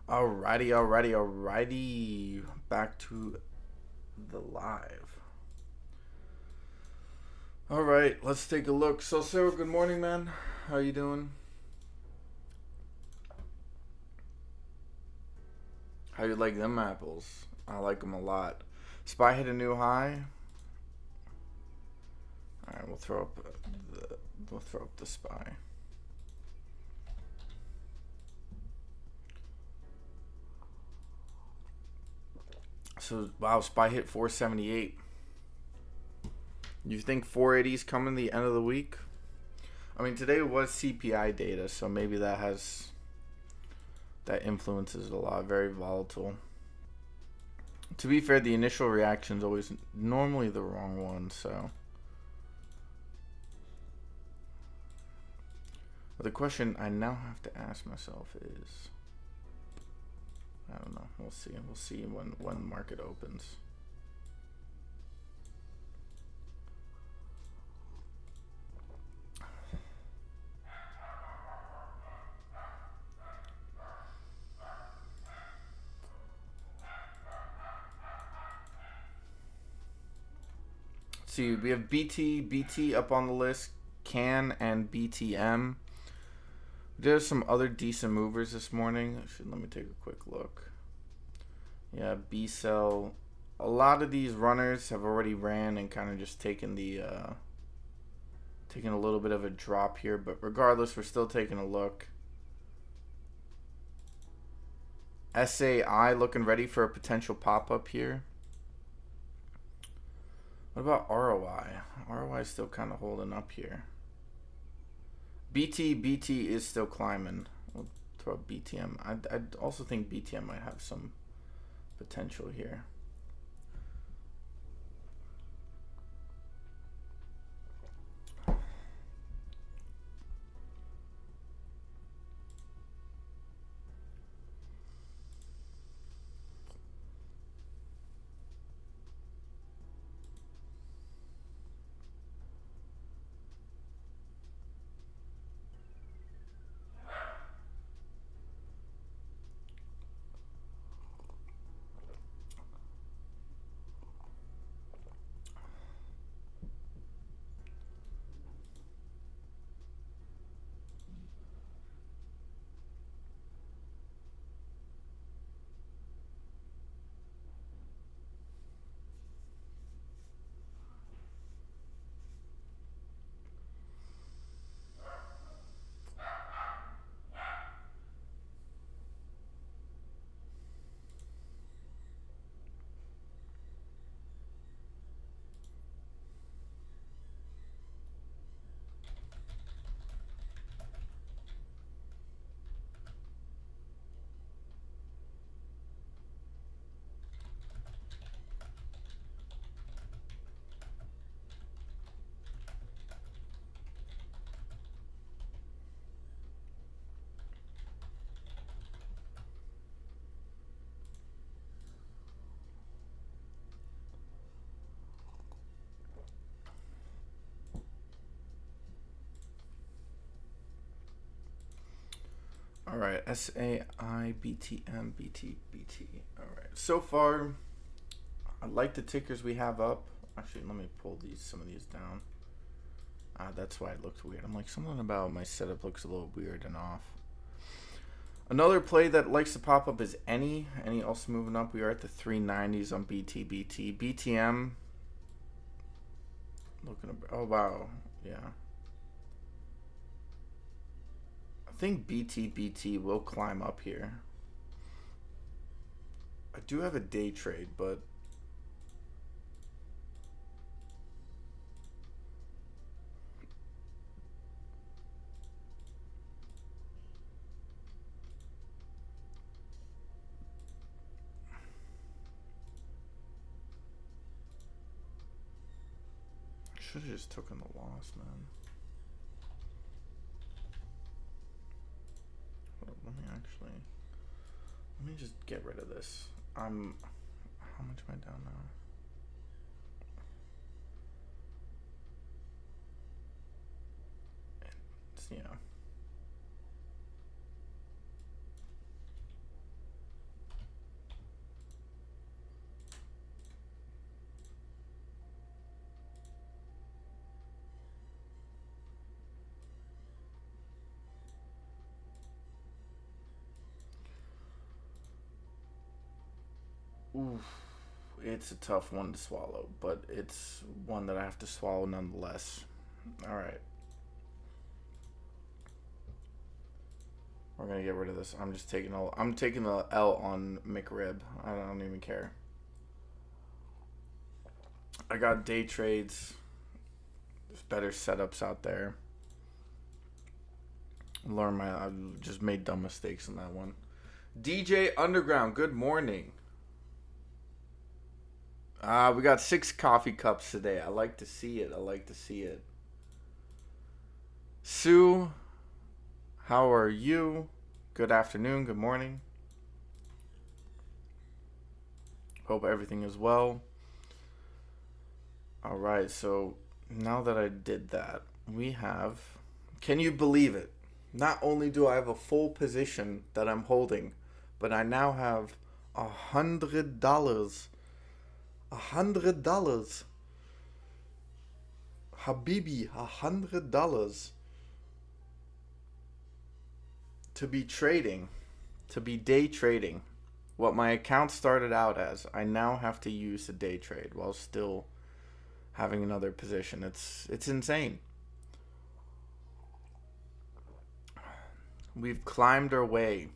Alrighty. Back to the live. Alright, let's take a look. So, Sarah, good morning, man. How you doing? How you like them apples? I like them a lot. SPY hit a new high. Alright, we'll throw up the SPY. So, wow, SPY hit 478. You think 480 is coming the end of the week? I mean, today was CPI data, so maybe that influences it a lot. Very volatile. To be fair, the initial reaction is always normally the wrong one, so. But the question I now have to ask myself is, I don't know. We'll see. We'll see when the market opens. See, we have BT up on the list, CAN and BTM. There's some other decent movers this morning. Let me take a quick look. Yeah, BCEL. A lot of these runners have already ran and kind of just taken a little bit of a drop here, but regardless, we're still taking a look. SAI looking ready for a potential pop-up here. What about ROI? ROI is still kind of holding up here. BT is still climbing. We'll throw up BTM. I also think BTM might have some potential here. All right, SAI, BTM, BTBT. All right, so far, I like the tickers we have up. Actually, let me pull some of these down. That's why it looked weird. I'm like, something about my setup looks a little weird and off. Another play that likes to pop up is Any also moving up. We are at the 390s on BTBT. BTM, oh wow, yeah. I think BTBT will climb up here. I do have a day trade, but should have just taken the loss, man. Let me just get rid of this. How much am I down now? It's, Oof, it's a tough one to swallow, but it's one that I have to swallow nonetheless. All right. We're gonna get rid of this. I'm taking the L on McRib. I don't even care. I got day trades. There's better setups out there. I just made dumb mistakes in that one. DJ Underground, good morning. We got 6 coffee cups today. I like to see it. Sue, how are you? Good afternoon, good morning. Hope everything is well. Alright, so now that I did that, we have... Can you believe it? Not only do I have a full position that I'm holding, but I now have $100. $100. Habibi, $100 to be trading, to be day trading. What my account started out as, I now have to use to day trade while still having another position. It's insane. We've climbed our way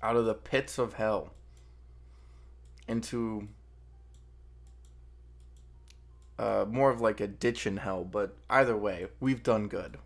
out of the pits of hell into more of like a ditch in hell, but either way, we've done good.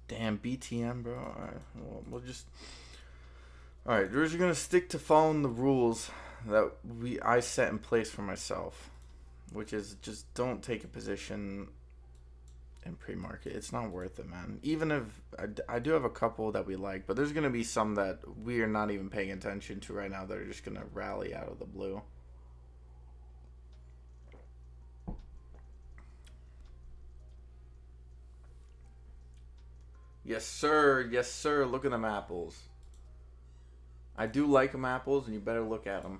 Damn, BTM, bro. Alright, we'll just... Alright, we're just gonna stick to following the rules that I set in place for myself. Which is just don't take a position in pre-market. It's not worth it, man. Even if... I do have a couple that we like, but there's gonna be some that we are not even paying attention to right now that are just gonna rally out of the blue. Yes, sir. Yes, sir. Look at them apples. I do like them apples, and you better look at them.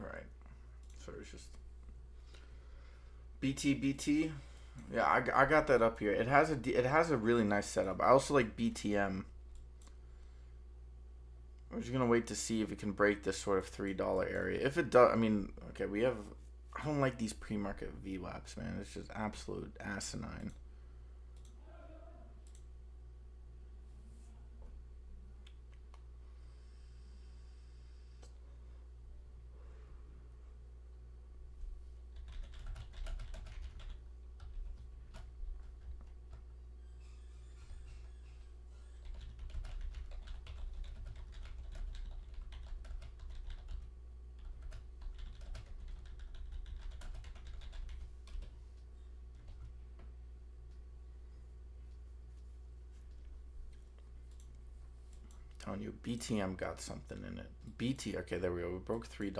Alright. So it's just... BTBT. Yeah, I got that up here. It has a really nice setup. I also like BTM. We're just gonna wait to see if it can break this sort of $3 area. If it does, I mean, okay, we have... I don't like these pre-market VWAPs, man. It's just absolute asinine. telling you, BTM got something in it. Okay, there we go. We broke $3.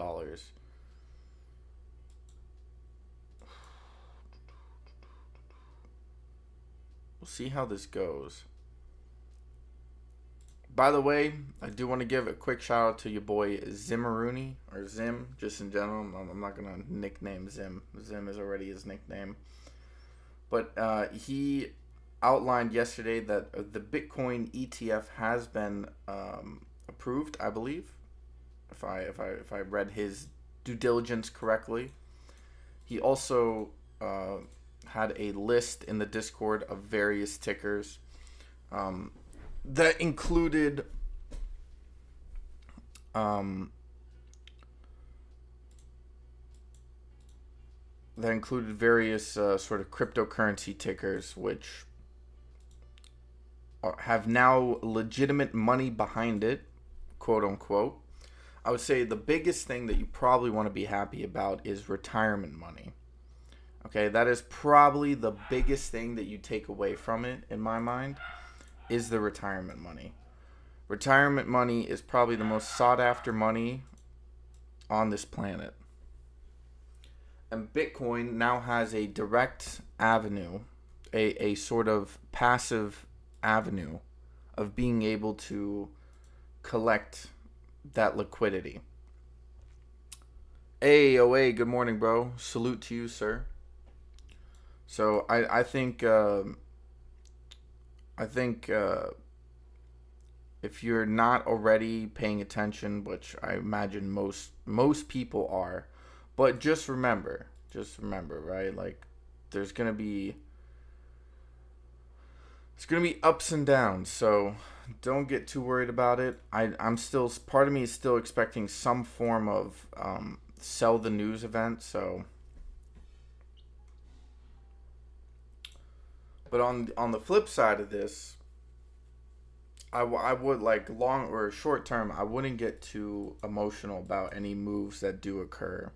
We'll see how this goes. By the way, I do want to give a quick shout out to your boy Zimmeruni, or Zim, just in general. I'm not going to nickname Zim. Zim is already his nickname. But he outlined yesterday that the Bitcoin ETF has been approved, I believe, if I read his due diligence correctly. He also had a list in the Discord of various tickers that included various sort of cryptocurrency tickers, which have now legitimate money behind it, quote unquote. I would say the biggest thing that you probably want to be happy about is retirement money. Okay, that is probably the biggest thing that you take away from it, in my mind, is the retirement money. Retirement money is probably the most sought after money on this planet. And Bitcoin now has a direct avenue, a sort of passive avenue of being able to collect that liquidity. AOA, good morning, bro. Salute to you, sir. So I think if you're not already paying attention, which I imagine most people are, but just remember, right? Like, it's gonna be ups and downs. So don't get too worried about it. I'm still, part of me is still expecting some form of sell the news event. So, but on the flip side of this, I would, like, long or short term, I wouldn't get too emotional about any moves that do occur.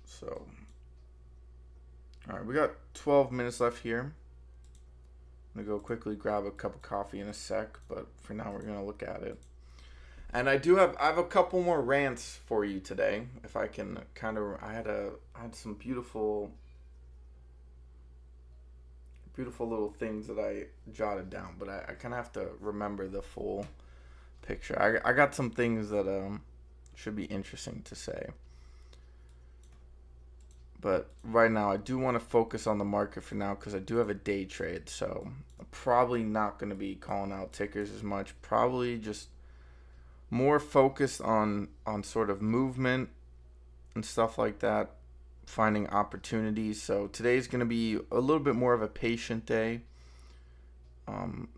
So, all right, we got 12 minutes left here. I'm gonna go quickly grab a cup of coffee in a sec, but for now we're gonna look at it. And I have a couple more rants for you today. If I can kind of, I had some beautiful little things that I jotted down, but I kind of have to remember the full picture. I got some things that should be interesting to say. But right now, I do want to focus on the market for now because I do have a day trade. So I'm probably not going to be calling out tickers as much. Probably just more focused on sort of movement and stuff like that, finding opportunities. So today's going to be a little bit more of a patient day.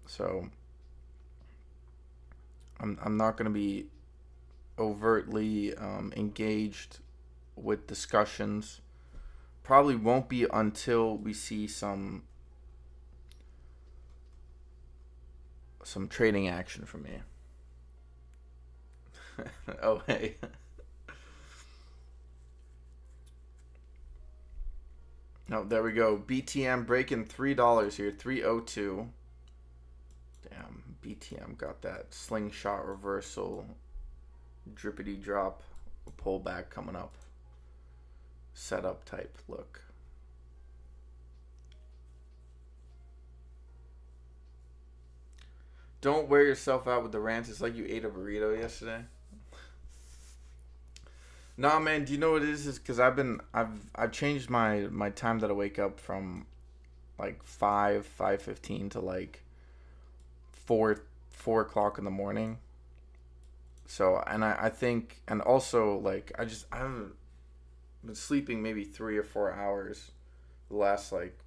So I'm not going to be overtly engaged with discussions. Probably won't be until we see some trading action from me. Oh, hey. No, there we go. BTM breaking $3 here, 302. Damn, BTM got that slingshot reversal, drippity drop, pullback coming up. Setup type look. Don't wear yourself out with the rants. It's like you ate a burrito yesterday. Nah, man. Do you know what it is? Is because I've changed my time that I wake up from like 5:15 to like 4 o'clock in the morning. So, and I think, and also, like, I haven't been sleeping maybe 3 or 4 hours the last like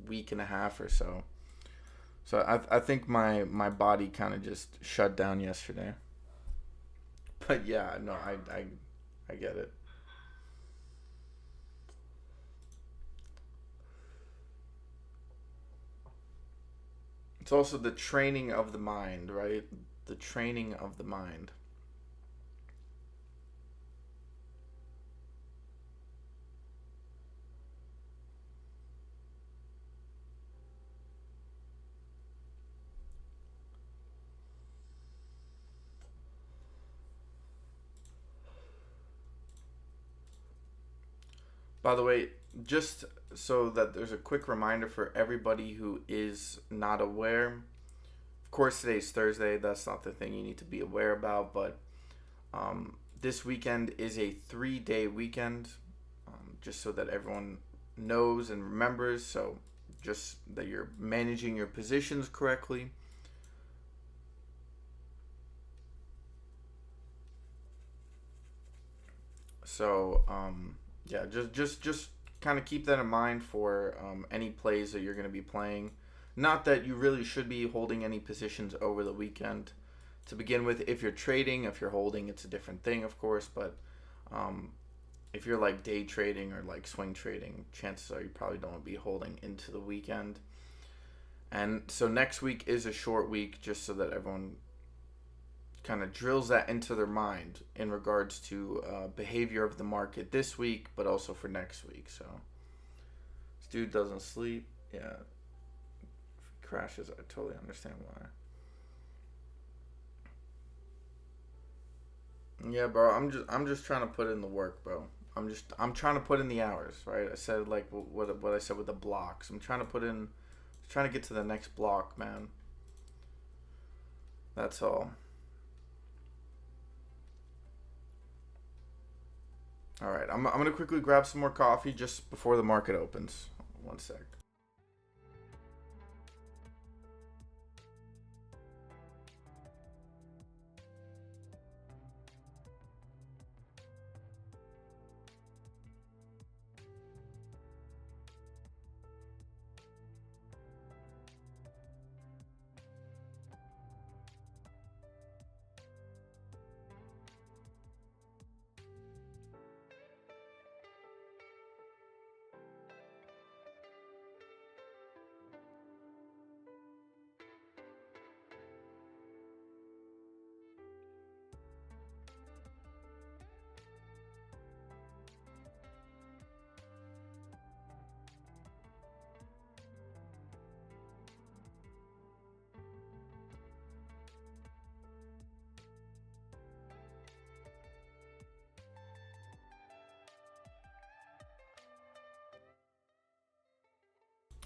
week and a half or so. So I think my body kind of just shut down yesterday. But yeah, no, I get it. It's also the training of the mind, right? The training of the mind. By the way, just so that there's a quick reminder for everybody who is not aware. Of course, today's Thursday. That's not the thing you need to be aware about, but this weekend is a 3-day weekend, just so that everyone knows and remembers. So just that you're managing your positions correctly. So yeah, just kind of keep that in mind for any plays that you're going to be playing. Not that you really should be holding any positions over the weekend. To begin with, if you're trading, if you're holding, it's a different thing, of course. But if you're like day trading or like swing trading, chances are you probably don't be holding into the weekend. And so next week is a short week, just so that everyone kind of drills that into their mind in regards to behavior of the market this week, but also for next week. So this dude doesn't sleep. Yeah, if he crashes, I totally understand why. Yeah, bro. I'm just trying to put in the work, bro. I'm trying to put in the hours, right? I said like what I said with the blocks. I'm trying to put in, trying to get to the next block, man. That's all. All right, I'm gonna quickly grab some more coffee just before the market opens. One sec.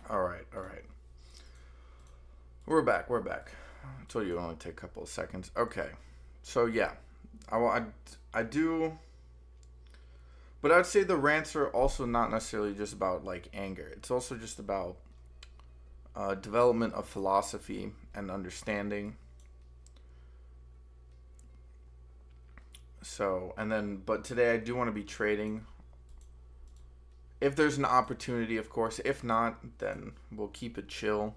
All right, all right. We're back. We're back. I told you it would only take a couple of seconds. Okay, so yeah, I do, but I'd say the rants are also not necessarily just about like anger. It's also just about development of philosophy and understanding. So, and then, but today I do want to be trading. If there's an opportunity, of course. If not, then we'll keep it chill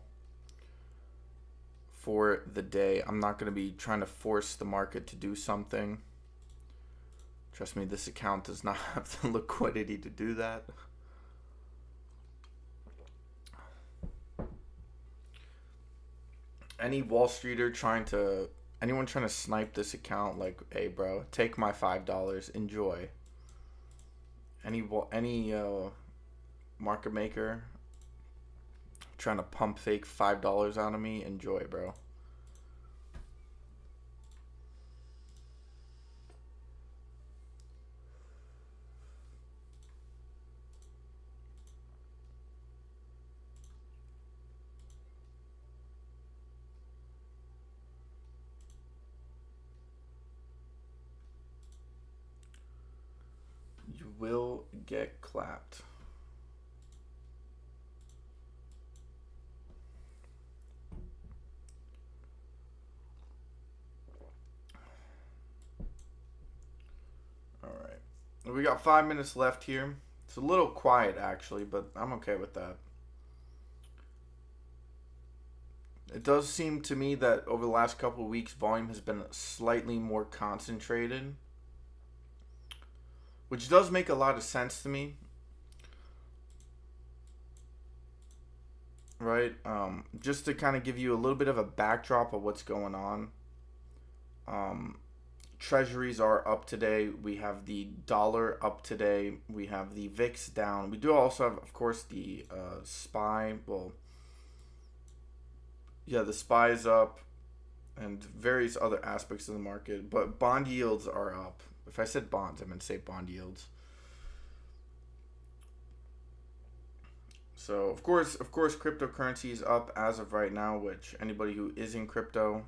for the day. I'm not going to be trying to force the market to do something. Trust me, this account does not have the liquidity to do that. Any Wall Streeter anyone trying to snipe this account, like, hey, bro, take my $5, enjoy. Any market maker trying to pump fake $5 out of me, enjoy, bro. You will get clapped. All right. We got 5 minutes left here. It's a little quiet, actually, but I'm okay with that. It does seem to me that over the last couple of weeks, volume has been slightly more concentrated, which does make a lot of sense to me, right? Just to kind of give you a little bit of a backdrop of what's going on. Um, Treasuries are up today. We have the dollar up today. We have the VIX down. We do also have, of course, the SPY. Well, yeah, the SPY is up, and various other aspects of the market. But bond yields are up. If I said bonds, I meant to say bond yields. So of course, cryptocurrency is up as of right now. Which anybody who is in crypto,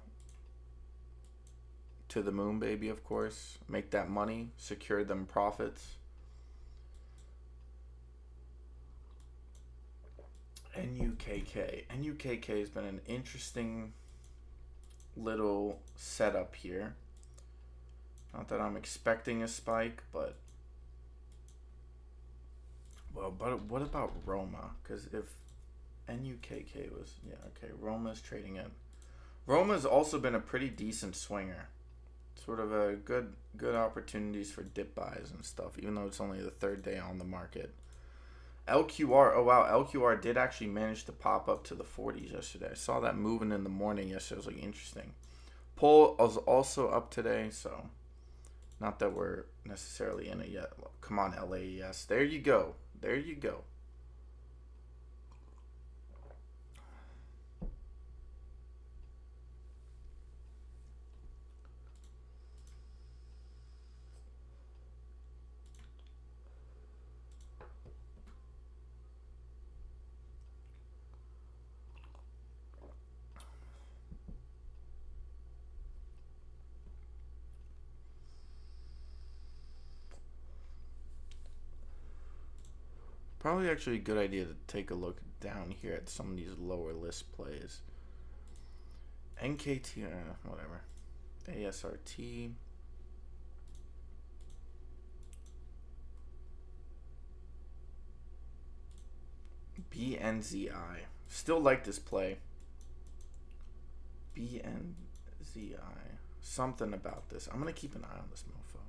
to the moon, baby. Of course, make that money, secure them profits. NUKK has been an interesting little setup here. Not that I'm expecting a spike, but well, but what about Roma? Because if NUKK was, yeah, okay, Roma's trading in. Roma's also been a pretty decent swinger. Sort of a good opportunities for dip buys and stuff, even though it's only the third day on the market. LQR, oh wow, LQR did actually manage to pop up to the 40s yesterday. I saw that moving in the morning yesterday. It was like interesting. Pole was also up today, so not that we're necessarily in it yet. Come on, LAES. There you go. There you go. Probably actually a good idea to take a look down here at some of these lower list plays. NKT, whatever. ASRT. BNZI. Still like this play. BNZI. Something about this. I'm going to keep an eye on this mofo.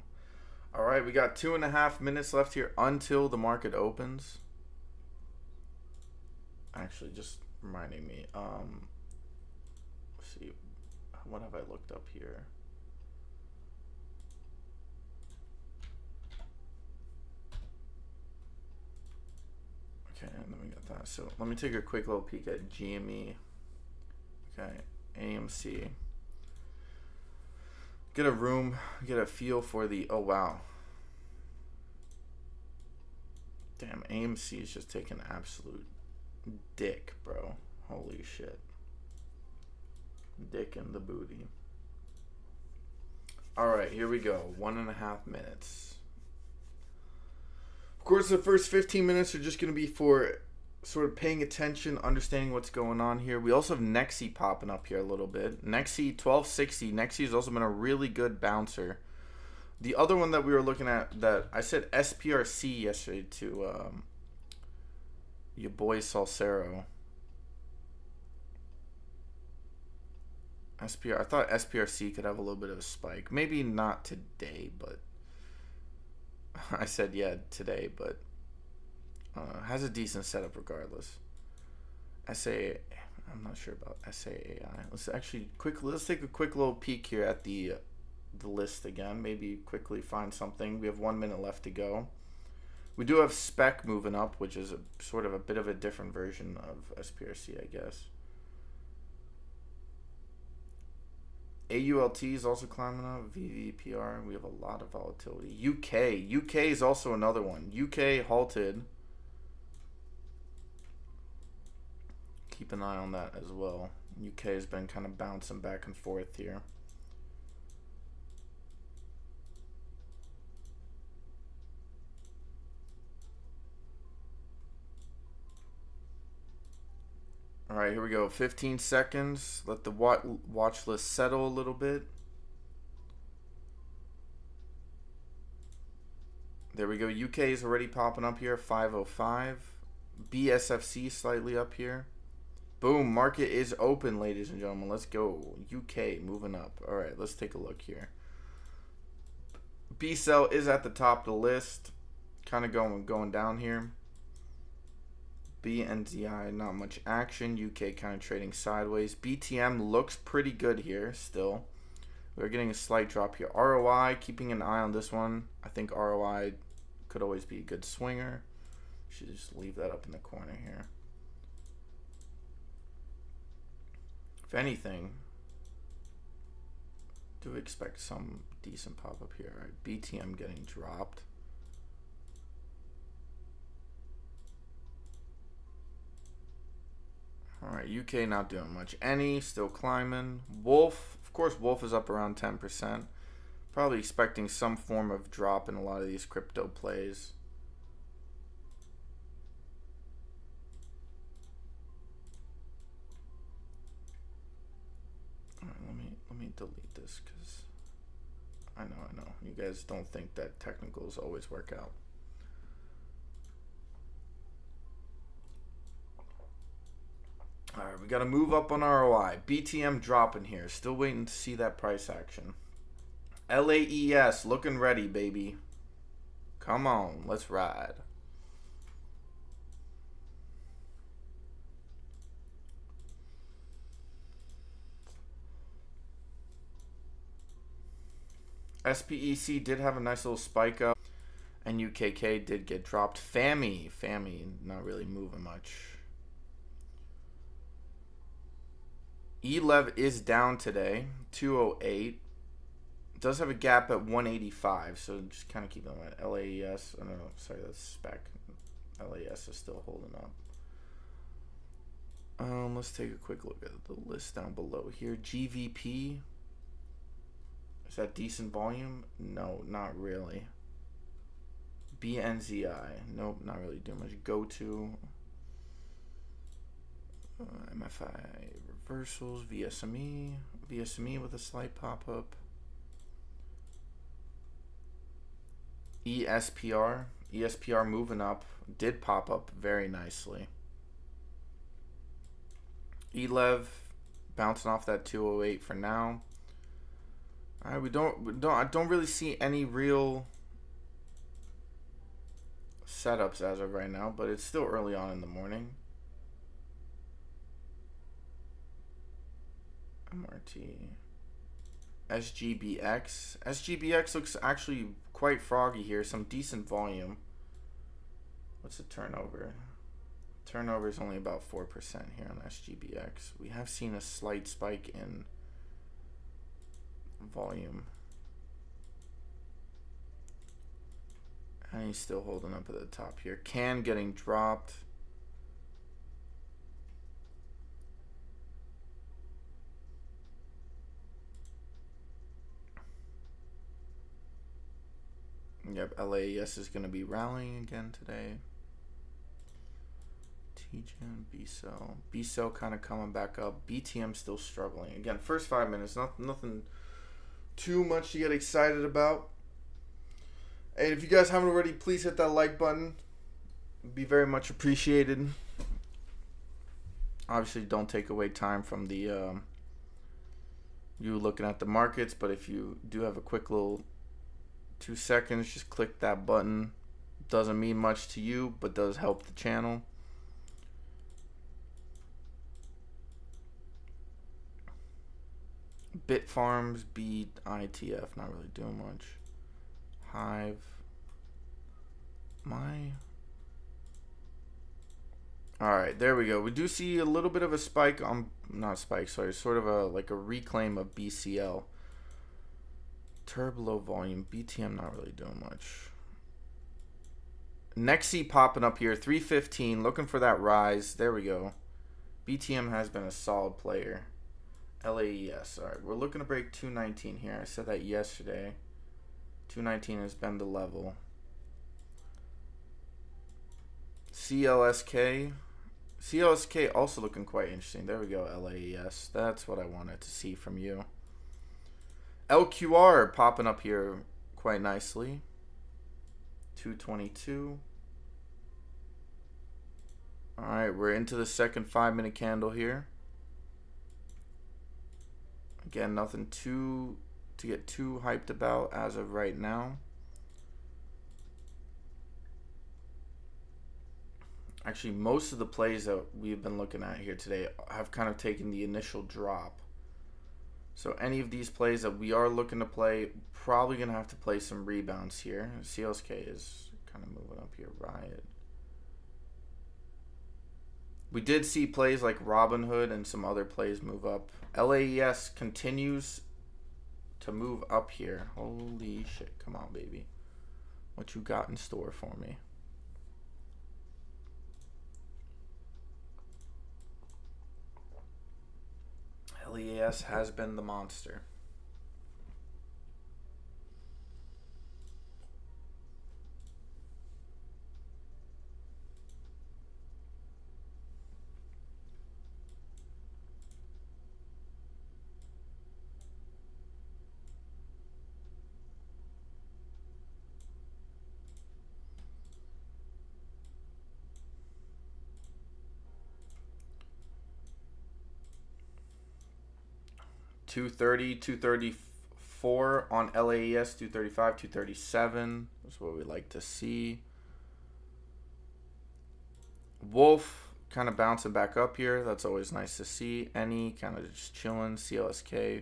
All right, we got 2.5 minutes left here until the market opens. Actually, just reminding me. Let's see, what have I looked up here? Okay, and then we got that. So let me take a quick little peek at GME. Okay, AMC. Get a feel for the, oh wow. Damn, AMC is just taking absolute dick, bro. Holy shit. Dick in the booty. Alright, here we go. 1.5 minutes. Of course, the first 15 minutes are just going to be for sort of paying attention, understanding what's going on here. We also have Nexi popping up here a little bit. Nexi 1260. Nexi has also been a really good bouncer. The other one that we were looking at, that I said SPRC yesterday to your boy Salcero. I thought SPRC could have a little bit of a spike. Maybe not today, but I said yeah today, but has a decent setup regardless. I'm not sure about SAAI. Let's take a quick little peek here at the list again. Maybe quickly find something. We have 1 minute left to go. We do have SPEC moving up, which is sort of a bit of a different version of SPRC, I guess. AULT is also climbing up. VVPR. We have a lot of volatility. UK is also another one. UK halted. Keep an eye on that as well. UK has been kind of bouncing back and forth here. All right, here we go. 15 seconds. Let the watch list settle a little bit. There we go. UK is already popping up here. 505. BSFC slightly up here. Boom. Market is open, ladies and gentlemen. Let's go. UK moving up. All right, let's take a look here. BCEL is at the top of the list. Kind of going down here. BNZI, not much action. UK kind of trading sideways. BTM looks pretty good here still. We're getting a slight drop here. ROI, keeping an eye on this one. I think ROI could always be a good swinger. Should just leave that up in the corner here. If anything, do expect some decent pop up here. All right, BTM getting dropped. All right, UK not doing much. Any still climbing. Wolf, of course, Wolf is up around 10%. Probably expecting some form of drop in a lot of these crypto plays. All right, let me delete this because I know you guys don't think that technicals always work out. All right, we got to move up on ROI. BTM dropping here. Still waiting to see that price action. LAES looking ready, baby. Come on, let's ride. SPEC did have a nice little spike up, and UKK did get dropped. FAMI not really moving much. ELEV is down today, 208. Does have a gap at 185, so just kind of keep in mind. LAES, oh no, sorry, that's SPEC. LAS is still holding up. Let's take a quick look at the list down below here. GVP, is that decent volume? No, not really. BNZI, nope, not really doing much. Go to MFI reversals, VSME with a slight pop-up. ESPR moving up, did pop up very nicely. ELEV bouncing off that 208 for now. All right, I don't really see any real setups as of right now, but it's still early on in the morning. MRT. SGBX looks actually quite froggy here. Some decent volume. What's the turnover? Turnover is only about 4% here on SGBX. We have seen a slight spike in volume. And he's still holding up at the top here. CAN getting dropped. Yep, LAES is going to be rallying again today. TGAN, BCEL. BCEL kind of coming back up. BTM still struggling. Again, first 5 minutes, nothing too much to get excited about. And if you guys haven't already, please hit that like button. It'd be very much appreciated. Obviously, don't take away time from the you looking at the markets, but if you do have a quick little 2 seconds, just click that button. Doesn't mean much to you, but does help the channel. Bitfarms, BITF, not really doing much. Hive. Alright, there we go. We do see a little bit of a spike on, not spike, sorry, sort of like a reclaim of BCL. Turb low volume, BTM not really doing much. Nexi popping up here, 315, looking for that rise. There we go. BTM has been a solid player. LAES, alright, we're looking to break 219 here. I said that yesterday. 219 has been the level. CLSK also looking quite interesting. There we go, LAES. That's what I wanted to see from you. LQR popping up here quite nicely. 222. Alright, we're into the second 5-minute candle here. Again, nothing to get too hyped about as of right now. Actually, most of the plays that we've been looking at here today have kind of taken the initial drop. So any of these plays that we are looking to play, probably going to have to play some rebounds here. CLSK is kind of moving up here. Riot. We did see plays like Robinhood and some other plays move up. LAES continues to move up here. Holy shit. Come on, baby. What you got in store for me? LAS has been the monster. $230, $234 on LAES, 235, 237. That's what we like to see. Wolf kind of bouncing back up here. That's always nice to see. Any kind of just chilling. CLSK.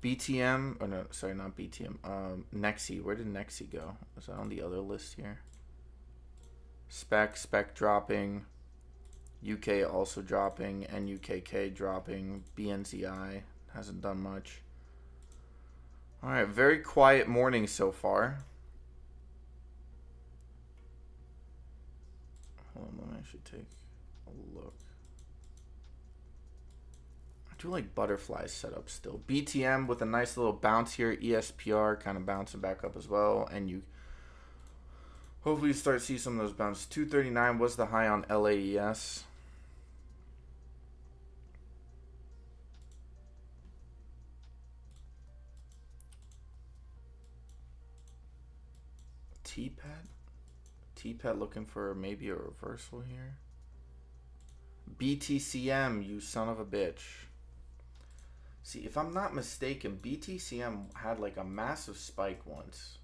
BTM. Oh, no, sorry, not BTM. Nexi. Where did Nexi go? Is that on the other list here? Spec dropping. UK also dropping. NUKK dropping. BNZI hasn't done much. All right, very quiet morning so far. Hold on, let me actually take a look. I do like butterflies set up still. BTM with a nice little bounce here. ESPR kind of bouncing back up as well. And you hopefully start to see some of those bounces. 239 was the high on LAES. T-Pet looking for maybe a reversal here. BTCM, you son of a bitch. See, if I'm not mistaken, BTCM had like a massive spike once.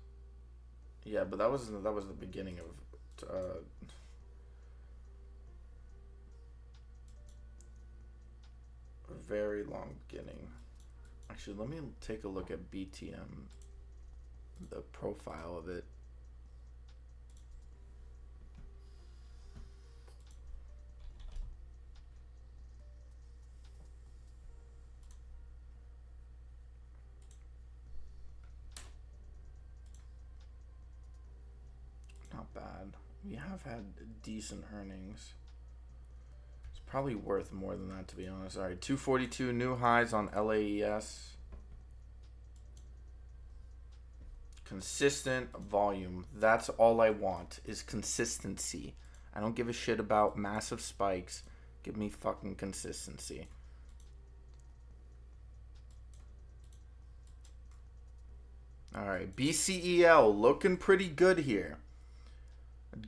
Yeah, but that was the beginning of a very long beginning. Actually, let me take a look at BTM, the profile of it. Not bad. We have had decent earnings. It's probably worth more than that, to be honest. All right, 242 new highs on LAES. Consistent volume. That's all I want is consistency. I don't give a shit about massive spikes. Give me fucking consistency. All right, BCEL looking pretty good here.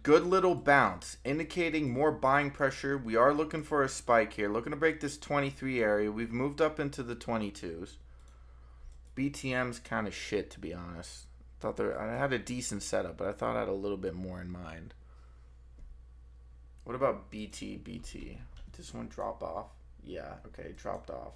Good little bounce, indicating more buying pressure. We are looking for a spike here. Looking to break this 23 area. We've moved up into the 22s. BTM's kind of shit, to be honest. I had a decent setup, but I thought I had a little bit more in mind. What about BTBT? Did this one drop off? Yeah, okay, dropped off.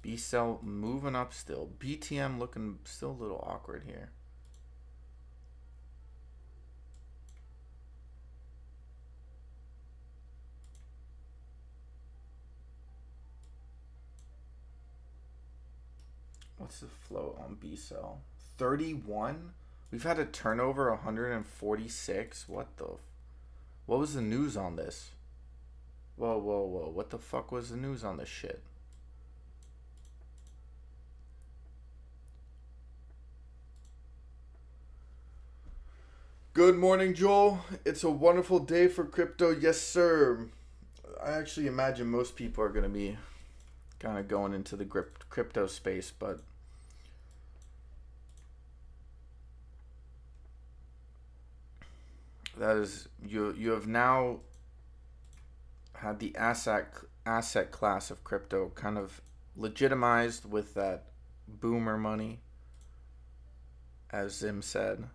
BCEL moving up still. BTM looking still a little awkward here. What's the float on BCEL? 31? We've had a turnover 146. What was the news on this? Whoa. What the fuck was the news on this shit? Good morning, Joel. It's a wonderful day for crypto. Yes, sir. I actually imagine most people are going to be kind of going into the crypto space, but that is you have now had the asset class of crypto kind of legitimized with that boomer money, as Zim said.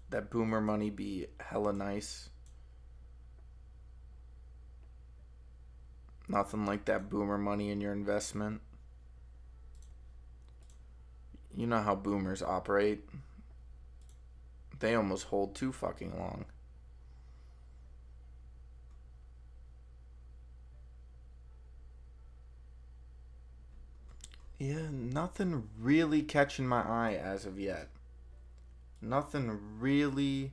That boomer money be hella nice. Nothing like that boomer money in your investment. You know how boomers operate. They almost hold too fucking long. Yeah, nothing really catching my eye as of yet. Nothing really.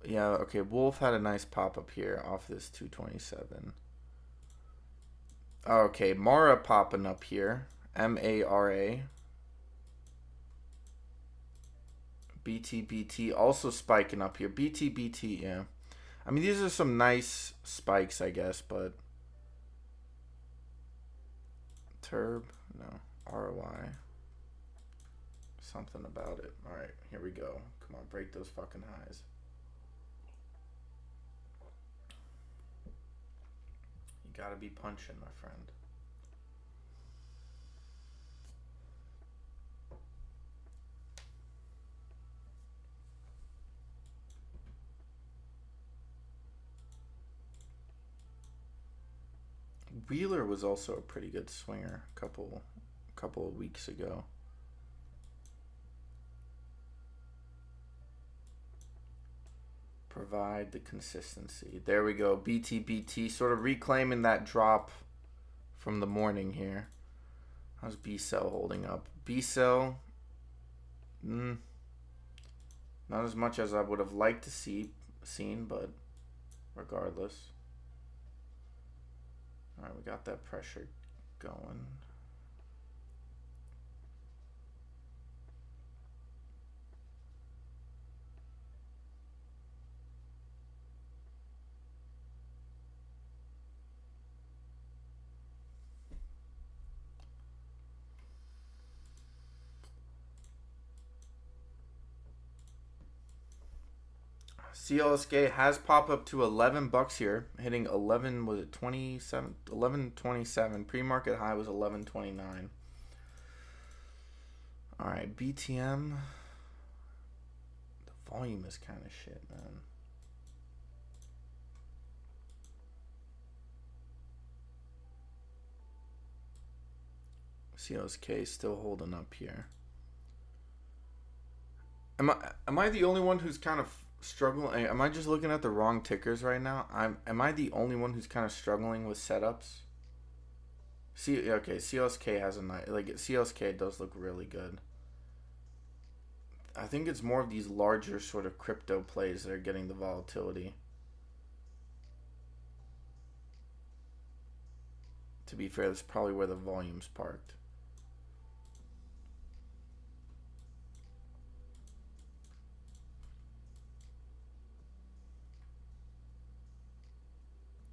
Yeah, okay. Wolf had a nice pop up here off this 227. Okay, Mara popping up here. MARA. BTBT also spiking up here. BTBT, yeah. I mean, these are some nice spikes, I guess, but Turb, no. ROI. Something about it. All right, here we go. Come on, break those fucking highs. You gotta be punching, my friend. Wheeler was also a pretty good swinger a couple of weeks ago. Provide the consistency. There we go. BTBT sort of reclaiming that drop from the morning here. How's BCEL holding up? BCEL, not as much as I would have liked to seen, but regardless. All right, we got that pressure going. CLSK has popped up to $11 here, hitting 11. Was it 27? 11.27. Pre-market high was 11.29. All right, BTM. The volume is kind of shit, man. CLSK still holding up here. Am I the only one who's kind of struggling? Am I just looking at the wrong tickers right now? Am I the only one who's kind of struggling with setups? Okay, CLSK has a nice, like, CLSK does look really good. I think it's more of these larger sort of crypto plays that are getting the volatility. To be fair, that's probably where the volume's parked.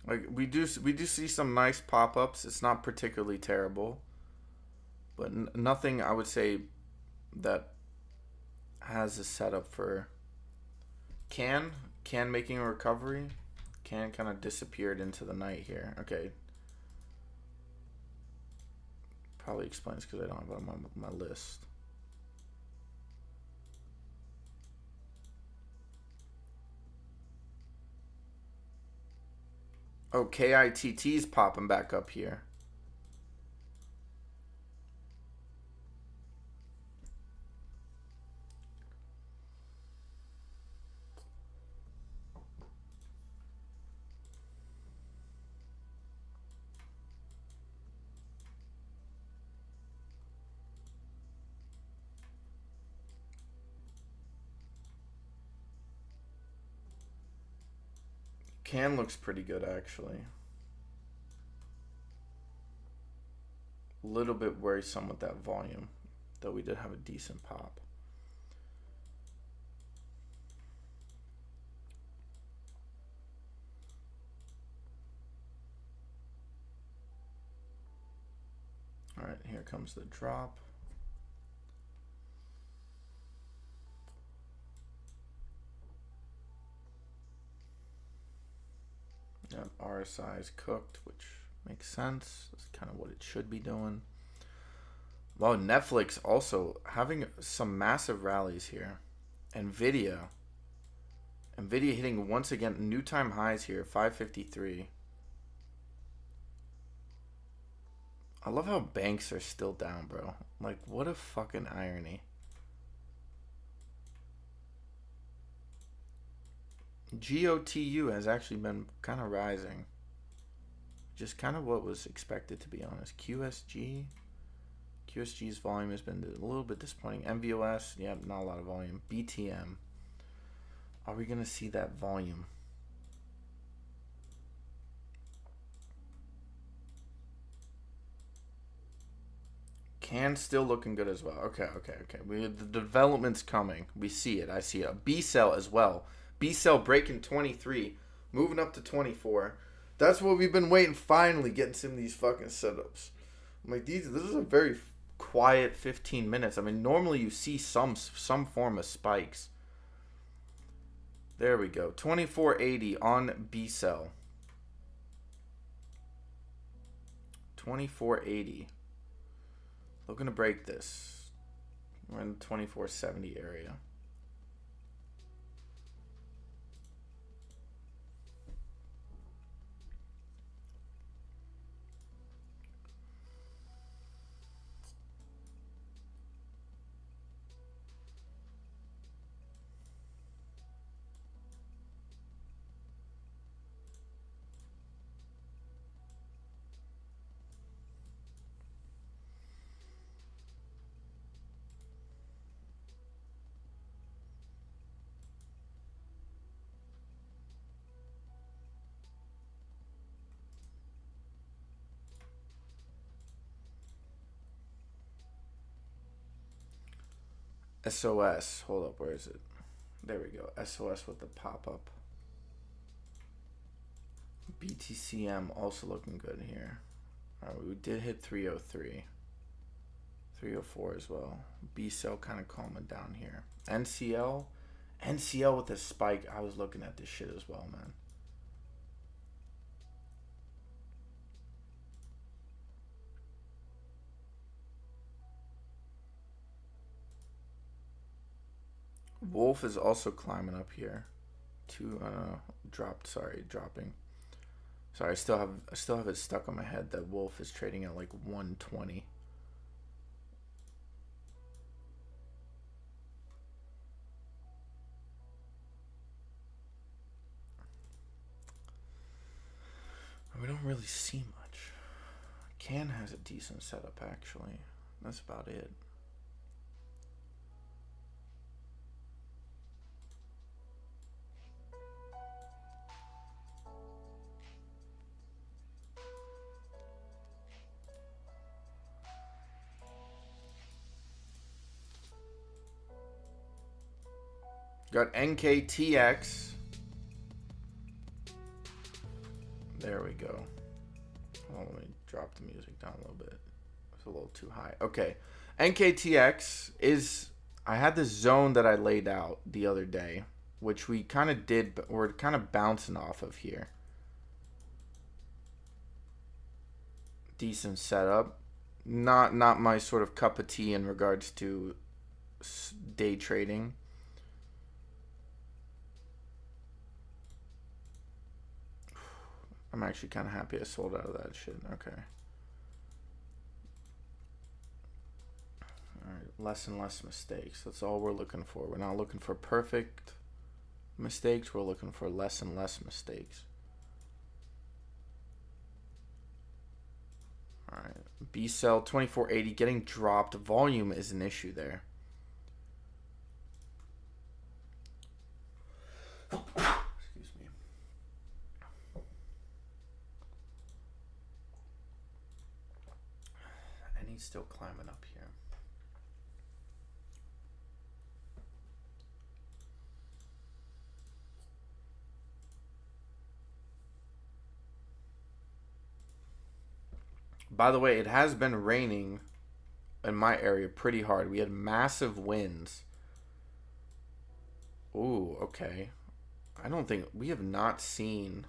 Like we do see some nice pop-ups. It's not particularly terrible, but nothing I would say that has a setup for can making a recovery. Can kind of disappeared into the night here. Okay, probably explains because I don't have it on my list. Oh, KITT's popping back up here. Can looks pretty good actually. A little bit worrisome with that volume, though we did have a decent pop. All right, here comes the drop. Yep, RSI is cooked, which makes sense. That's kind of what it should be doing. Well, Netflix also having some massive rallies here. Nvidia hitting once again new time highs here, 553. I love how banks are still down, bro. Like, what a fucking irony. GOTU has actually been kind of rising. Just kind of what was expected, to be honest. QSG QSG's volume has been a little bit disappointing. MVOS, yeah, not a lot of volume. BTM. Are we going to see that volume? CAN still looking good as well. Okay. The development's coming. We see it. I see it. BCEL as well. BCEL breaking 23, moving up to 24. That's what we've been waiting. Finally getting some of these fucking setups. I'm like, this is a very quiet 15 minutes. I mean, normally you see some form of spikes. There we go. 2480 on BCEL. 2480. Looking to break this. We're in the 2470 area. SOS. Hold up, where is it? There we go. SOS with the pop-up. BTCM also looking good here. Alright, we did hit 303. 304 as well. BCEL kind of calming down here. NCL with a spike. I was looking at this shit as well, man. Wolf is also climbing up here. Dropping. Sorry, I still have it stuck on my head that Wolf is trading at like 120. We don't really see much. CAN has a decent setup actually. That's about it. Got NKTX. There we go. Oh, let me drop the music down a little bit. It's a little too high. Okay. NKTX is... I had this zone that I laid out the other day, which we kind of did, but we're kind of bouncing off of here. Decent setup. Not my sort of cup of tea in regards to day trading. I'm actually kind of happy I sold out of that shit. Okay. Alright, less and less mistakes. That's all we're looking for. We're not looking for perfect mistakes. We're looking for less and less mistakes. Alright, BCEL 2480 getting dropped. Volume is an issue there. Still climbing up here. By the way, it has been raining in my area pretty hard. We had massive winds. Ooh, okay. I don't think we have not seen...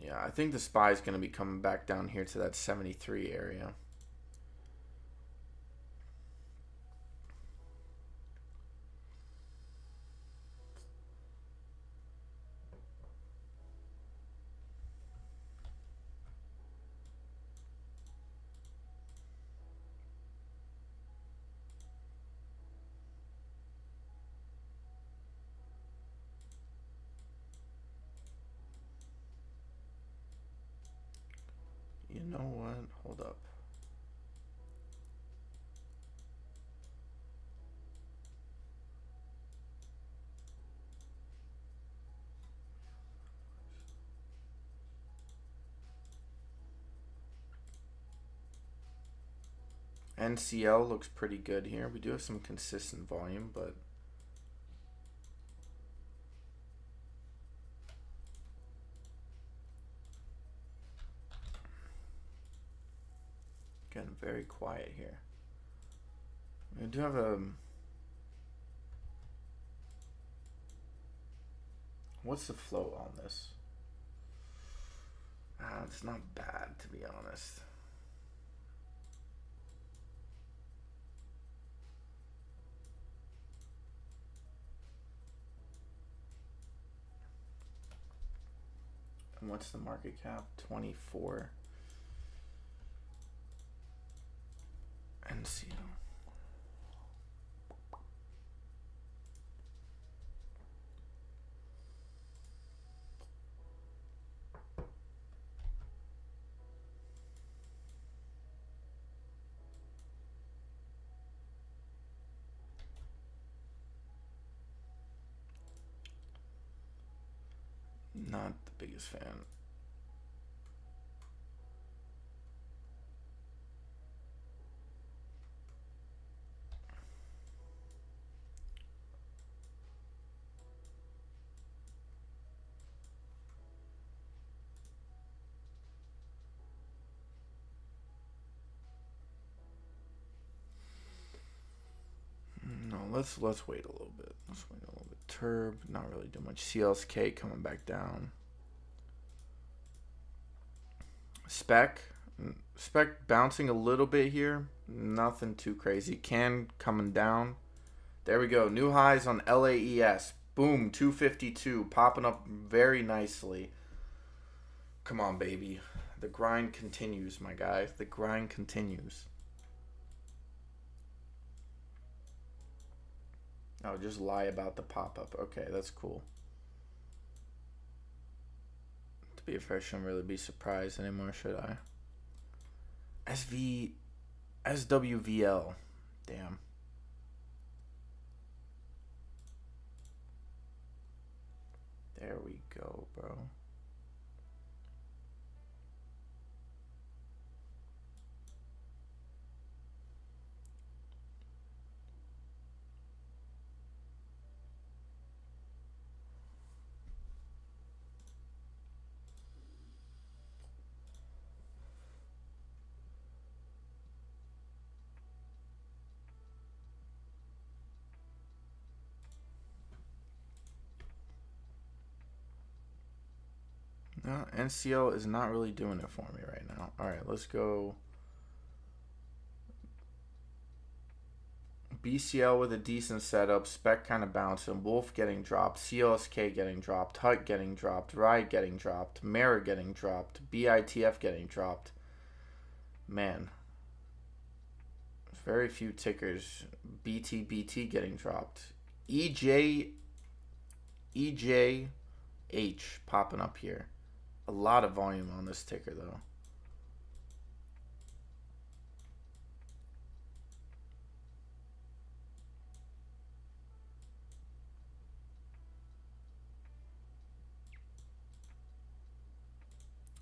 Yeah, I think the SPY is going to be coming back down here to that 73 area. NCL looks pretty good here. We do have some consistent volume, but getting very quiet here. We do have a... What's the flow on this? It's not bad, to be honest. And what's the market cap? 24. NCL. Not the biggest fan. No, let's wait a little bit. Let's wait a little bit. Turb, not really doing much. CLSK coming back down. Spec bouncing a little bit here. Nothing too crazy. Can coming down. There we go. New highs on LAES. Boom, 252. Popping up very nicely. Come on, baby. The grind continues, my guy. The grind continues. Oh, just lie about the pop-up. Okay, that's cool. To be fair, I shouldn't really be surprised anymore, should I? SWVL. Damn. There we go, bro. No, NCL is not really doing it for me right now. All right, let's go. BCL with a decent setup. Spec kind of bouncing. Wolf getting dropped. CLSK getting dropped. Hut getting dropped. Ride getting dropped. Mara getting dropped. BITF getting dropped. Man. Very few tickers. BTBT getting dropped. EJH popping up here. A lot of volume on this ticker, though.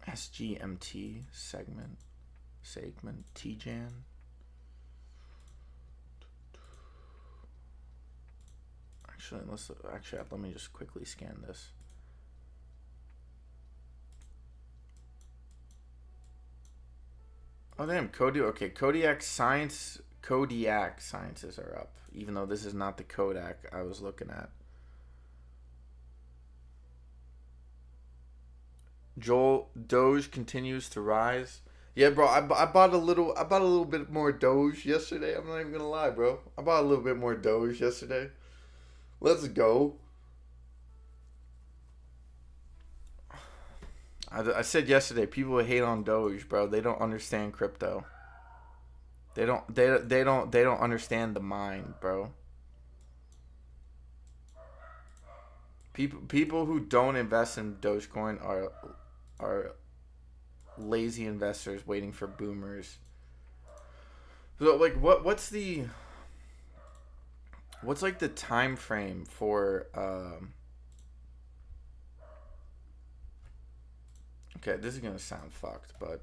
SGMT segment TGAN. Actually, let me just quickly scan this. Oh damn, Kodiak Sciences are up, even though this is not the Kodak I was looking at. Doge continues to rise. Yeah, bro, I bought a little bit more Doge yesterday. I'm not even gonna lie, bro. I bought a little bit more Doge yesterday. Let's go. I said yesterday, people hate on Doge, bro. They don't understand crypto. They don't understand the mind, bro. People who don't invest in Dogecoin are lazy investors waiting for boomers. So like what's like the time frame for okay, this is gonna sound fucked, but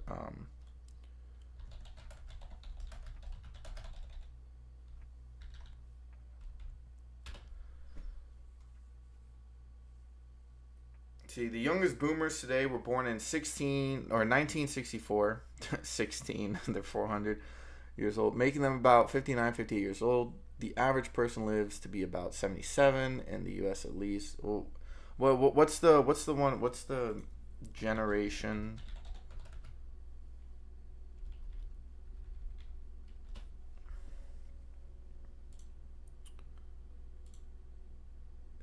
See, the youngest boomers today were born in 1964. 16, they're 400 years old, making them about 59, 58 years old. The average person lives to be about 77 in the U.S. at least. Well, what's the generation?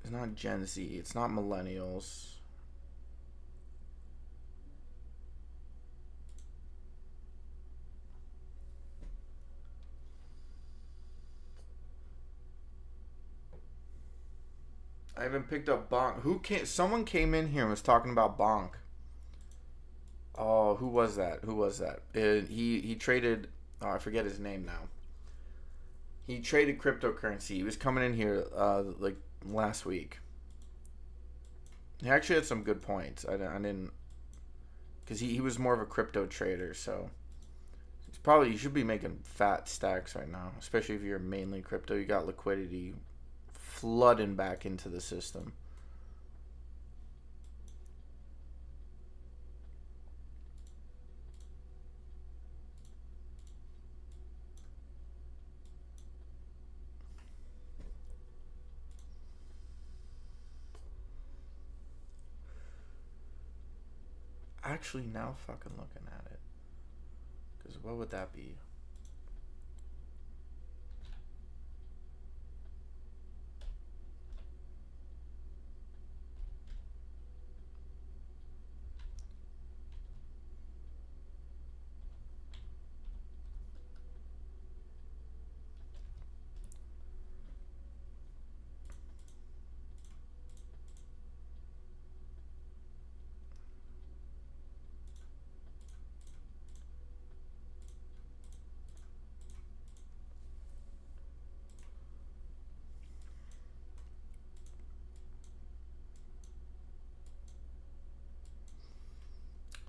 It's not Gen Z. It's not millennials. I haven't picked up Bonk. Who came? Someone came in here and was talking about Bonk. Oh, who was that? Who was that? He traded. Oh, I forget his name now. He traded cryptocurrency. He was coming in here like last week. He actually had some good points. I didn't, because he was more of a crypto trader. So it's probably, you should be making fat stacks right now, especially if you're mainly crypto. You got liquidity flooding back into the system. Actually, now fucking looking at it, because what would that be?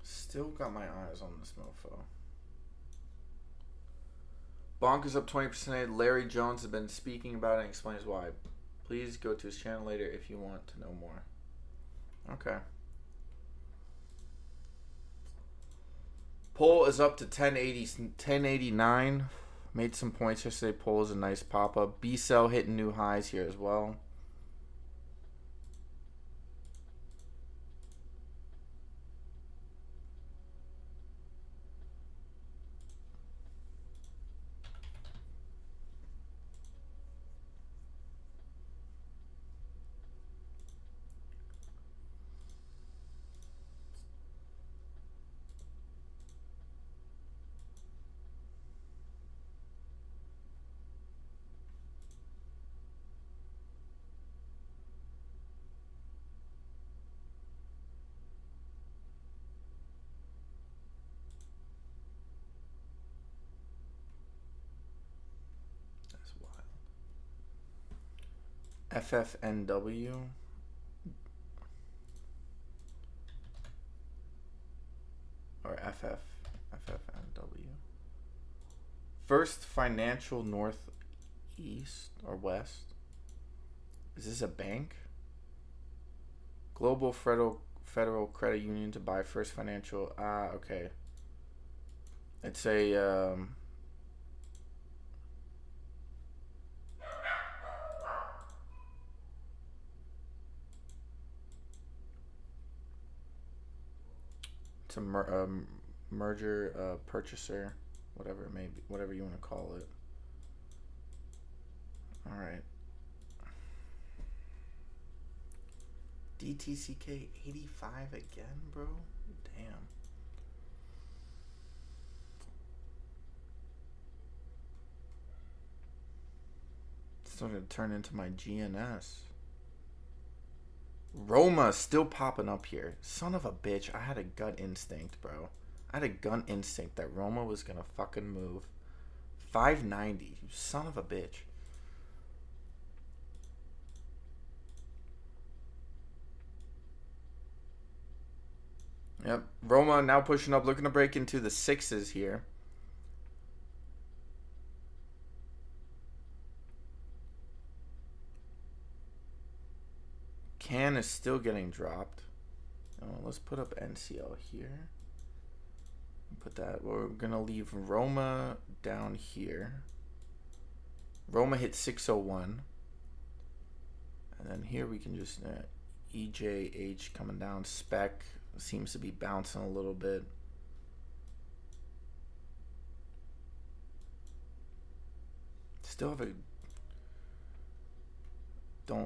Still got my eyes on this mofo. Bonk is up 20%. Larry Jones has been speaking about it and explains why. Please go to his channel later if you want to know more. Okay. Pole is up to 1089. Made some points yesterday. Pole is a nice pop up. BCEL hitting new highs here as well. FFNW. Or FFNW. First Financial Northeast or West. Is this a bank? Global Federal Credit Union to buy First Financial. Okay. It's a it's a merger purchaser, whatever it may be, whatever you want to call it. All right. DTCK 85 again, bro? Damn. It's starting to turn into my GNS. Roma still popping up here. Son of a bitch. I had a gut instinct, bro. I had a gut instinct that Roma was going to fucking move. 590. You son of a bitch. Yep. Roma now pushing up, looking to break into the sixes here. CAN is still getting dropped. Let's put up NCL here. Put that. We're gonna leave Roma down here. Roma hit 601, and then here we can just EJH coming down. Spec seems to be bouncing a little bit. Still have a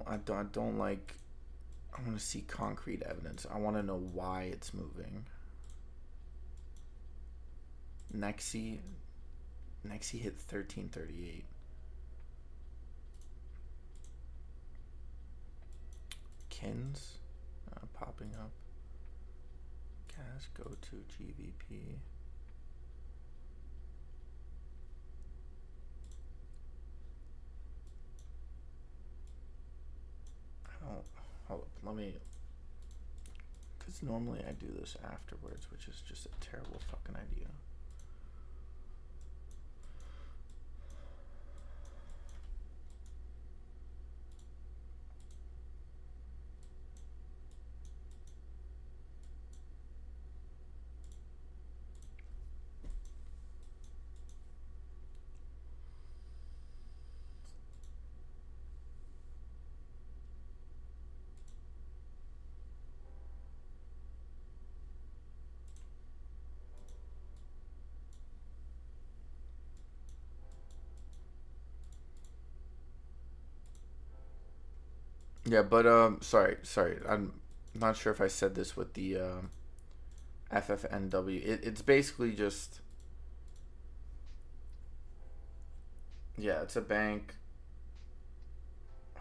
I don't like. I want to see concrete evidence. I want to know why it's moving. Nexi hit 1338. Kins popping up. Cash go to GBP. Hold up, let me, because normally I do this afterwards, which is just a terrible fucking idea. Yeah, but sorry. I'm not sure if I said this with the FFNW. It's basically just, yeah, it's a bank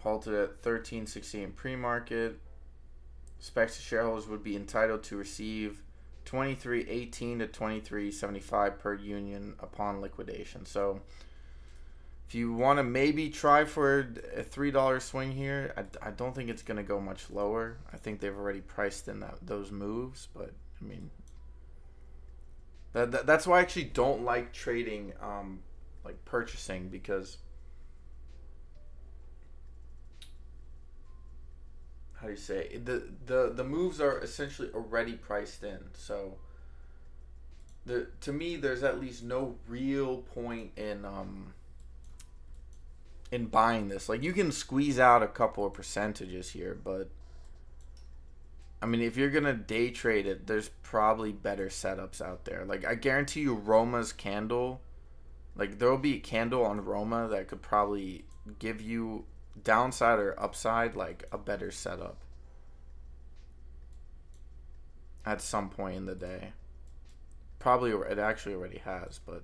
halted at 13.68 pre-market. Specs shareholders would be entitled to receive 23.18 to 23.75 per union upon liquidation. So if you want to maybe try for a $3 swing here, I don't think it's going to go much lower. I think they've already priced in those moves, but I mean, that's why I actually don't like trading, like purchasing, because how do you say it? The moves are essentially already priced in. So to me, there's at least no real point in buying this. Like, you can squeeze out a couple of percentages here, but I mean, if you're gonna day trade it, there's probably better setups out there. Like, I guarantee you Roma's candle, like, there will be a candle on Roma that could probably give you downside or upside, like a better setup at some point in the day. Probably it actually already has, but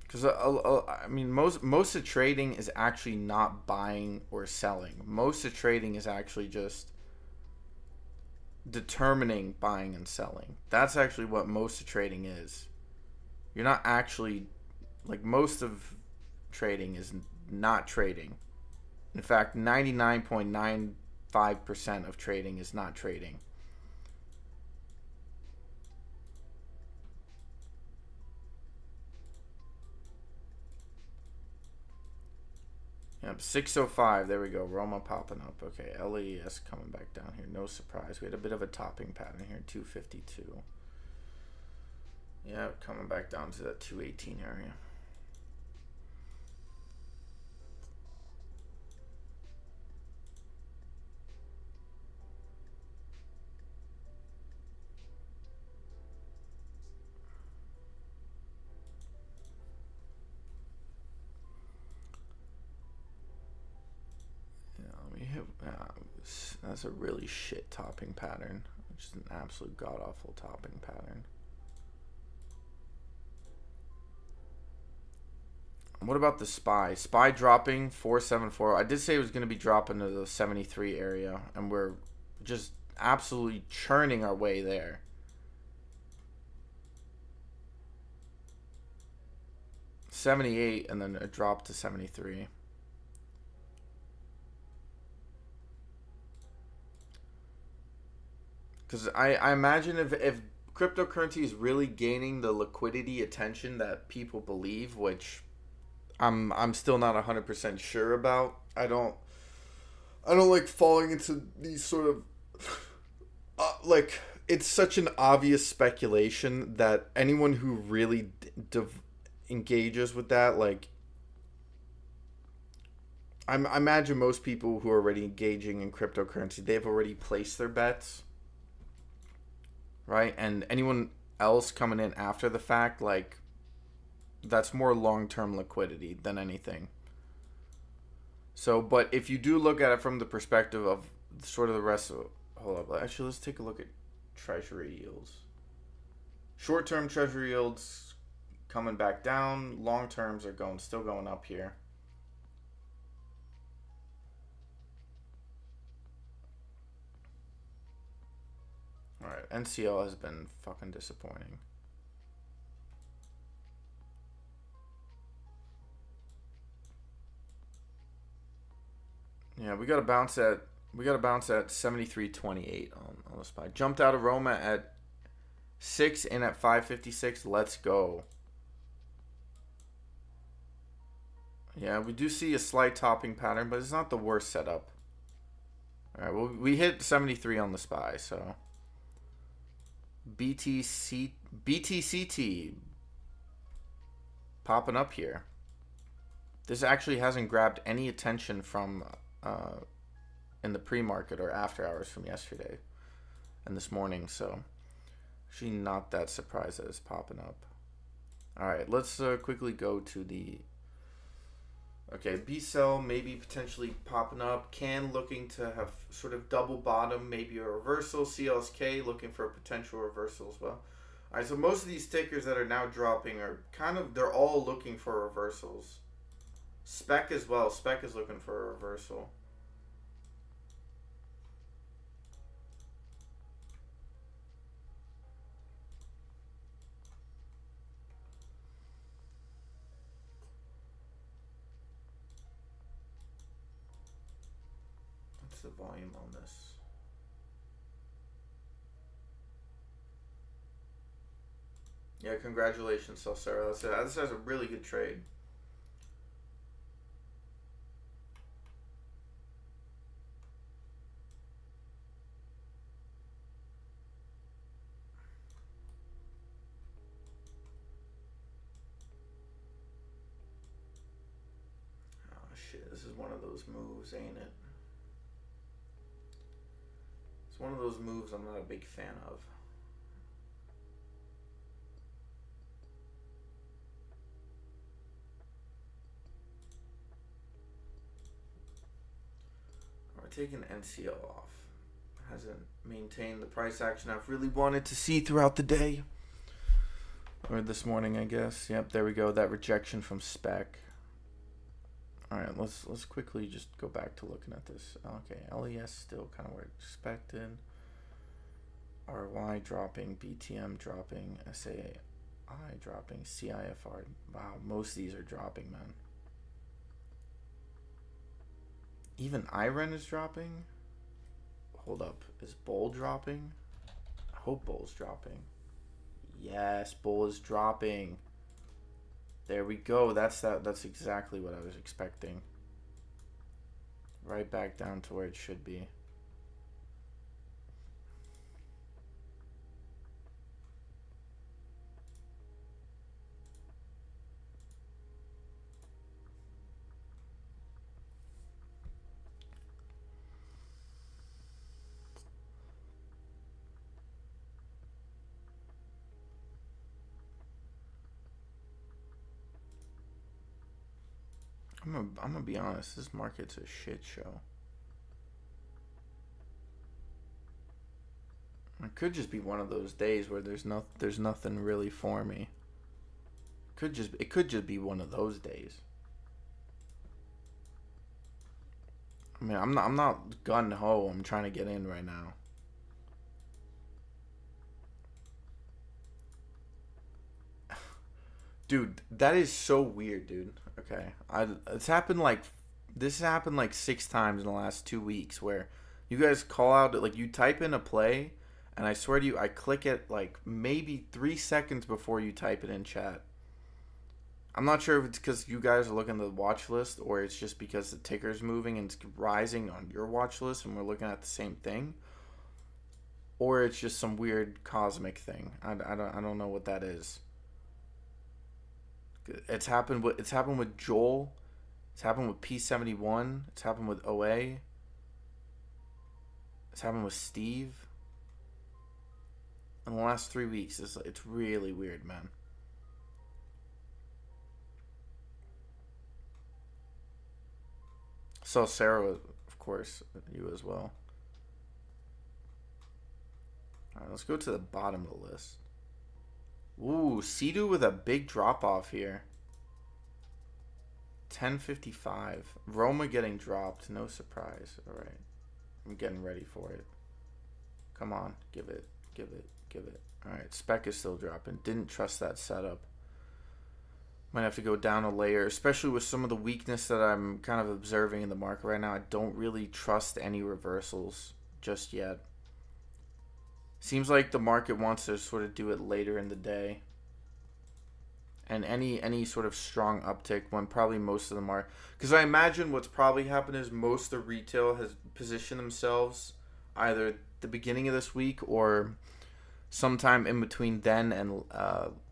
because I mean, most of trading is actually not buying or selling. Most of trading is actually just determining buying and selling. That's actually what most of trading is. You're not actually, like, most of trading is not trading. In fact, 99.95% of trading is not trading. Yep, 605. There we go. Roma popping up. Okay, LES coming back down here. No surprise. We had a bit of a topping pattern here. 252. Yeah, coming back down to that 218 area. That's a really shit topping pattern. Just an absolute god-awful topping pattern. What about the SPY? SPY dropping 474. I did say it was going to be dropping to the 73 area, and we're just absolutely churning our way there. $78, and then a drop to 73. Because I imagine if cryptocurrency is really gaining the liquidity attention that people believe, which I'm still not 100% sure about. I I don't like falling into these sort of like it's such an obvious speculation that anyone who really engages with that, like I imagine most people who are already engaging in cryptocurrency, they've already placed their bets, right? And anyone else coming in after the fact, like that's more long-term liquidity than anything. So, but if you do look at it from the perspective of sort of the rest of, hold up, actually let's take a look at treasury yields. Short-term treasury yields coming back down. Long terms are still going up here. All right, NCL has been fucking disappointing. Yeah, we got to bounce at 73.28 on the SPY. Jumped out of Roma at 6 in at 5.56. Let's go. Yeah, we do see a slight topping pattern, but it's not the worst setup. All right, well, we hit 73 on the SPY, so BTCT popping up here. This actually hasn't grabbed any attention from in the pre-market or after hours from yesterday and this morning, so actually not that surprised that it's popping up. All right, let's quickly go to the BCEL maybe potentially popping up. CAN looking to have sort of double bottom, maybe a reversal. CLSK looking for a potential reversal as well. All right, so most of these tickers that are now dropping are they're all looking for reversals. SPEC as well. SPEC is looking for a reversal. What's the volume on this? Yeah, congratulations, Sarah. This has a really good trade. Oh shit, this is one of those moves, ain't it? It's one of those moves I'm not a big fan of. We're taking NCL off. Hasn't maintained the price action I've really wanted to see throughout the day. Or this morning, I guess. Yep, there we go. That rejection from SPEC. Alright, let's quickly just go back to looking at this. Okay, LES still kind of where expected. RY dropping, BTM dropping, SAI dropping, CIFR. Wow, most of these are dropping, man. Even IREN is dropping? Hold up, is Bull dropping? I hope Bull's dropping. Yes, Bull is dropping. There we go. That's exactly what I was expecting. Right back down to where it should be. I'm gonna be honest, this market's a shit show. It could just be one of those days where there's nothing really for me. It could just be one of those days. I mean, I'm not gun ho. I'm trying to get in right now. Dude, that is so weird, dude. Okay, this happened like 6 times in the last 2 weeks where you guys call out, like, you type in a play, and I swear to you, I click it like maybe 3 seconds before you type it in chat. I'm not sure if it's because you guys are looking at the watch list or it's just because the ticker's moving and it's rising on your watch list and we're looking at the same thing. Or it's just some weird cosmic thing. I don't know what that is. It's happened with Joel. It's happened with P71. It's happened with OA. It's happened with Steve. In the last 3 weeks, it's really weird, man. So Sarah, of course, you as well. All right, let's go to the bottom of the list. Ooh, Sidu with a big drop off here. 10:55. Roma getting dropped. No surprise. All right, I'm getting ready for it. Come on, give it. All right, Spec is still dropping. Didn't trust that setup. Might have to go down a layer, especially with some of the weakness that I'm kind of observing in the market right now. I don't really trust any reversals just yet. Seems like the market wants to sort of do it later in the day. And any sort of strong uptick when probably most of them are. Because I imagine what's probably happened is most of retail has positioned themselves either the beginning of this week or sometime in between then and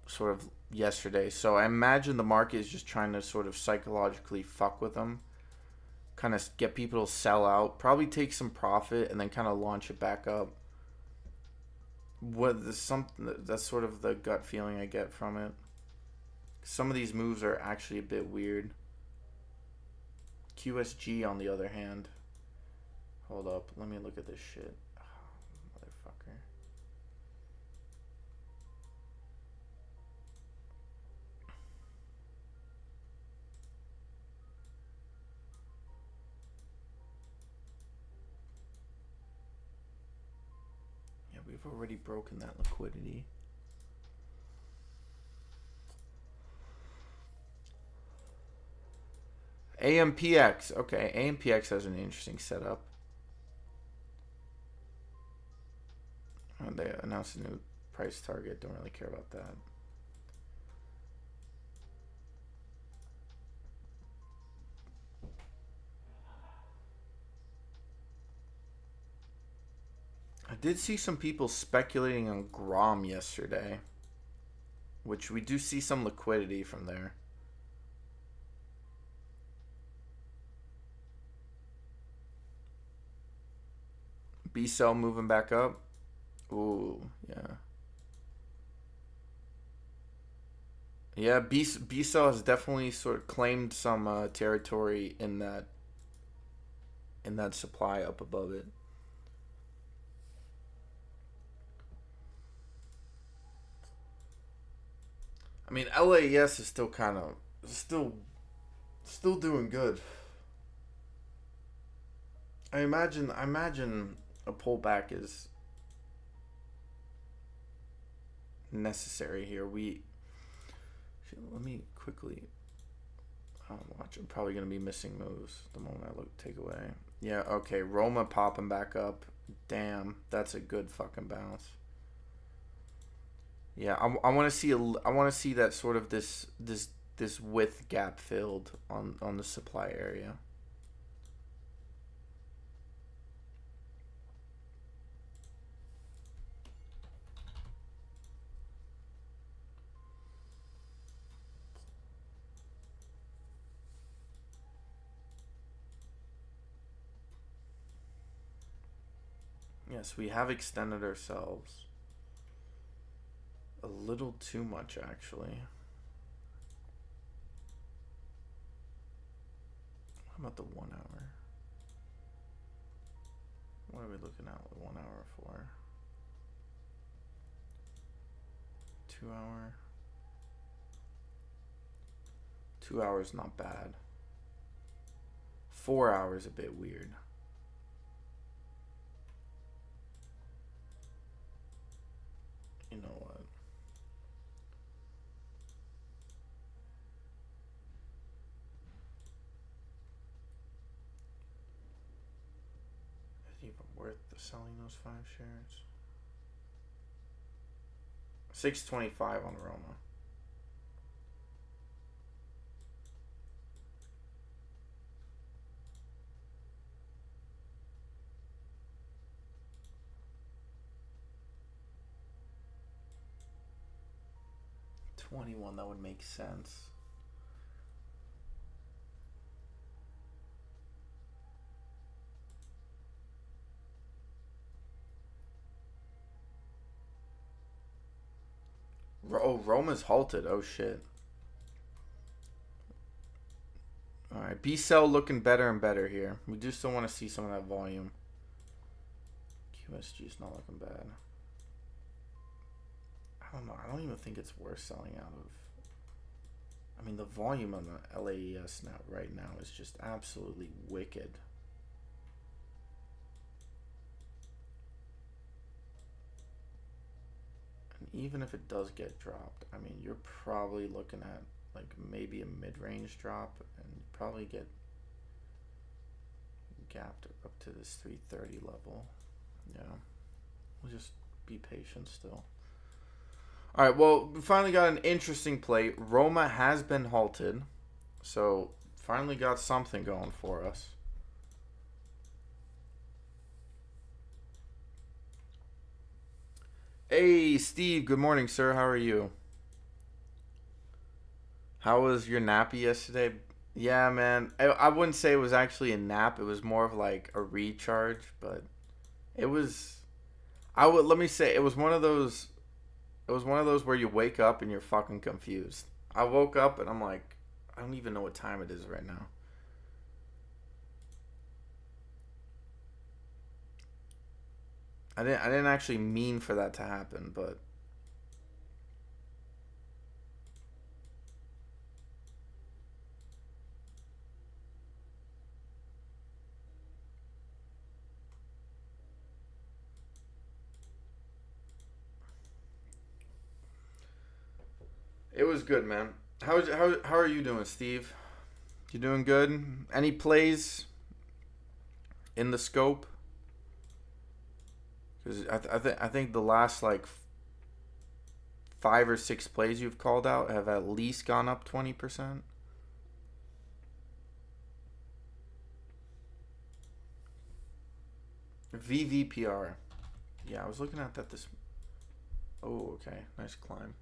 sort of yesterday. So I imagine the market is just trying to sort of psychologically fuck with them. Kind of get people to sell out. Probably take some profit and then kind of launch it back up. That's sort of the gut feeling I get from it. Some of these moves are actually a bit weird. QSG, on the other hand. Hold up. Let me look at this shit. Oh, motherfucker. Yeah, we've already broken that liquidity. AMPX. Okay, AMPX has an interesting setup. They announced a new price target. Don't really care about that. I did see some people speculating on Grom yesterday, which we do see some liquidity from there. BCEL moving back up. Ooh, yeah. Yeah, BCEL has definitely sort of claimed some territory in that supply up above it. I mean, LAES is still kind of still doing good. I imagine a pullback is necessary here. Let me quickly watch. I'm probably gonna be missing moves the moment I take away. Yeah, okay. Roma popping back up. Damn, that's a good fucking bounce. Yeah, I want to see that sort of this width gap filled on the supply area. Yes, we have extended ourselves a little too much, actually. How about the 1 hour? What are we looking at with 1 hour for? 2 hour? 2 hours not bad. 4 hours a bit weird. You know what? Is it even worth selling those 5 shares? 625 on Roma. 21, that would make sense. Oh, Roma's halted. Oh, shit. Alright, BCEL looking better and better here. We do still want to see some of that volume. QSG is not looking bad. I don't know. I don't even think it's worth selling out of. I mean, the volume on the LAES now right now is just absolutely wicked. And even if it does get dropped, I mean, you're probably looking at like maybe a mid-range drop and probably get gapped up to this 330 level. Yeah, we'll just be patient still. All right, well, we finally got an interesting play. Roma has been halted, so finally got something going for us. Hey, Steve, good morning, sir. How are you? How was your nappy yesterday? Yeah, man. I wouldn't say it was actually a nap. It was more of like a recharge, but it was. Let me say it was one of those. It was one of those where you wake up and you're fucking confused. I woke up and I'm like, I don't even know what time it is right now. I didn't actually mean for that to happen, but it was good, man. How are you doing, Steve? You doing good? Any plays in the scope? Because I think the last like 5 or 6 plays you've called out have at least gone up 20%. VVPR. Yeah, I was looking at that this. Oh, okay. Nice climb.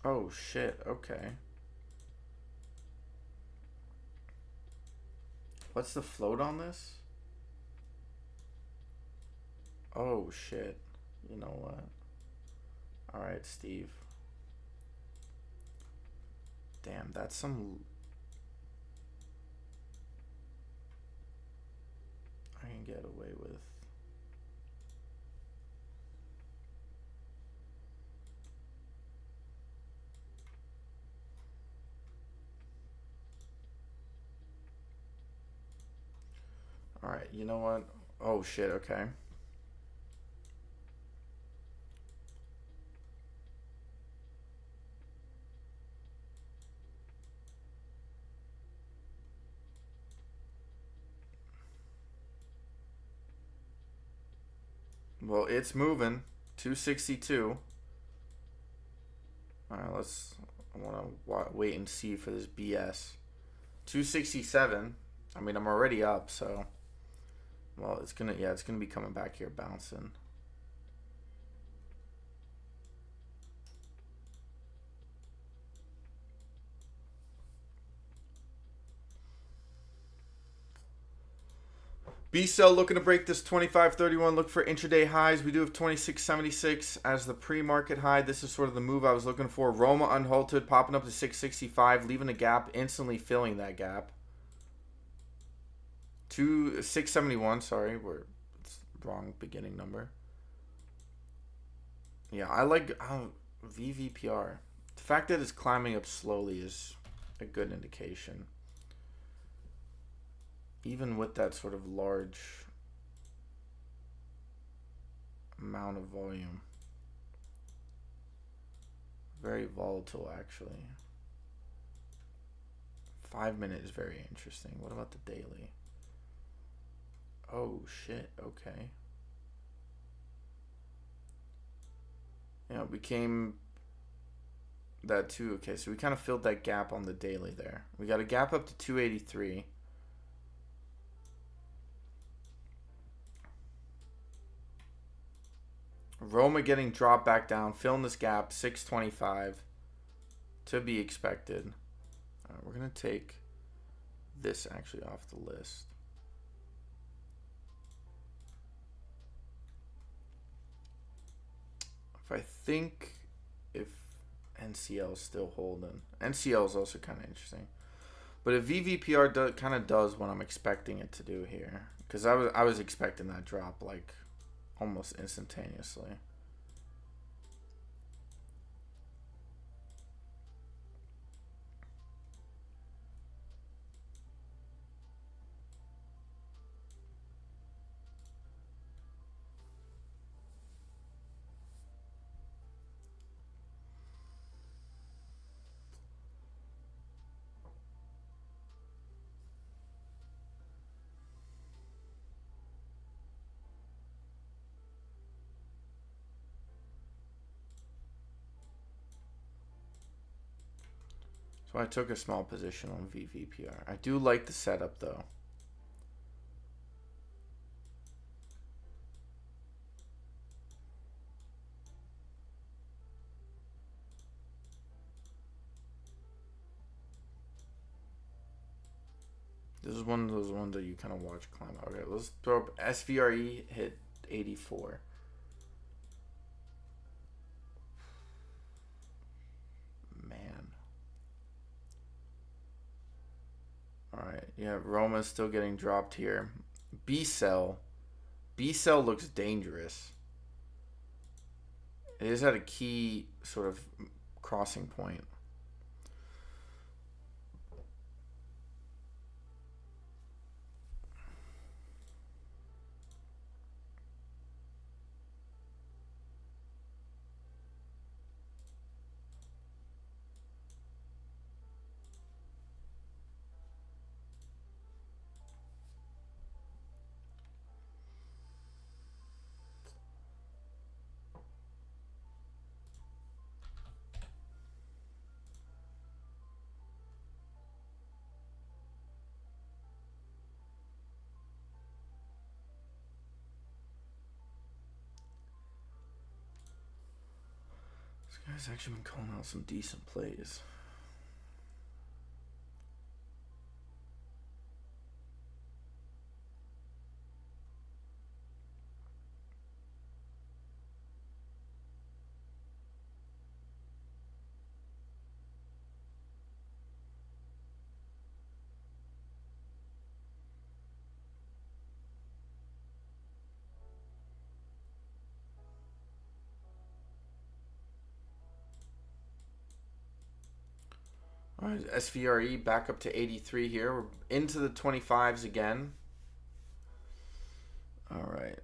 Oh, shit. Okay. What's the float on this? Oh, shit. You know what? Alright, Steve. Damn, that's some. I can get away with. Alright, you know what? Oh, shit, okay. Well, it's moving. 262. Alright, I want to wait and see for this BS. 267. I mean, I'm already up, so. Well, it's gonna be coming back here bouncing. BCEL looking to break this 25.31. Look for intraday highs. We do have 26.76 as the pre-market high. This is sort of the move I was looking for. Roma unhalted, popping up to 665, leaving a gap, instantly filling that gap. 671. Sorry, it's wrong beginning number. Yeah, I like VVPR. The fact that it's climbing up slowly is a good indication. Even with that sort of large amount of volume. Very volatile, actually. 5-minute is very interesting. What about the daily? Oh, shit. Okay. Yeah, it became that too. Okay, so we kind of filled that gap on the daily there. We got a gap up to 283. Roma getting dropped back down, filling this gap, 625 to be expected. We're going to take this actually off the list. If NCL is still holding. NCL is also kind of interesting. But if VVPR kind of does what I'm expecting it to do here, because I was expecting that drop like almost instantaneously. So I took a small position on VVPR. I do like the setup though. This is one of those ones that you kind of watch climb. Okay, let's throw up SVRE hit 84. Man. Alright, yeah, Roma's still getting dropped here. BCEL. BCEL looks dangerous. It is at a key sort of crossing point. This guy's actually been calling out some decent plays. All right, SVRE back up to 83 here. We're into the 25s again. All right.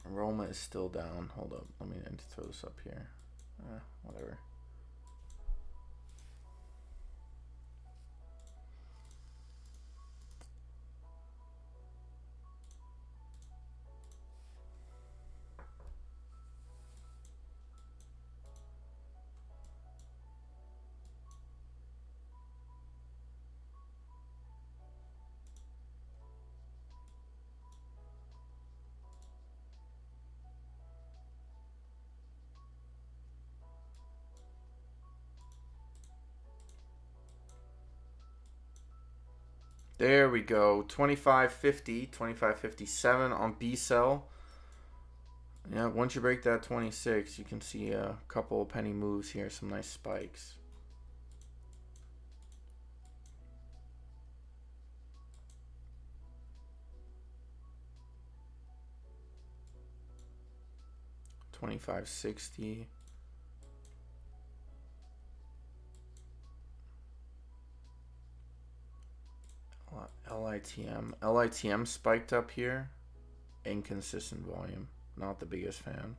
Roma is still down. Hold up. Let me throw this up here. Whatever. There we go. 25.50, 25.57 on BCEL. Yeah, once you break that 26, you can see a couple of penny moves here, some nice spikes. $25.60. LITM spiked up here. Inconsistent volume. Not the biggest fan.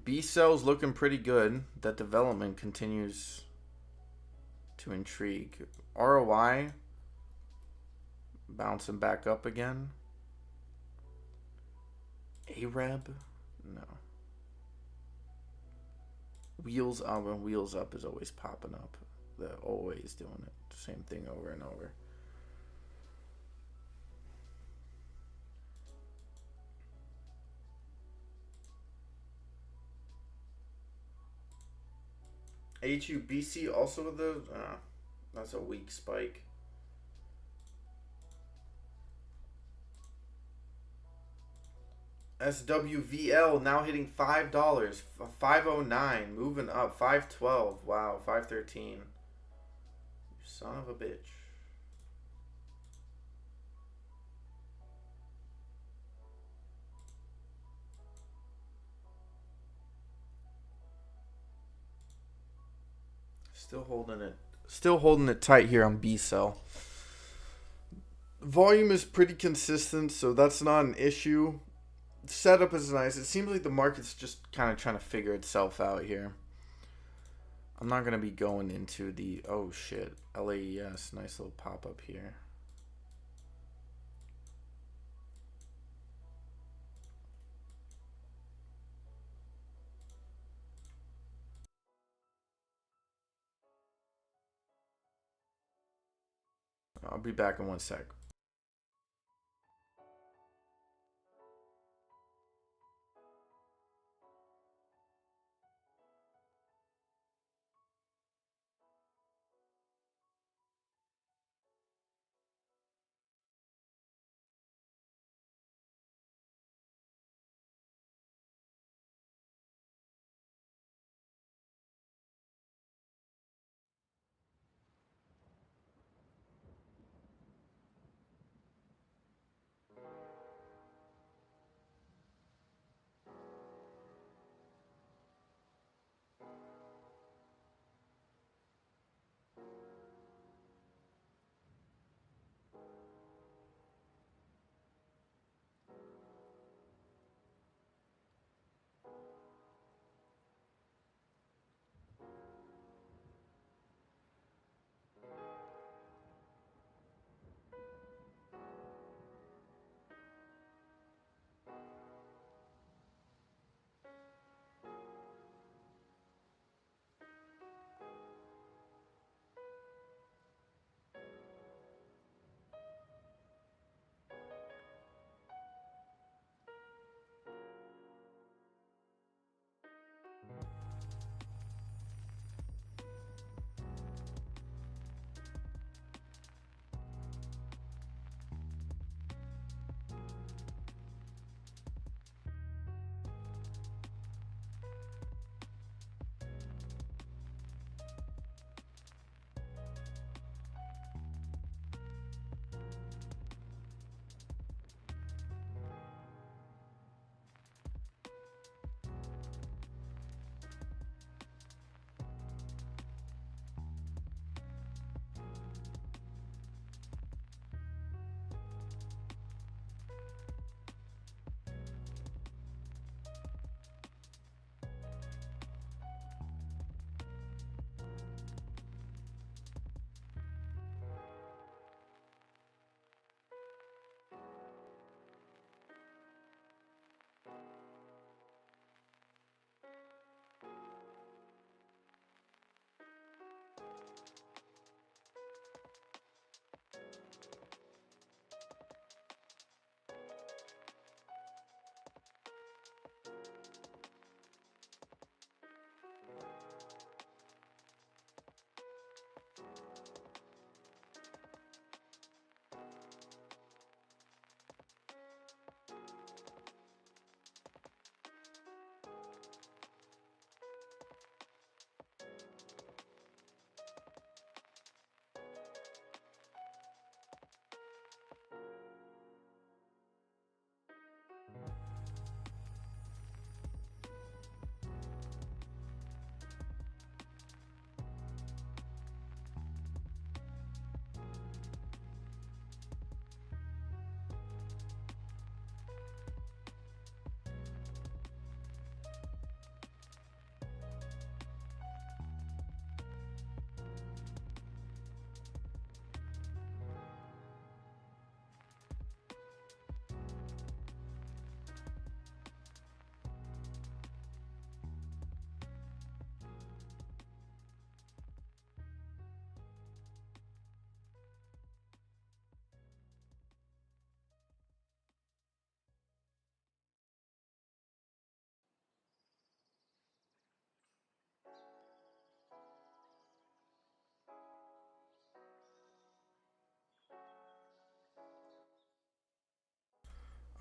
BCEL's looking pretty good. That development continues to intrigue. ROI bouncing back up again. AREB? No. Wheels up and wheels up is always popping up. They're always doing it. Same thing over and over. HUBC also with the. That's a weak spike. SWVL now hitting $5. 509. Moving up. 512. Wow. 513. Son of a bitch. Still holding it. Still holding it tight here on BCEL. Volume is pretty consistent, so that's not an issue. Setup is nice. It seems like the market's just kind of trying to figure itself out here. I'm not going to be going into the, oh shit, LAES. Nice little pop up here. I'll be back in one sec.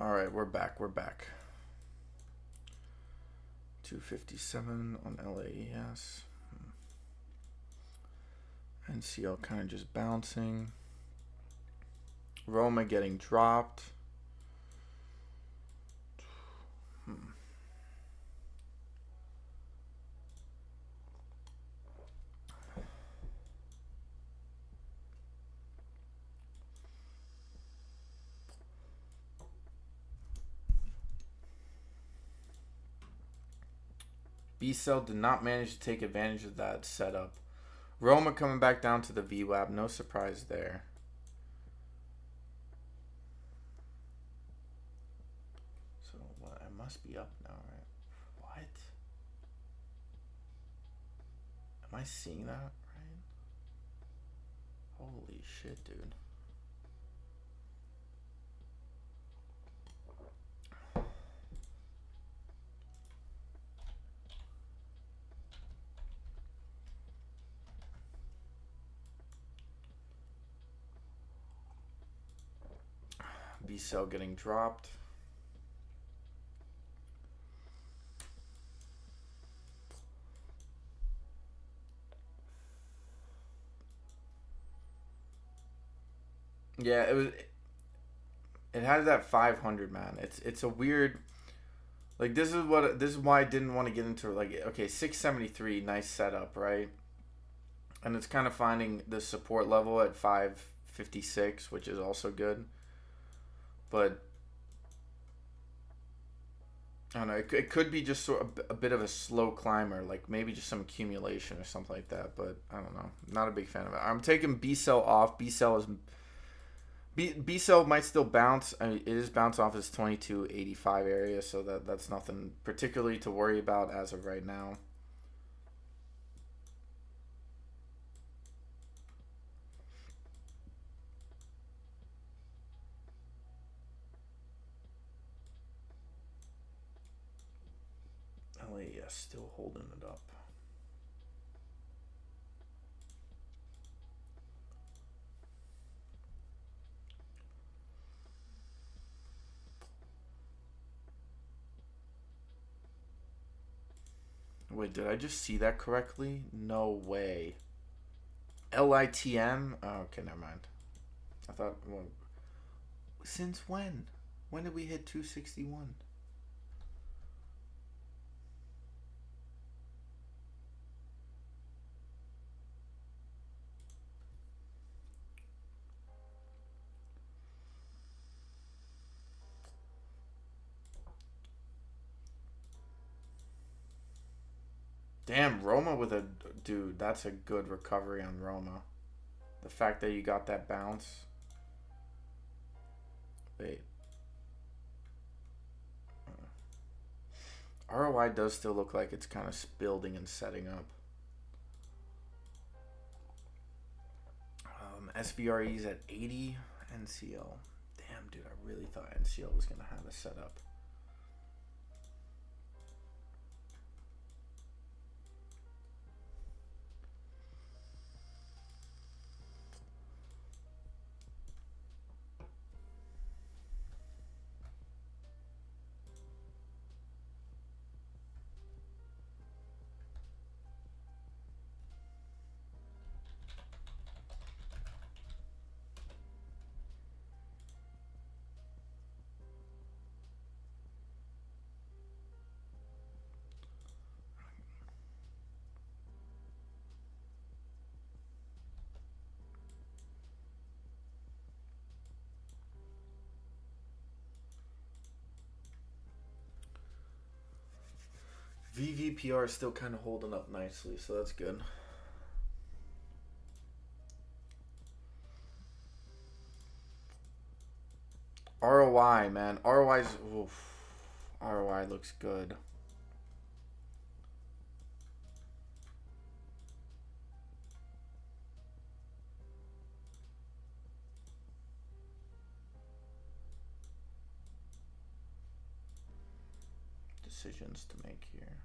All right, we're back. We're back. 257 on LAES. NCL kind of just bouncing. Roma getting dropped. BCEL did not manage to take advantage of that setup. Roma coming back down to the VWAP. No surprise there. So what? I must be up now, right? What? Am I seeing that right? Holy shit, dude. BCEL getting dropped. Yeah, it was. It has that 500, man. It's a weird. Like this is why I didn't want to get into like okay 673 nice setup, right? And it's kind of finding the support level at 556, which is also good. But I don't know. It could be just sort of a bit of a slow climber, like maybe just some accumulation or something like that. But I don't know. Not a big fan of it. I'm taking BCEL off. BCEL might still bounce. I mean, it is bounce off its 2285 area, so that's nothing particularly to worry about as of right now. LAES still holding it up. Wait, did I just see that correctly? No way. LITM? Oh, okay, never mind. I thought, well, since when? When did we hit 261? Damn, Roma with a dude. That's a good recovery on Roma. The fact that you got that bounce. Wait. ROI does still look like it's kind of building and setting up. SVRE's at 80. NCL. Damn, dude, I really thought NCL was going to have a setup. VVPR is still kind of holding up nicely, so that's good. ROI, man. ROI looks good. Decisions to make here.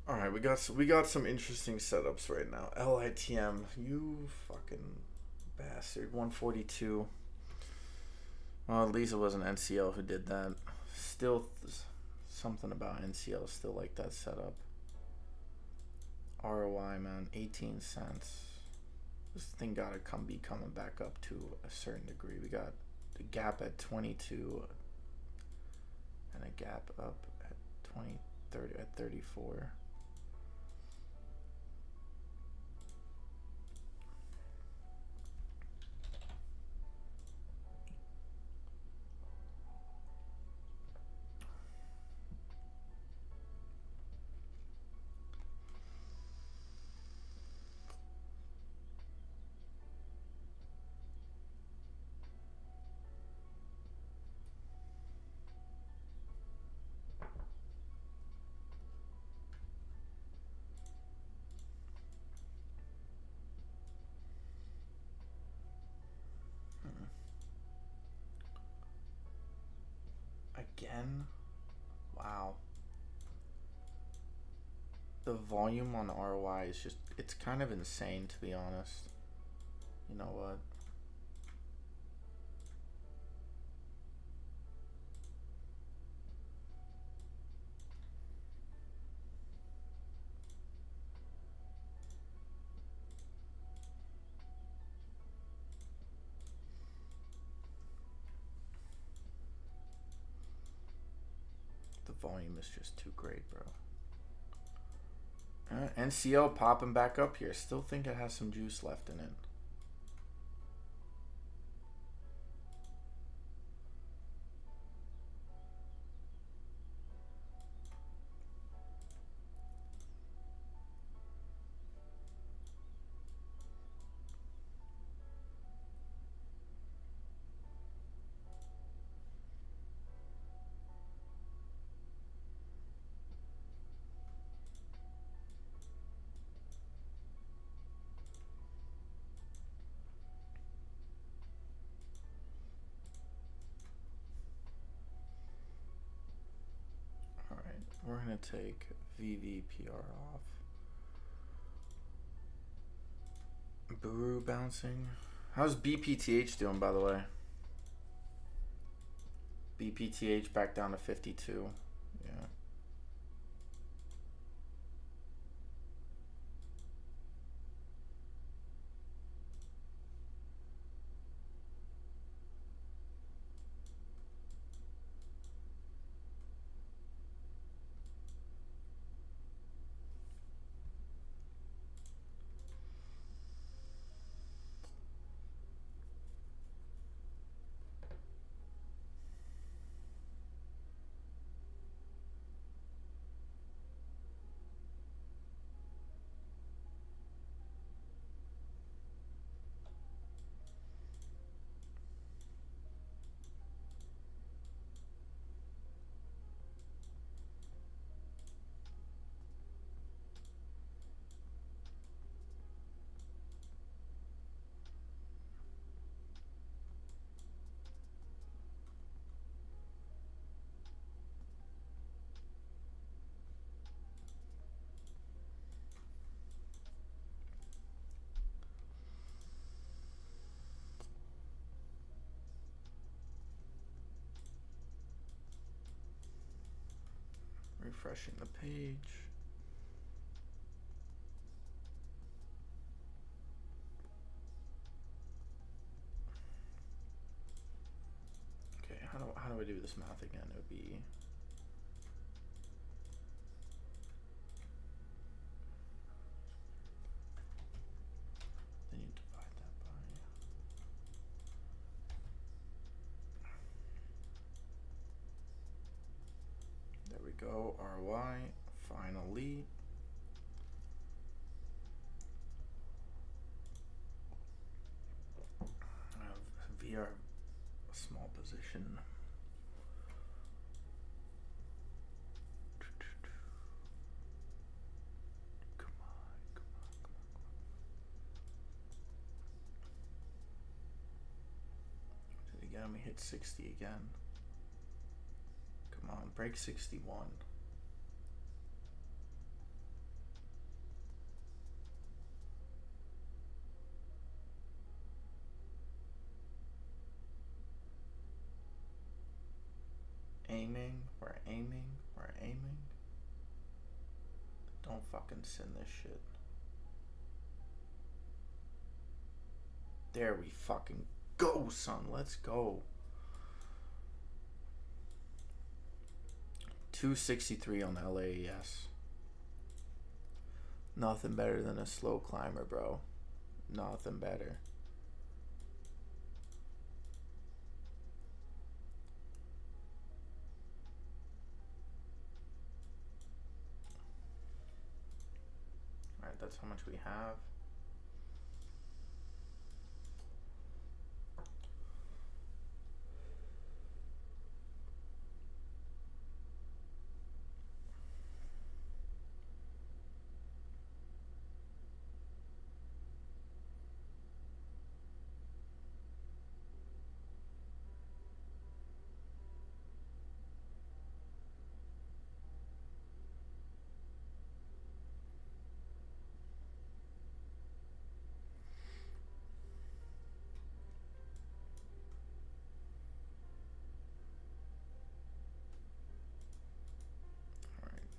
All right, we got some interesting setups right now. LITM, you fucking bastard. 142. Well, at least it wasn't NCL who did that. Still, something about NCL still like that setup. ROI, man, 18 cents. This thing gotta be coming back up to a certain degree. We got the gap at 22 and a gap up at 20, 30 at 34. Again? Wow. The volume on ROI is just, it's kind of insane, to be honest. You know what? The volume is just too great, bro. NCL popping back up here. Still think it has some juice left in it. We're going to take VVPR off. Buru bouncing. How's BPTH doing, by the way? BPTH back down to 52. Yeah. Refreshing the page. Okay, how do I do this math again? It would be then you divide that by there we go. RY finally. VR small position. Come on. Again, we hit 60 again. Come on, break 61. aiming. We're aiming. We're aiming. Don't fucking send this shit. There we fucking go, son. Let's go. 263 on the LAES. Nothing better than a slow climber, bro. Nothing better. Alright, that's how much we have.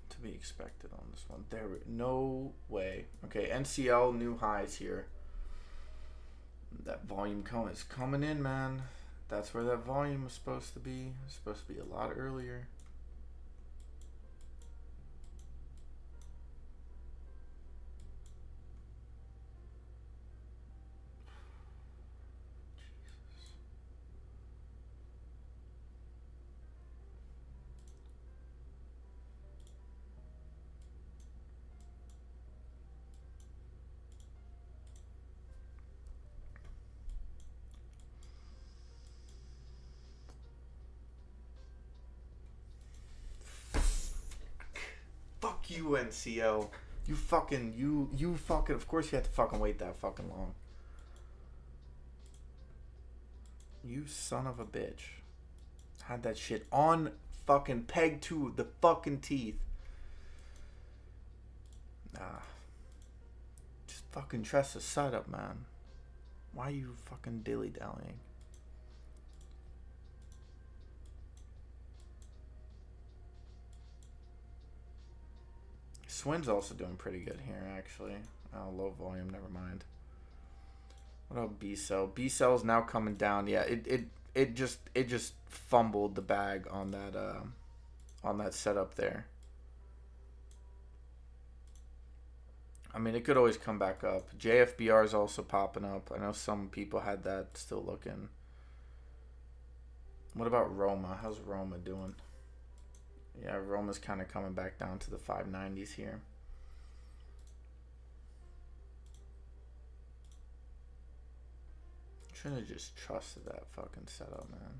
To be expected on this one. There, no way. Okay, NCL new highs here. That volume count is coming in, man. That's where that volume was supposed to be. It's supposed to be a lot earlier. Fuck you, NCL. You fucking, of course you had to fucking wait that fucking long. You son of a bitch. Had that shit on fucking peg to the fucking teeth. Nah. Just fucking trust the setup, man. Why are you fucking dilly-dallying? Swin's also doing pretty good here, actually. Oh, low volume, never mind. What about BCEL? BCEL is now coming down. Yeah, it just fumbled the bag on that setup there. I mean, it could always come back up. JFBR is also popping up. I know some people had that still looking. What about Roma? How's Roma doing? Yeah, Roma's kind of coming back down to the 590s here. Should have just trusted that fucking setup, man.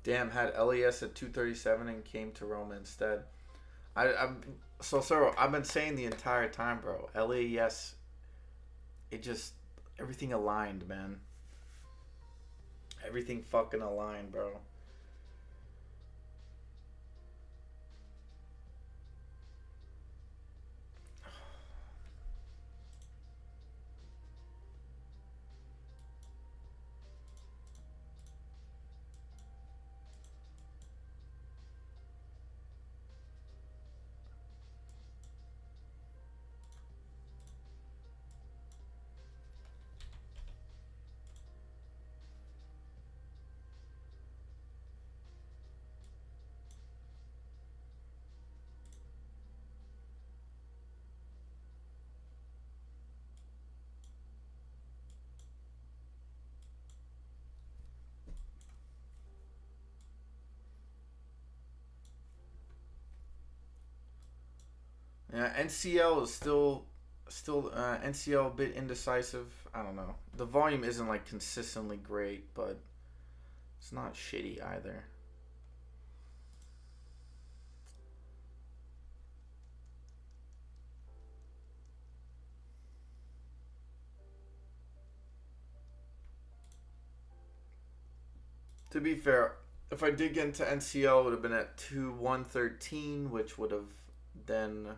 Damn, had LES at 237 and came to Roma instead. I'm so sorry. I've been saying the entire time, bro. LES, it just everything aligned, man. Everything fucking aligned, bro. Yeah, NCL is still NCL a bit indecisive. I don't know. The volume isn't like consistently great, but it's not shitty either. To be fair, if I did get into NCL, it would have been at 113, which would have then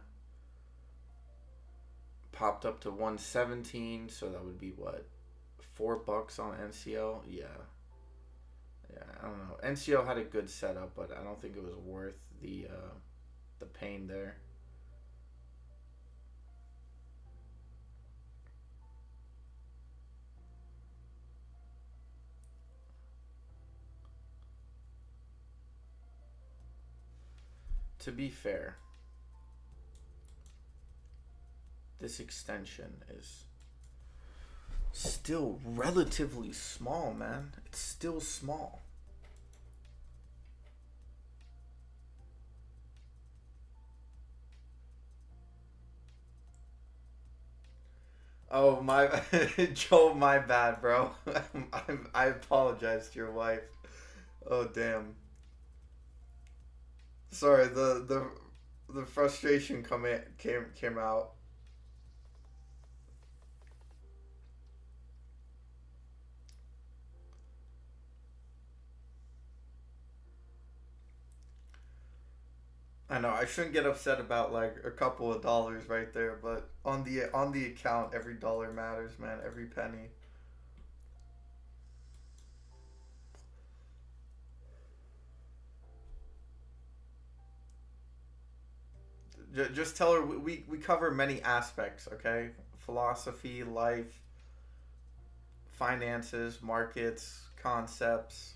popped up to 117. So that would be what, $4 on NCL? Yeah. Yeah, I don't know. NCL had a good setup, but I don't think it was worth the pain there. To be fair, this extension is still relatively small, man. It's still small. Oh my, Joe, my bad, bro. I apologize to your wife. Oh damn. Sorry, the frustration came out. I know I shouldn't get upset about like a couple of dollars right there, but on the account, every dollar matters, man. Every penny. Just tell her we cover many aspects, okay? Philosophy, life, finances, markets, concepts,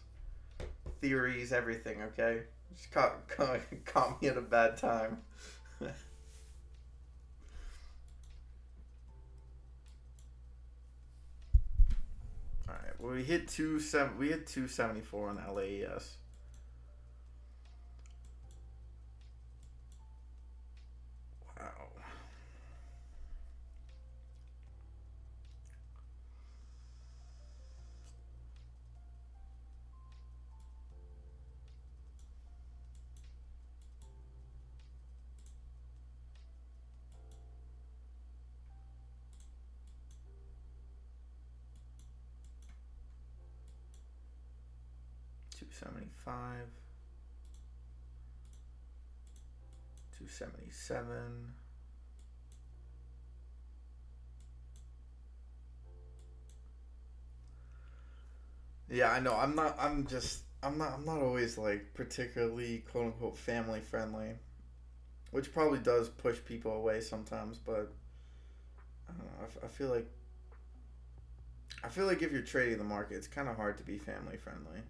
theories, everything, okay? Just caught me at a bad time. All right. Well, we hit 274 on LAES. Wow. 275. 277. Yeah, I know. I'm not always like particularly quote unquote family friendly, which probably does push people away sometimes, but I don't know. I feel like if you're trading the market, it's kind of hard to be family friendly.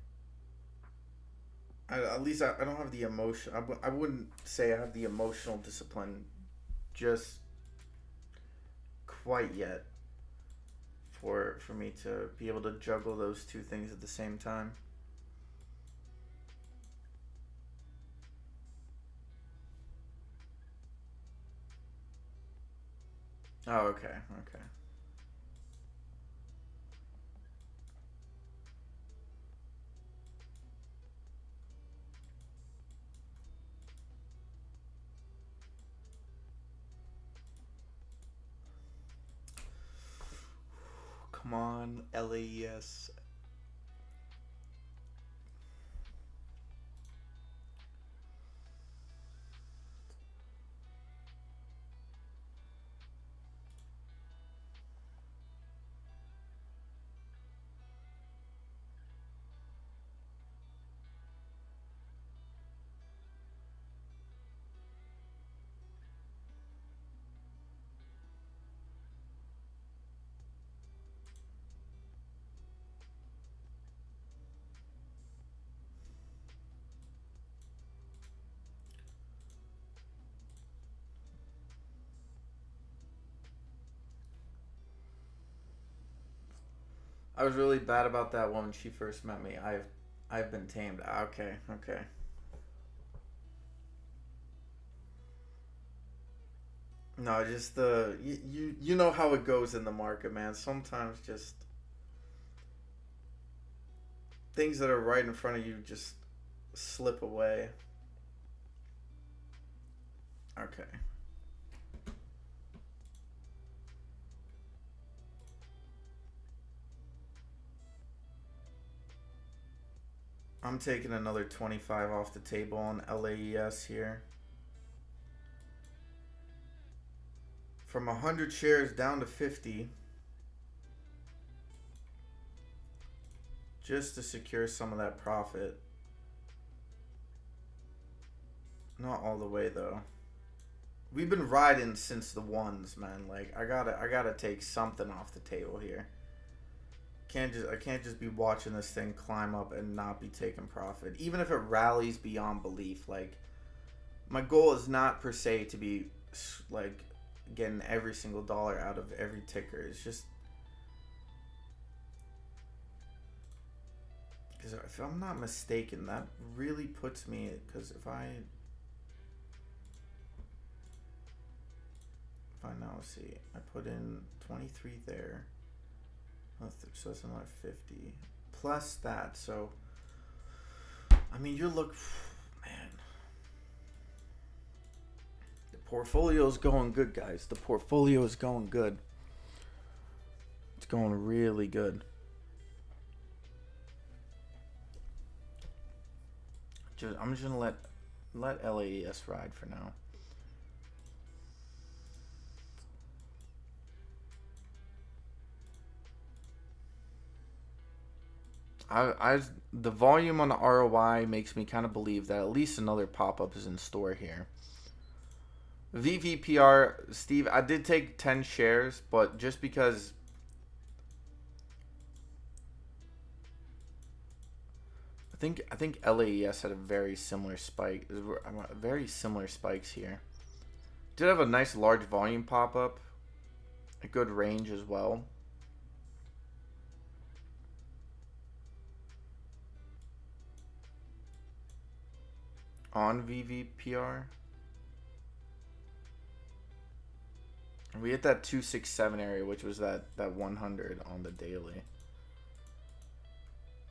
At least I don't have the emotion. I wouldn't say I have the emotional discipline just quite yet for me to be able to juggle those two things at the same time. Oh, okay, okay. Come on, LAES. I was really bad about that one when she first met me. I've been tamed. Okay, okay. No, just you know how it goes in the market, man. Sometimes just things that are right in front of you just slip away. Okay. I'm taking another 25 off the table on LAES here. From 100 shares down to 50. Just to secure some of that profit. Not all the way though. We've been riding since the ones, man. Like I gotta take something off the table here. I can't just be watching this thing climb up and not be taking profit. Even if it rallies beyond belief. Like my goal is not per se to be like getting every single dollar out of every ticker. It's just because if I'm not mistaken, that really puts me, because if I now see, I put in 23 there, so that's another 50 plus that. So I mean, man, the portfolio is going good, guys. The portfolio is going good. It's going really good. I'm just gonna let LAES ride for now. The volume on the ROI makes me kind of believe that at least another pop-up is in store here. VVPR, Steve, I did take 10 shares, but just because I think LAES had a very similar spike. Very similar spikes here. Did have a nice large volume pop-up. A good range as well. On VVPR. We hit that 267 area, which was that 100 on the daily.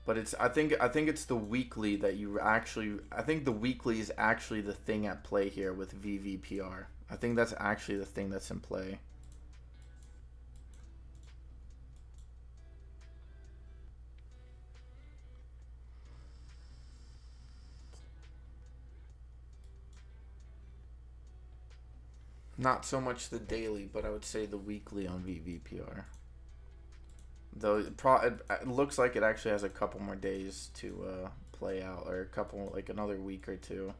But I think it's the weekly that I think the weekly is actually the thing at play here with VVPR. I think that's actually the thing that's in play. Not so much the daily, but I would say the weekly on VVPR. Though it looks like it actually has a couple more days to play out, or like another week or two.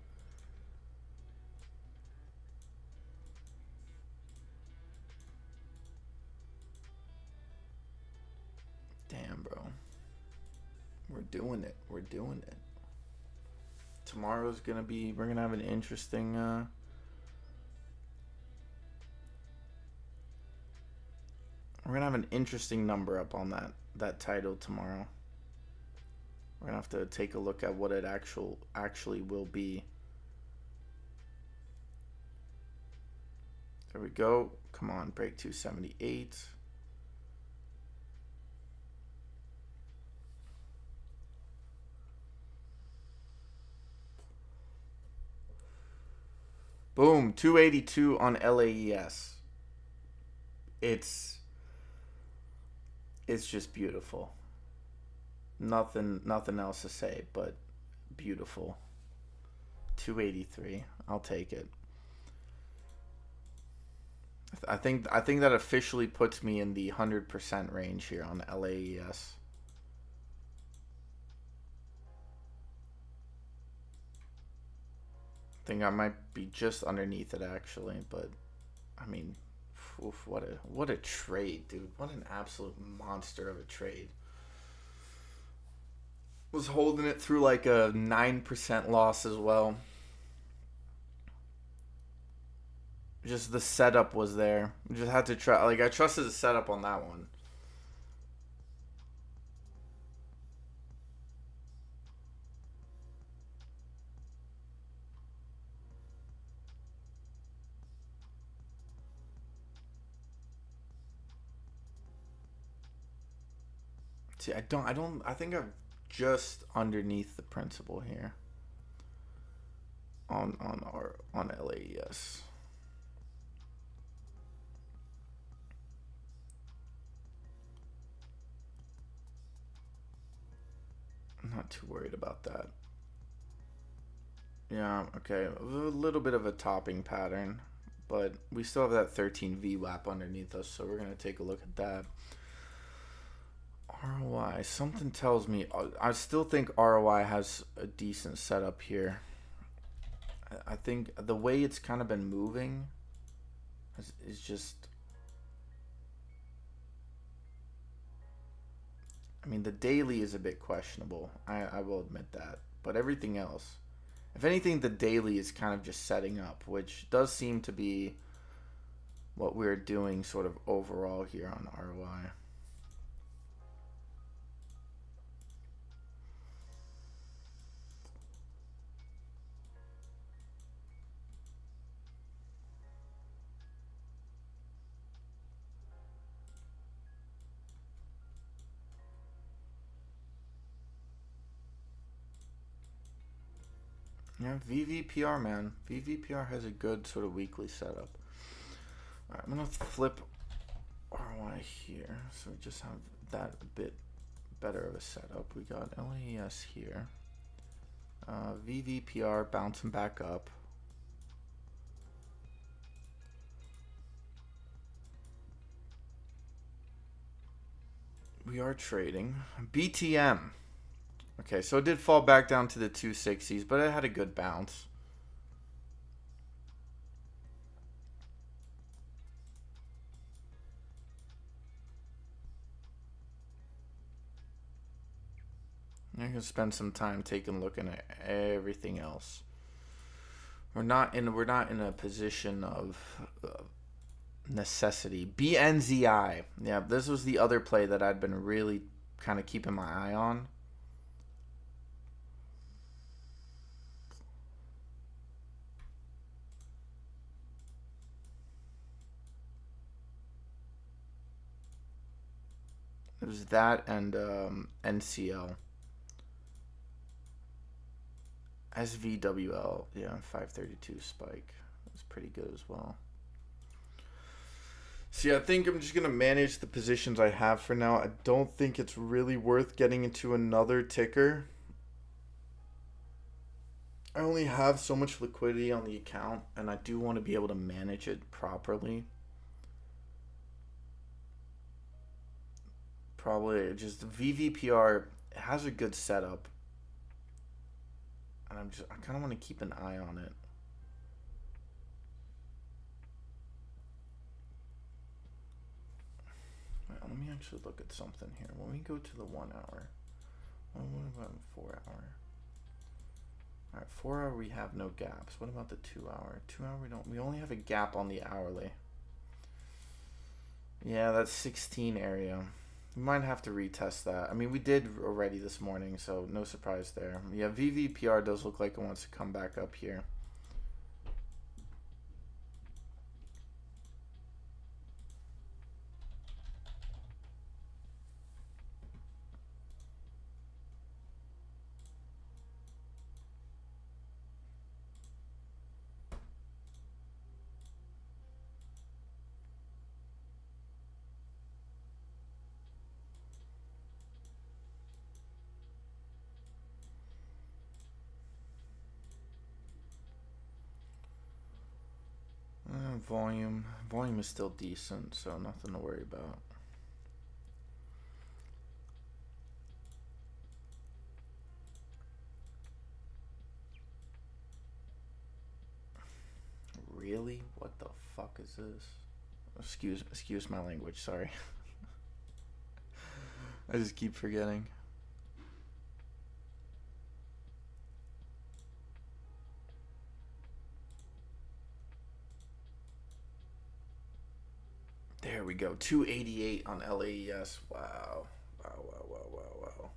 Damn, bro. We're doing it. We're doing it. Tomorrow's gonna be. We're gonna have an interesting. We're gonna have an interesting number up on that title tomorrow. We're gonna have to take a look at what it actually will be. There we go. Come on, break 278. Boom, 282 on LAES. It's just beautiful. Nothing else to say but beautiful. 283. I'll take it. I think that officially puts me in the 100% range here on LAES. I think I might be just underneath it actually, but I mean, oof, what a trade, dude. What an absolute monster of a trade. Was holding it through like a 9% loss as well. Just the setup was there. Just had to try. Like I trusted the setup on that one. See, I think I'm just underneath the principal here. On LAES. not too worried about that. Yeah, okay. A little bit of a topping pattern, but we still have that 13 VWAP underneath us, so we're going to take a look at that. ROI, something tells me, I still think ROI has a decent setup here. I think the way it's kind of been moving is just, I mean, the daily is a bit questionable. I will admit that. But everything else, if anything, the daily is kind of just setting up, which does seem to be what we're doing sort of overall here on ROI. Yeah, VVPR, man. VVPR has a good sort of weekly setup. All right, I'm going to flip ROI here, so we just have that a bit better of a setup. We got LAES here. VVPR bouncing back up. We are trading. BTM. Okay, so it did fall back down to the 260s, but it had a good bounce. I'm gonna spend some time taking a look at everything else. We're not in a position of necessity. BNZI. Yeah, this was the other play that I'd been really kind of keeping my eye on. It was that and NCL. SVWL, yeah, 532 spike. That's pretty good as well. See, I think I'm just going to manage the positions I have for now. I don't think it's really worth getting into another ticker. I only have so much liquidity on the account, and I do want to be able to manage it properly. Probably just VVPR has a good setup, and I kind of want to keep an eye on it. Let me actually look at something here. When we go to the 1 hour, what about 4 hour? All right, 4 hour we have no gaps. What about the 2 hour? 2 hour we don't. We only have a gap on the hourly. Yeah, that's 16 area. We might have to retest that. I mean, we did already this morning, so no surprise there. Yeah, VVPR does look like it wants to come back up here. Volume is still decent, so nothing to worry about. Really? What the fuck is this? Excuse my language, sorry. I just keep forgetting. There we go. 288 on LAES. Wow. Wow.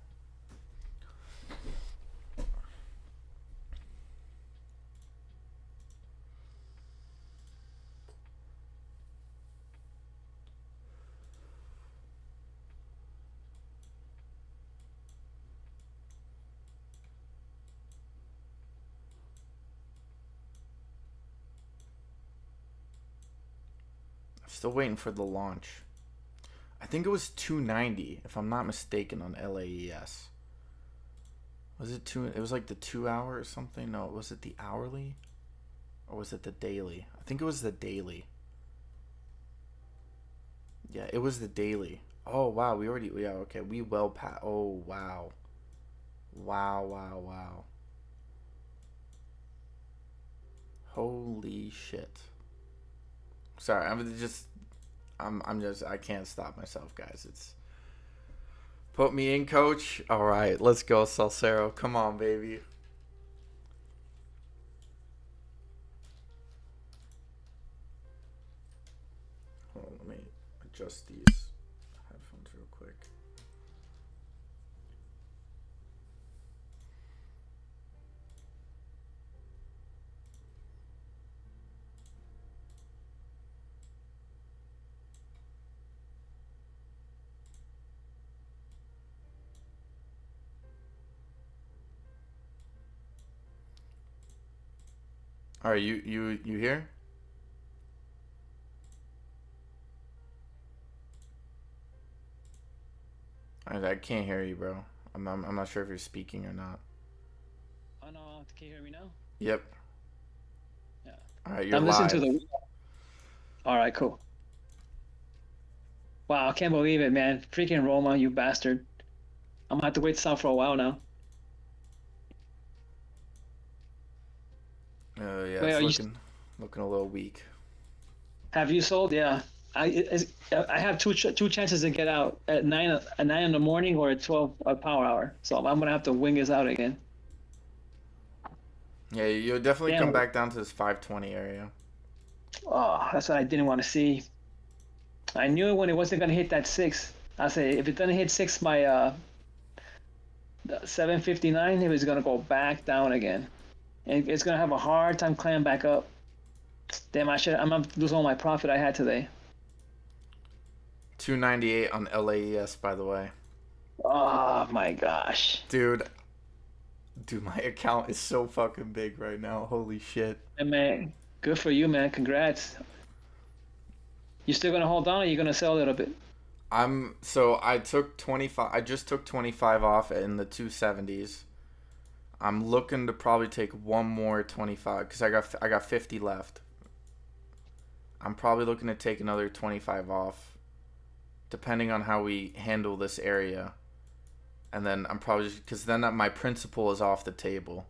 Still waiting for the launch. I think it was 290, if I'm not mistaken, on LAES. Was it two? It was like the 2 hour or something. No, was it the hourly, or was it the daily? I think it was the daily. Yeah, it was the daily. Oh wow, we already, yeah, okay, we well past. Oh wow, wow, wow, wow. Holy shit. Sorry, I'm just, I can't stop myself, guys. It's put me in, coach. All right, let's go, Salcero. Come on, baby. Hold on, let me adjust these headphones real quick. All right, you here? I can't hear you, bro. I'm not sure if you're speaking or not. Oh no, can you hear me now? Yep. Yeah. All right, you're I'm listening to live. the. All right, cool. Wow, I can't believe it, man. Freaking Roma, you bastard. I'm gonna have to wait this out for a while now. Yeah, Wait, it's are you? looking a little weak. Have you sold? Yeah. I have two chances to get out at 9 in the morning or at 12 power hour. So I'm gonna have to wing this out again. Yeah, you'll definitely come Damn. back down to this 520 area. Oh, that's what I didn't want to see. I knew when it wasn't gonna hit that six. I say if it doesn't hit six by 7:59, it was gonna go back down again, and it's gonna have a hard time climbing back up. Damn, I'm gonna lose all my profit I had today. 298 on LAES, by the way. Oh my gosh. Dude, my account is so fucking big right now. Holy shit. And man, good for you, man. Congrats. You still gonna hold on or you gonna sell a little bit? I took 25. I just took 25 off in the 270s. I'm looking to probably take one more 25 cuz I got 50 left. I'm probably looking to take another 25 off depending on how we handle this area. And then I'm probably just cuz then my principal is off the table.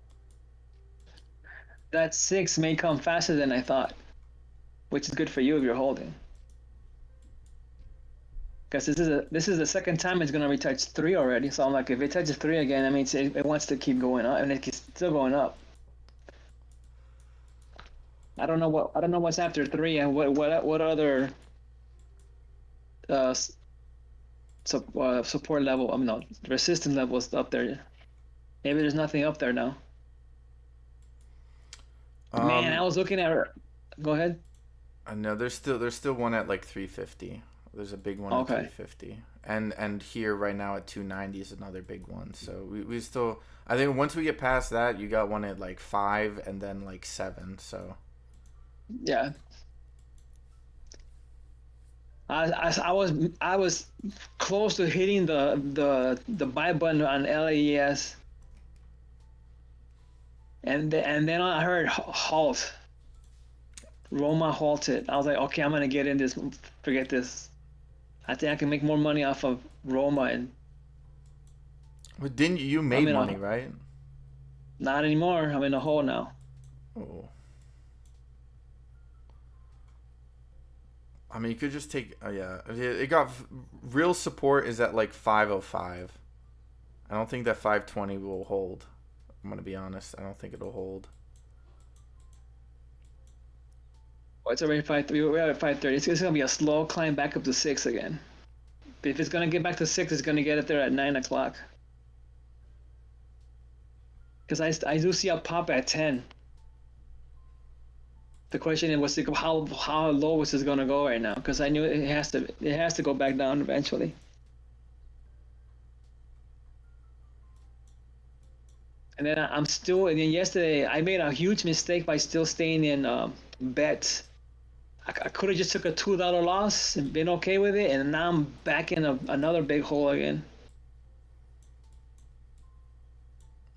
That six may come faster than I thought, which is good for you if you're holding. Because this is the second time it's gonna retouch three already. So I'm like, if it touches three again, I mean, it wants to keep going up, and it's still going up. I don't know what's after three, and what other uh, support level. I mean, no, resistance level is up there. Maybe there's nothing up there now. Man, I Um was looking at her. Go ahead. I know there's still one at like 350. There's a big one at Okay. 350. And here right now at 290 is another big one. So we still, I think once we get past that, you got one at like 5 and then like 7. So Yeah. I was close to hitting the buy button on LAES, and then I heard halt. Roma halted. I was like, okay, I'm gonna get in this. Forget this. I think I can make more money off of Roma, and but didn't you I'm made in money, a right? not anymore. I'm in a hole now. Oh. I mean, you could just take yeah, it got real support is at like 505. I don't think that 520 will hold. I'm going to be honest. I don't think it'll hold. Oh, it's already 5:30. We're at 5:30. It's gonna be a slow climb back up to six again. But if it's gonna get back to six, it's gonna get it there at 9 o'clock. Because I do see a pop at 10. The question is, how low is this gonna go right now? Because I knew it has to go back down eventually. And then I'm still. And then yesterday I made a huge mistake by still staying in bet. I could have just took a $2 loss and been okay with it, and now I'm back in another big hole again.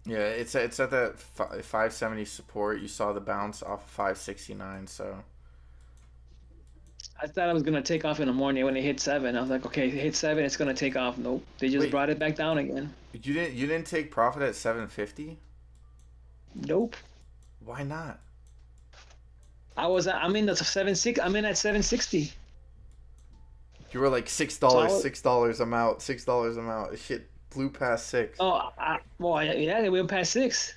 Yeah, it's at that 570 support. You saw the bounce off of 569. So I thought I was gonna take off in the morning when it hit seven. I was like, okay, it hit seven, it's gonna take off. Nope, they just wait, brought it back down again. you didn't take profit at 750? Nope. Why not? I'm in the 7 6. I'm in at 760. You were like So I $6, was, $6. I'm out, $6. I'm out. Shit blew past six. well, yeah, they went past six.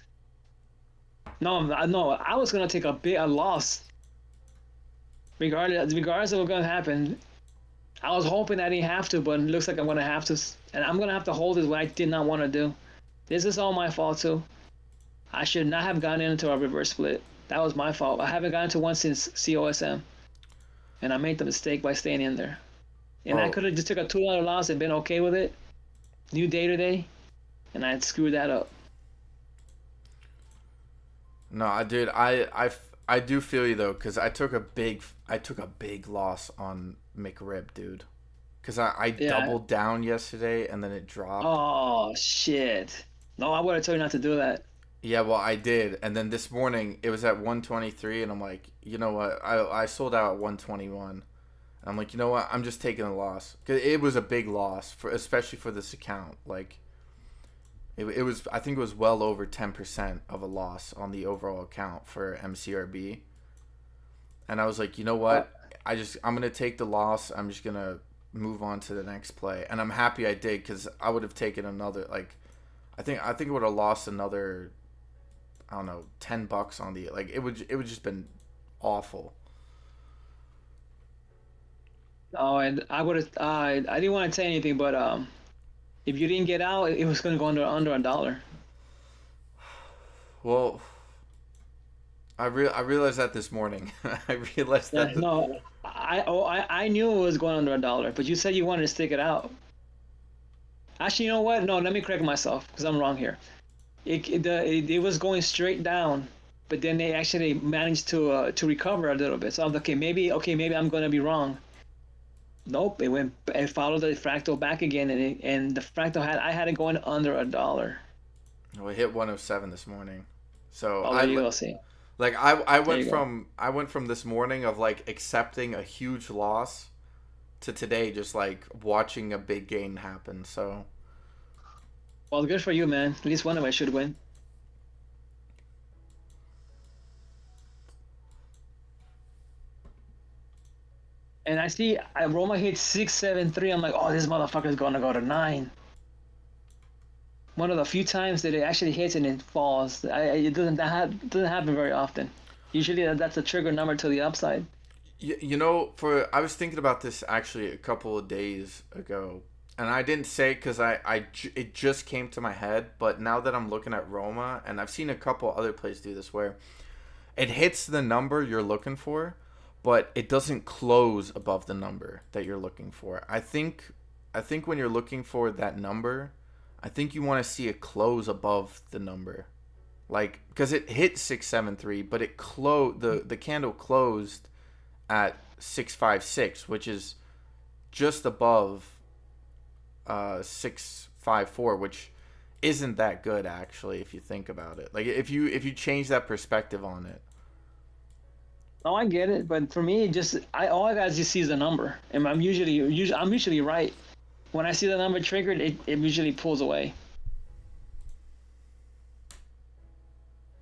No, no, I was gonna take a loss regardless of what's gonna happen. I was hoping I didn't have to, but it looks like I'm gonna have to, and I'm gonna have to hold this what I did not want to do. This is all my fault too. I should not have gone into a reverse split. That was my fault. I haven't gotten to one since COSM, and I made the mistake by staying in there. And I Oh could have just took a $2 loss and been okay with it. New day today, and I screwed that up. no, I do feel you though, cause I took a big loss on McRib, dude. Cause I Yeah. doubled down yesterday and then it dropped. Oh shit. No, I would have told you not to do that. Yeah, well, I did, and then this morning it was at 123, and I'm like, you know what? I sold out at 121. And I'm like, you know what? I'm just taking a loss because it was a big loss for especially for this account. Like it was, I think it was well over 10% of a loss on the overall account for MCRB. And I was like, you know Uh, what? I'm gonna take the loss. I'm just gonna move on to the next play, and I'm happy I did because I would have taken another like I think it would have lost another I don't know, $10 on the like it would just been awful. oh, and I would have. I didn't want to say anything, but if you didn't get out, it was gonna go under a dollar. Well, I realized that this morning. I realized Yeah, that no, I knew it was going under a dollar, but you said you wanted to stick it out. Actually, you know what? No, let me correct myself because I'm wrong here. It was going straight down, but then they actually managed to recover a little bit. So I'm like, okay, maybe I'm gonna be wrong. Nope, it followed the fractal back again, and the fractal I had it going under a dollar. well, it hit 107 this morning. So Oh, there you go. See, I there went you go. from this morning of like accepting a huge loss to today just like watching a big gain happen. So Well, good for you, man. At least one of us should win. And I see Roma hit 673. I'm like, oh, this motherfucker's gonna go to nine. One of the few times that it actually hits and it falls. It doesn't happen very often. Usually that's a trigger number to the upside. for I was thinking about this actually a couple of days ago, and I didn't say because it just came to my head. But now that I'm looking at Roma, and I've seen a couple other plays do this where it hits the number you're looking for, but it doesn't close above the number that you're looking for. I think when you're looking for that number, I think you want to see it close above the number. Like because it hit 673, but the candle closed at 656, which is just above 654, which isn't that good actually if you think about it. Like if you change that perspective on it. Oh, I get it, but for me, just I all I got just see is the number, and I'm usually right. When I see the number triggered, it usually pulls away.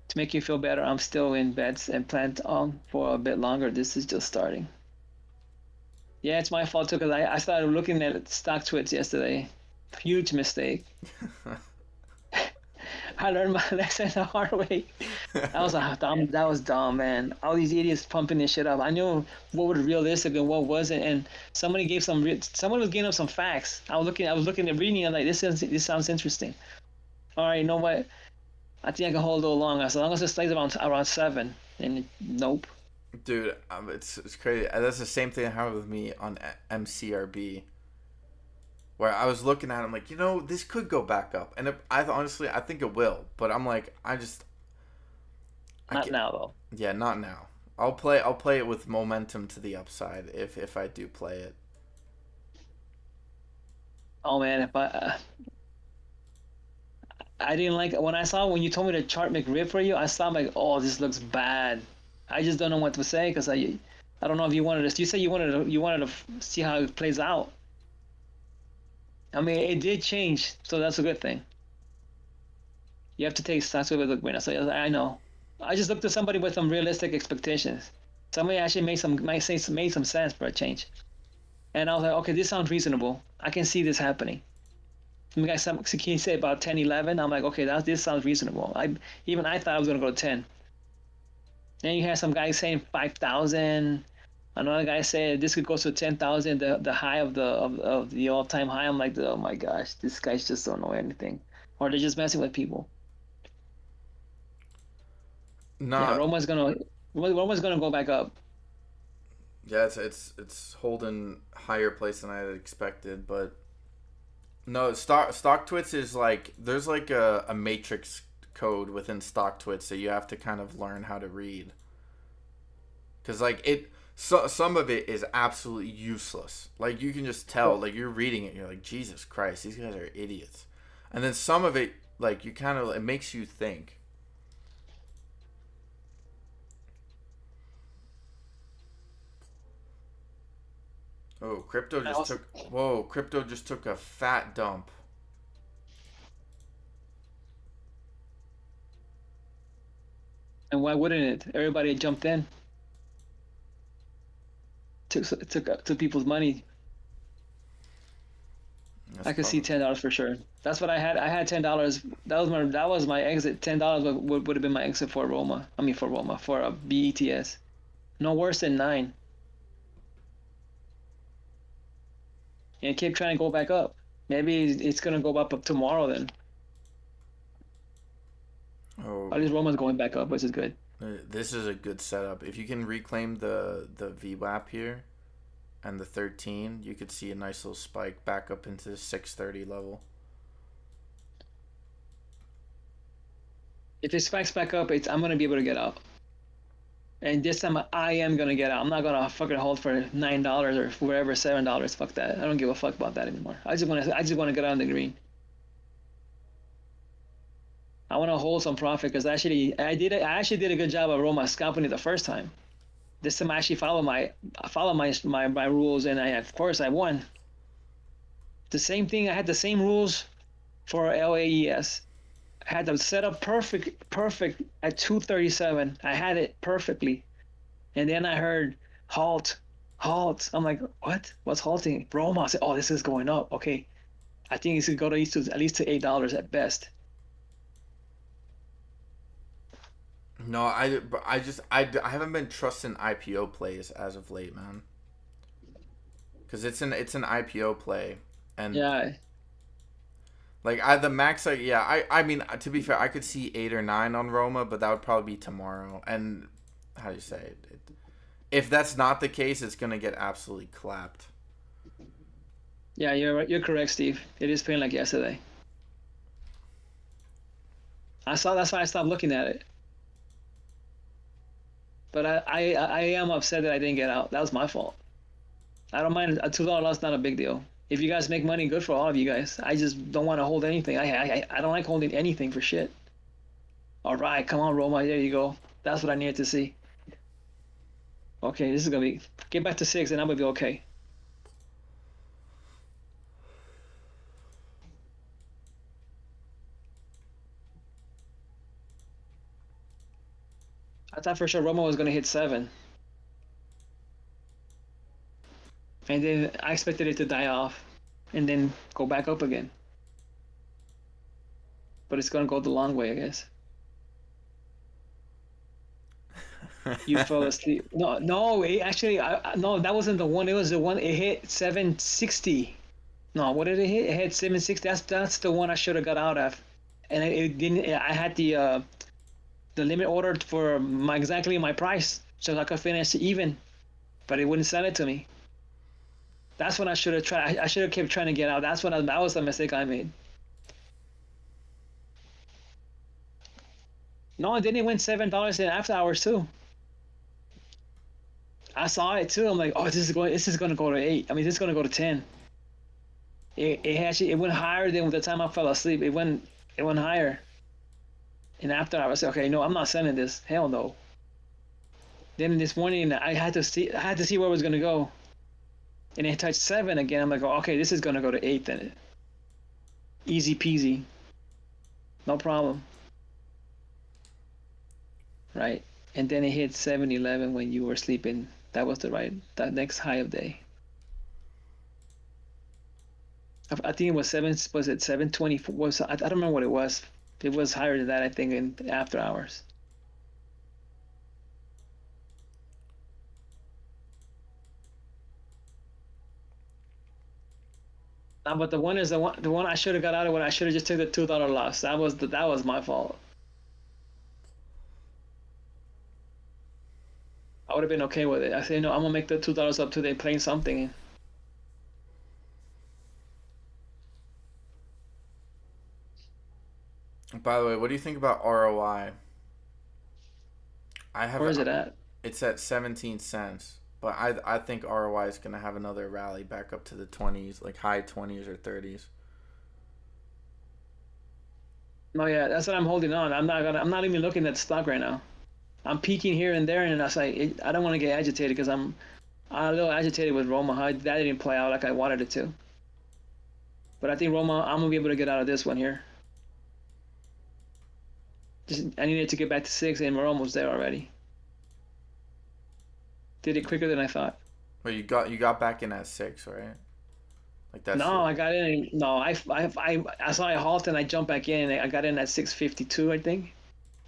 To make you feel better, I'm still in beds and plan on for a bit longer. This is just starting. Yeah, it's my fault too, because I started looking at stock twits yesterday. Huge mistake. I learned my lesson the hard way. That was dumb, man. All these idiots pumping this shit up. I knew what was realistic and what wasn't, and somebody gave someone was giving up some facts. I was looking at reading. I'm like, this sounds interesting. All right, you know what? I think I can hold a little longer as long as it stays around seven. And nope. Dude, it's crazy. That's the same thing that happened with me on MCRB, where I was looking at it, I'm like, this could go back up, and honestly, I think it will. But I'm like, I Not get, now though. yeah, not now. I'll play it with momentum to the upside if I do play it. Oh man, if I didn't like when I saw when you told me the chart McRib for you. I saw like, oh, this looks bad. I just don't know what to say because I don't know if you wanted to. You said you wanted to see how it plays out. I mean, it did change, so that's a good thing. You have to take stocks with a grain of salt. I know. I just looked at somebody with some realistic expectations. Somebody actually made some sense for a change, and I was like, okay, this sounds reasonable. I can see this happening. Some guy can say about 10, 11. I'm like, okay, this sounds reasonable. I thought I was gonna go to 10. Then you had some guy saying 5,000. Another guy said this could go to 10,000, the high of the all time high. I'm like, oh my gosh, this guys just don't know anything, or they're just messing with people. Yeah, No, Roma's gonna go back up. yeah, it's holding higher place than I had expected, but no, stock twits is like there's like a matrix code within stock twits that you have to kind of learn how to read. Cause like some of it is absolutely useless. Like you can just tell, like you're reading it, and you're like, Jesus Christ, these guys are idiots. And then some of it, like you kind of, it makes you think. Oh, crypto just took a fat dump. And why wouldn't it? Everybody jumped in, took people's money. That's I could see probably $10 for sure. That's what I had. I had $10. That was my exit. $10 would have been my exit for Roma. I mean for Roma for a BETS. No worse than 9. And it kept trying to go back up. Maybe it's gonna go up tomorrow then. oh, At least Roma's going back up, which is good. this is a good setup. If you can reclaim the VWAP here and the 13, you could see a nice little spike back up into the 630 level. If it spikes back up, I'm gonna be able to get out. And this time I am gonna get out. I'm not gonna fucking hold for $9 or wherever $7. Fuck that. I don't give a fuck about that anymore. I just wanna get out on the green. I wanna hold some profit because I actually did a good job of Roma scalping it the first time. This time I actually follow my rules, and of course I won. The same thing. I had the same rules for LAES. I had them set up perfect at 237. I had it perfectly, and then I heard halt, halt. I'm like, what? What's halting? Roma. I said, oh, this is going up. Okay, I think it's gonna go at least to $8 at best. No, I haven't been trusting IPO plays as of late, man. Because it's an IPO play, and Yeah, like I the max like yeah I mean to be fair I could see 8 or 9 on Roma, but that would probably be tomorrow. And how do you say it? If that's not the case, it's gonna get absolutely clapped. yeah, you're right. You're correct, Steve. It is paying like yesterday. I saw. That's why I stopped looking at it. But I am upset that I didn't get out. That was my fault. I don't mind a $2 loss, not a big deal. If you guys make money, good for all of you guys. I just don't want to hold anything. I don't like holding anything for shit. All right, come on, Roma. There you go. That's what I needed to see. Okay, this is gonna be get back to 6, and I'm gonna be okay. I thought for sure Roma was gonna hit 7, and then I expected it to die off, and then go back up again. But it's gonna go the long way, I guess. You fell asleep. No, no, actually, no, that wasn't the one. It was the one. It hit 760. No, what did it hit? It hit 760. That's the one I should have got out of, and it didn't. I had the limit order for exactly my price, so I could finish even, but it wouldn't sell it to me. That's when I should have tried. I should have kept trying to get out. That was the mistake I made. No, and then it went $7 in after hours too. I saw it too. I'm like, oh, this is going to go to 8. I mean, this is going to go to 10. It went higher than the time I fell asleep. It went It went higher. And after I was like, okay, no, I'm not sending this. Hell no. Then this morning I had to see where it was gonna go. And it touched 7 again. I'm like, oh, okay, this is gonna go to 8 then. Easy peasy. No problem. Right? And then it hit 7-11 when you were sleeping. That was that next high of day. I think it was 724? I don't remember what it was. It was higher than that, I think, in after hours. But the one is the one I should have got out of when I should have just took the $2 loss. That was my fault. I would have been okay with it. I said, no, I'm gonna make the $2 up today playing something. By the way, what do you think about ROI? I have Where is it at? It's at 17 cents, but I think ROI is gonna have another rally back up to the 20s, like high 20s or 30s. No, yeah, that's what I'm holding on. I'm not even looking at the stock right now. I'm peeking here and there, and I was like, I don't want to get agitated because I'm a little agitated with Roma. That didn't play out like I wanted it to. But I think Roma, I'm gonna be able to get out of this one here. Just I needed to get back to 6, and we're almost there already. Did it quicker than I thought. But you got back in at 6, right? Like that's No, I got in. No, I saw a halt and I jumped back in. I got in at 6:52, I think.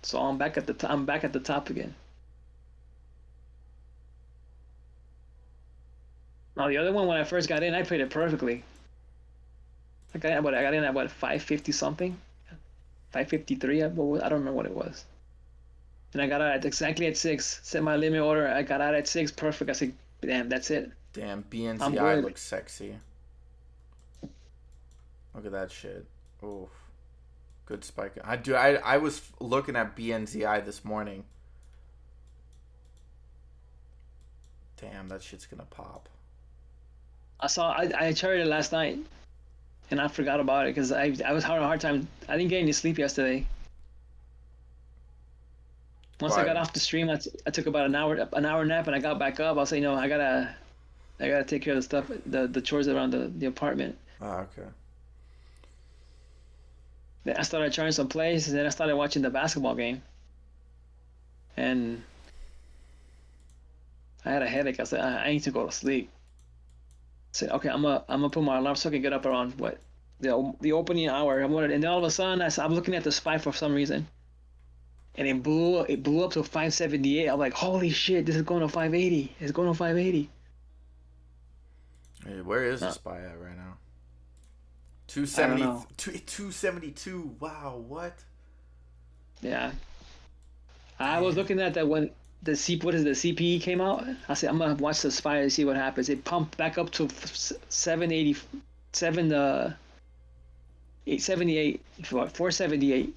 So I'm back at the I'm back at the top again. Now the other one, when I first got in, I played it perfectly. I got in at what 550 something, 553. I don't remember what it was. And I got out at exactly at 6. Set my limit order. I got out at 6, perfect. I said, damn, that's it. Damn, I'm BNCI good. looks sexy. Look at that shit. Oof. Good spike. I was looking at BNZI this morning. Damn, that shit's gonna pop. I charted it last night, and I forgot about it because I was having a hard time. I didn't get any sleep yesterday. Once I got But off the stream, I took about an hour nap, and I got back up. I was like, no, I gotta take care of the stuff, the chores around the apartment. okay. Then I started charting some plays, and then I started watching the basketball game, and I had a headache. I said, I need to go to sleep. I said, okay, I'm gonna put my alarm so I can get up around what the opening hour. And then all of a sudden, I'm looking at the spy for some reason, and it blew up to 578. I'm like, holy shit, this is going to 580. It's going to 580. Hey, where is the Uh, spy at right now? I don't 270, know. 272. Wow, what? Yeah, I was Damn. looking at that when what is it, the CPE came out. I said I'm gonna watch the spy and see what happens. It pumped back up to 780, 878, 478.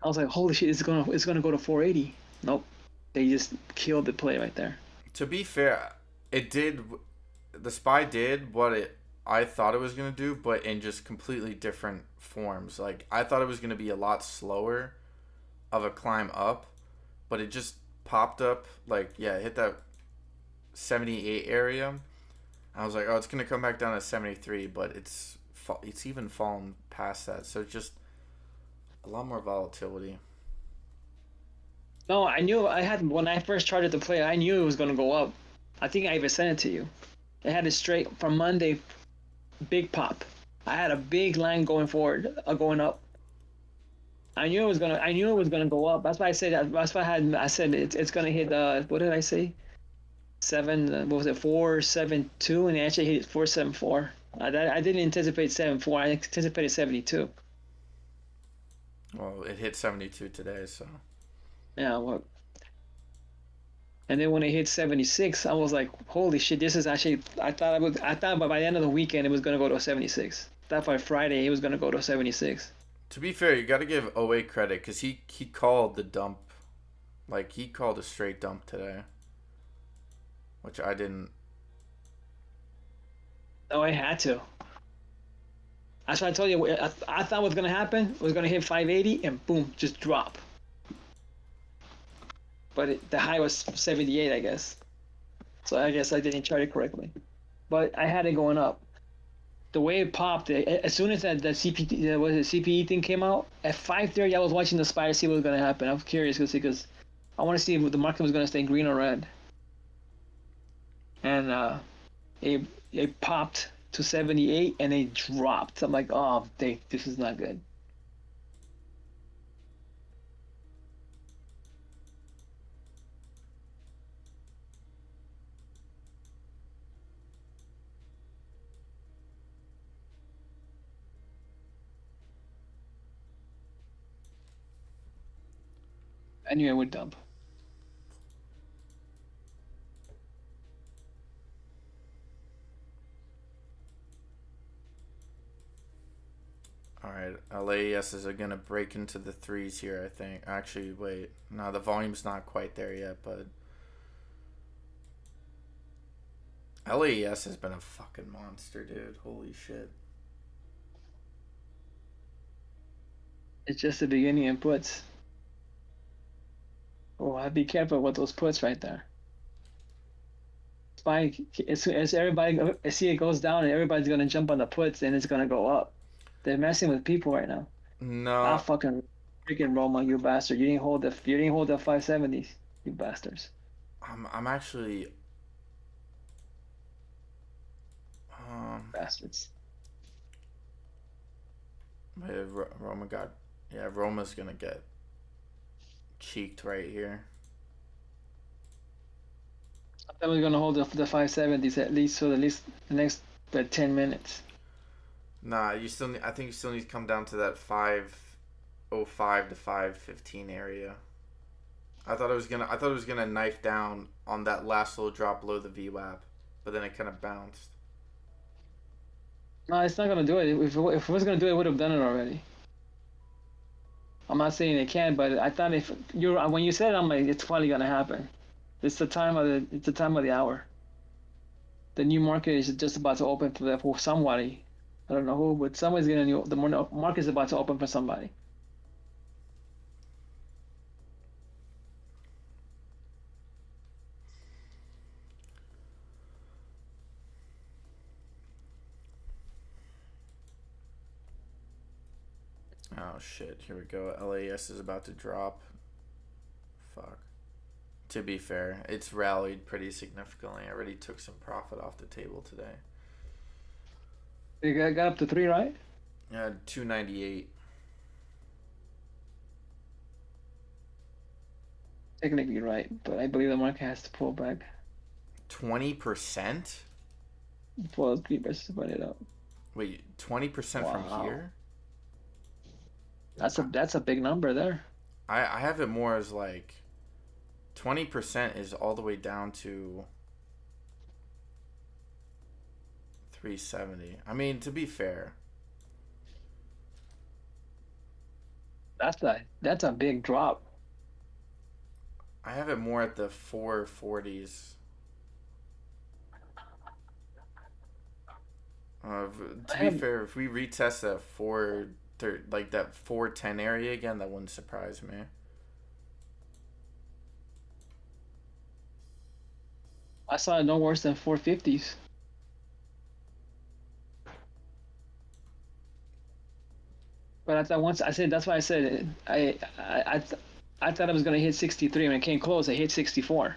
I was like, holy shit, it's gonna go to 480. Nope, they just killed the play right there. To be fair, it did. The spy did what I thought it was gonna do, but in just completely different forms. Like I thought it was gonna be a lot slower of a climb up, but it just popped up. Like yeah, it hit that 78 area. I was like, oh, it's gonna come back down to 73, but it's even fallen past that. So just a lot more volatility. No, I knew I had when I first started to play. I knew it was gonna go up. I think I even sent it to you. It had it straight from Monday, big pop. I had a big line going forward, going up. I knew it was gonna go up. That's why I said. That's why I said it's gonna hit. What did I say? Seven. What was it? 472, and it actually hit 474. I didn't anticipate 74. I anticipated 72. Well, it hit 72 today, so Yeah. Well, and then when it hit 76, I was like, holy shit! This is actually. I thought by the end of the weekend it was gonna go to 76. I thought by Friday it was gonna go to 76. to be fair, you got to give OA credit because he called the dump, like he called a straight dump today, which I didn't. Oh, I had to. That's what I told you. I thought what's gonna happen was gonna hit 580 and boom, just drop. But the high was 78, I guess. So I guess I didn't chart it correctly. But I had it going up. The way it popped, as soon as that CPT, was it CPE thing came out at 5:30, I was watching the SPY to see what was gonna happen. I was curious because I want to see if the market was gonna stay green or red. And it it popped to 78 and it dropped. I'm like, oh, this is not good. I knew I would dump. All right, LAES are gonna break into the threes here. I think. Actually, wait, no, the volume's not quite there yet, but LAES has been a fucking monster, dude. Holy shit. It's just the beginning in puts. Oh, I'd be careful with those puts right there. SPY, as everybody, I see it goes down and everybody's gonna jump on the puts and it's gonna go up. They're messing with people right now. Ah, No, fucking freaking Roma, you bastard! You didn't hold the 570s, you bastards, I'm actually um. bastards. Roma got, yeah. Roma's gonna get cheeked right here. I thought we are gonna hold the 570s at least for at least the next 10 minutes. Nah, you still need. I think you still need to come down to that 505 to 515 area. I thought it was gonna knife down on that last little drop below the VWAP, but then it kind of bounced. No, it's not gonna do it. If it was gonna do it, it would have done it already. I'm not saying it can't, but I thought if you when you said it, I'm like, it's probably gonna happen. It's the time of the hour. The new market is just about to open for somebody. I don't know who, but somebody's gonna new. The market is about to open for somebody. Oh shit! Here we go. LAS is about to drop. Fuck. To be fair, it's rallied pretty significantly. I already took some profit off the table today. You got up to 3, right? Yeah, 298. Technically right, but I believe the market has to pull back. 20%? Pull 3 versus find it out. Wait, 20% from Wow. here? That's a big number there. I have it more as like 20% is all the way down to 370. I mean, to be fair, That's a big drop. I have it more at the 440s. To I be have fair, if we retest that like that 410 area again, that wouldn't surprise me. I saw it no worse than 450s. But I thought once I said that's why I said it. I thought it was gonna hit 63 when it came close. It hit 64.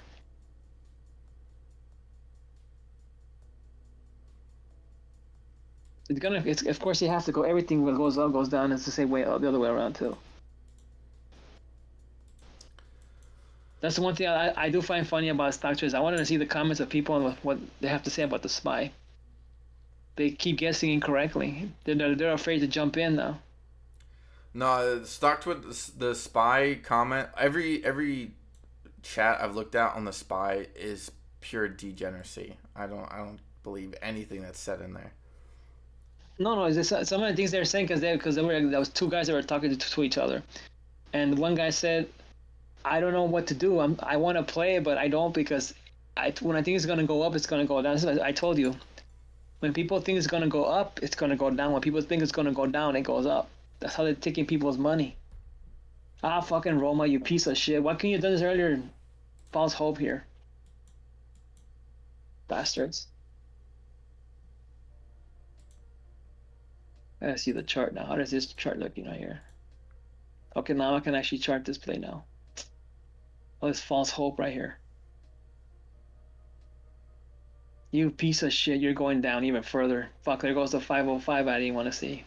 It's of course you have to go. Everything that goes up goes down. It's the same way the other way around too. That's the one thing I do find funny about stock traders. I wanted to see the comments of people and what they have to say about the SPY. They keep guessing incorrectly. They're afraid to jump in now. No, stocked with the spy comment. Every chat I've looked at on the spy is pure degeneracy. I don't believe anything that's said in there. No, it's just some of the things they're saying because there was two guys that were talking to each other, and one guy said, "I don't know what to do. I want to play, but I don't because when I think it's gonna go up, it's gonna go down." I told you When people think it's gonna go up, it's gonna go down. When people think it's gonna go down, it goes up. That's how they're taking people's money. Ah, fucking Roma, you piece of shit. Why couldn't you have done this earlier? False hope here. Bastards. I gotta see the chart now. How does this chart looking right here? Okay, now I can actually chart this play now. Oh, this false hope right here. You piece of shit, you're going down even further. Fuck, there goes the 505 I didn't want to see.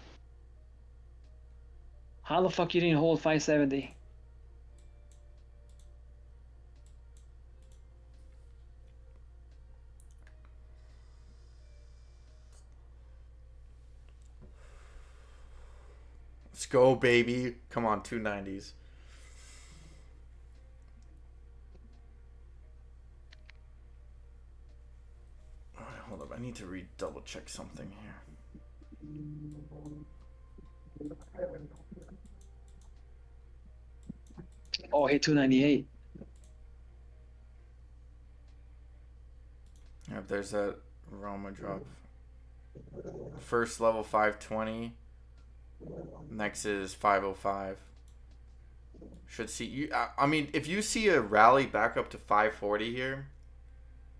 How the fuck you didn't hold 570? Let's go, baby. Come on, 290s. Hold up, I need to double check something here. Oh, hit 298. Yep, there's that Roma drop. First level 520. Next is 505. Should see you. I mean, if you see a rally back up to 540 here,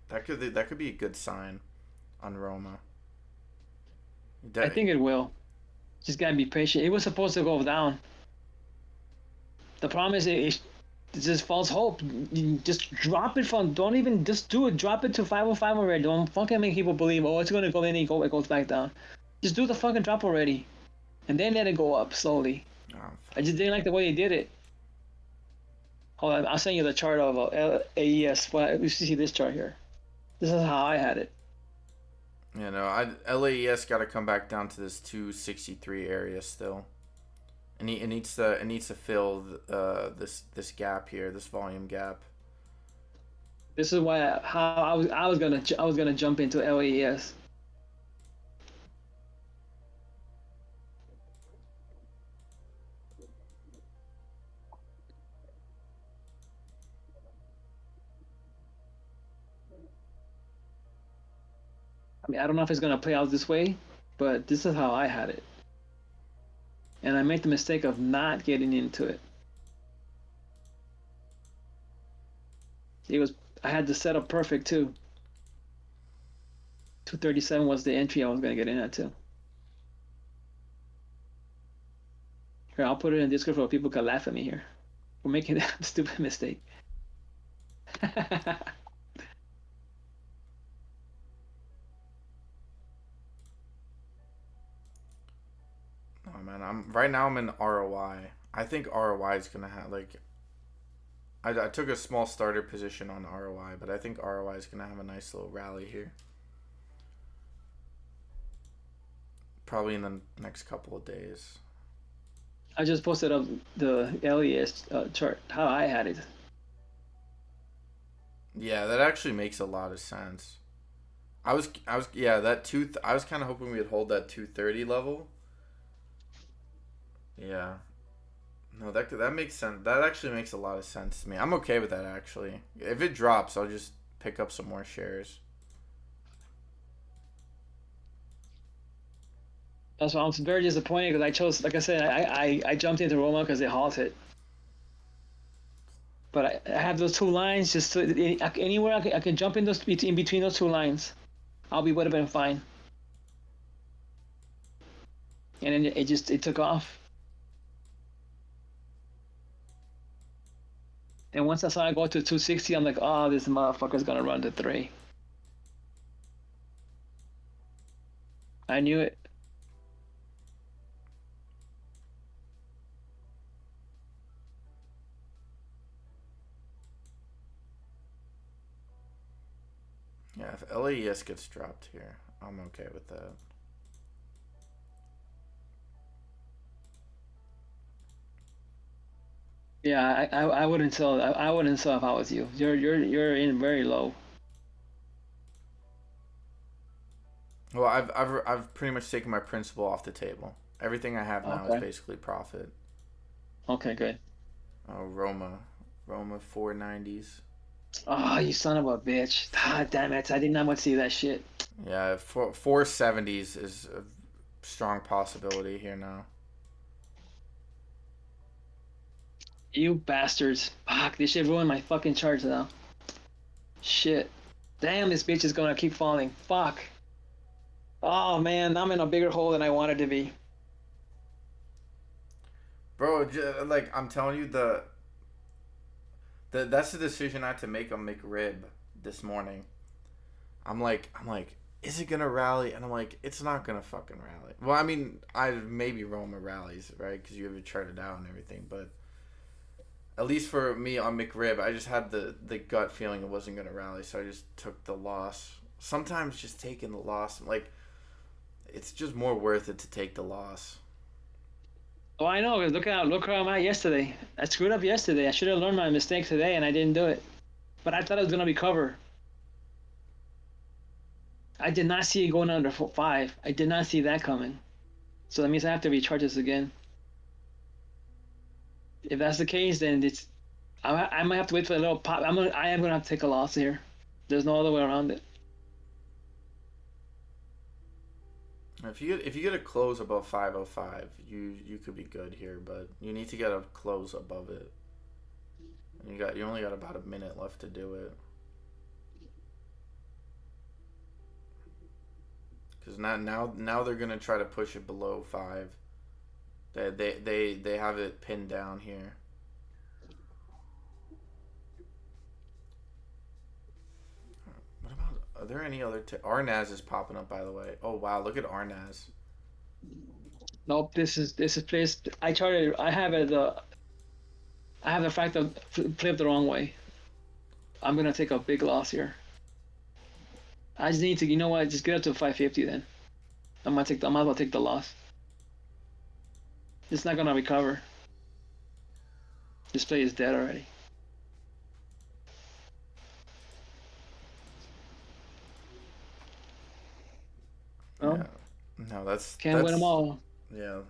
that could be a good sign on Roma. I think it will. Just gotta be patient. It was supposed to go down. The problem is it's just false hope. You just drop it from. Don't even just do it. Drop it to 505 already. Don't fucking make people believe. Oh, it's gonna go in and it goes back down. Just do the fucking drop already, and then let it go up slowly. Oh, I just didn't like the way they did it. Hold on, I'll send you the chart of AES. Well, you see this chart here. This is how I had it. you know, LAES got to come back down to this 263 area still. And it needs to fill this gap here, this volume gap. This is why I was gonna jump into LAES. I mean, I don't know if it's gonna play out this way, but this is how I had it. And I made the mistake of not getting into it. I had the setup perfect too. 237 was the entry I was gonna get in at too. Here, I'll put it in Discord so people can laugh at me here. We're making that stupid mistake. Oh man, I'm in ROI. I think ROI is gonna have like. I took a small starter position on ROI, but I think ROI is gonna have a nice little rally here. Probably in the next couple of days. I just posted up the LES chart, how I had it. Yeah, that actually makes a lot of sense. I was yeah, I was kind of hoping we'd hold that 230 level. Yeah. No, that makes sense. That actually makes a lot of sense to me. I'm okay with that actually. If it drops, I'll just pick up some more shares. That's why I'm very disappointed because I chose, like I said, I jumped into Roma because it halted. But I have those two lines just anywhere I can jump in between those two lines. Would have been fine. And then it took off. And once I saw it go to 260, I'm like, oh, this motherfucker's gonna run to 3. I knew it. Yeah, if LAES gets dropped here, I'm okay with that. Yeah, I wouldn't sell. I wouldn't sell if I was you. You're in very low. Well, I've pretty much taken my principal off the table. Everything I have now is basically profit. Okay, good. Oh, Roma 490s. Oh, you son of a bitch! God damn it! I did not want to see that shit. Yeah, 470s is a strong possibility here now. You bastards. Fuck, this shit ruined my fucking charts now. Shit. Damn, this bitch is gonna keep falling. Fuck. Oh man, I'm in a bigger hole than I wanted to be. Bro, like I'm telling you, that's the decision I had to make on McRib this morning. I'm like, is it gonna rally? And I'm like, it's not gonna fucking rally. Well, I mean, I maybe Roma rallies, right? Because you have it charted out and everything. But at least for me on McRib, I just had the gut feeling it wasn't gonna rally, so I just took the loss. Sometimes just taking the loss, like it's just more worth it to take the loss. Oh, I know. Look where I'm at yesterday. I screwed up yesterday. I should have learned my mistake today, and I didn't do it. But I thought it was gonna recover. I did not see it going under 5. I did not see that coming. So that means I have to recharge this again. If that's the case, then I might have to wait for a little pop. I am gonna have to take a loss here. There's no other way around it. If you get a close above 505, you could be good here, but you need to get a close above it. And you only got about a minute left to do it. Because now they're gonna try to push it below 5. They have it pinned down here. What about? Are there any other? Arnaz is popping up, by the way. Oh wow, look at Arnaz. Nope. This is placed. I charted. I have it. I have the fact of flipped the wrong way. I'm gonna take a big loss here. I just need to. You know what? Just get up to 550 then. I might as well take the loss. It's not gonna recover. This play is dead already. Well, Yeah. No, can't win them all. Yeah.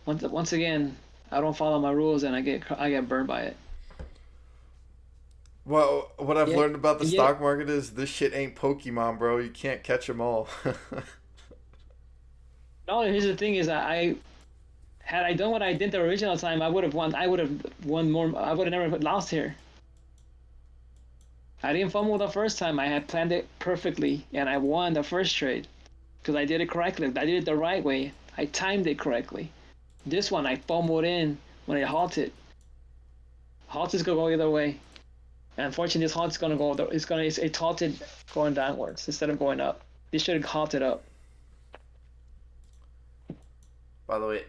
Once again, I don't follow my rules and I get burned by it. Well, what I've Yeah, learned about the yeah. stock market is this shit ain't Pokemon, bro. You can't catch them all. No, here's the thing: is I had I done what I did the original time, I would have won. I would have won more. I would have never lost here. I didn't fumble the first time. I had planned it perfectly, and I won the first trade because I did it correctly. I did it the right way. I timed it correctly. This one, I fumbled in when I halted. Halt is gonna go either way. And unfortunately, this halt's gonna go. It's halted going downwards instead of going up. This should have halted up. By the way,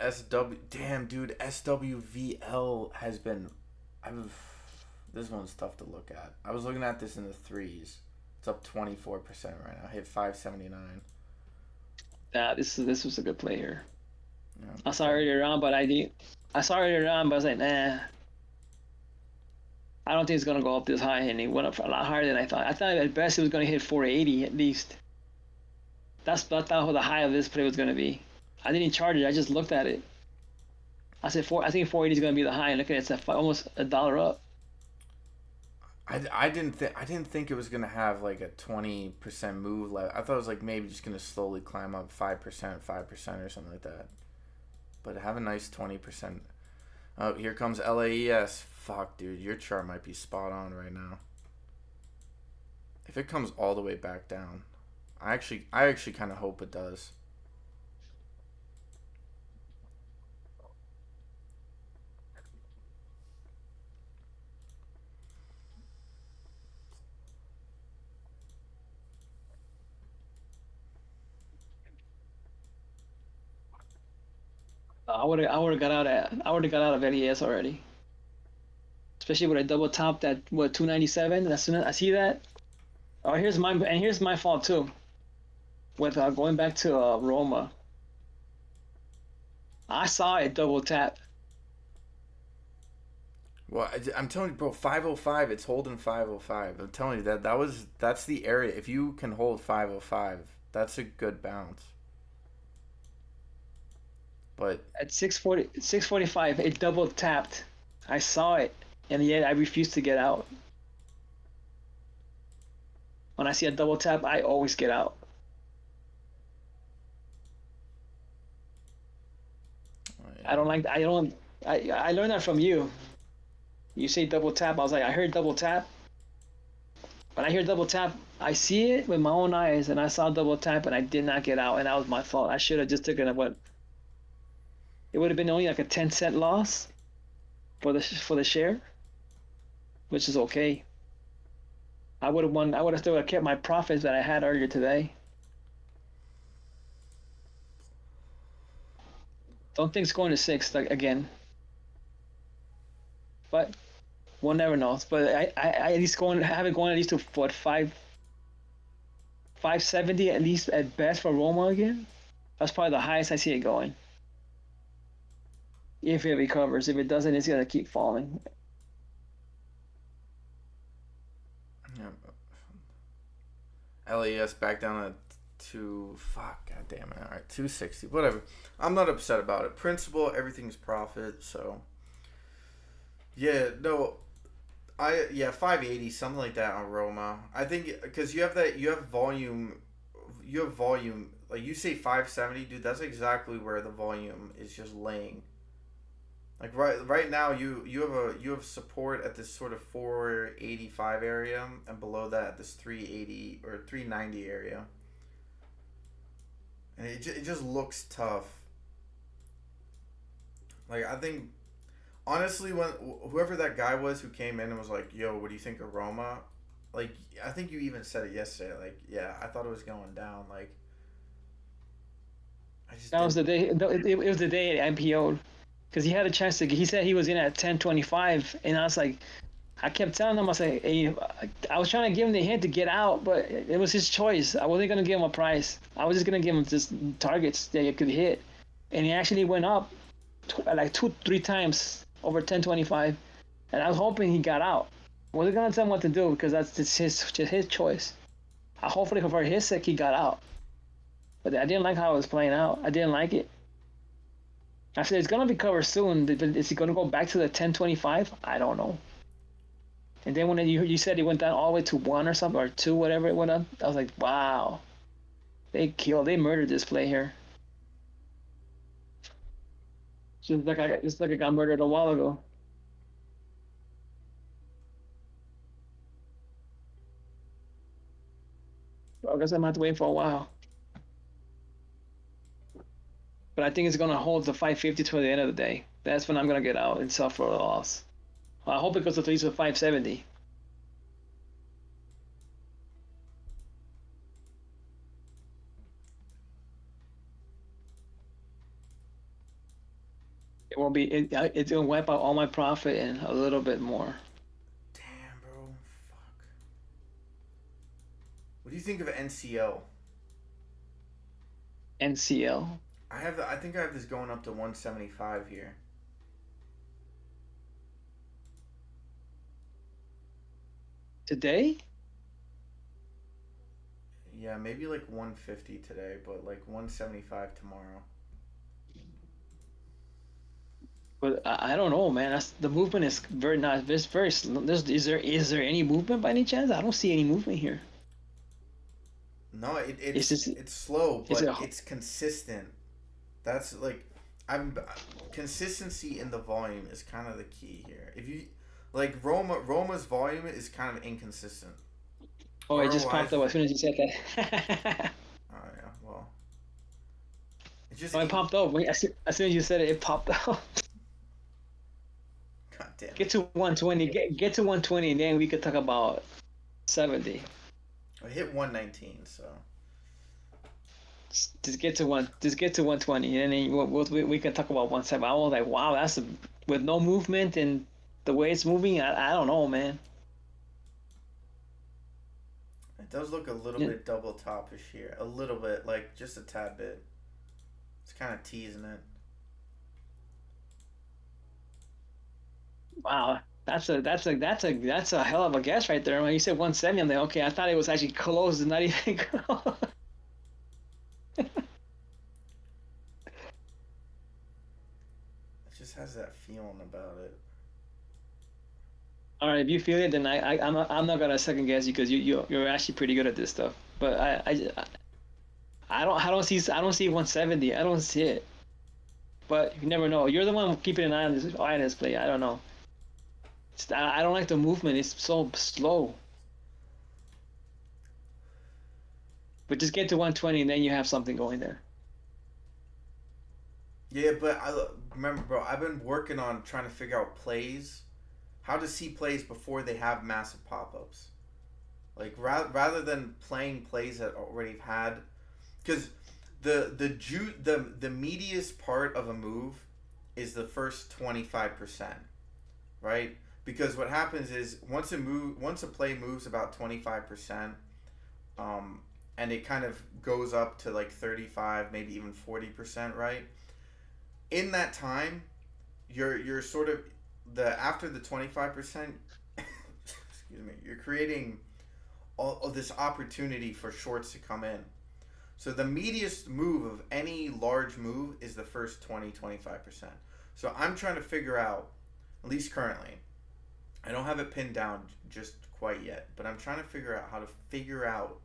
damn dude, SWVL has been. I've. This one's tough to look at. I was looking at this in the threes. It's up 24% right now. Hit 579. This was a good play here. Yeah. I saw it earlier on, but I saw it earlier on, but I was like, nah. I don't think it's gonna go up this high, and it went up a lot higher than I thought. I thought at best it was gonna hit 480 at least. That's what the high of this play was gonna be. I didn't charge it. I just looked at it. I said I think 480 is gonna be the high, and look at it, it's almost $1 up. I didn't think it was gonna have like a 20% move. I thought it was like maybe just gonna slowly climb up 5% or something like that. But have a nice 20%. Oh, here comes LAES. Fuck, dude, your chart might be spot on right now. If it comes all the way back down, I actually kind of hope it does. I would have got out of LES already. Especially with a double top at what 297. As soon as I see that, oh here's my fault too. With going back to Roma, I saw it double tap. Well, I'm telling you, bro, 505. It's holding 505. I'm telling you that's the area. If you can hold 505, that's a good bounce. But At 645, it double tapped. I saw it, and yet I refused to get out. When I see a double tap, I always get out. Oh, I yeah. don't like. I don't. I learned that from you. You say double tap. I was like, I heard double tap. When I hear double tap, I see it with my own eyes, and I saw double tap, and I did not get out, and that was my fault. I should have just taken a what? It would have been only like a 10-cent loss for the share, which is okay. I would have won. I would have still kept my profits that I had earlier today. Don't think it's going to six like, again, but one never knows. But I at least have it going at least to what 570 at least at best for Roma again. That's probably the highest I see it going. If it recovers, if it doesn't, it's gonna keep falling. Yeah. LES back down at two. Fuck, god damn it. All right, 260. Whatever. I'm not upset about it. Principle, everything's profit. So yeah, no. 580 something like that on Roma. I think because you have volume. Like you say 570, dude. That's exactly where the volume is just laying. Like right now, you have support at this sort of 485 area, and below that this 380 or 390 area, and it just looks tough. Like I think honestly, when whoever that guy was who came in and was like, "Yo, what do you think of Roma?" Like I think you even said it yesterday. Like yeah, I thought it was going down. Like I just That was didn't. the day. It was the day it IPO'd because he had a chance to. He said he was in at 1025, and I was like, I kept telling him, I was like, hey, I was trying to give him the hint to get out, but it was his choice. I wasn't gonna give him a price. I was just gonna give him just targets that he could hit, and he actually went up like 2, 3 times over 1025, and I was hoping he got out. I wasn't gonna tell him what to do because that's just his choice. Hopefully for his sake he got out, but I didn't like how it was playing out. I didn't like it. I said it's gonna recover soon, but is he gonna go back to the 1025? I don't know. And then when you said it went down all the way to one or something or two, whatever it went up, I was like, wow, they murdered this play here. Just like I got murdered a while ago. I guess I'm gonna have to wait for a while. But I think it's gonna hold the 550 to the end of the day. That's when I'm gonna get out and sell for a loss. I hope it goes to at least 570. It won't be. It's gonna wipe out all my profit and a little bit more. Damn, bro. Fuck. What do you think of NCL? NCL I think I have this going up to 175 here. today. Yeah, maybe like 150 today, but like 175 tomorrow. But I don't know, man. The movement is very not. It's very. Is there any movement by any chance? I don't see any movement here. No, It's just it's slow, is it but it's consistent. That's like I'm consistency in the volume is kind of the key here. If you like Roma's volume is kind of inconsistent. oh it just popped ROI's up as soon as you said that. oh yeah, well, it's just No, it popped up. As soon as you said it, it popped up. God damn Get it. to 120. Get to 120, and then we could talk about 70. I hit 119, so Just get to one. Just get to 120, and then we can talk about 170. I was like, wow, with no movement and the way it's moving. I don't know, man. it does look a little Yeah. bit double topish here. A little bit, like just a tad bit. It's kind of teasing it. Wow, that's a hell of a guess right there. When you said 170, I'm like, okay, I thought it was actually close, and not even close. It just has that feeling about it. All right, if you feel it, then I'm not gonna second guess you because you're actually pretty good at this stuff. But I don't see 170. I don't see it. But you never know. You're the one keeping an eye on this play. I don't know. I don't like the movement. It's so slow. But just get to 120 and then you have something going there. Yeah, but I remember, bro. I've been working on trying to figure out plays, how to see plays before they have massive pop ups. Like rather than playing plays that already had, because the meatiest part of a move is the first 25%, right? Because what happens is once a play moves about 25%, um, and it kind of goes up to like 35, maybe even 40%, right? In that time, you're sort of the after the 25%, excuse me, you're creating all of this opportunity for shorts to come in. So the meatiest move of any large move is the first 20-25%. So I'm trying to figure out, at least currently, I don't have it pinned down just quite yet, but I'm trying to figure out how to figure out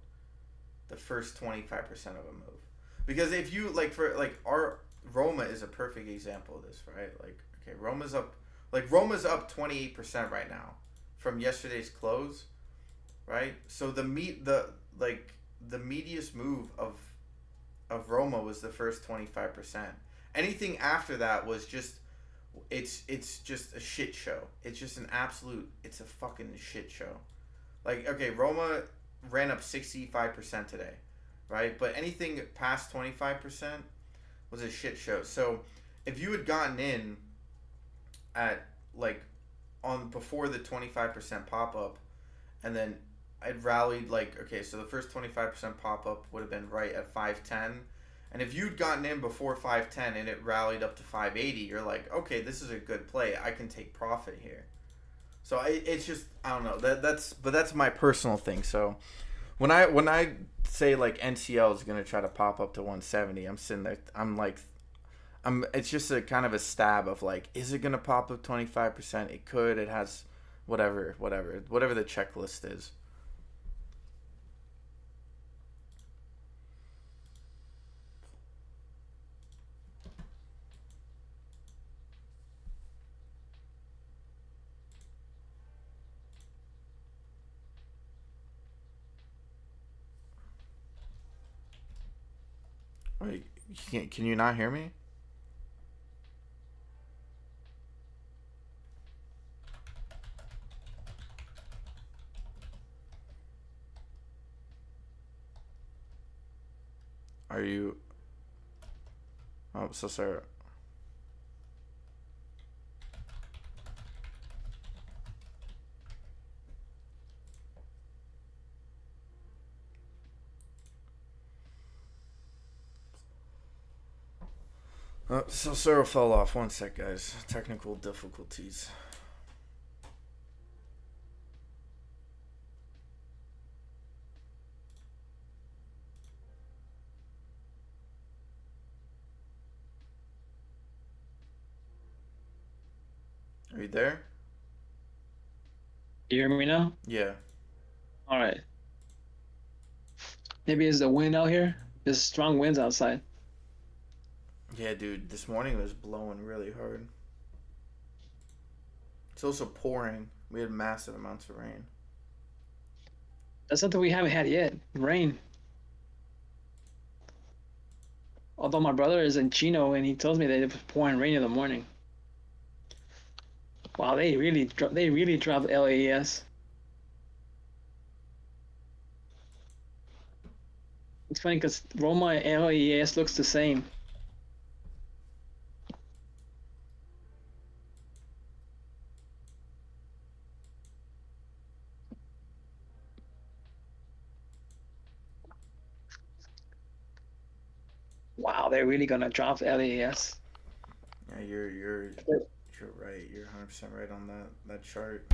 the first 25% of a move. Because if you like for like our Roma is a perfect example of this, right? Like okay, Roma's up 28% right now from yesterday's close, right? So the meatiest move of Roma was the first 25%. Anything after that was just it's just a shit show. It's just an absolute it's a fucking shit show. Like okay, Roma ran up 65% today, right? But anything past 25% was a shit show. So if you had gotten in at like on before the 25% pop up and then I'd rallied like okay, so the first 25% pop up would have been right at 510. And if you'd gotten in before 510 and it rallied up to 580, you're like, okay, this is a good play. I can take profit here. So it's just I don't know. That's my personal thing. So when I say like NCL is gonna try to pop up to 170, I'm sitting there. I'm like, It's just a kind of a stab of like, is it gonna pop up 25%? It could. It has, whatever the checklist is. Wait, can you not hear me? Are you? Oh, so sorry. So Sarah fell off. One sec, guys. Technical difficulties. Are you there? You hear me now? Yeah. All right. Maybe it's the wind out here. There's strong winds outside. Yeah, dude. This morning it was blowing really hard. It's also pouring. We had massive amounts of rain. That's something we haven't had yet. Rain. Although my brother is in Chino and he tells me that it was pouring rain in the morning. Wow, they really dropped LAES. It's funny because Roma and LAES looks the same. Wow, they're really gonna drop LAES. Yeah, you're right. You're 100% right on that chart.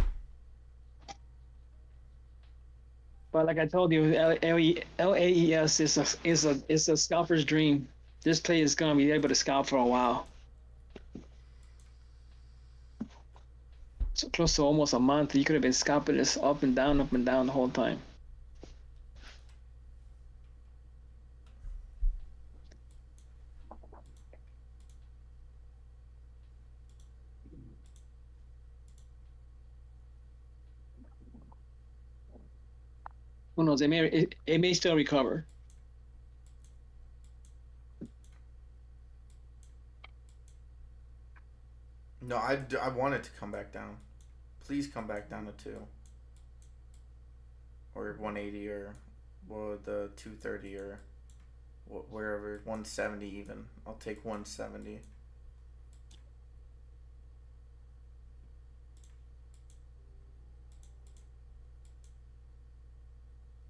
But like I told you, LAES is a scalper's dream. This play is gonna be able to scalp for a while. so close to almost a month. You could have been scalping this up and down the whole time. Who knows? It may still recover. No, I want it to come back down. Please come back down to 2 or 180 or well the 230 or wherever 170 even. I'll take 170.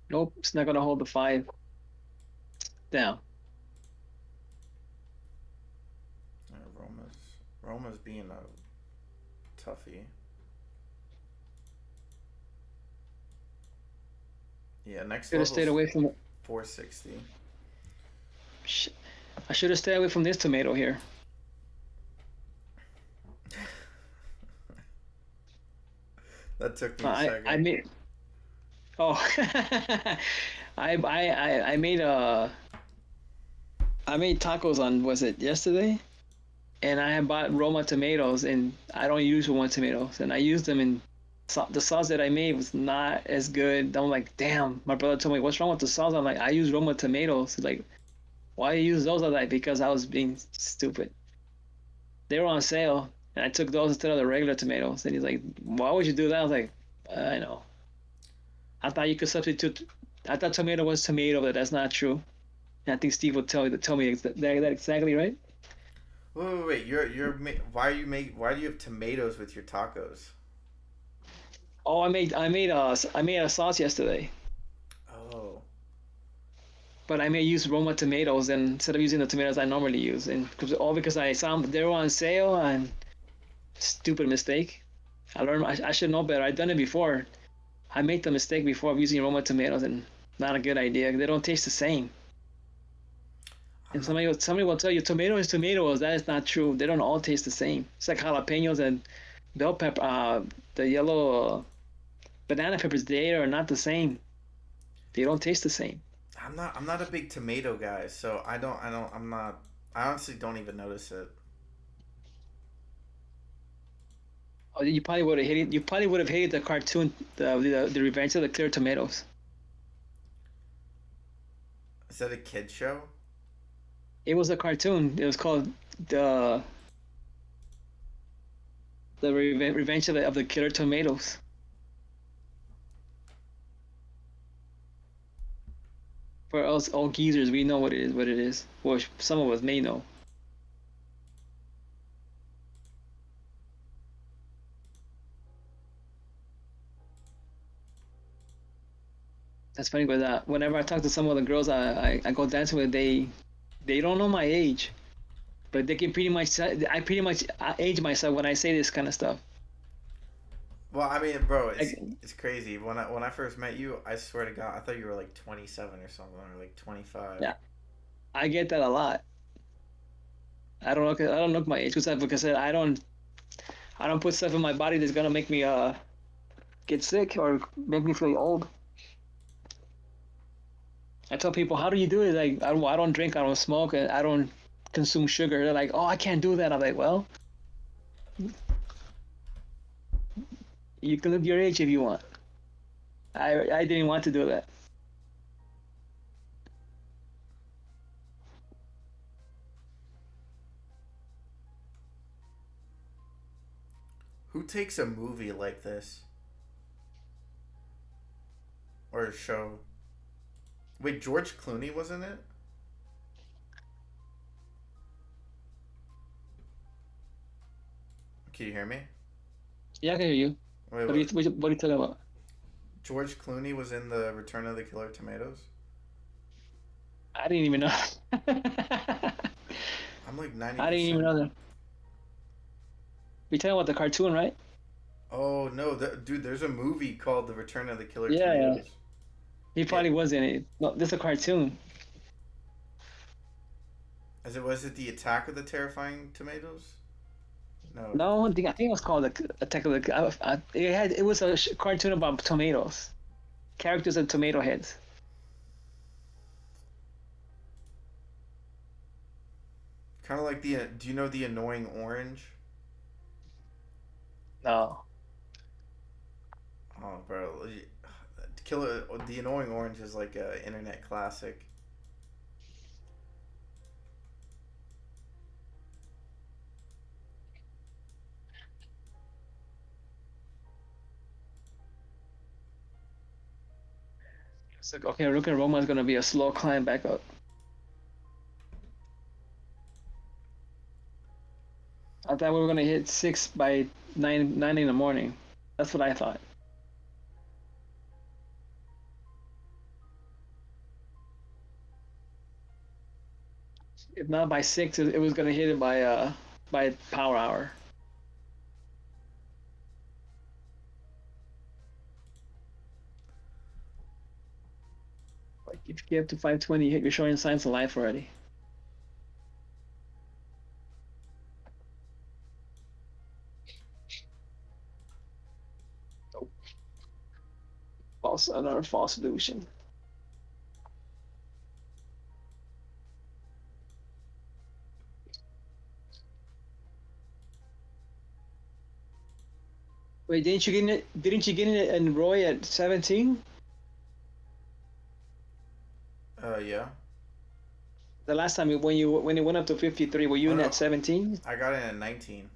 Nope, it's not gonna hold the 5 down. Roma's being a toughie. Yeah, next Should have stayed level's away from it. 460. I should have stayed away from this tomato here. That took me a second. I made. Oh, I made I made tacos on, was it yesterday? And I had bought Roma tomatoes, and I don't use Roma tomatoes, and I used them in the sauce that I made was not as good. I'm like, damn. My brother told me, "What's wrong with the sauce?" I'm like, "I use Roma tomatoes." He's like, "Why you use those?" I was like, "Because I was being stupid. They were on sale, and I took those instead of the regular tomatoes." And he's like, "Why would you do that?" I was like, "I know. I thought you could substitute. I thought tomato was tomato, but that's not true." And I think Steve would tell me that exactly right. Wait. Why do you have tomatoes with your tacos? Oh, I made a sauce yesterday, Oh. but I may use Roma tomatoes instead of using the tomatoes I normally use, and all because I saw them, they were on sale, and stupid mistake. I should know better. I've done it before. I made the mistake before of using Roma tomatoes, and not a good idea. They don't taste the same. And I'm not. somebody will tell you tomato is tomatoes. That is not true. They don't all taste the same. It's like jalapenos and bell pepper. The yellow banana peppers. They are not the same. They don't taste the same. I'm not a big tomato guy, so I'm not. I honestly don't even notice it. Oh, you probably would have hated. You probably would have hated the cartoon, the Revenge of the Clear Tomatoes. Is that a kid show? It was a cartoon. It was called the Revenge of the Killer Tomatoes. For us old geezers, we know what it is. What it is. Well, some of us may know. That's funny, but whenever I talk to some of the girls I go dancing with, they don't know my age, but they can pretty much. I pretty much age myself when I say this kind of stuff. Well, I mean, bro, Like, it's crazy. When I first met you, I swear to God, I thought you were like 27 or something, or like 25. yeah, I get that a lot. I don't look my age because I don't put stuff in my body that's gonna make me get sick or make me feel old. I tell people, how do you do it? Like, I don't drink, I don't smoke, and I don't consume sugar. They're like, oh, I can't do that. I'm like, well, you can look your age if you want. I didn't want to do that. Who takes a movie like this or a show? Wait, George Clooney was in it? Can you hear me? Yeah, I can hear you. Wait, what? What are you talking about? George Clooney was in the Return of the Killer Tomatoes. I didn't even know. I'm like ninety I didn't even percent. know that. You're talking about the cartoon, right? Oh no, dude! There's a movie called The Return of the Killer Yeah, yeah. Tomatoes. He Yeah, probably was in it. No, this is a cartoon. as it was it the Attack of the Terrifying Tomatoes? No, No, I think it was called Attack of the. It was a cartoon about tomatoes, characters and tomato heads. kind of like the. Do you know the annoying orange? No, Oh, bro, Killer. The annoying orange is like a internet classic. it's like okay, Rook and Roma is gonna be a slow climb back up. I thought we were gonna hit six by nine in the morning. That's what I thought. If not by six, it was gonna hit it by power hour. Like if you get up to 520, you're showing signs of life already. Oh, false, another false illusion. Wait, didn't you get it? Didn't you get it in Roy at 17? Yeah. The last time when it went up to 53, were you Oh in at no, 17? I got in at 19.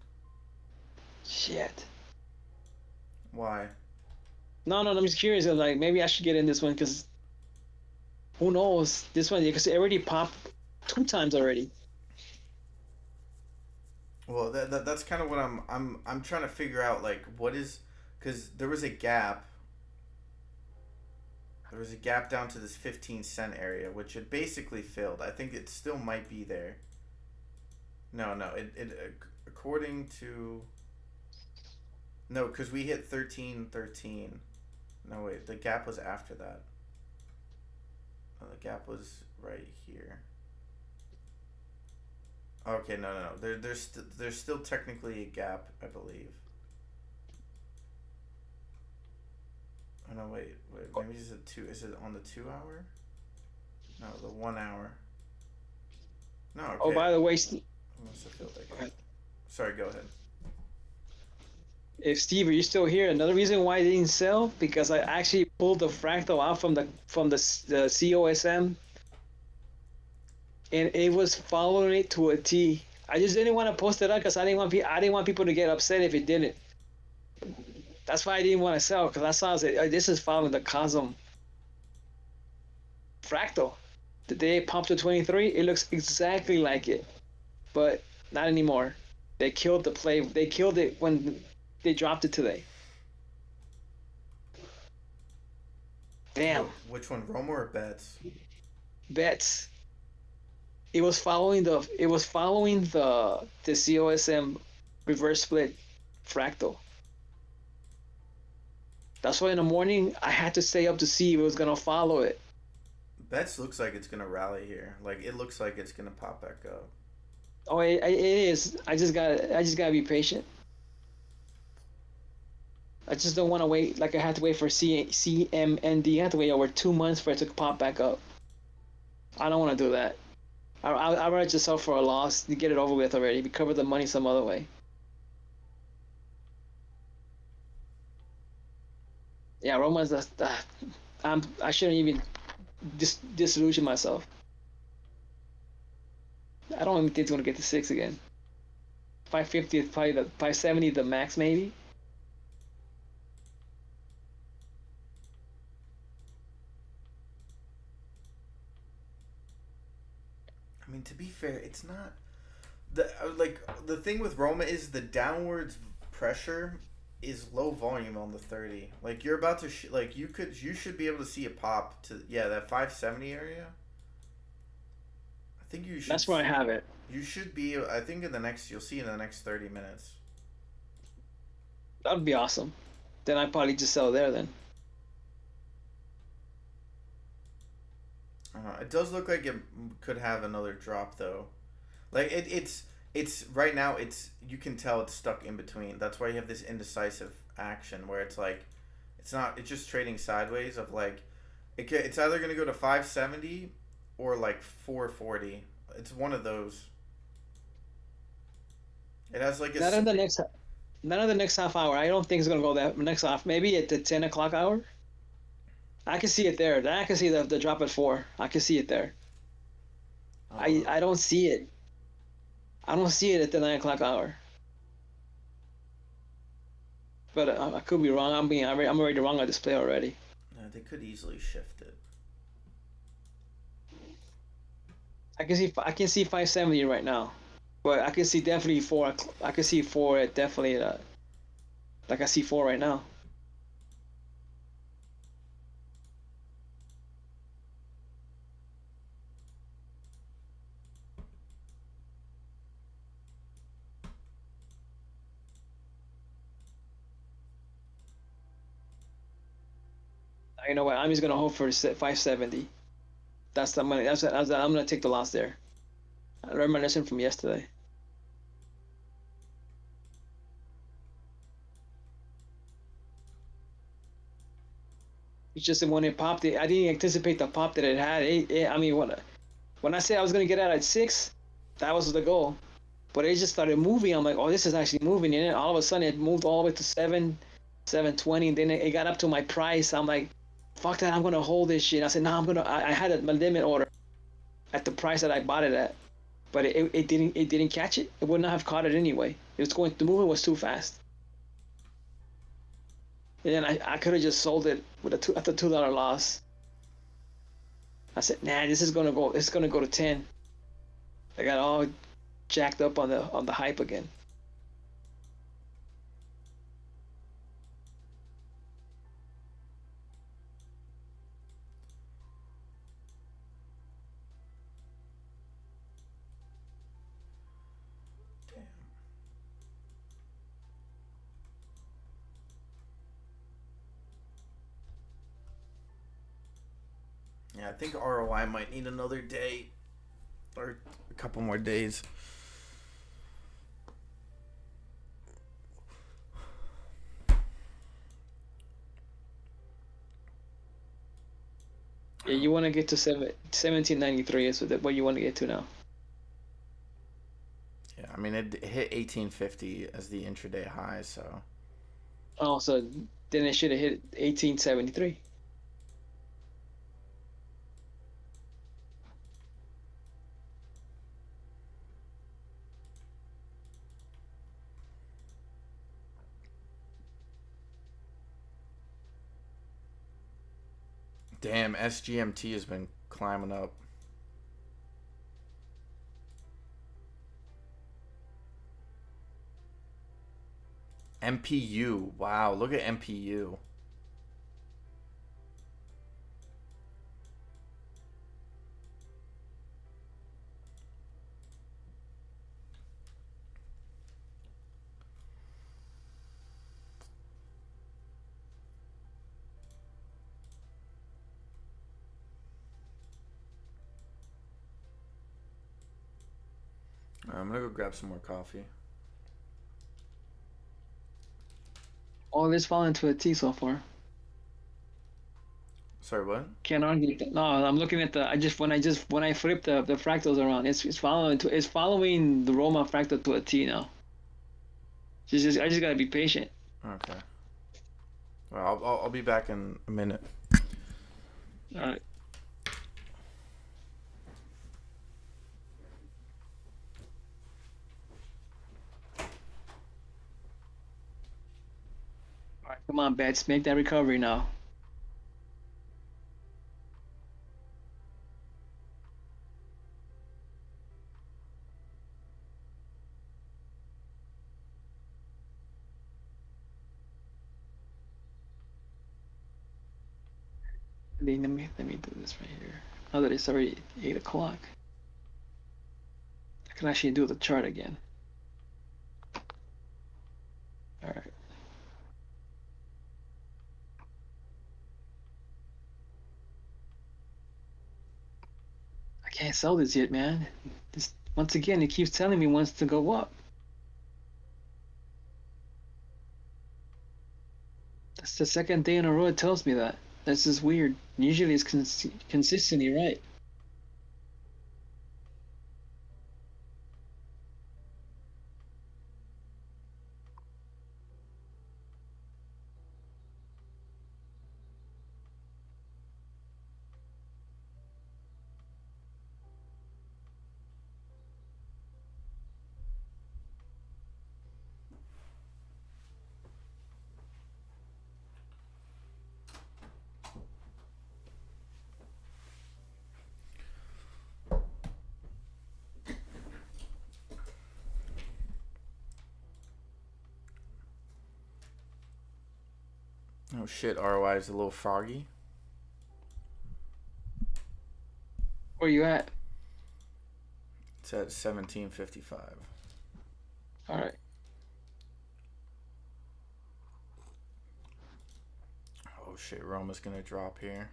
Shit. Why? No, no, I'm just curious. I'm like, maybe I should get in this one because who knows? This one because it already popped two times already. Well, that's kind of what I'm trying to figure out. Like, what is, because there was a gap. There was a gap down to this 15 cent area, which it basically filled. I think it still might be there. No, no. According to no, because we hit 13.13. No, wait. The gap was after that. Oh, the gap was right here. Okay, no, no, no. There's still technically a gap, I believe. Oh no, wait. Maybe is it two? Is it on the 2 hour? No, the 1 hour. No, Oh, okay. by the way, I must have filled that gap. Sorry, go ahead. if Steve, are you still here? Another reason why I didn't sell because I actually pulled the fractal out from the COSM and it was following it to a T. I just didn't want to post it up because I didn't want people to get upset if it didn't. That's why I didn't want to sell because I saw I said, this is following the Cosm fractal. The day it popped to 23, it looks exactly like it, but not anymore. They killed the play. They killed it when they dropped it today. Damn. Which one, Roma or Betts? Bets. It was following the COSM reverse split fractal. That's why in the morning I had to stay up to see if it was gonna follow it. Betts looks like it's gonna rally here. Like it looks like it's gonna pop back up. Oh, it is. I just gotta be patient. I just don't want to wait. Like I had to wait for CMND. I had to wait over 2 months for it to pop back up. I don't want to do that. I'd rather just sell for a loss to get it over with already. Recover the money some other way. Yeah, Roman's I shouldn't even disillusion myself. I don't even think it's gonna get to six again. 550 is probably the 570 the max maybe. I mean, to be fair, it's not the like the thing with Roma is the downwards pressure is low volume on the 30. Like you're about to like you should be able to see a pop to that 570 area. I think That's where I have it. you should be. I think in the next you'll see in the next 30 minutes. That would be awesome. Then I probably just sell there then. It does look like it could have another drop though. Like it's It's right now. It's you can tell it's stuck in between. That's why you have this indecisive action where it's like, it's not. It's just trading sideways of like, it's either gonna go to 570 or like 440. It's one of those. It has like a. Not in the next, not in the next half hour. I don't think it's gonna go that next half. Maybe at the 10 o'clock hour. I can see it there. I can see the drop at 4. I can see it there. Oh, I don't see it. I don't see it at the 9 o'clock hour. But I could be wrong. I'm already wrong on display already. they could easily shift it. I can see 570 right now, but I can see definitely 4. I can see 4 at definitely like I see 4 right now. You know what? I'm just gonna hope for 570. That's the money. I'm gonna take the loss there. I learned my lesson from yesterday. It's just that when it popped, I didn't anticipate the pop that it had. I mean, when I said I was gonna get out at 6, that was the goal. But it just started moving. I'm like, oh, this is actually moving. And then all of a sudden, it moved all the way to 720. And then it got up to my price. I'm like, fuck that. I'm gonna hold this shit. I said, no, I had a limit order at the price that I bought it at, but it didn't catch it. It would not have caught it anyway. It was going. The movement was too fast. And then I could have just sold it with at the $2 loss. I said, nah, this is gonna go. It's gonna go to 10. I got all jacked up on the hype again. Damn. Yeah, I think ROI might need another day or a couple more days. Yeah, you want to get to 1793 is what you want to get to now. Yeah, I mean it hit 1850 as the intraday high, so Oh, so then it should have hit 1873. damn, SGMT has been climbing up. MPU, wow, look at MPU. I'm gonna go grab some more coffee. All this falling to a T so far. Sorry, what? Can't argue that. No, I'm looking at the. When I flip the fractals around, it's following the Roma fractal to a T now. I just gotta be patient. Okay. Well, I'll be back in a minute. All right. All right. Come on, bets. Make that recovery now. Let me do this right here. Now that it's already 8 o'clock, I can actually do the chart again. All right. I can't sell this yet, man. This Once again, it keeps telling me wants to go up. That's the second day in a row it tells me that. That's just weird. Usually it's consistently right. Oh shit, ROI is a little froggy. Where you at? It's at 1755. All right. Oh shit, Roma's gonna drop here.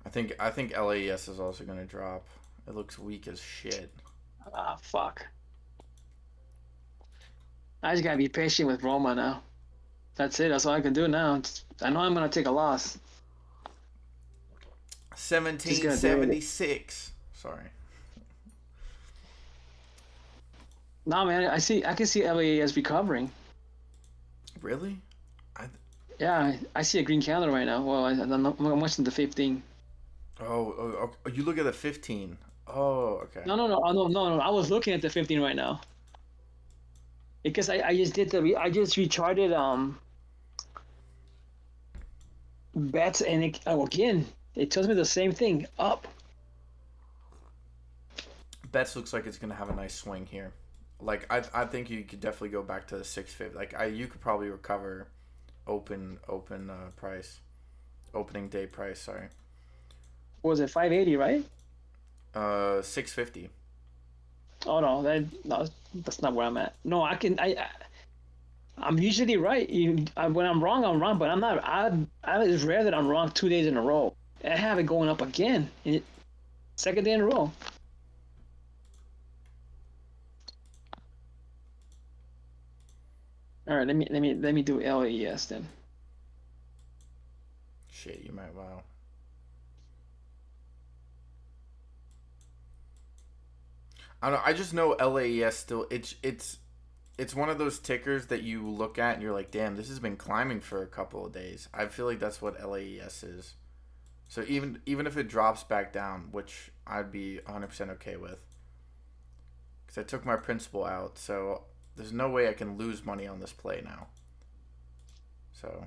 I think LAES is also gonna drop. It looks weak as shit. Ah, fuck. I just gotta be patient with Roma now. That's it. That's all I can do now. I know I'm gonna take a loss. Just gonna deal with it. 1776. Sorry. No, man. I can see LAES recovering. Really? I Yeah, I see a green candle right now. Well, I'm watching the 15. you look at the 15. Oh, okay. No. I was looking at the 15 right now because I just did I just recharted bets and again it tells me the same thing up. Bets looks like it's gonna have a nice swing here. Like I think you could definitely go back to the 650. Like you could probably recover open price, opening day price. Sorry. What was it 580, right? 650. Oh no, that's not where I'm at. No, I'm usually right. When I'm wrong, I'm wrong. But I'm not. It's rare that I'm wrong 2 days in a row. I have it going up again. Second day in a row. All right, let me do LAES then. Shit, you might wow. I don't know. I just know LAES still. It's one of those tickers that you look at and you're like, damn, this has been climbing for a couple of days. I feel like that's what LAES is. So even if it drops back down, which I'd be 100% okay with, because I took my principal out, so there's no way I can lose money on this play now. So,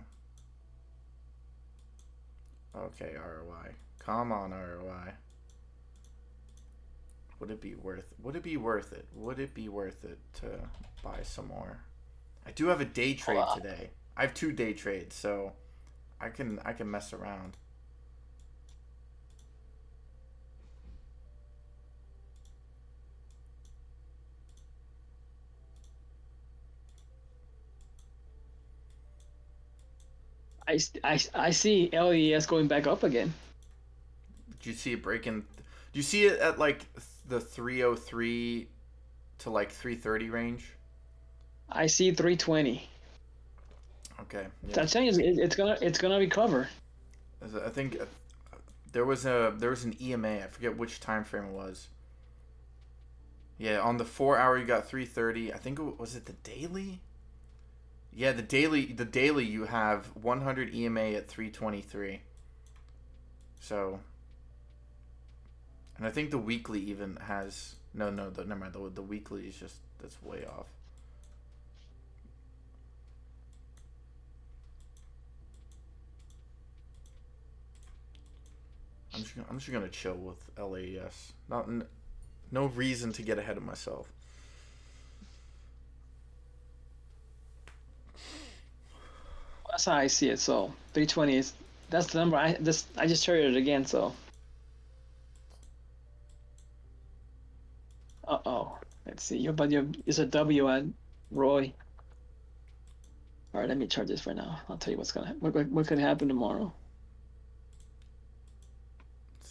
okay, ROI. Come on, ROI. Would it be worth it? Would it be worth it? Would it be worth it to buy some more? I do have a day trade today. I have 2 day trades, so I can mess around. I see LAES going back up again. Do you see it breaking? Do you see it at like the 303 to like 330 range? I see 320. Okay. Yeah. I'm saying it's gonna recover. I think there was an EMA. I forget which time frame it was. Yeah, on the 4 hour you got 330. I think was it the daily? Yeah, the daily you have 100 EMA at 323. So, and I think the weekly even has never mind. The weekly is just that's way off. I'm just gonna chill with LAES. No reason to get ahead of myself. That's how I see it. So 320 is that's the number. I just traded it again. So. Uh-oh. Let's see. It's a W at Roy. All right, let me charge this for now. I'll tell you what could happen tomorrow.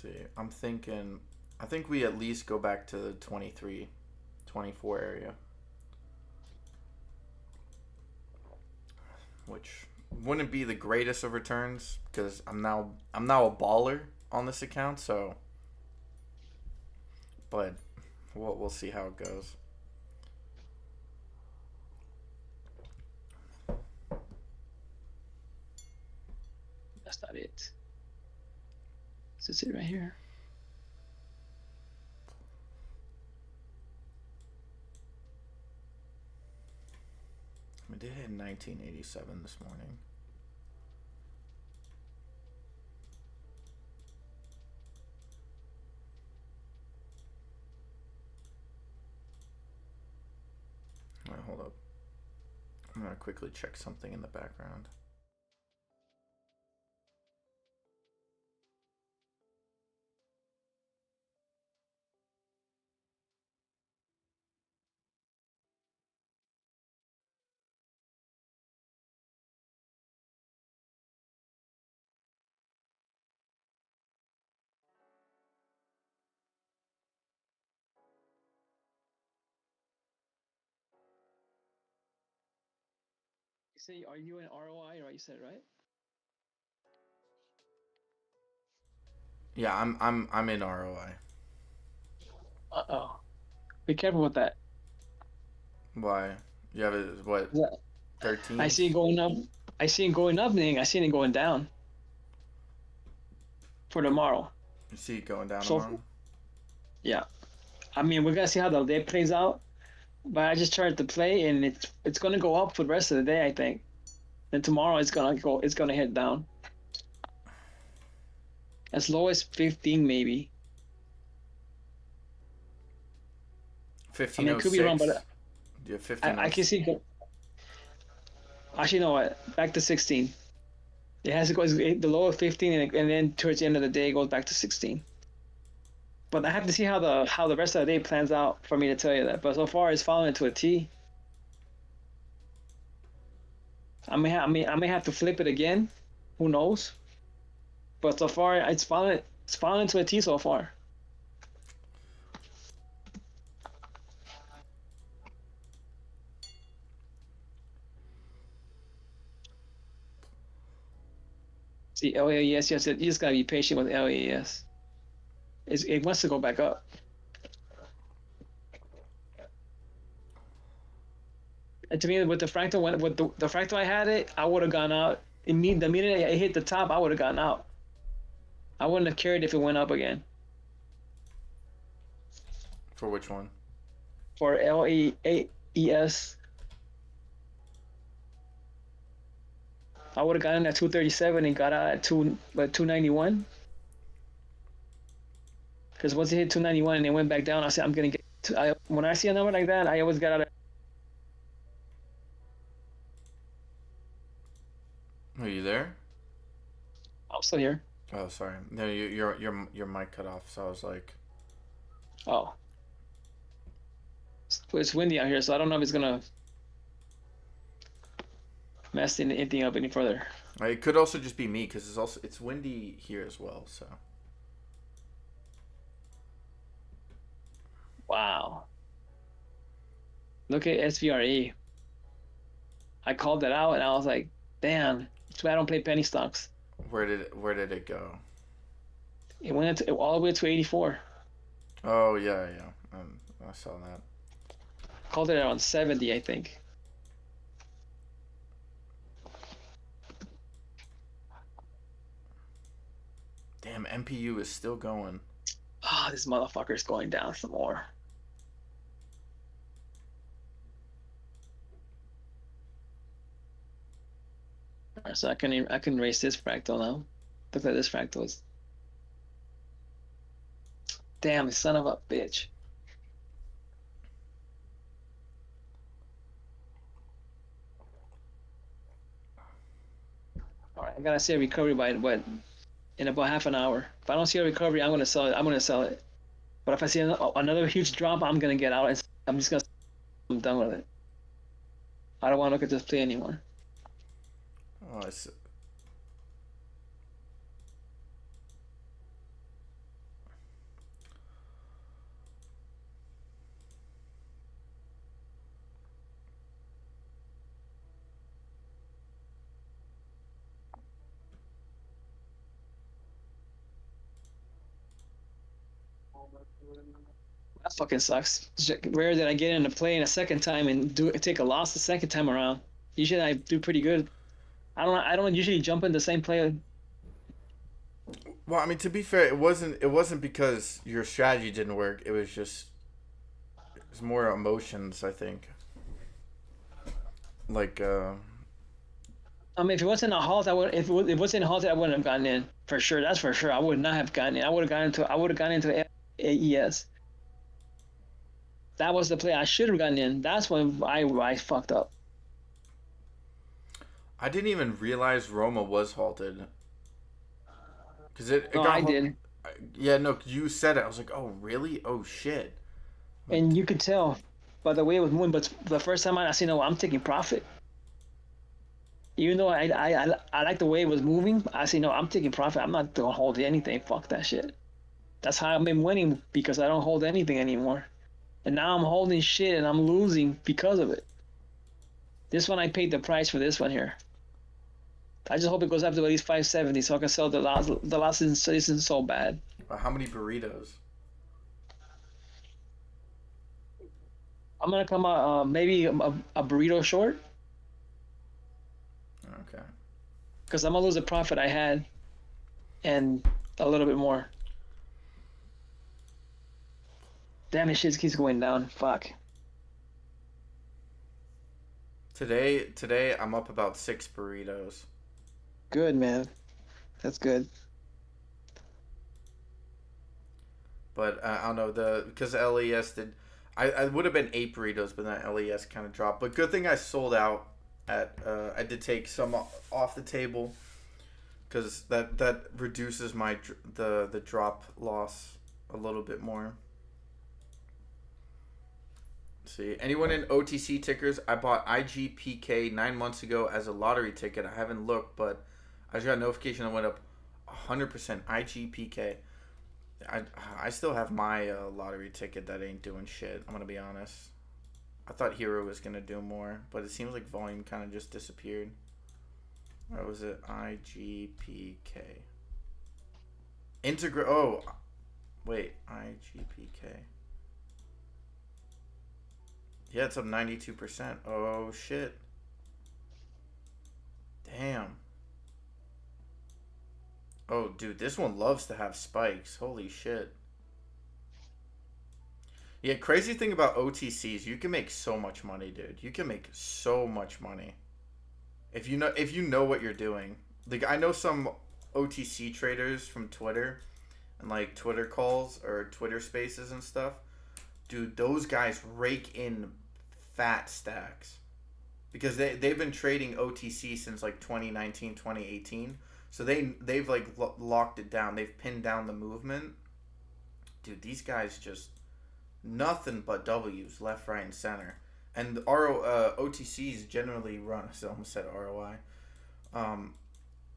see. I'm thinking. I think we at least go back to the 23, 24 area, which wouldn't be the greatest of returns because I'm now a baller on this account. So, but we'll see how it goes. That's not it. Is this it right here? We did hit 1987 this morning. All right, hold up. I'm gonna quickly check something in the background. You say, are you in ROI, right? You said, right? Yeah, I'm in ROI. Uh-oh. Be careful with that. Why? You have it what? Yeah. I 13s? see it going up. I see it going up, then I see it going down for tomorrow. You see it going down So tomorrow? yeah, I mean we're gonna see how the day plays out. But I just tried to play, and it's gonna go up for the rest of the day, I think. Then tomorrow it's gonna hit down as low as 15 maybe. I mean, I could be wrong, 1506. but Do you have I can 1506? see. Actually, you know what? Back to 16. It has to go the low of 15, and then towards the end of the day, it goes back to 16. But I have to see how the rest of the day plans out for me to tell you that. But so far, it's following it to a T. I may have to flip it again. Who knows? But so far, it's following to a T so far. See, LAES, yes, you just gotta be patient with LAES. It wants to go back up. And to me, with the fractal, with the fractal I had it, I would have gone out. The minute it hit the top, I would have gone out. I wouldn't have cared if it went up again. For which one? For LAES, I would have gotten at 237 and got out at 291. Because once it hit 291 and it went back down, I said I'm gonna get. When I see a number like that, I always got out. Are you there? I'm still here. Oh, sorry. No, your mic cut off. So I was like, Oh, it's windy out here, so I don't know if it's gonna mess anything up any further. it could also just be me because it's windy here as well. So Wow. Look at SVRE. I called that out and I was like, damn, that's why I don't play penny stocks. where did it go? It went all the way to 84. Oh yeah, yeah. I saw that. Called it around 70, I think. Damn, MPU is still going. Ah, oh, this motherfucker's going down some more. Right, so I can erase this fractal now. Look at this fractal is. Damn, son of a bitch. All right, I gotta see a recovery by what in about half an hour. If I don't see a recovery, I'm gonna sell it. I'm gonna sell it. But if I see another huge drop, I'm gonna get out. And I'm just gonna. I'm done with it. I don't want to look at this play anymore. Oh, it's That fucking sucks. It's rare that I get into play in a second time and do take a loss the second time around. Usually I do pretty good. I don't usually jump in the same play. Well, I mean, to be fair, it wasn't because your strategy didn't work. It was just it's more emotions, I think. Like, I mean, if it wasn't a halt, I would. If it wasn't halted, I wouldn't have gotten in for sure. That's for sure. I would not have gotten in. I would have gotten into. I would have gotten into AES. That was the play I should have gotten in. That's when I fucked up. I didn't even realize Roma was halted because it No, got I did, yeah, no, you said it. I was like, oh really? Oh shit. I'm like, and you could tell by the way it was moving. But the first time I seen, no, I'm taking profit. Even though I like the way it was moving, I see no, I'm taking profit. I'm not gonna hold anything. Fuck that shit. That's how I've been winning because I don't hold anything anymore. And now I'm holding shit and I'm losing because of it. This one I paid the price for this one here. I just hope it goes up to at least 570 so I can sell the last. The last isn't so bad. how many burritos? I'm gonna come out maybe a burrito short Okay. because I'm gonna lose the profit I had and a little bit more. Damn it, shit keeps going down. Fuck. Today I'm up about 6 burritos. Good man. That's good. But I don't know the because LES did. I would have been 8 burritos, but then LES kind of dropped. But good thing I sold out at. I did take some off the table because that reduces my the drop loss a little bit more. Let's see, anyone in OTC tickers? I bought IGPK 9 months ago as a lottery ticket. I haven't looked, but I just got a notification that went up 100% IGPK. I I still have my lottery ticket that ain't doing shit. I'm gonna be honest. I thought Hero was gonna do more, but it seems like volume kind of just disappeared. What was it? IGPK. Integra. Oh, wait. IGPK. Yeah, it's up 92%. Oh shit. Damn. Oh, dude, this one loves to have spikes. Holy shit. Yeah, crazy thing about OTCs, you can make so much money, dude. You can make so much money if you know what you're doing. Like I know some OTC traders from Twitter and like Twitter calls or Twitter Spaces and stuff. Dude, those guys rake in fat stacks because they've been trading OTC since like 2019, 2018. So they've like locked it down. They've pinned down the movement. Dude, these guys just nothing but W's left, right, and center. And the OTCs generally run. I almost said ROI. Um,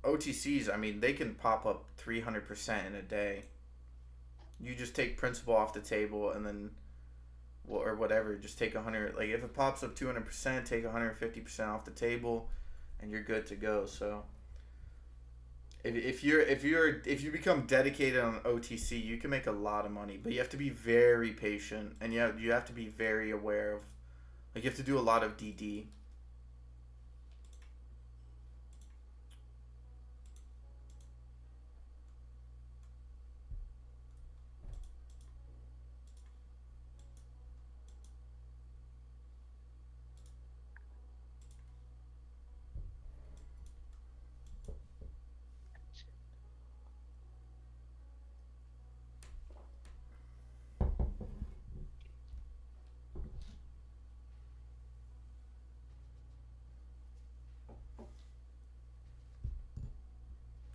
OTCs, I mean, they can pop up 300% in a day. You just take principal off the table and then, well, or whatever, just take 100. Like if it pops up 200%, take 150% off the table, and you're good to go. So if you become dedicated on OTC, you can make a lot of money, but you have to be very patient and you have to be very aware of like you have to do a lot of DD.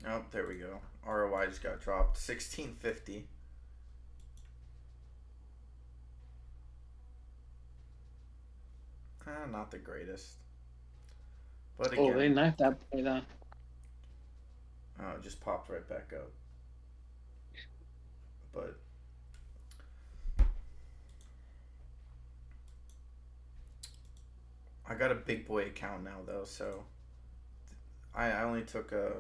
Oh, there we go. ROI just got dropped 1650. Not the greatest, but Oh, they again, knifed that play down. it just popped right back up. But I got a big boy account now though, so I only took a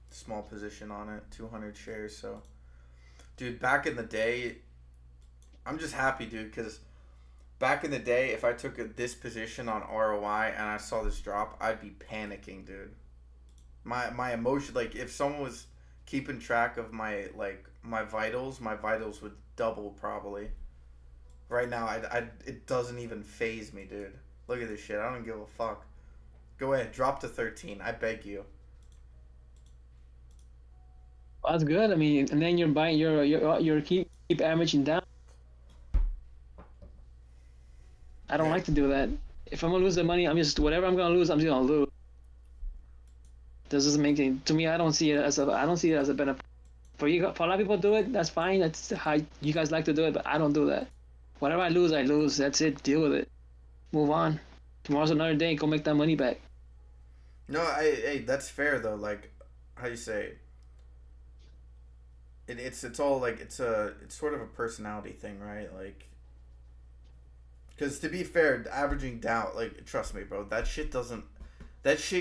small position on it, 200 shares. So, dude, back in the day, I'm just happy, dude, because back in the day, if I took this position on ROI and I saw this drop, I'd be panicking, dude. My emotion, like if someone was keeping track of my vitals would double probably. Right now, I it doesn't even phase me, dude. Look at this shit. I don't give a fuck. Go ahead, drop to 13. I beg you. Well, that's good. I mean, and then you're buying, you're keep averaging down. I don't Yeah. like to do that. If I'm gonna lose the money, I'm just whatever I'm gonna lose, I'm just gonna lose. This doesn't make any to me. I don't see it as a benefit. For a lot of people do it. That's fine. That's how you guys like to do it, but I don't do that. Whatever I lose, I lose. That's it. Deal with it. Move on. Tomorrow's another day. Go make that money back. No, hey, that's fair though. Like, how you say it's all like it's sort of a personality thing, right? Like, because to be fair, averaging down, like, trust me, bro, that shit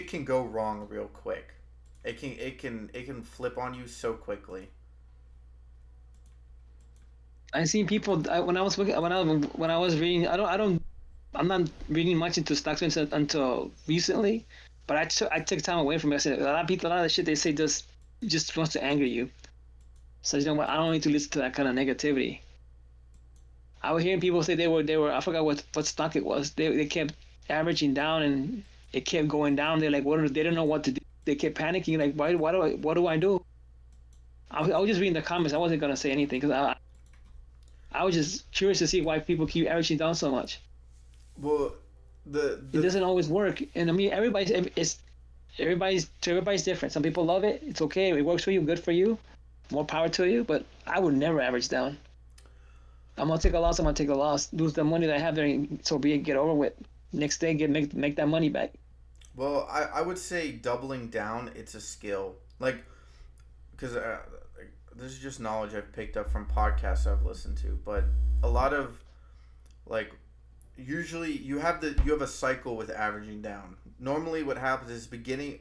can go wrong real quick. It can flip on you so quickly. I seen people when I was when I was reading. I'm not reading much into stocks until recently, but I took time away from it. I said a lot of people, a lot of the shit they say just wants to anger you. So you know what? I don't need to listen to that kind of negativity. I was hearing people say they were I forgot what stock it was. They kept averaging down and it kept going down. They're like, they don't know what to do. They kept panicking. Like, what do I do? I was just reading the comments. I wasn't gonna say anything because I was just curious to see why people keep averaging down so much. Well, It the doesn't always work, and I mean everybody's different. Some people love it. It's okay. It works for you. Good for you. More power to you. But I would never average down. I'm gonna take a loss. I'm gonna take a loss. Lose the money that I have there. So be it. Get over with. Next day, make that money back. well, I would say doubling down. It's a skill, like because like, this is just knowledge I've picked up from podcasts I've listened to. But a lot of like usually you have a cycle with averaging down. Normally, what happens is beginning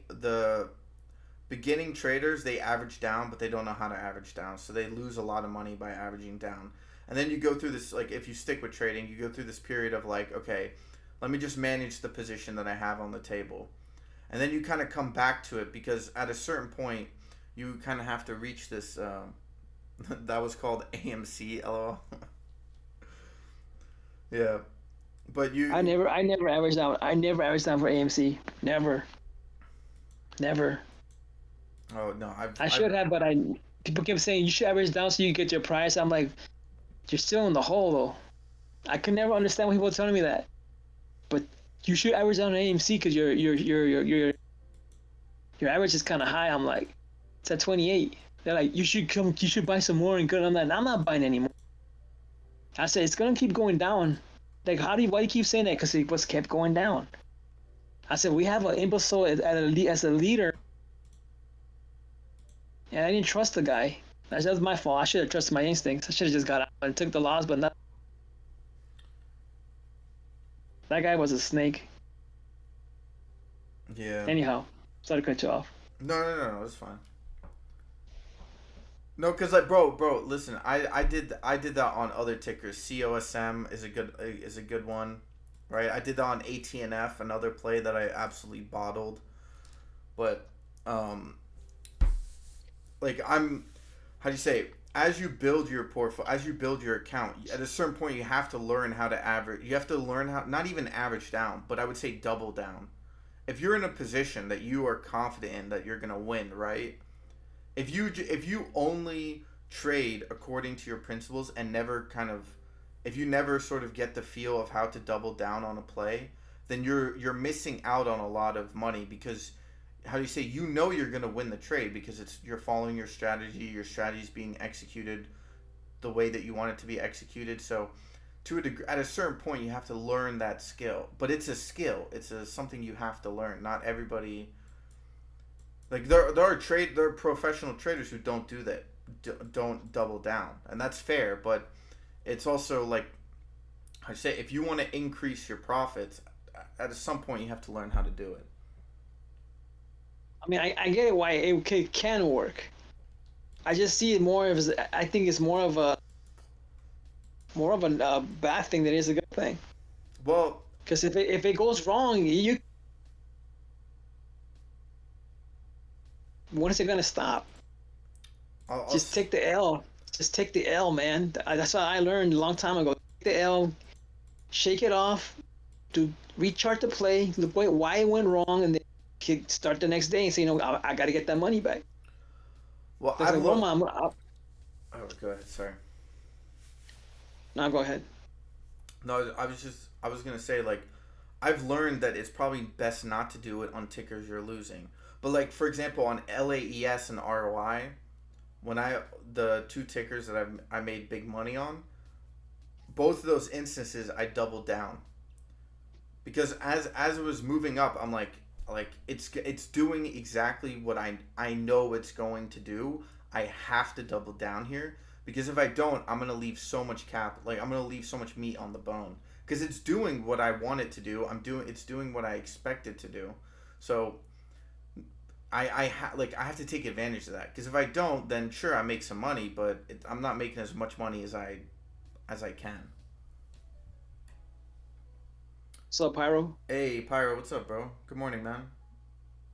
traders they average down, but they don't know how to average down, so they lose a lot of money by averaging down. And then you go through this like if you stick with trading, you go through this period of like okay, let me just manage the position that I have on the table, and then you kind of come back to it because at a certain point you kind of have to reach this. That was called AMC. LOL. Yeah, but I never averaged down. I never averaged down for AMC. Never, never. oh no, I I've should have, but I people kept saying you should average down so you get your price. I'm like, you're still in the hole though. I could never understand when people were telling me that. But you should average down on AMC because your average is kind of high. I'm like, it's at 28. They're like, you should buy some more and good. I'm not buying anymore. I said it's gonna keep going down. Like, why do you keep saying that? Because it was kept going down. I said we have an imbecile as a leader, and I didn't trust the guy. That's my fault. I should have trusted my instincts. I should have just got out and took the loss, but not. That guy was a snake. yeah. Anyhow, sorry to cut you off. No, it's fine. No, cause like, bro, listen, I did that on other tickers. COSM is a good one, right? I did that on ATNF, another play that I absolutely bottled, but like I'm, how do you say? As you build your portfolio, as you build your account, at a certain point you have to learn how to average. You have to learn how not even average down, but I would say double down. If you're in a position that you are confident in that you're gonna win, right? If you only trade according to your principles and never kind of if you never sort of get the feel of how to double down on a play, then you're missing out on a lot of money because how do you say you're going to win the trade because it's you're following your strategy is being executed the way that you want it to be executed. So to a degree, at a certain point you have to learn that skill, but it's a skill. Something you have to learn. Not everybody like there are professional traders who don't do that, don't double down, and that's fair. But it's also like I say, if you want to increase your profits, at some point you have to learn how to do it. I mean, I get it why it can work. I just see it more as I think it's more of more of a bad thing than it is a good thing. Well, Because if it goes wrong, you when is it gonna stop? I'll Just take the L. Just take the L, man. That's what I learned a long time ago. Take the L, shake it off, to rechart the play, look why it went wrong, and then start the next day and say, I got to get that money back. well Because I've like looked. Roma, Oh, go ahead. Sorry. now go ahead. No, I was gonna say like I've learned that it's probably best not to do it on tickers you're losing. But like for example on LAES and ROI, when the two tickers that I made big money on, both of those instances I doubled down because as it was moving up, I'm like it's doing exactly what I know it's going to do. I have to double down here because if I don't, I'm gonna leave so much like I'm gonna leave so much meat on the bone because it's doing what I want it to do. It's doing what I expect it to do. So like I have to take advantage of that because if I don't, then sure I make some money, but I'm not making as much money as I can. So Pyro, Hey Pyro, what's up, bro? Good morning, man.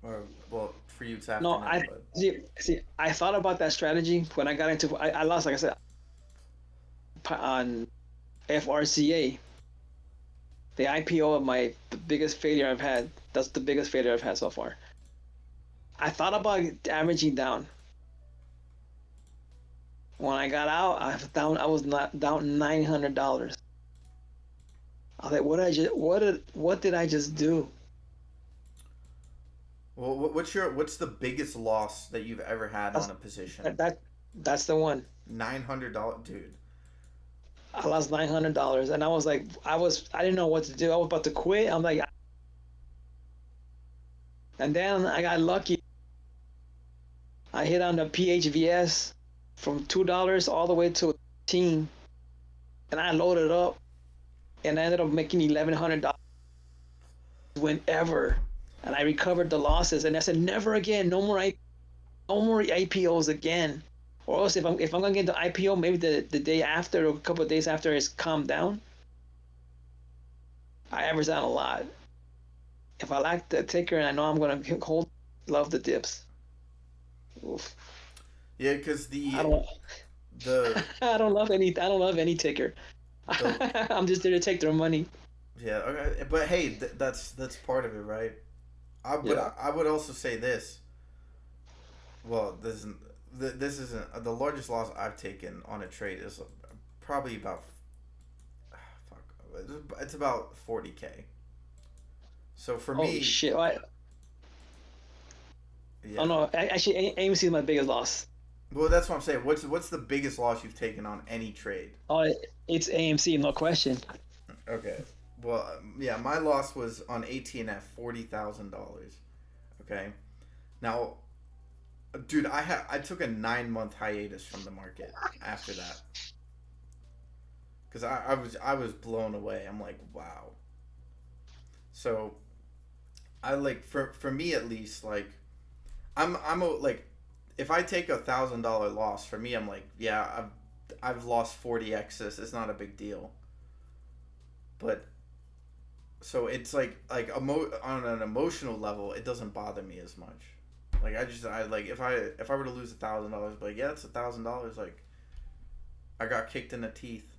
Or well, for you it's no, afternoon, I but see. I thought about that strategy when I got into. I lost, like I said, on FRCA, the IPO of the biggest failure I've had. That's the biggest failure I've had so far. I thought about averaging down. When I got out, I was not down $900. I was like, what did I just do? well, what's the biggest loss that you've ever had on That's a position? that's the one. $900, dude. I lost $900, and I was like, I didn't know what to do. I was about to quit. I'm like, and then I got lucky. I hit on the PHVS from $2 all the way to 15, and I loaded up, and I ended up making $1,100 whenever, and I recovered the losses. And I said, never again, no more IPOs again. Or else if I'm gonna get the IPO, maybe the day after or a couple of days after it's calmed down. I average out a lot. If I like the ticker and I know I'm gonna hold, love the dips. Oof. Yeah, because I don't. the I don't love any. I don't love any ticker. the I'm just there to take their money. yeah, okay, but hey, that's part of it, right? Yeah. I would also say this. Well, this isn't the largest loss I've taken on a trade is probably about fuck. It's about 40K. So for Holy me, shit! Oh yeah. no. Actually, AMC is my biggest loss. Well, that's what I'm saying. What's the biggest loss you've taken on any trade? Oh, it's AMC, no question. Okay. Well, yeah, my loss was on ATN at $40,000. Okay. Now, dude, I took a 9 month hiatus from the market after that because I was blown away. I'm like, wow. So I like for me at least like like if I take $1,000 loss for me I'm like yeah I've lost 40x. It's not a big deal. But so it's like on an emotional level it doesn't bother me as much. Like I like if I were to lose $1,000, but yeah, it's $1,000. Like I got kicked in the teeth.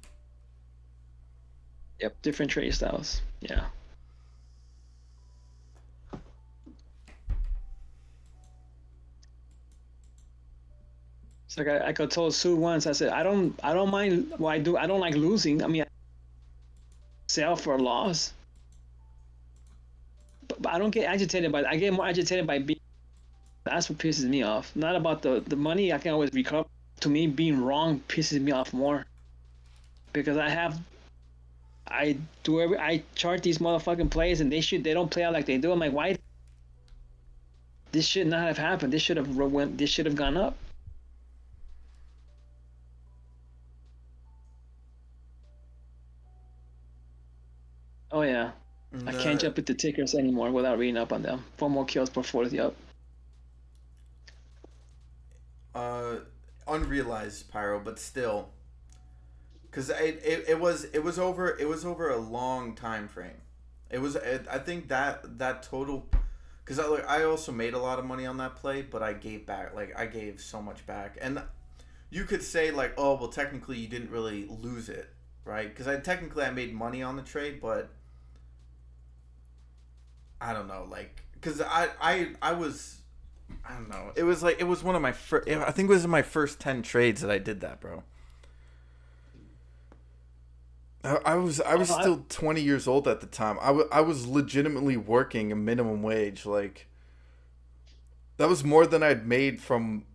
Yep, different trade styles. Yeah. It's like I could told Sue once. I said I don't mind. Well, I don't like losing. I mean, I sell for a loss, but I don't get agitated by. I get more agitated by being. That's what pisses me off. Not about the money. I can always recover. To me, being wrong pisses me off more because I I chart these motherfucking plays and they don't play out like they do. I'm like, why? This should not have happened. This should have gone up. Oh yeah. I can't No, jump into tickers anymore without reading up on them. 4 more kills per 40 up. uh, unrealized pyro, but still because it was over a long time frame. I think that total, because I also made a lot of money on that play, but I gave back, like I gave so much back. And you could say like, oh well, technically you didn't really lose it, right? Because I made money on the trade, but I don't know, like, because I was, I don't know, it was like, it was one of my first, I think it was in my first 10 trades that I did that, bro. I was Oh, I, still 20 years old at the time. I was legitimately working a minimum wage. Like, that was more than I'd made from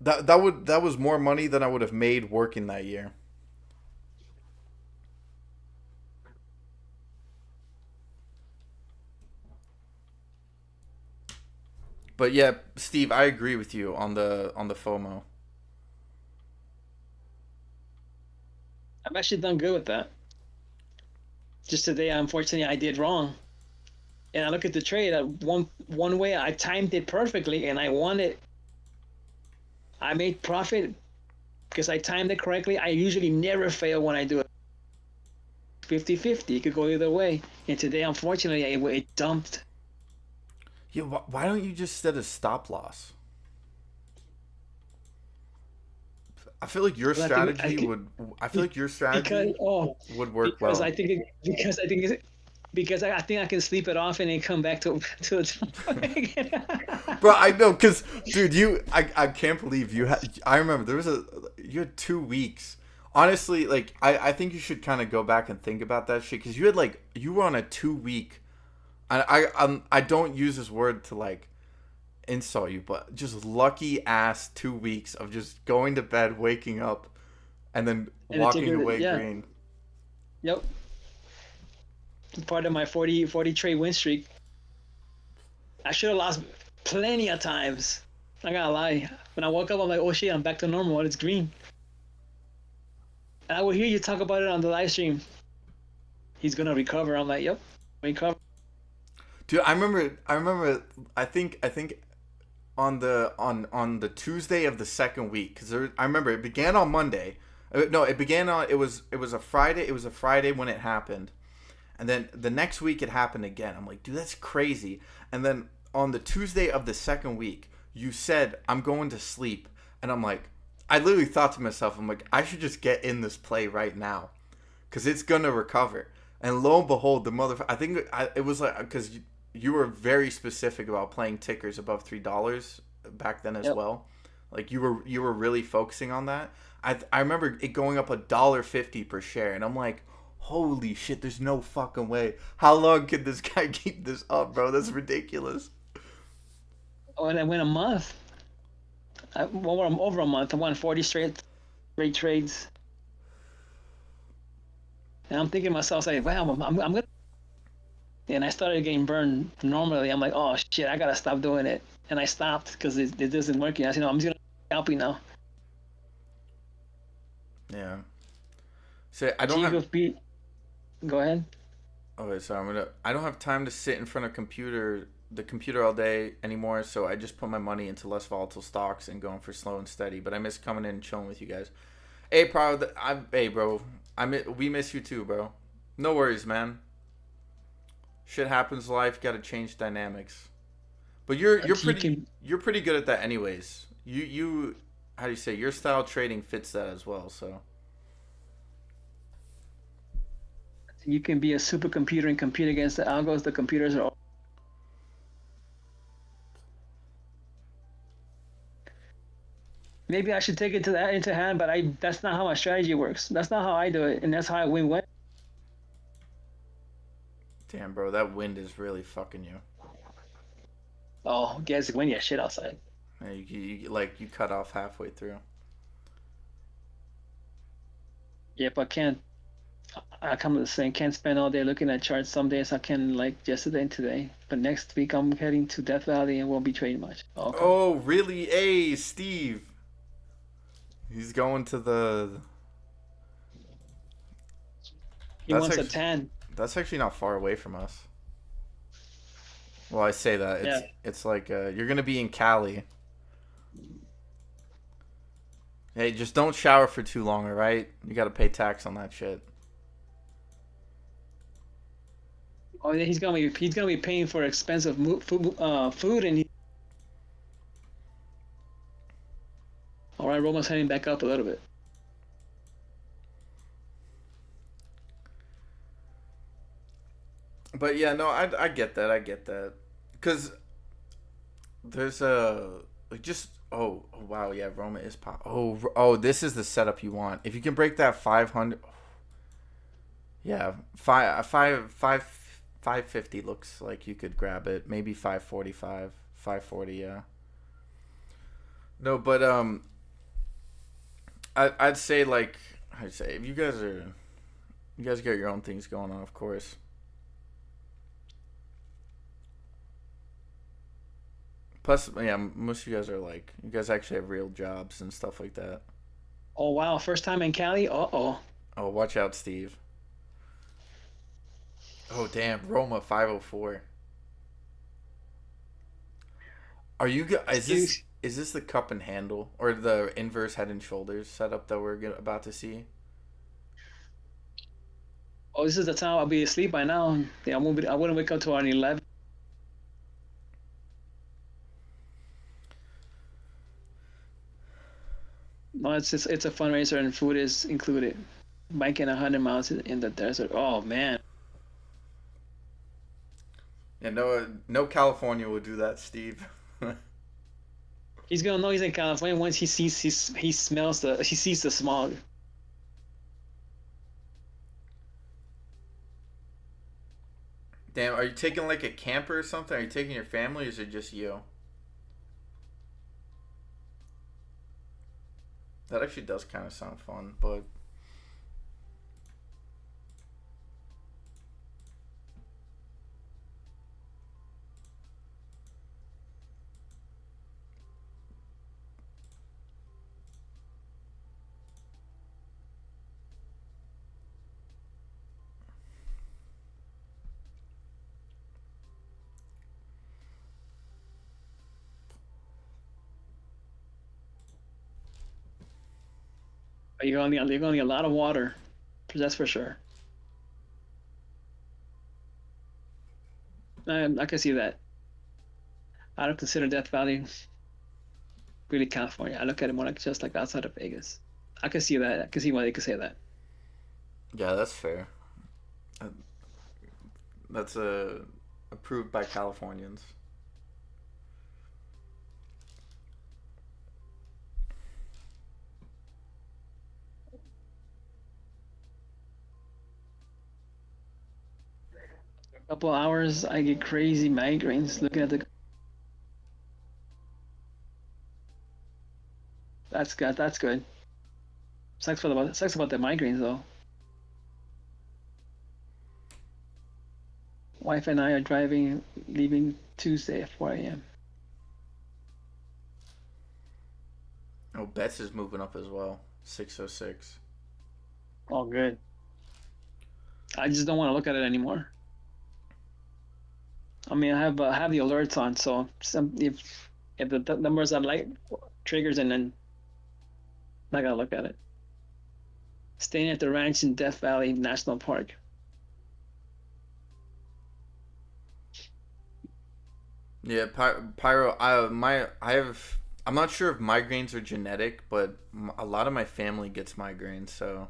that was more money than I would have made working that year. But yeah, Steve, I agree with you on the FOMO. I've actually done good with that. Just today, unfortunately, I did wrong. And I look at the trade. One way I timed it perfectly, and I won it. I made profit because I timed it correctly. I usually never fail when I do it. 50-50. It could go either way. And today, unfortunately, it dumped. Yeah, why don't you just set a stop loss? I feel like your But strategy would. I feel like your because strategy oh would work because well. I think it, because I think it, because I think I can sleep it off and then come back to the top again. Bro, I know, cause, dude, I can't believe you had. I remember there was you had 2 weeks. Honestly, like, I think you should kind of go back and think about that shit, cause you had like you were on a 2 week. I don't use this word to like insult you, but just lucky ass 2 weeks of just going to bed, waking up, and then And the walking ticker, away yeah, green. yep, part of my 40 trade win streak. I should have lost plenty of times. I gotta lie. When I woke up, I'm like, oh shit, I'm back to normal. It's green. And I will hear you talk about it on the live stream. He's gonna recover. I'm like, yep, recover. Dude, I remember. I remember. I think on the Tuesday of the second week, because I remember it began on Monday. No, it began on it was a Friday. It was a Friday when it happened, and then the next week it happened again. I'm like, dude, that's crazy. And then on the Tuesday of the second week, you said I'm going to sleep, and I'm like, I literally thought to myself, I'm like, I should just get in this play right now, because it's gonna recover. And lo and behold, the mother. I think it was like, because you were very specific about playing tickers above $3 back then as Yep. well. Like, you were really focusing on that. I remember it going up $1.50 per share, and I'm like, holy shit, there's no fucking way. How long can this guy keep this up, bro? That's ridiculous. Oh, and I went a month. Over a month. I won 40 straight trades. And I'm thinking to myself, like, wow, I'm gonna. And I started getting burned normally. I'm like, oh shit, I gotta stop doing it. And I stopped because it doesn't work. I said, no, I'm just gonna scalping now. Yeah. So I don't Chief have. of Pete, go ahead. Okay, so I don't have time to sit in front of the computer all day anymore. So I just put my money into less volatile stocks and going for slow and steady. But I miss coming in and chilling with you guys. Hey, bro. We miss you too, bro. No worries, man. Shit happens in life. Got to change dynamics. But You can you're pretty good at that, anyways. How do you say, your style trading fits that as well. So you can be a supercomputer and compete against the algos. The computers are. Maybe I should take it to that into hand, but I that's not how my strategy works. That's not how I do it, and that's how I win. damn, bro, that wind is really fucking you. Oh, guys, win your shit outside. Yeah, like you cut off halfway through. Yep, I can't. I come to the same. Can't spend all day looking at charts. Some days I can, like yesterday and today. But next week I'm heading to Death Valley and won't be trading much. Okay. Oh, really? Hey, Steve. He's going to the. He That's wants a actually tan. that's actually not far away from us. Well, I say that it's Yeah. it's like you're gonna be in Cali. Hey, just don't shower for too long, all right? You got to pay tax on that shit. Oh, yeah, he's gonna be paying for expensive food and all right, Roma's heading back up a little bit. But yeah, no, I get that. I get that. Cuz there's a like just oh wow, yeah, Roma is pop. Oh, this is the setup you want. If you can break that 500, yeah, 550 looks like you could grab it. Maybe 545, 540, yeah. No, but I'd say like I'd say if you guys got your own things going on, of course. Plus, yeah, most of you guys are like you guys actually have real jobs and stuff like that. Oh wow, first time in Cali. Uh-oh. Oh, watch out, Steve. Oh, damn, Roma 504. Are you Excuse. is this the cup and handle or the inverse head and shoulders setup that we're about to see? Oh, this is the time I'll be asleep by now. Yeah, I wouldn't wake up till around 11. No, it's a fundraiser and food is included. Biking 100 miles in the desert. Oh man, Yeah, no California will do that, Steve. he's gonna know he's in California once he sees the smog. Damn, are you taking like a camper or something? Are you taking your family or is it just you? That actually does kind of sound fun, but You're gonna need a lot of water. That's for sure. I can see that. I don't consider Death Valley really California. I look at it more like just like outside of Vegas. I can see that. I can see why they could say that. yeah, that's fair. Uh, That's approved by Californians. A couple hours, I get crazy migraines looking at the. That's good. That's good. Sucks about the migraines though. Wife and I are driving, leaving Tuesday at 4 a.m. Oh, Betts is moving up as well. 606. All good. I just don't want to look at it anymore. I mean, I have the alerts on, so if the numbers are light triggers, and then I gotta look at it. Staying at the ranch in Death Valley National Park. Yeah, Pyro. I have. I'm not sure if migraines are genetic, but a lot of my family gets migraines. So,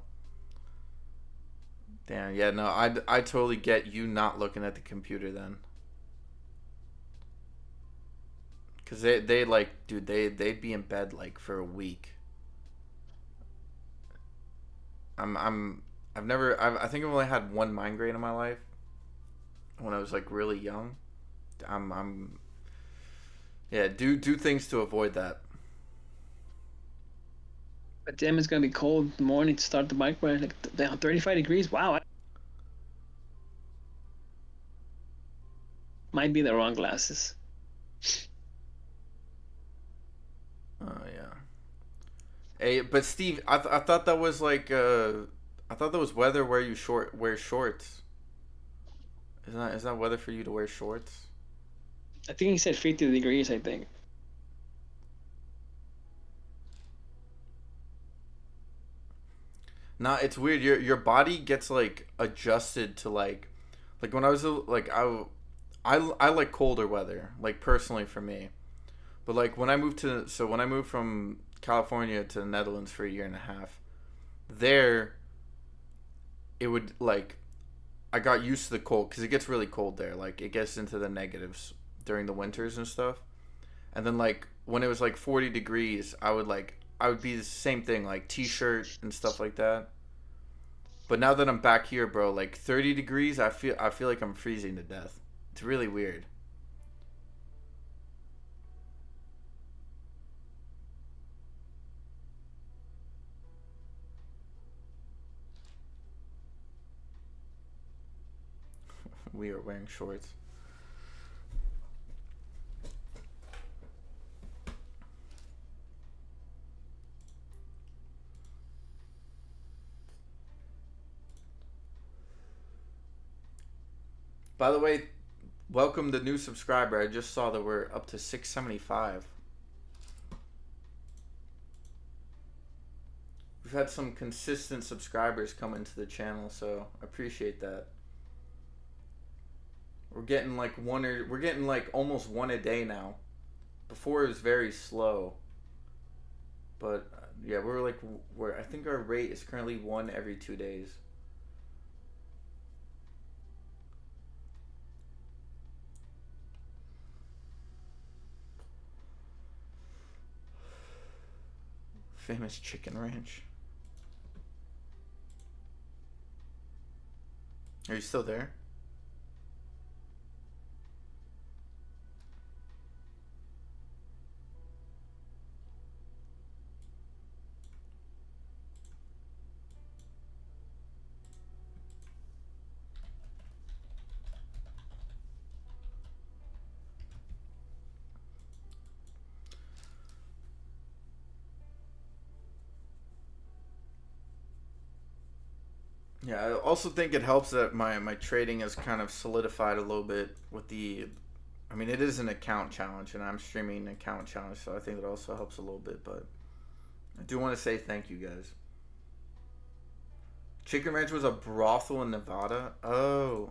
damn. Yeah, no, I totally get you not looking at the computer then. Cause they like, dude, they'd be in bed like for a week. I've never. I think I've only had one migraine in my life when I was like really young. I'm yeah. Do things to avoid that. But damn, it's gonna be cold in the morning to start the bike ride. Like down 35 degrees. Wow, might be the wrong glasses. Oh yeah. Hey, but Steve, I thought that was like I thought that was weather where you wear shorts. Is that weather for you to wear shorts? I think he said 50 degrees. I think. Nah, it's weird. Your body gets like adjusted to like when I was like I like colder weather, like personally for me. But like when I moved from California to the Netherlands for a year and a half, there it would like I got used to the cold because it gets really cold there. Like it gets into the negatives during the winters and stuff. And then like when it was like 40 degrees, I would be the same thing, like t-shirt and stuff like that. But now that I'm back here, bro, like 30 degrees, I feel like I'm freezing to death. It's really weird. We are wearing shorts. By the way, welcome the new subscriber. I just saw that we're up to 675. We've had some consistent subscribers come into the channel, so I appreciate that. We're getting like almost one a day now. Before it was very slow, but yeah, we're I think our rate is currently one every 2 days. Famous chicken ranch. Are you still there? Yeah, I also think it helps that my trading has kind of solidified a little bit with the. I mean, it is an account challenge, and I'm streaming an account challenge, so I think it also helps a little bit. But I do want to say thank you guys. Chicken Ranch was a brothel in Nevada. Oh,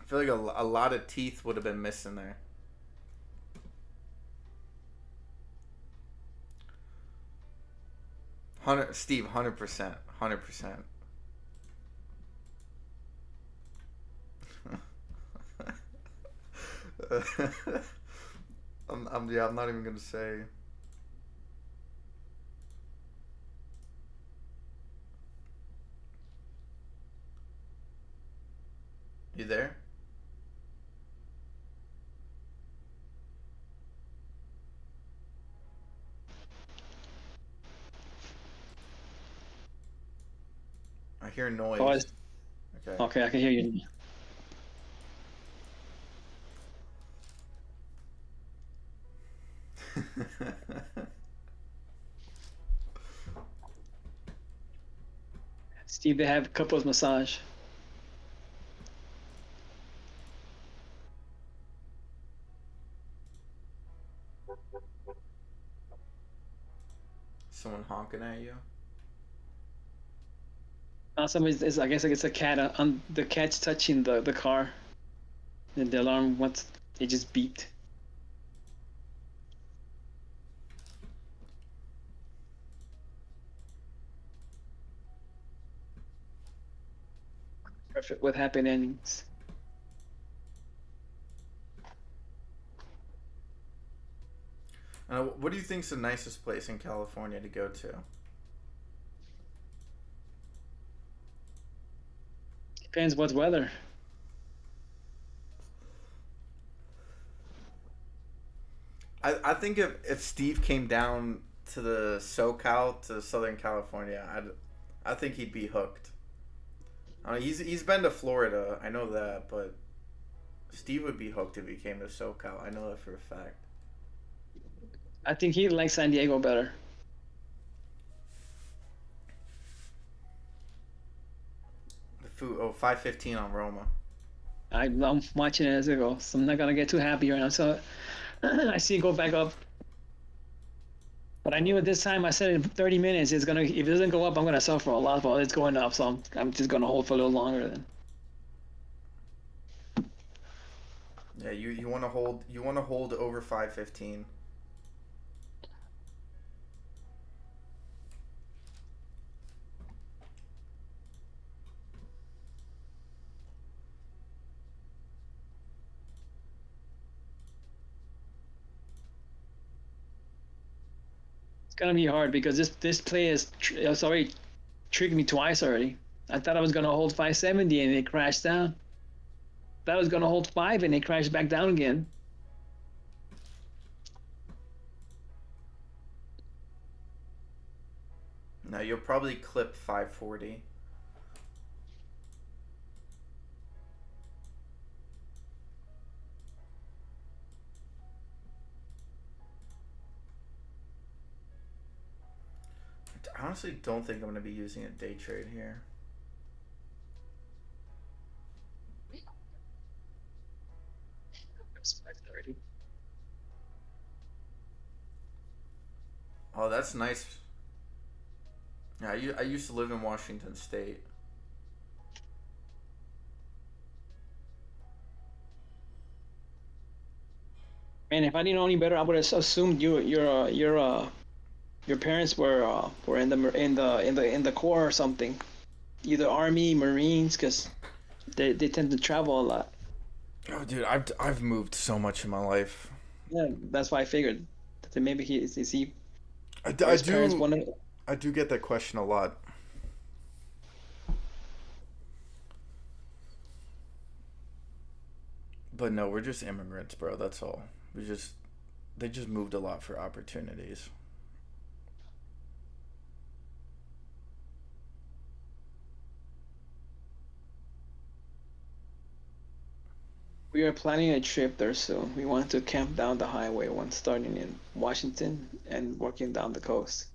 I feel like a lot of teeth would have been missing there. Steve, 100%, 100%. Yeah, I'm not even gonna say. You there? I hear Oh, noise. Okay. okay, I can hear you. Steve, they have couples massage. Someone honking at you? Awesome is I guess it's a cat on the cat's touching the car. And the alarm once it just beeped. Perfect with happy endings. What do you think's the nicest place in California to go to? Depends what weather. I think if Steve came down to the SoCal to Southern California, I think he'd be hooked. He's been to Florida, I know that, but Steve would be hooked if he came to SoCal. I know that for a fact. I think he likes San Diego better. Food. Oh, 5:15 on Roma. I'm watching it as it goes, so I'm not gonna get too happy right now. So I see it go back up. But I knew at this time I said in 30 minutes it's gonna if it doesn't go up I'm gonna suffer a lot. But it's going up, so I'm just gonna hold for a little longer then. Yeah, you want to hold. You want to hold over 5:15. It's gonna be hard because this play it's already tricked me twice already. I thought I was gonna hold 570 and it crashed down. Thought I was gonna hold five and it crashed back down again. No, you'll probably clip 540. I honestly don't think I'm going to be using a day trade here. It's 530. Oh, that's nice. Yeah, I used to live in Washington State. Man, if I didn't know any better, I would have assumed your parents were in the Corps or something, either Army, Marines, because they tend to travel a lot. Oh, dude, I've moved so much in my life. Yeah, that's why I figured that maybe is he I his parents do wanted. I do get that question a lot. But no, we're just immigrants, bro. That's all. They just moved a lot for opportunities. We are planning a trip there soon. We want to camp down the highway once starting in Washington and working down the coast.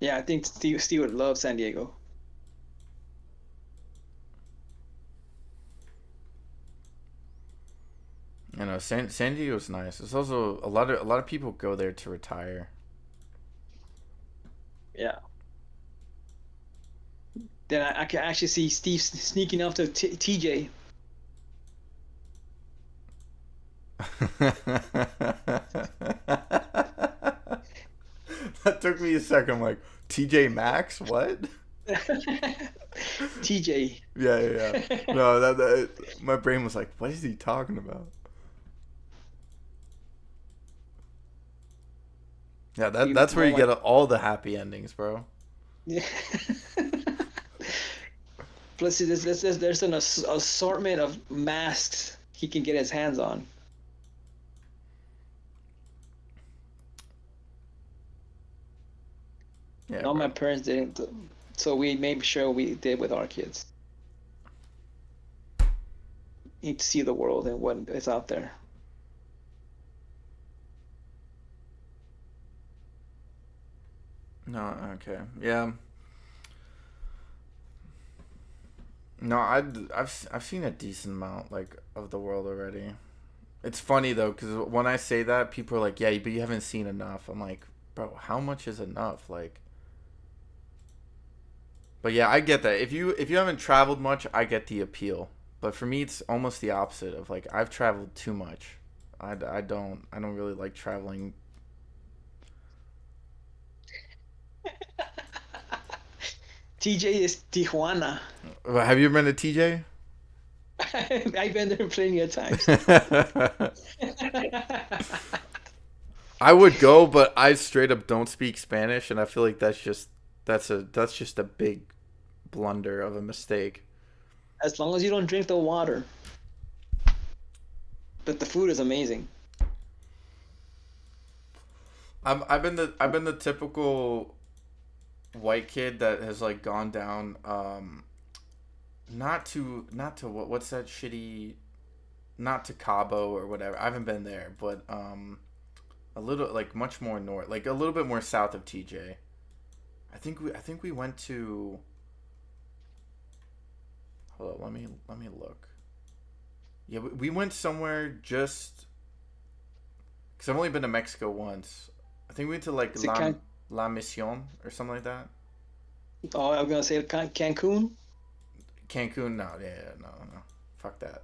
Yeah, I think Steve would love San Diego. You know, San Diego's nice. It's also a lot of people go there to retire. Yeah. Then I can actually see Steve sneaking off to TJ. That took me a second. I'm like, TJ Maxx? What? TJ. Yeah, yeah, yeah. No, that my brain was like, what is he talking about? Yeah, that's where Oh you my. get all the happy endings, bro. Yeah. Plus, there's an assortment of masks he can get his hands on. Yeah, No, my bro. parents didn't, so we made sure we did with our kids. Need to see the world and what is out there. No, okay. Yeah. No, I've seen a decent amount like of the world already. It's funny though, because when I say that, people are like, "Yeah, but you haven't seen enough." I'm like, "Bro, how much is enough?" Like, but yeah, I get that. If you haven't traveled much, I get the appeal. But for me, it's almost the opposite of like I've traveled too much. I don't really like traveling. TJ is Tijuana. Have you ever been to TJ? I've been there plenty of times. I would go, but I straight up don't speak Spanish, and I feel like that's just a big blunder of a mistake. As long as you don't drink the water. But the food is amazing. I've been the typical white kid that has like gone down not to what's that shitty, not to Cabo or whatever. I haven't been there, but a little like much more north, like a little bit more south of TJ. I think we went to Hold on, let me look. Yeah, we went somewhere just because I've only been to Mexico once. I think we went to like Is it Can? La Mission or something like that. Oh, I was gonna say Cancun. Cancun, no, yeah, no, no, fuck that.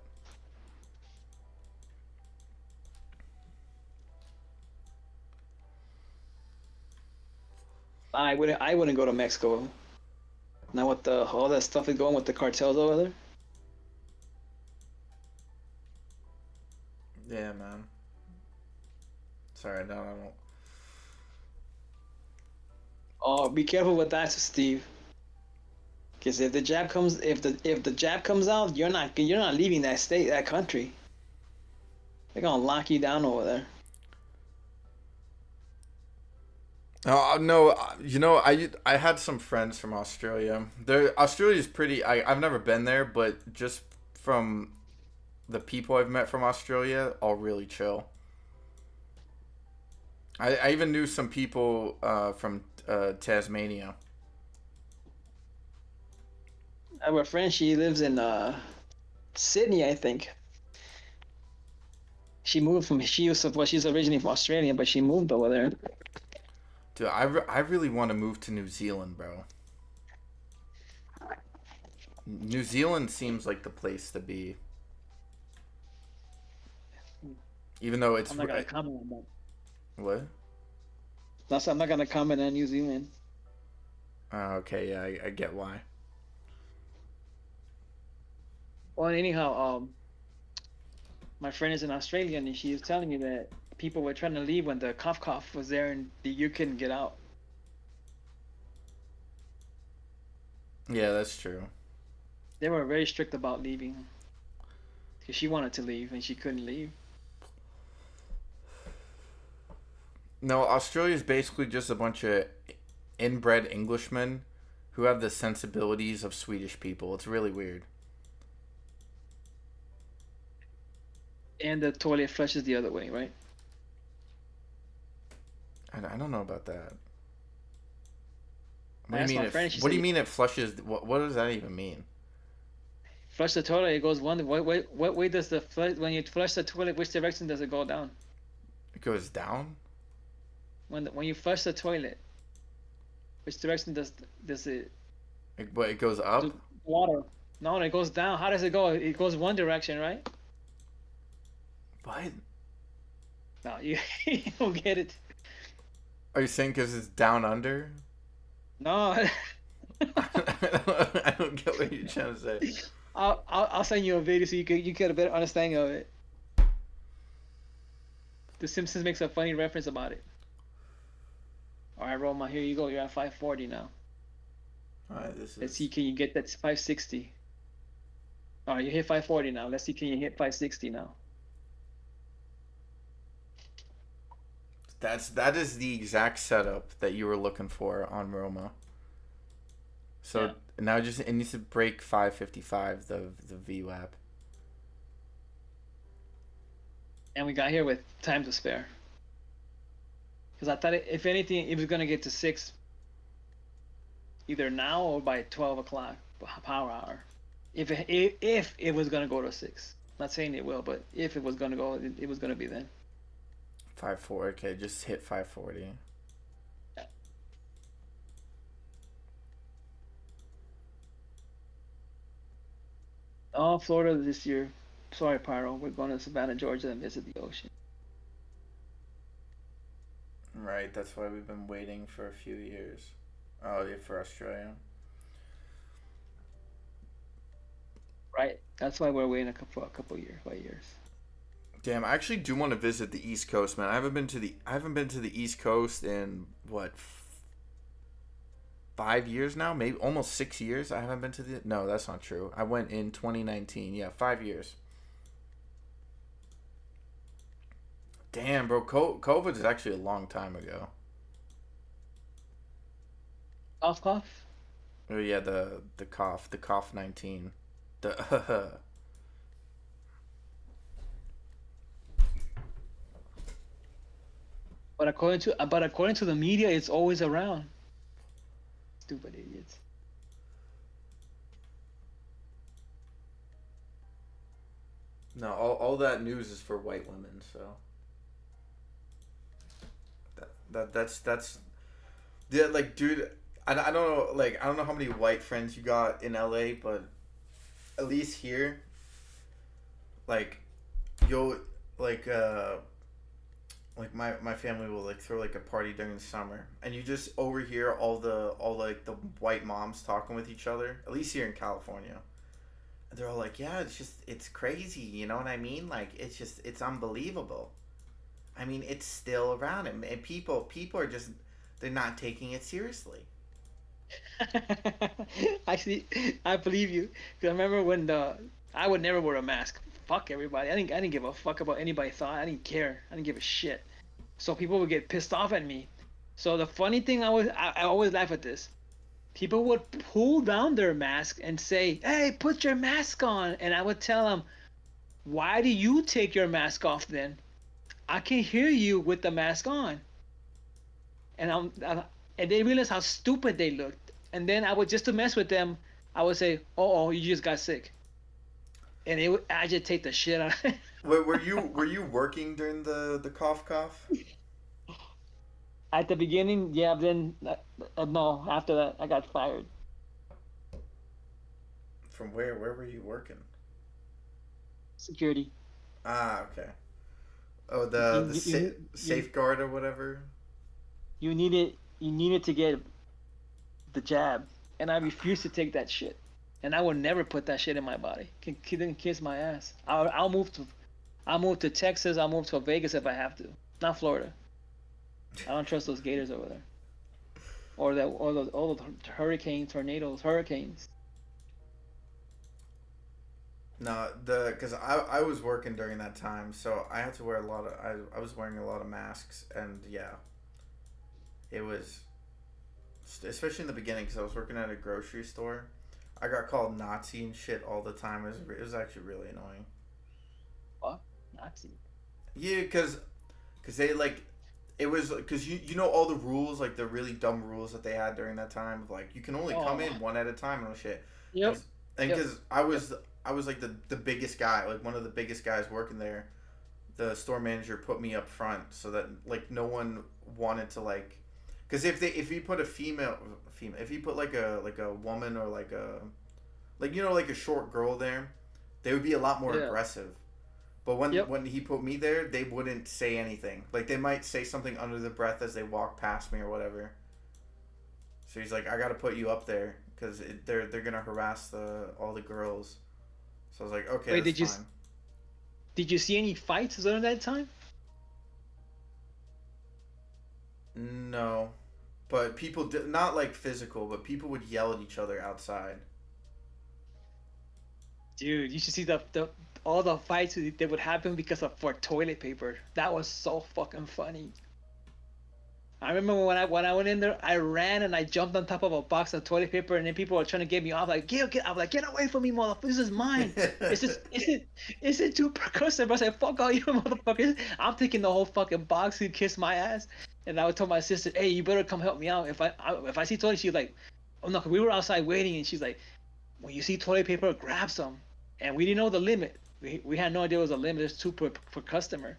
I wouldn't go to Mexico. Now what the all that stuff is going with the cartels over there. Yeah, man. Sorry, no, I don't. Oh, be careful with that, Steve. Because if the jab comes out, you're not leaving that state, that country. They're gonna lock you down over there. Oh no, you know I had some friends from Australia. Australia's pretty. I've never been there, but just from the people I've met from Australia, all really chill. I even knew some people from Tasmania. I have a friend. She lives in Sydney, I think. She moved from. She's originally from Australia, but she moved over there. Dude, I really want to move to New Zealand, bro. New Zealand seems like the place to be, even though it's I'm not gonna comment on that. what? That's I'm not gonna comment on New Zealand. Okay, yeah, I get why. Well, anyhow, my friend is an Australian, and she is telling me that people were trying to leave when the cough was there, and you couldn't get out. Yeah, that's true. They were very strict about leaving because she wanted to leave and she couldn't leave. No, Australia's basically just a bunch of inbred Englishmen who have the sensibilities of Swedish people. It's really weird. And the toilet flushes the other way, right? I don't know about that. I asked my friend. She What do said, you mean it flushes? What does that even mean? "Flush the toilet. It goes one. What way does the flush when you flush the toilet? Which direction does it go down? It goes down. When you flush the toilet, which direction does it? But it goes up. The water. No, it goes down. How does it go? It goes one direction, right? What? No, you, you don't get it. Are you saying because it's down under? No. I don't get what you're trying to say. I'll send you a video so you get a better understanding of it. The Simpsons makes a funny reference about it. All right, Roma, here you go. You're at 540 now. All right, this Let's is. see, can you get that 560? All right, you hit 540 now. Let's see, can you hit 560 now? That is the exact setup that you were looking for on Roma. So Yeah. now it needs to break 555 the VWAP. And we got here with time to spare. Because I thought if anything, it was gonna get to 6, either now or by 12 o'clock power hour. If it was gonna go to 6, not saying it will, but if it was gonna go, it was gonna be then. 540. Okay, just hit 540. Oh, Florida this year. Sorry, Pyro. We're going to Savannah, Georgia, and visit the ocean. Right, that's why we've been waiting for a few years. Oh, yeah, for Australia. Right. That's why we're waiting a couple years, 5 years. Damn, I actually do want to visit the East Coast, man. I haven't been to the East Coast in what 5 years now? Maybe almost 6 years. I haven't been to the. No, that's not true. I went in 2019. Yeah, 5 years. Damn, bro. COVID is actually a long time ago. Cough. Oh yeah, the cough 19, the. But according to the media, it's always around. Stupid idiots. No, all that news is for white women. So that's yeah. Like, dude, I don't know. Like, I don't know how many white friends you got in LA, but at least here, like, you'll like my family will like throw like a party during the summer, and you just overhear all like the white moms talking with each other. At least here in California, and they're all like, "Yeah, it's crazy." You know what I mean? Like, it's unbelievable. I mean, it's still around, and people are just they're not taking it seriously. Actually, I believe you. 'Cause I remember when I would never wear a mask. Fuck everybody. I didn't give a fuck about anybody thought. I didn't care. I didn't give a shit. So people would get pissed off at me. So the funny thing, I always laugh at this. People would pull down their mask and say, "Hey, put your mask on," and I would tell them, "Why do you take your mask off then? I can hear you with the mask on." And and they realized how stupid they looked. And then I would just to mess with them, I would say, "Oh, you just got sick," and it would agitate the shit out. Were you working during the cough? At the beginning, yeah. Then no, after that, I got fired. From where? Where were you working? Security. Ah, okay. Oh, You the you safeguard or whatever. you needed to get the jab, and I refused to take that shit. And I would never put that shit in my body. Can kiss my ass. I'll move to Texas. I'll move to Vegas if I have to. Not Florida. I don't trust those gators over there. Or that all those hurricanes, tornadoes, hurricanes. No, the because I was working during that time, so I had to wear a lot of I was wearing a lot of masks, and yeah, it was especially in the beginning because I was working at a grocery store. I got called Nazi and shit all the time. It was actually really annoying. What? Nazi. Yeah, because they like it was because you know all the rules, like the really dumb rules that they had during that time of like you can only come Oh. in one at a time and shit. Yep. And Yep. because I was like the biggest guy, like one of the biggest guys working there. The store manager put me up front so that like no one wanted to like, because if you put a female, if you put like a woman or like like a short girl there, they would be a lot more Yeah. aggressive. But when Yep. when he put me there, they wouldn't say anything. Like they might say something under the breath as they walk past me or whatever. So he's like, I got to put you up there because they're gonna harass the all the girls. So I was like, okay, Wait, that's did you fine. did you see any fights during that time? No, but people did not like physical, but people would yell at each other outside. Dude, you should see the all the fights that would happen because of for toilet paper. That was so fucking funny. I remember when I went in there, I ran and I jumped on top of a box of toilet paper, and then people were trying to get me off. Like, get! I'm like, get away from me, motherfucker! This is mine. Is it too percussive? I said, fuck all you motherfuckers! I'm taking the whole fucking box. You kiss my ass. And I would tell my sister, hey, you better come help me out. If I see toilet, she's like, oh no, 'cause we were outside waiting, and she's like, when you see toilet paper, grab some. And we didn't know the limit. We had no idea it was a limit. There's two per customer.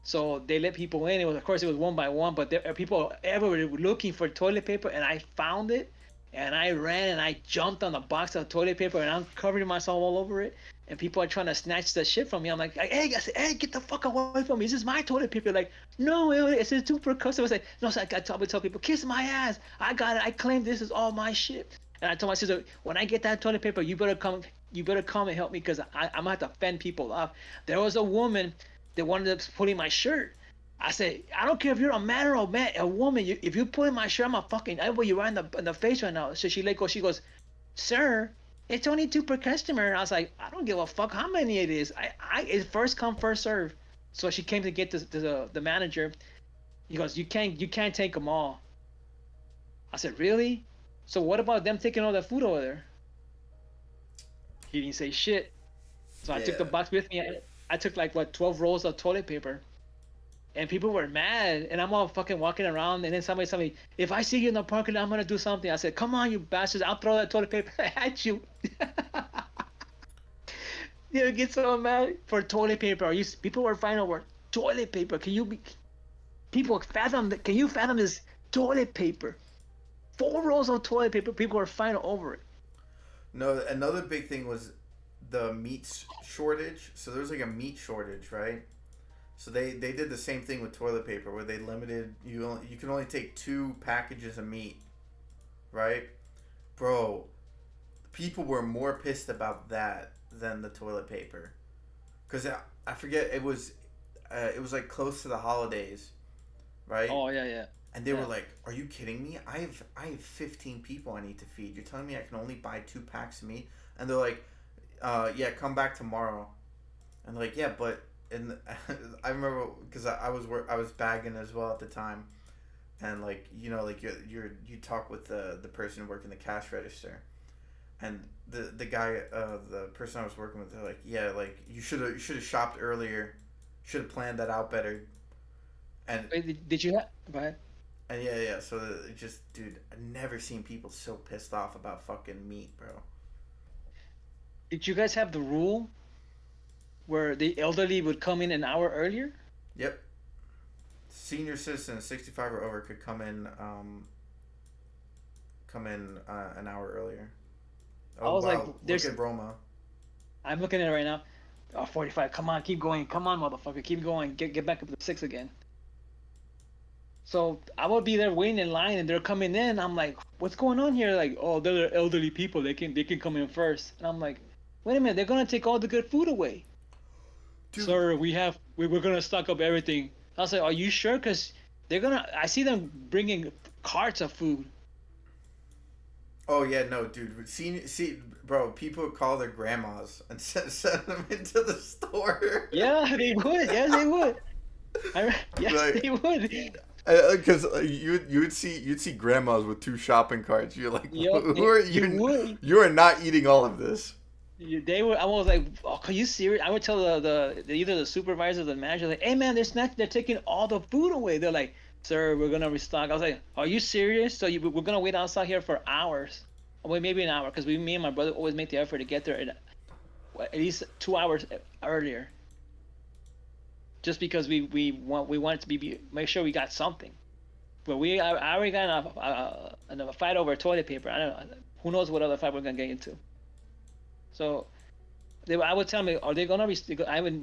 So they let people in. It was, of course, it was one by one, but there are people everywhere looking for toilet paper, and I found it, and I ran and I jumped on the box of toilet paper, and I'm covering myself all over it, and people are trying to snatch the shit from me. I'm like, hey, I said, hey, get the fuck away from me! This is my toilet paper. Like, no, it's a super customer. I was like, no, so I would tell people, kiss my ass. I got it. I claim this is all my shit. And I told my sister, when I get that toilet paper, you better come. You better come and help me because I'm gonna have to fend people off. There was a woman that wanted to put in my shirt. I said, I don't care if you're a man or a woman. If you put in my shirt, I'm a fucking elbow you right in the face right now. So she let go. She goes, sir, it's only two per customer. And I was like, I don't give a fuck how many it is. It's first come first serve. So she came to get the manager. He goes, you can't take them all. I said, really? So what about them taking all the food over there? He didn't say shit. So I took the Yeah. box with me. I took like what 12 rolls of toilet paper, and people were mad. And I'm all fucking walking around, and then somebody told me, "If I see you in the parking lot, I'm gonna do something." I said, "Come on, you bastards! I'll throw that toilet paper at you." They would get so mad for toilet paper. People were fighting over toilet paper. People fathom that? Can you fathom this toilet paper? 4 rolls of toilet paper. People were fighting over it. No, another big thing was the meat shortage. So there was like a meat shortage, right? So they did the same thing with toilet paper, where they limited you can only take 2 packages of meat, right? Bro, people were more pissed about that than the toilet paper, because I forget, it was like close to the holidays, right? Oh yeah, yeah, And they were yeah. like, "Are you kidding me? I have 15 people I need to feed. You're telling me I can only buy 2 packs of meat?" And they're like, yeah, come back tomorrow." And like, yeah, but and I remember because I was bagging as well at the time, and like like you talk with the person working the cash register, and the guy the person I was working with, they're like, yeah, like you should have shopped earlier, should have planned that out better, and Wait, did you have? Go ahead. and yeah, so it just, dude, I've never seen people so pissed off about fucking meat, bro. Did you guys have the rule where the elderly would come in an hour earlier? Yep, senior citizens 65 or over could come in an hour earlier. I Oh was like, wow, look there's. at Roma. I'm looking at it right now. Oh, 45. Come on, keep going. Come on, motherfucker, keep going. Get back up to 6 again. So I would be there waiting in line, and they're coming in. I'm like, what's going on here? Like, oh, they're elderly people. They can come in first. And I'm like, wait a minute, they're gonna take all the good food away. Dude. Sir, we're gonna stock up everything. I was like, are you sure? Cause they're gonna. I see them bringing carts of food. Oh yeah, no, dude. See, bro. People would call their grandmas and send them into the store. Yeah, they would. Yes, they would. Yes, Like, they would. because you'd see grandmas with 2 shopping carts. You're like, Yup, who are they you? would. You are not eating all of this. They were. I was like, oh, are you serious? I would tell the either the supervisor or the manager, like, hey man, they're taking all the food away. They're like, sir, we're gonna restock. I was like, are you serious? So we're gonna wait outside here for hours? Wait, maybe an hour, because me and my brother always make the effort to get there at least 2 hours earlier, just because we want it to make sure we got something. But I already got a fight over toilet paper. I don't know. Who knows what other fight we're gonna get into. So I would tell me, are they gonna be?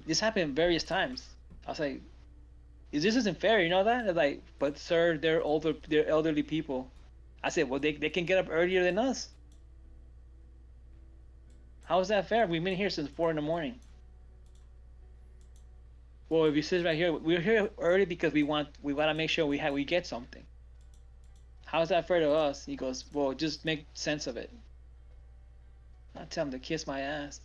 This happened various times. I was like, this isn't fair, you know that? They're like, but sir, they're elderly people. I said, well, they can get up earlier than us. How is that fair? We've been here since 4 in the morning. Well, if you sit right here, we're here early because we gotta make sure we get something. How is that fair to us? He goes, well, just make sense of it. I tell him to kiss my ass.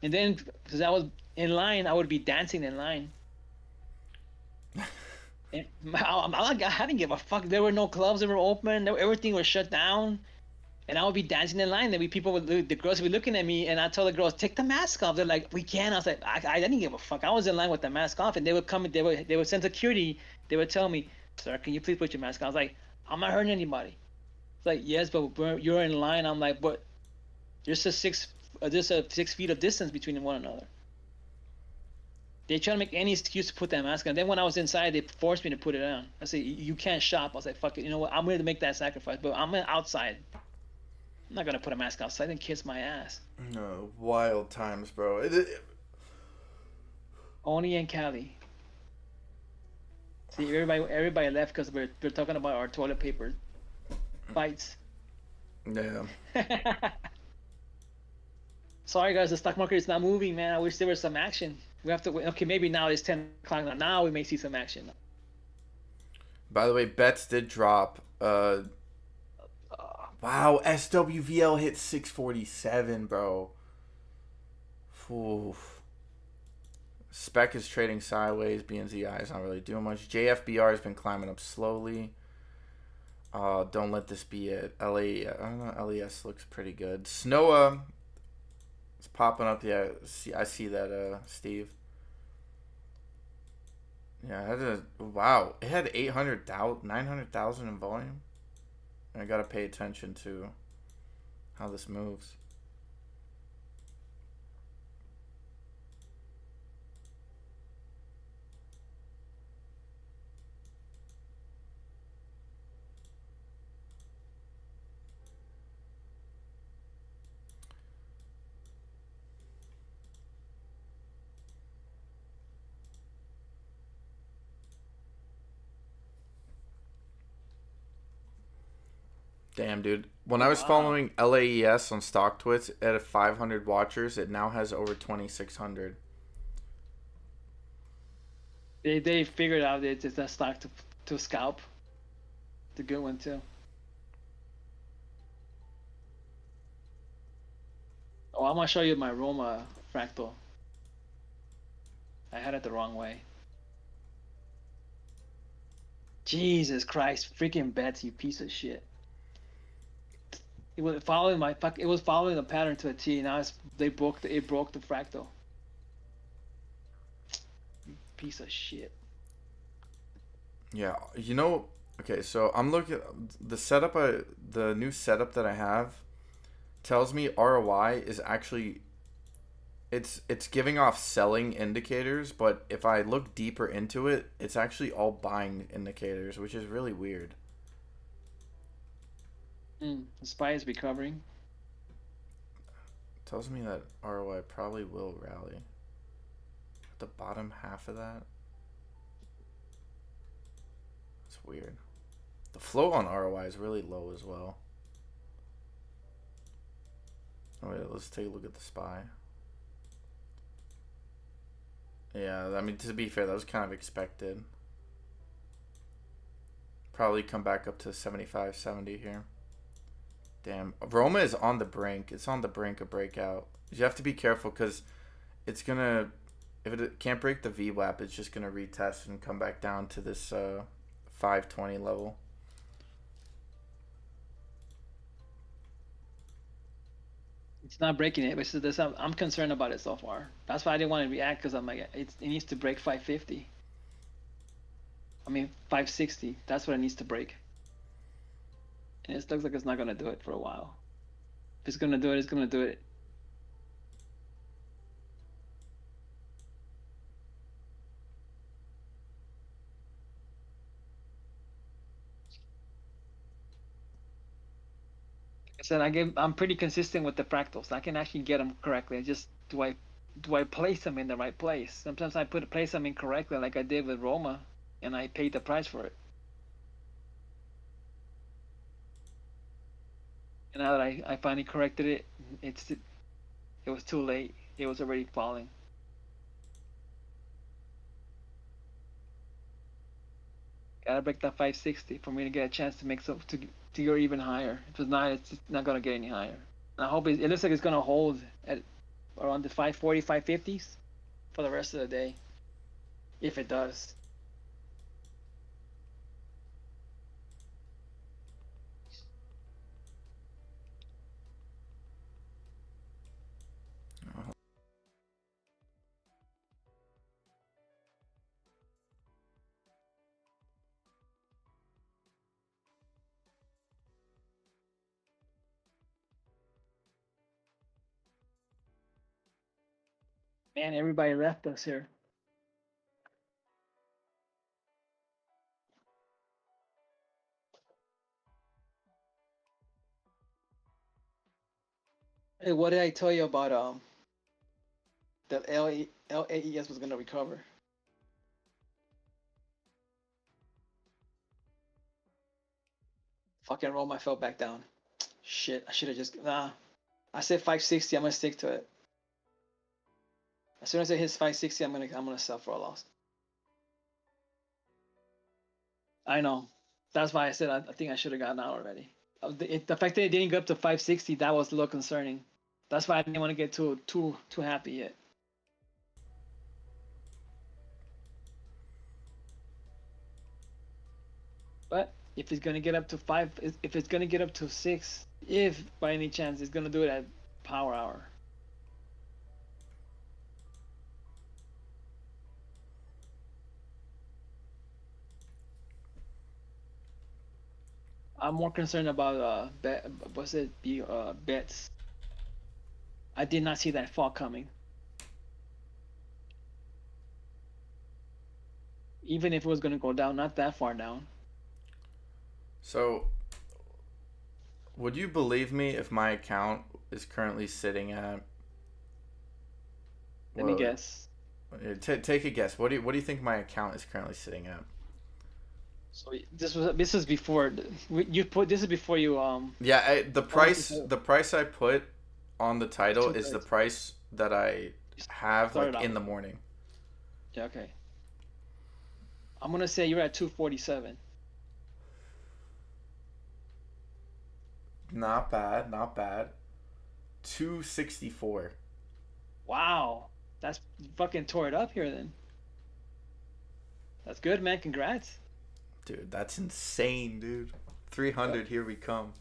And then, because I was in line, I would be dancing in line. And I didn't give a fuck. There were no clubs that were open. Everything was shut down. And I would be dancing in line. And the girls would be looking at me. And I tell the girls, take the mask off. They're like, we can't. I was like, I didn't give a fuck. I was in line with the mask off. And they would come. They would send security. They would tell me, sir, can you please put your mask on? I was like, I'm not hurting anybody. It's like, yes, but you're in line. I'm like, but there's a 6 feet of distance between one another. They try to make any excuse to put that mask on. Then when I was inside, they forced me to put it on. I said, you can't shop. I was like, fuck it. You know what? I'm willing to make that sacrifice, but I'm outside. I'm not gonna put a mask outside and kiss my ass. No, wild times, bro. Only in Cali. See, everybody left because we're talking about our toilet paper fights. Yeah. Sorry guys, the stock market is not moving, man. I wish there was some action. We have to wait. Okay, maybe now it's 10 o'clock. Now we may see some action. By the way, bets did drop. Wow, SWVL hit 647, bro. Oof. Spec is trading sideways. BNZI is not really doing much. JFBR has been climbing up slowly. Don't let this be it. LA, I don't know. LES looks pretty good. SNOA is popping up. Yeah, I see that, Steve. Yeah, wow. It had 900,000 in volume. I gotta pay attention to how this moves. Damn, dude. When Oh I was wow. following LAES on StockTwits at 500 watchers, it now has over 2,600. They figured out it's a stock to scalp. It's a good one too. Oh, I'm gonna show you my Roma fractal. I had it the wrong way. Jesus Christ, freaking bets, you piece of shit. It was following my fuck. It was following the pattern to a T. Now it broke the fractal. Piece of shit. Yeah, okay, so I'm looking the new setup that I have tells me ROI is actually it's giving off selling indicators, but if I look deeper into it, it's actually all buying indicators, which is really weird. The SPY is recovering. It tells me that ROI probably will rally. At the bottom half of that, it's weird. The flow on ROI is really low as well. Oh, wait, let's take a look at the SPY. Yeah, I mean, to be fair, that was kind of expected. Probably come back up to 75, 70 here. Damn. Roma is on the brink. It's on the brink of breakout. You have to be careful because it's going to... If it can't break the VWAP, it's just going to retest and come back down to this 520 level. It's not breaking it, but this, I'm concerned about it so far. That's why I didn't want to react because I'm like, it needs to break 550. I mean, 560. That's what it needs to break. And it looks like it's not going to do it for a while. If it's going to do it, it's going to do it. Like I said, I'm pretty consistent with the fractals. I can actually get them correctly. I just do I place them in the right place? Sometimes I place them incorrectly, like I did with Roma, and I paid the price for it. And now that I finally corrected it, it was too late. It was already falling. Gotta break that 560 for me to get a chance to make to go even higher. If it's not, it's not gonna get any higher. And I hope it looks like it's gonna hold at around the 540, 550s for the rest of the day. If it does. Man, everybody left us here. Hey, what did I tell you about that LAES was gonna recover? Fucking roll my fell back down. Shit, I should have just I said 560. I'm gonna stick to it. As soon as it hits 560, I'm gonna sell for a loss. I know. That's why I said I think I should have gotten out already. The fact that it didn't go up to 560, that was a little concerning. That's why I didn't want to get too happy yet. But if it's gonna get up to if it's gonna get up to 6, if by any chance it's gonna do it at power hour. I'm more concerned about bets. I did not see that fall coming. Even if it was gonna go down, not that far down. So, would you believe me if my account is currently sitting at... Let me Well, guess. take a guess. What do you think my account is currently sitting at? So this is before you put this is before you Yeah, oh, this is the price I put on the title two is the thirds. price that I You have started like out in the with. morning. Yeah, okay. I'm gonna say you're at 247. Not bad, not bad. 264. Wow, that's fucking tore it up here then. That's good, man. Congrats. Dude, that's insane, dude. Yep. 300, here we come.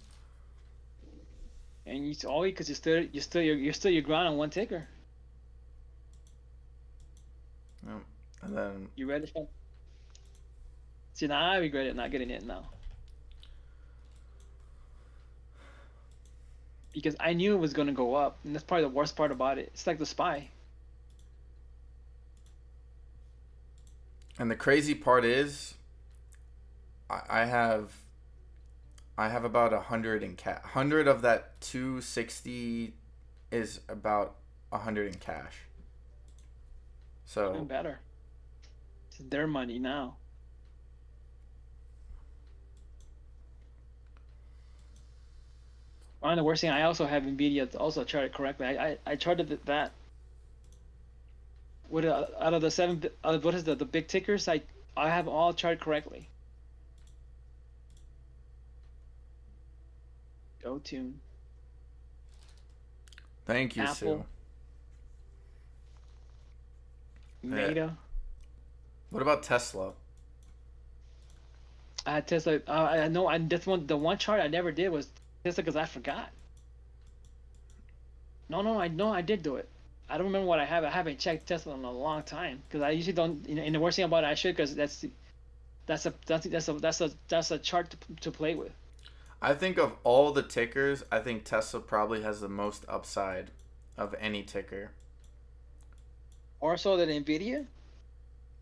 And you all because you're still your ground on one ticker. Yep. And then You ready for? See, now I regret it not getting it now because I knew it was gonna go up, and that's probably the worst part about it. It's like the spy. the crazy part is I have about 100 in cash. 100 of that 260 is about 100 in cash. Even So, better. It's their money now. One of the worst thing I also have Nvidia also charted correctly. I charted that. What out of the seven? What is the big tickers? I have all charted correctly. Go tune. thank you, Sue. Apple, Yeah. Meta. What about Tesla? I had Tesla. I know. I that's one. The one chart I never did was Tesla because I forgot. No. I know I did do it. I don't remember what I have. I haven't checked Tesla in a long time because I usually don't. And the worst thing about it, I should because that's a chart to play with. I think of all the tickers, I think Tesla probably has the most upside of any ticker. More so than Nvidia.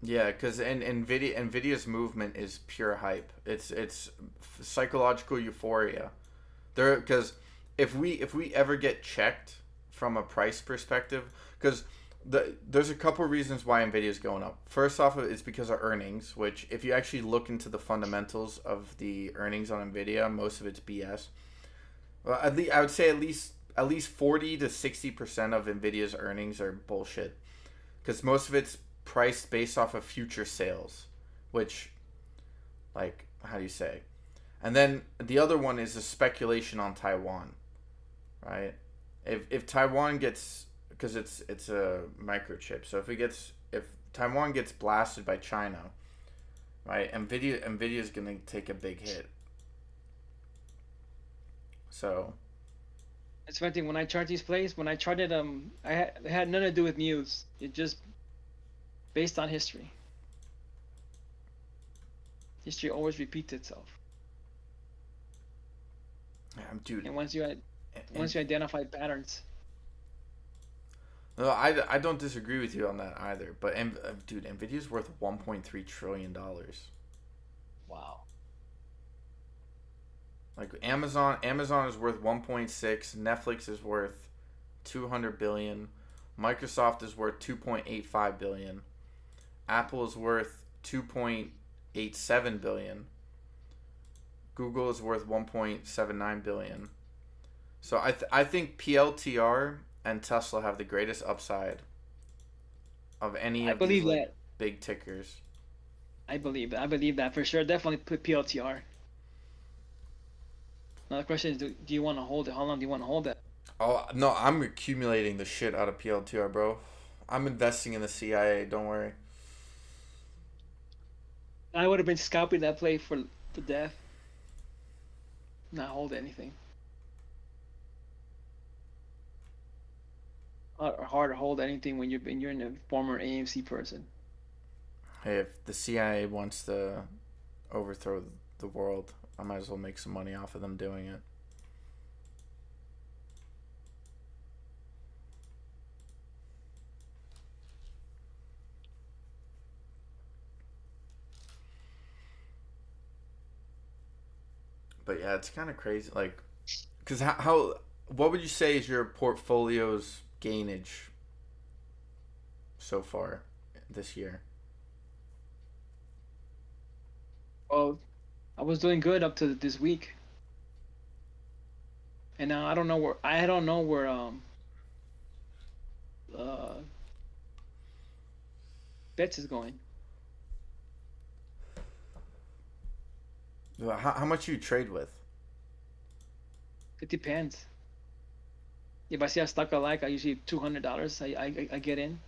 Yeah, because Nvidia's movement is pure hype. It's psychological euphoria. There, because if we ever get checked from a price perspective, because there's a couple reasons why Nvidia's going up. First off, it's because of earnings, which if you actually look into the fundamentals of the earnings on Nvidia, most of it's BS. Well, at least I would say at least 40 to 60% of Nvidia's earnings are bullshit, because most of it's priced based off of future sales, which, like, how do you say? And then the other one is the speculation on Taiwan, right? If Taiwan gets, because it's a microchip, so if Taiwan gets blasted by China, right? Nvidia's gonna take a big hit. So It's one thing when I chart these plays. When I charted it had nothing to do with news. It just based on history. History always repeats itself. yeah, dude, And once you identify patterns, no, I don't disagree with you on that either. But dude, Nvidia's worth 1.3 trillion dollars. wow. Like Amazon is worth 1.6. Netflix is worth 200 billion. Microsoft is worth 2.85 billion. Apple is worth 2.87 billion. Google is worth 1.79 billion. So I think PLTR and Tesla have the greatest upside of any I of these believe like that. big tickers. I believe that for sure. Definitely put PLTR. Now the question is, do you want to hold it? How long do you want to hold it? Oh no, I'm accumulating the shit out of PLTR, bro. I'm investing in the CIA. Don't worry. I would have been scalping that play for death. Not hold anything. Hard to hold anything when you're in a former AMC person. Hey, if the CIA wants to overthrow the world, I might as well make some money off of them doing it. But yeah, it's kind of crazy. Like, because what would you say is your portfolio's gainage so far this year? Well, I was doing good up to this week, and now I don't know where uh bets is going. How much you trade with? It depends. If I see a stock I like, I usually $200. I get in.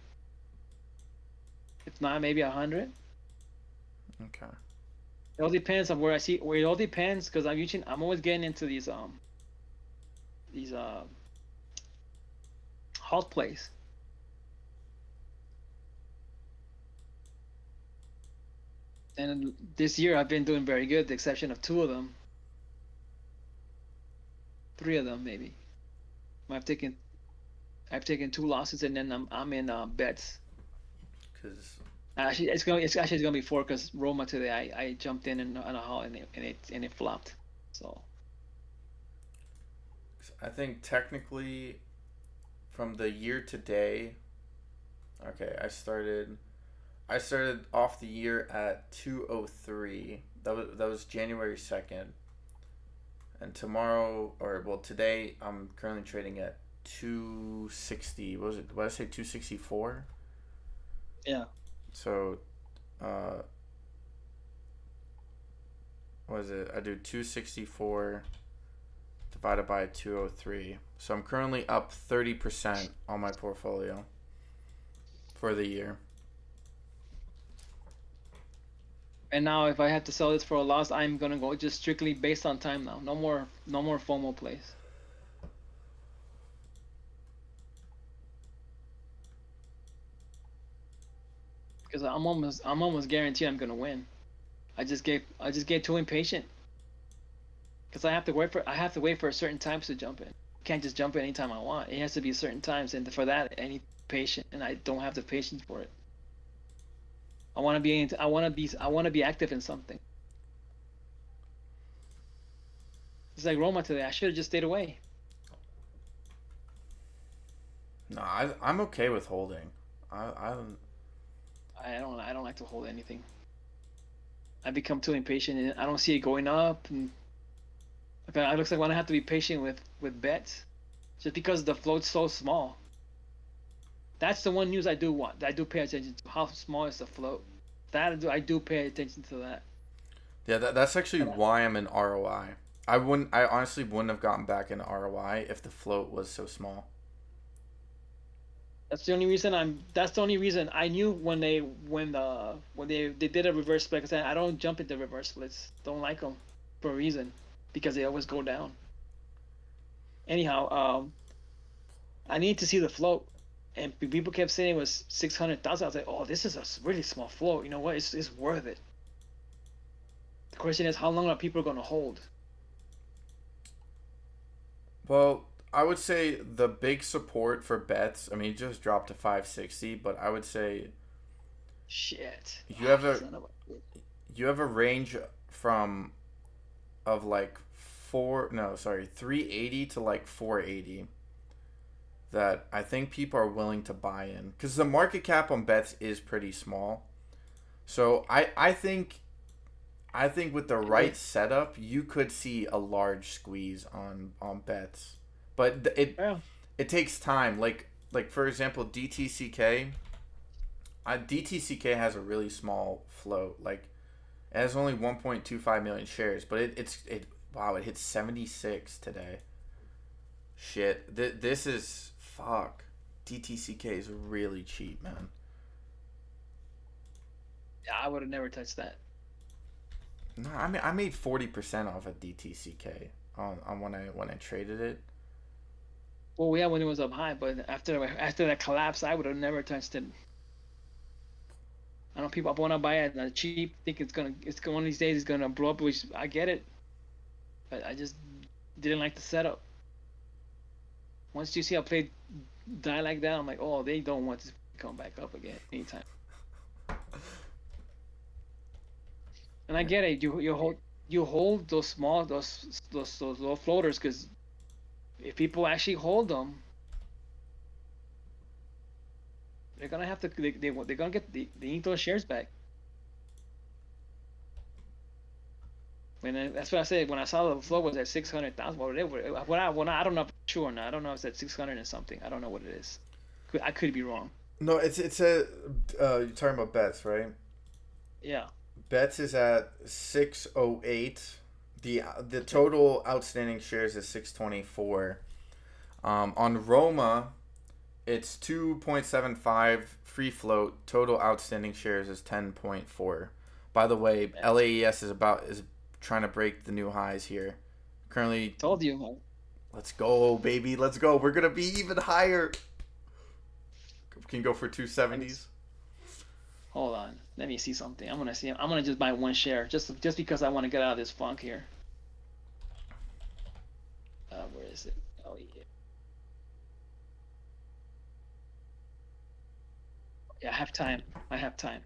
If not, maybe 100. Okay. It all depends on where I see. Where it all depends because I'm always getting into these halt plays. And this year I've been doing very good, the exception of two of them, three of them maybe. I've taken I've taken two losses and then I'm in bets. Because It's actually gonna be four because Roma today I jumped in on a halt and it flopped. So I think technically from the year to day, okay, I started off the year at 203. That was January 2nd. And tomorrow, or well, today, I'm currently trading at 260. What was it? What did I say? 264? yeah. So, uh, what is it? I do 264 divided by 203. So I'm currently up 30% on my portfolio for the year. And now if I have to sell this for a loss, I'm gonna go just strictly based on time now. No more FOMO plays. Because I'm almost guaranteed I'm gonna win. I just get too impatient because I have to wait for a certain times to jump in. I can't just jump in anytime I want. It has to be certain times, and for that I need patience, and I don't have the patience for it. I want to be active in something. It's like Roma today. I should have just stayed away. No, I'm okay with holding. I don't. I don't like to hold anything. I become too impatient, and I don't see it going up. And okay, it looks like when I have to be patient with bets, just because the float's so small. That's the one news I do want. I do pay attention to how small is the float. I do pay attention to that. Yeah, that's actually why I'm in ROI. I honestly wouldn't have gotten back in ROI if the float was so small. That's the only reason I knew when they did a reverse split. 'Cause I don't jump into reverse splits. Don't like them for a reason because they always go down. Anyhow, I need to see the float, and people kept saying it was 600,000. I was like, oh, this is a really small float. You know what? It's worth it. The question is, how long are people going to hold? Well, I would say the big support for bets. I mean, it just dropped to 560, but I would say Shit. you have a Son of a. you have a range from of like 380 to like 480 that I think people are willing to buy in because the market cap on bets is pretty small. So I think with the right setup, you could see a large squeeze on bets, but Well, it takes time. Like for example, DTCK. DTCK has a really small float. Like it has only 1.25 million shares, but it wow, it hit 76 today. Shit, this is fuck. DTCK is really cheap, man. yeah, I would have never touched that. No, I made 40% off of DTCK on when I traded it. Well, yeah, when it was up high, but after that collapse, I would have never touched it. I know people want to buy it cheap, think one of these days it's gonna blow up, which I get it, but I just didn't like the setup. Once you see a play die like that, I'm like, oh, they don't want to come back up again anytime. And I get it. You hold those small those low floaters because if people actually hold them, they're gonna have to they're gonna get they need those shares back. That's what I said when I saw the flow was at 600,000. I don't know if it's true or not. I don't know if it's at 600 and something. I don't know what it is. I could be wrong. No, it's a. You're talking about bets, right? Yeah. Bets is at 608. The Okay. total outstanding shares is 624. On Roma, it's 2.75 free float. Total outstanding shares is 10.4. By the way, Yeah. LAES is trying to break the new highs here. Currently, Told you. let's go, baby. Let's go. We're gonna be even higher. Can go for Let me s- 270s. Hold on. Let me see something. I'm gonna see. I'm gonna just buy one share just because I want to get out of this funk here. Where is it? Oh yeah. Yeah, I have time. I have time.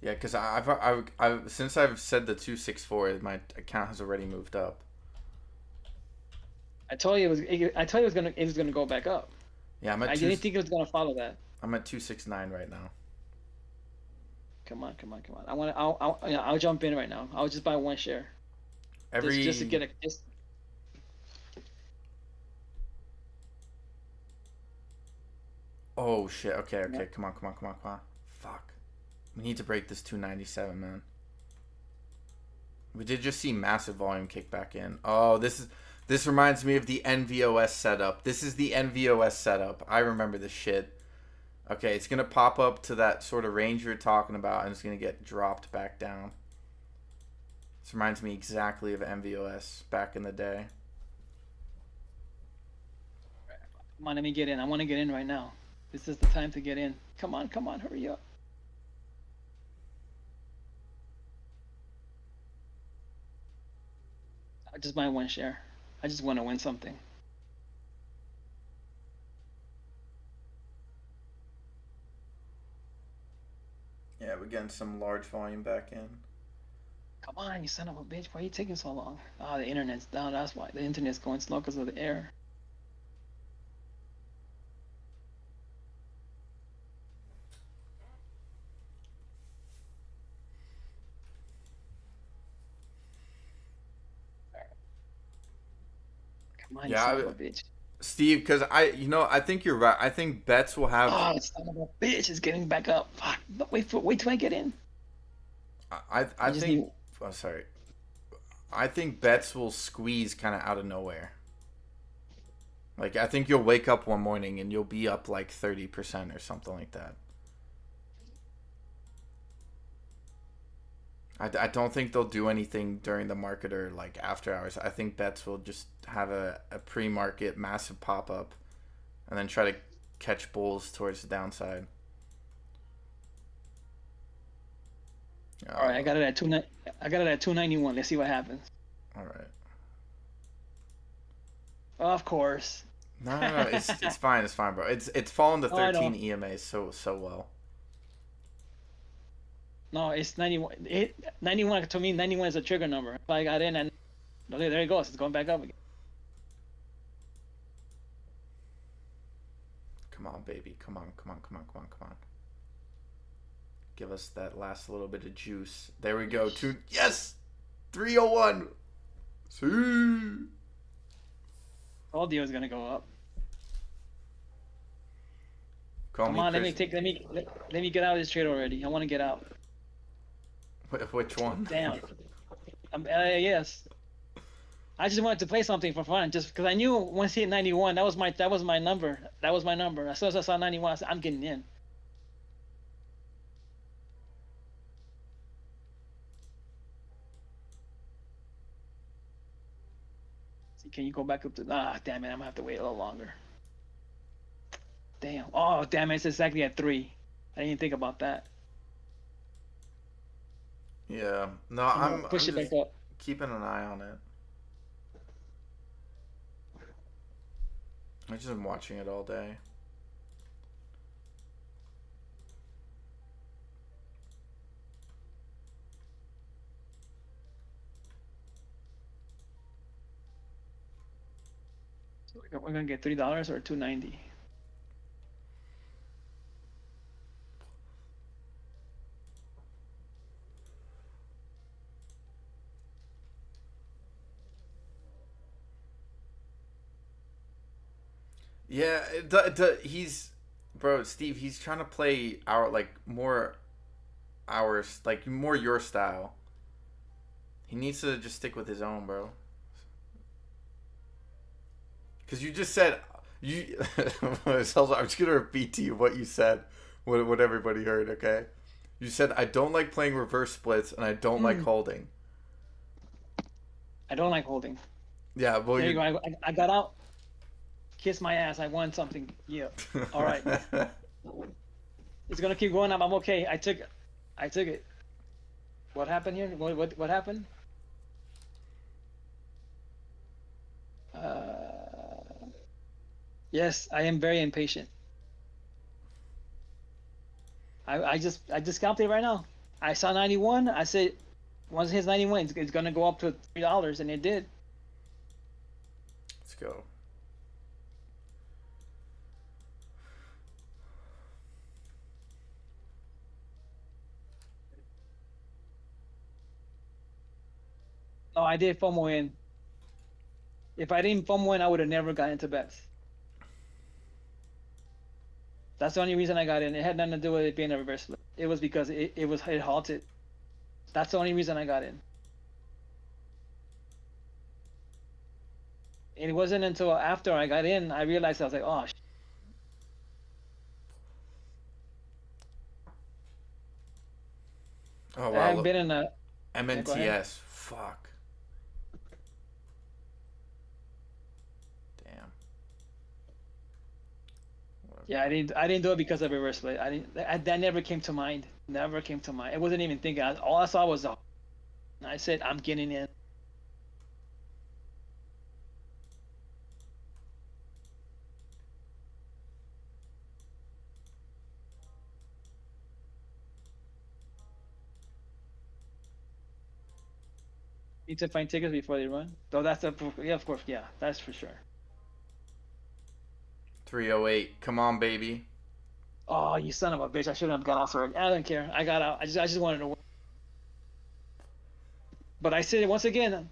Yeah, because I've since I've said the 264, my account has already moved up. I told you it was. I told you it was gonna go back up. Yeah, I'm at I two. didn't think it was gonna follow that. I'm at 269 right now. Come on, come on, come on. I want to. Yeah, I'll jump in right now. I'll just buy one share. Just to Every get a. Just, Oh shit. Okay, yeah. okay. Come on, come on, come on, come on. Fuck. We need to break this 297, man. We did just see massive volume kick back in. Oh, this reminds me of the NVOS setup. This is the NVOS setup. I remember this shit. Okay, it's gonna pop up to that sort of range you're talking about, and it's gonna get dropped back down. This reminds me exactly of NVOS back in the day. Come on, let me get in. I want to get in right now. This is the time to get in. Come on, hurry up. I just buy one share. I just want to win something. Yeah, we're getting some large volume back in. Come on, you son of a bitch. Why are you taking so long? Ah, the internet's down. That's why. The internet's going slow because of the air. Come on, you son Yeah, of a bitch. Steve, because I think you're right. I think bets will have. Oh, son of a bitch is getting back up. Fuck. But wait till I get in. I I just need. think. Oh, sorry. I think bets will squeeze kind of out of nowhere. Like I think you'll wake up one morning and you'll be up like 30% or something like that. I don't think they'll do anything during the market or like after hours. I think bets will just have a pre-market massive pop up and then try to catch bulls towards the downside. All right, I Uh, got it at I got it at 291. Let's see what happens. all right. Of course. No, no, no. It's fine. It's fine, bro. It's fallen to Oh, I 13 know. EMAs so well. No, it's 91. 91 to me, 91 is a trigger number. If I got in and okay, there it goes. It's going back up again. Come on, baby. Come on, come on, come on, come on, come on. Give us that last little bit of juice. There we go. Two. Yes, 301. See. Told you it was gonna go up. Call Come me on, Chris. let me get out of this trade already. I want to get out. Which one? Damn. Yes. I just wanted to play something for fun, just because I knew once he hit 91, that was my number. That was my number. As soon as I saw 91, I said, I'm getting in. See, can you go back up to? Ah, damn it! I'm gonna have to wait a little longer. Damn. Oh, damn it! It's exactly at 3. I didn't even think about that. Yeah. No, I'm gonna I'm push it just back up. keeping an eye on it. I just been watching it all day. So we're gonna get $3 or 290. Yeah, he's bro, Steve. He's trying to play our like more ours, like more your style. He needs to just stick with his own, bro. Because you just said you. I'm just gonna repeat to you what you said, what everybody heard. Okay, you said I don't like playing reverse splits and I don't like Mm, holding. I don't like holding. Yeah, well There you you. go. I got out. Kiss my ass. I won something. Yeah. All right. It's gonna keep going up. I'm okay. I took it. What happened here? What happened? Yes, I am very impatient. I just calculated right now. I saw 91. I said once it hits 91, it's gonna go up to $3, and it did. Let's go. No, I did FOMO in. If I didn't FOMO in, I would have never got into bets. That's the only reason I got in. It had nothing to do with it being a reverse flip. It was because it halted. That's the only reason I got in. And it wasn't until after I got in I realized I was like, oh, Oh I wow, haven't look, been in a. Yeah, go ahead. MNTS. Fuck. Damn. Whatever. Yeah, I didn't do it because of reverse split. That never came to mind. Never came to mind. It wasn't even thinking. All I saw was the. I said I'm getting in. Need to find tickets before they run. Though that's a yeah, of course, yeah, that's for sure. 308. Come on, baby. Oh, you son of a bitch! I shouldn't have got off already. I don't care. I got out. I just wanted to win. But I said it once again.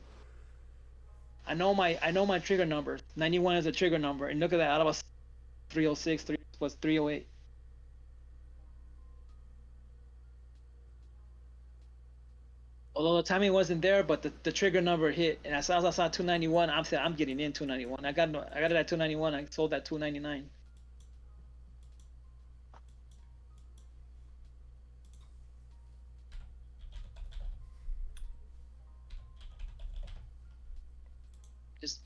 I know my trigger number. 91 is a trigger number, and look at that. Out of a 306, 3 was 308. Although the timing wasn't there, but the trigger number hit, and as soon as I saw 291, I'm saying I'm getting in 291. I got it at 291. I sold at 299. Just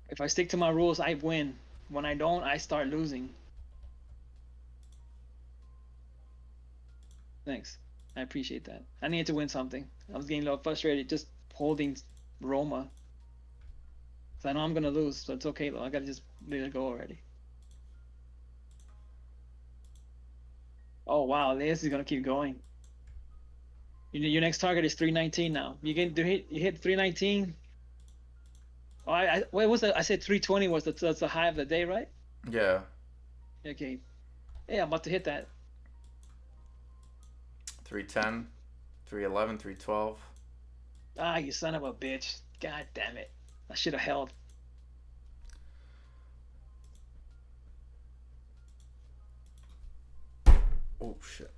if I stick to my rules, I win. When I don't, I start losing. Thanks. I appreciate that. I needed to win something. I was getting a little frustrated just holding Roma. So I know I'm gonna lose, so it's okay though. I gotta just let it go already. Oh wow, this is gonna keep going. Your next target is 319 now. You hit 319. Oh, what was that? I said 320 was that's the high of the day, right? Yeah. Okay. Yeah, I'm about to hit that. 310, 311, 312. Ah, you son of a bitch. God damn it. I should have held. Oh, shit.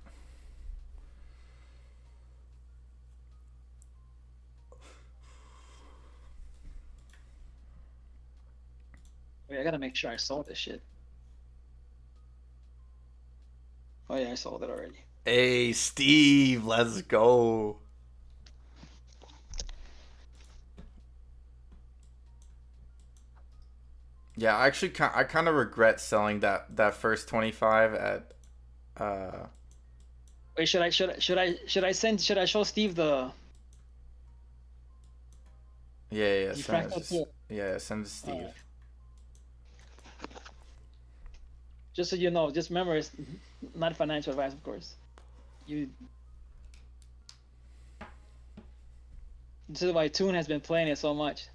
Wait, I gotta make sure I sold this shit. Oh yeah, I sold it already. Hey, Steve, let's go. Yeah, I kind of regret selling that first 25 at uh Wait, should I show Steve the yeah, the send it fractal just tool? yeah, send it to Steve. Uh, just so you know, just remember it's not financial advice, of course. You This is why Toon has been playing it so much.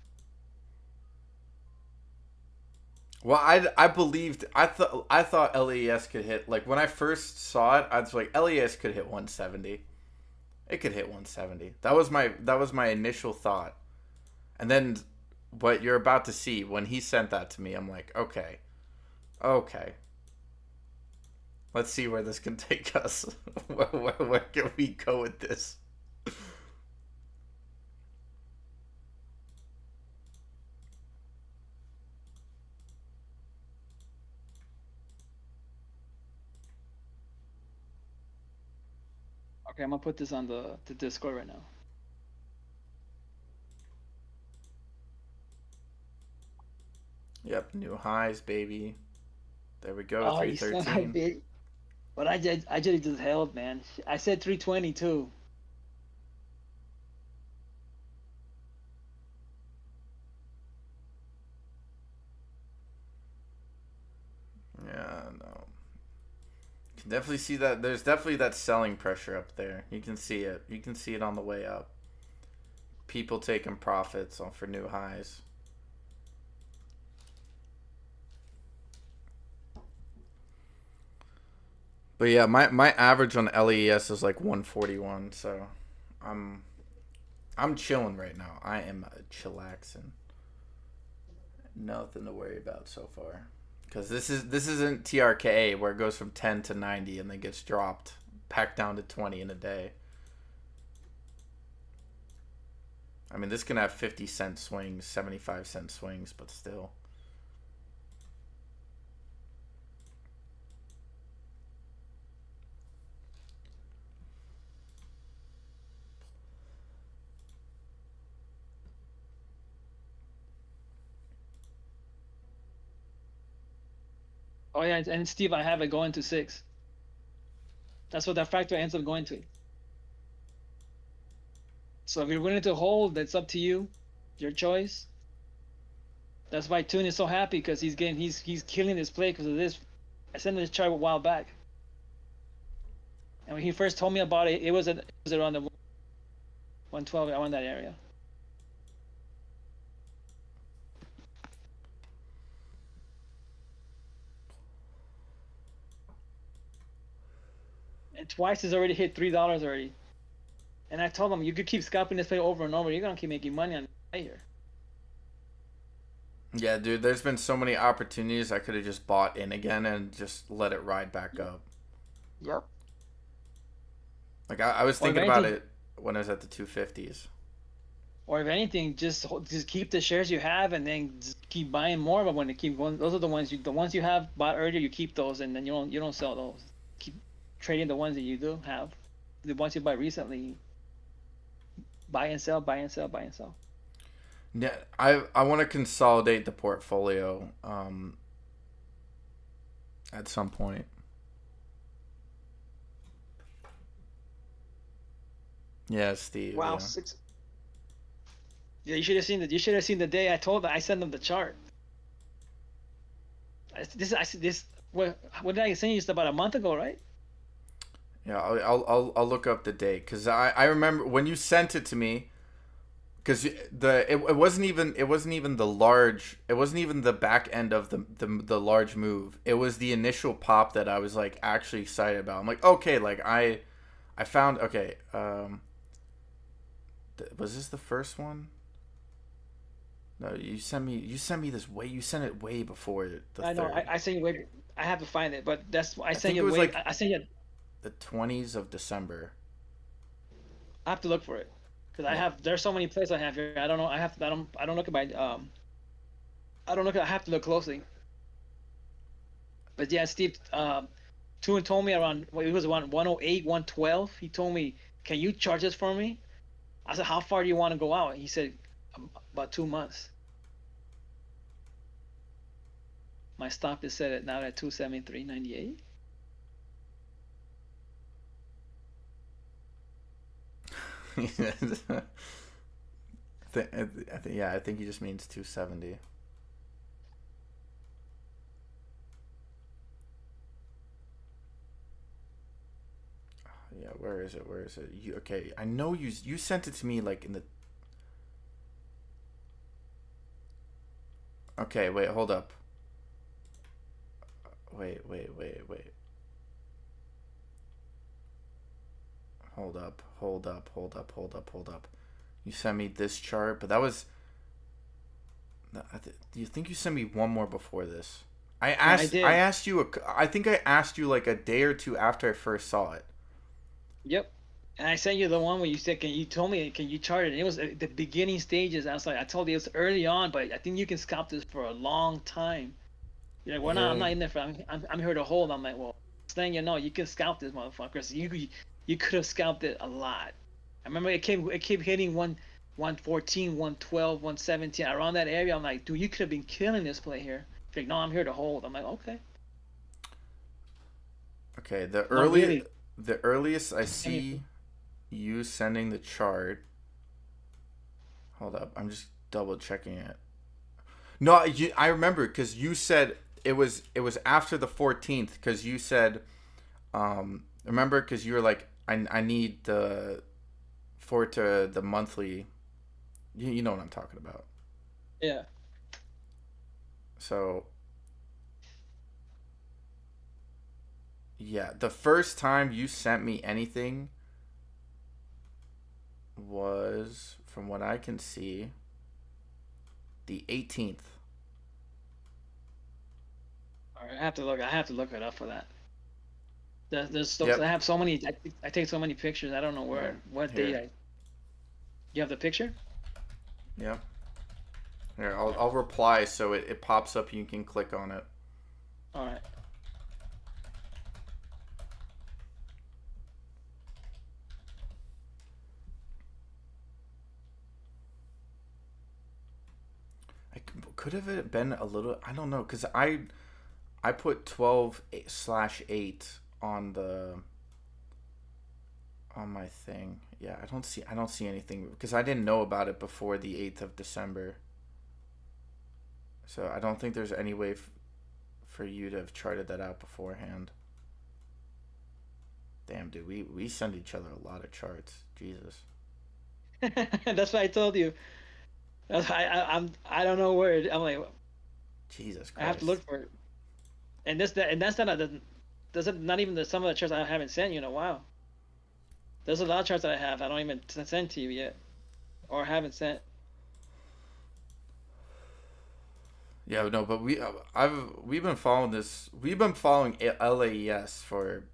Well, I thought LES could hit like when I first saw it, I was like LES could hit 170. It could hit 170. That was my initial thought. And then what you're about to see when he sent that to me, I'm like, okay. Okay. Let's see where this can take us. Where can we go with this? Okay, I'm gonna put this on the Discord right now. Yep, new highs, baby. There we go, Oh, you still got 313. big. But I just held, man. I said 320 too. Yeah, no. Can definitely see that. There's definitely that selling pressure up there. You can see it. You can see it on the way up. People taking profits on for new highs. But yeah, my average on LES is like 141, so I'm I'm chilling right now. I am chillaxing. Nothing to worry about so far. Because this isn't TRKA where it goes from 10 to 90 and then gets dropped back down to 20 in a day. I mean, this can have 50-cent swings, 75-cent swings, but still. Oh yeah, and Steve, I have it going to 6. That's what that factor ends up going to. So if you're willing to hold, that's up to you, your choice. That's why Toon is so happy because he's killing his play because of this. I sent him this chart a while back, and when he first told me about it, it was around the 112 around that area. And twice he's already hit $3 already. And I told him you could keep scalping this play over and over. You're gonna keep making money on the play here. Yeah, dude, there's been so many opportunities I could have just bought in again and just let it ride back up. Yep. Like, I was Or if thinking about anything, it when I was at the 250s. just keep the shares you have and then just keep buying more. But when they keep going, those are the ones you have bought earlier. You keep those and then you don't sell those. Keep trading the ones that you do have. The ones you buy recently, buy and sell, buy and sell, buy and sell. Yeah, I want to consolidate the portfolio at some point. Yeah, Steve. Wow, Yeah. 6. Yeah, you should have seen that. You should have seen the day I sent them the chart. This. What did I send you? Just about a month ago, right? Yeah, I'll look up the date because I remember when you sent it to me because it wasn't even the back end of the large move. It was the initial pop that I was like actually excited about. I'm like, okay, like I found okay. Was this the first one? No, you sent me this way. You sent it way before the I know. third. I sent you way. I have to find it, but that's I I sent think it you was way. like I sent you. the 20s of December. I have to look for it because I Yeah. have. There's so many places I have here. I don't know. I have. I don't look at my. I don't look. I have to look closely. But yeah, Steve. Tuan told me around. Well, it was around 108, 112. He told me, "Can you charge this for me?" I said, "How far do you want to go out?" He said, "About 2 months." My stop is set at now at 273.98. Yeah, I think he just means 270. Yeah, where is it? Where is it? Okay, I know you sent it to me like in the. Okay, wait, hold up. Wait. Hold up. You sent me this chart, but that was. Do you think you sent me one more before this? Yeah, I I did. asked you I think I asked you like a day or two after I first saw it. Yep. And I sent you the one where you said, "Can you told me can you chart it?" And it was the beginning stages. I was like, I told you it's early on, but I think you can scalp this for a long time. You're like, we're not. I'm Yeah. not in there for. I'm here to hold. I'm like, well, then you know you can scalp this motherfucker. So you could have scalped it a lot. I remember it kept hitting 114, 112, 117 around that area. I'm like, dude, you could have been killing this play here. He's like, no, I'm here to hold. I'm like, okay. Okay, No, really. the earliest I Let me see. see you sending the chart. Hold up, I'm just double checking it. No, I remember because you said it was after the 14th because you said remember because you were like I need the for it to the monthly. You know what I'm talking about. Yeah. So yeah, the first time you sent me anything was, from what I can see, the 18th. All right. I have to look. I have to look it up for that. There's so I Yep. have so many. I take so many pictures. I don't know Yeah. where what date Here. I. You have the picture? Yep. Here, All right. I'll reply so it pops up. You can click on it. All right. I could have it been a little. I don't know because I put 12/8 on the on my thing. Yeah, I don't see anything because I didn't know about it before the 8th of December. So I don't think there's any way for you to have charted that out beforehand. Damn, dude, we send each other a lot of charts. Jesus. That's what I told you. I don't know where I'm like Jesus I have to Christ. look for it. And that's not that's not even some of the charts I haven't sent you in a while. There's a lot of charts that I have I don't even send to you yet or haven't sent. Yeah, no, but we've been following this. We've been following LAES for.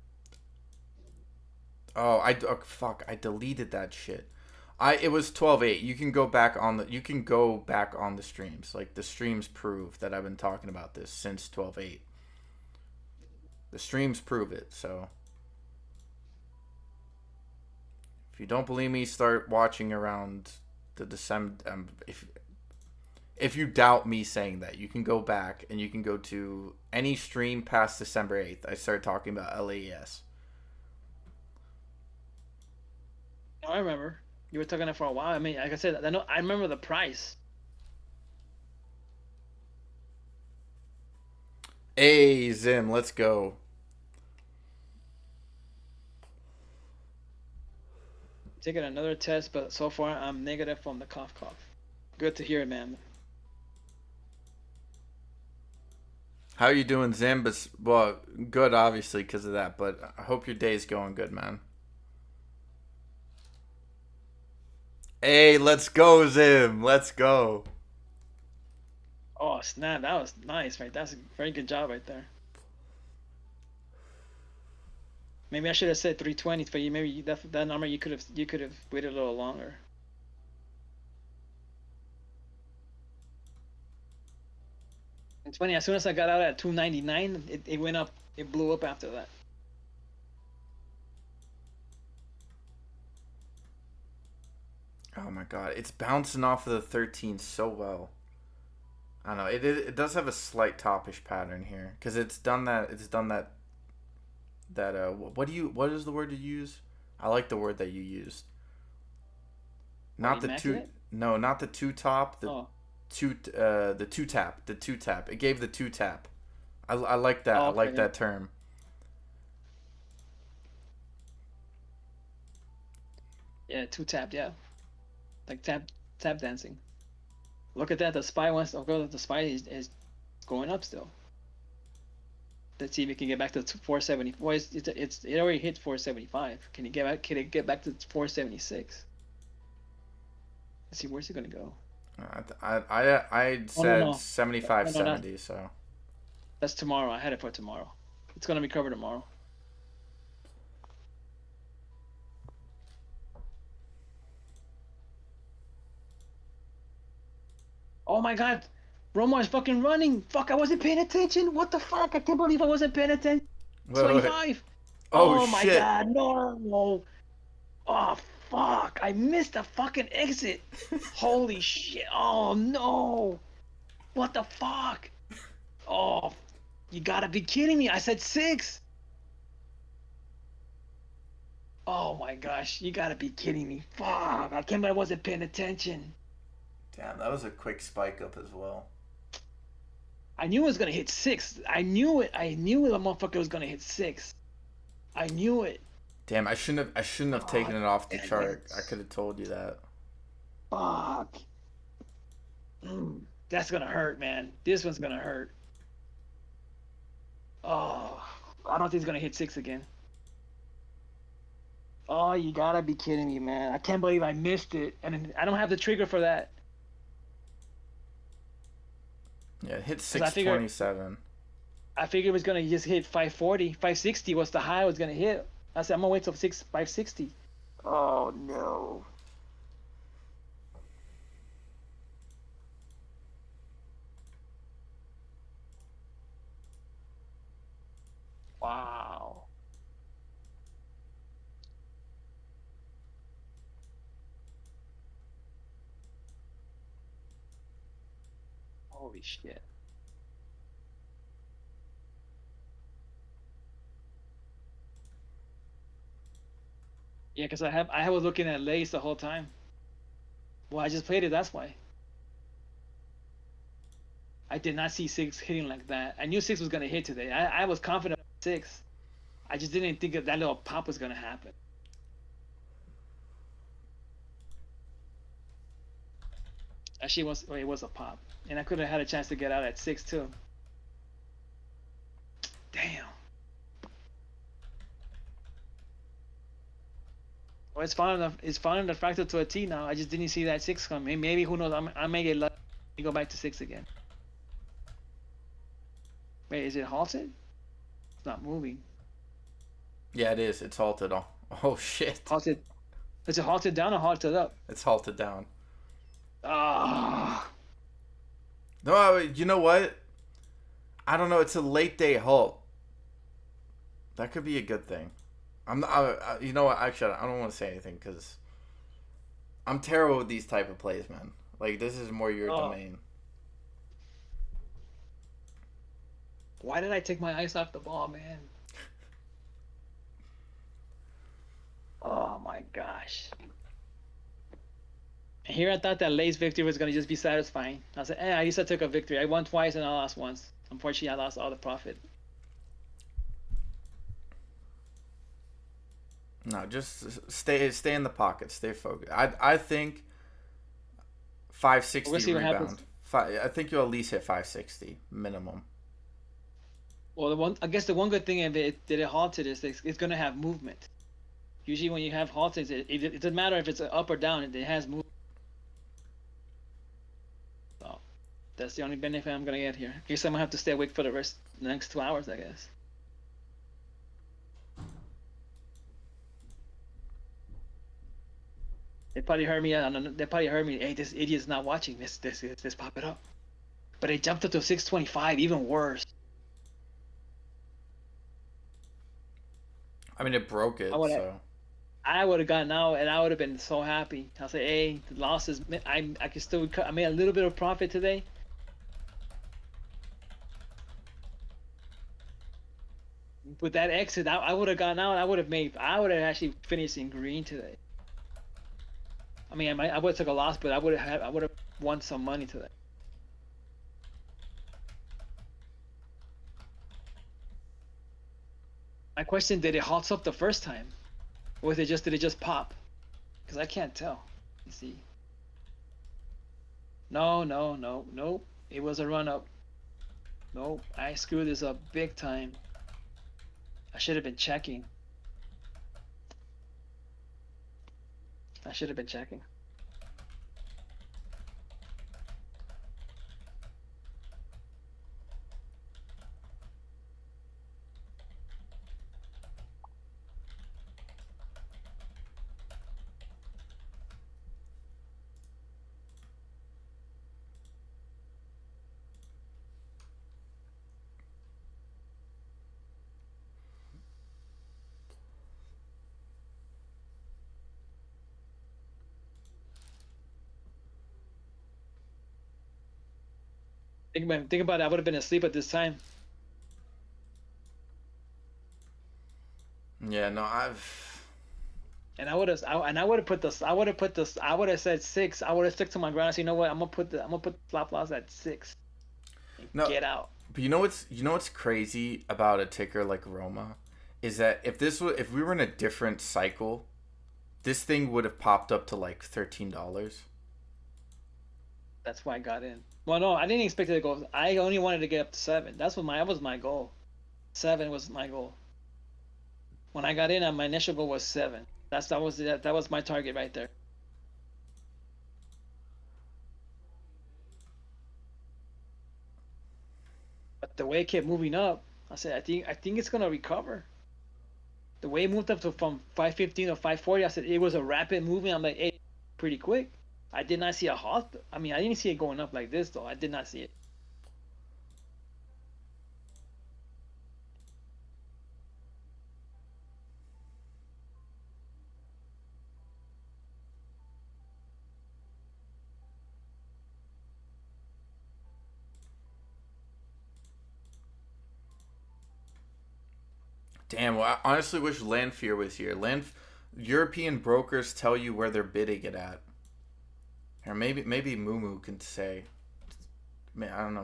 Oh fuck, I deleted that shit. It was 12/8. You can go back on the streams. Like the streams prove that I've been talking about this since 12/8. The streams prove it. So if you don't believe me, start watching around the December. If you doubt me saying that, you can go back and you can go to any stream past December 8th. I started talking about LAES. No, I remember. You were talking it for a while. I mean, like I said, I know I remember the price. Hey, Zim, let's go. Taking another test, but so far I'm negative from the cough. Good to hear, man. How are you doing, Zim? Well, good, obviously, because of that, but I hope your day's going good, man. Hey, let's go, Zim. Let's go. Oh snap, that was nice, right? That's a very good job right there. Maybe I should have said 320 for you. Maybe that number you could have waited a little longer. It's funny. As soon as I got out at 299, it went up. It blew up after that. Oh my god, it's bouncing off of the 13 so well. I don't know. It does have a slight topish pattern here because it's done that. It's done that. What is the word you use? I like the word that you used. What Not the two. immaculate? No, not the two top. Oh, The two tap. The two tap. It gave the two tap. I like that. oh, I okay, like yeah, that term. yeah, two tapped, yeah, like tap dancing. Look at that. The spy wants. Oh, go. The spy is going up still. Let's see if we can get back to 470. Well, it already hit 475. Can you get back? Can it get back to 476? Let's see where's it gonna go. I Oh no said no 75 no no not 70. So That's tomorrow. I had it for tomorrow. It's gonna recover tomorrow. Oh my god, Romar's fucking running. Fuck, I wasn't paying attention. What the fuck? I can't believe I wasn't paying attention. Wait. 25. Oh Oh my shit. god, no. Oh fuck, I missed the fucking exit. Holy shit. Oh no. What the fuck? Oh, you gotta be kidding me. I said 6. Oh my gosh, you gotta be kidding me. Fuck, I can't believe I wasn't paying attention. Damn, that was a quick spike up as well. I knew it was gonna hit 6. I knew it. I knew the motherfucker was gonna hit 6. I knew it. Damn, I shouldn't have taken it off the Damn chart. it. I could have told you that. Fuck. That's gonna hurt, man. This one's gonna hurt. Oh, I don't think it's gonna hit 6 again. Oh, you gotta be kidding me, man. I can't believe I missed it. And I don't have the trigger for that. Yeah, it hit 'Cause I figured 627. I figured it was gonna just hit 540. 560 was the high I was gonna hit. I said I'm gonna wait till 560. Oh no. Wow. Holy shit. Yeah, because I was looking at Lace the whole time. Well, I just played it, that's why. I did not see 6 hitting like that. I knew 6 was gonna hit today. I was confident of 6. I just didn't think that little pop was gonna happen. Actually, it was a pop, and I could have had a chance to get out at 6 too. Damn. Well, it's found enough. It's found the fractal to a T now. I just didn't see that 6 coming. Maybe who knows? I may get lucky. Go back to 6 again. Wait, is it halted? It's not moving. Yeah, it is. It's halted. Oh shit. Halted. Is it halted down or halted up? It's halted down. Ah. No, you know what? I don't know. It's a late day halt. That could be a good thing. I'm not. You know what? Actually, I don't want to say anything because I'm terrible with these type of plays, man. Like this is more your domain. Why did I take my eyes off the ball, man? Oh my gosh. Here I thought that Lay's victory was gonna just be satisfying. I said, at least I took a victory. I won twice and I lost once. Unfortunately, I lost all the profit. No, just stay in the pocket. Stay focused. I think 560 We'll see what rebound. happens. I think you'll at least hit 560 minimum. Well, I guess the one good thing of it that it halted is it's gonna have movement. Usually, when you have halted, it doesn't matter if it's up or down. It has movement. So that's the only benefit I'm gonna get here. I guess I'm gonna have to stay awake for the next 2 hours, I guess. They probably heard me. They probably heard me. Hey, this idiot's not watching. This pop it up. But it jumped up to 625. Even worse. I mean, it broke it. So I would have gotten out, and I would have been so happy. I'll say, hey, the losses. I can still. I made a little bit of profit today. With that exit, I would have gotten out. I would have actually finished in green today. I mean, I would have took a loss, but I would have won some money today. My question: did it halt up the first time, or did it just pop? Because I can't tell. You see. No. Nope. It was a run up. Nope. I screwed this up big time. I should have been checking. I should have been checking. Think about it. I would have been asleep at this time. Yeah, no, I've. And I would have put this. I would have put this. I would have said six. I would have stuck to my ground. I said, you know what? I'm gonna put the stop loss at six and No, get out. but you know what's crazy about a ticker like Roma is that if we were in a different cycle, this thing would have popped up to like $13. That's why I got in. Well, no, I didn't expect it to go. I only wanted to get up to seven. That was my goal. Seven was my goal. When I got in, my initial goal was seven. That was my target right there. But the way it kept moving up, I said, I think it's gonna recover. The way it moved up to from 515 or 540, I said it was a rapid movement. I'm like, hey, pretty quick. I did not see a halt. I mean, I didn't see it going up like this though. I did not see it. Damn, well, I honestly wish Landfear was here. European brokers tell you where they're bidding it at, or maybe Mumu can say. I don't know.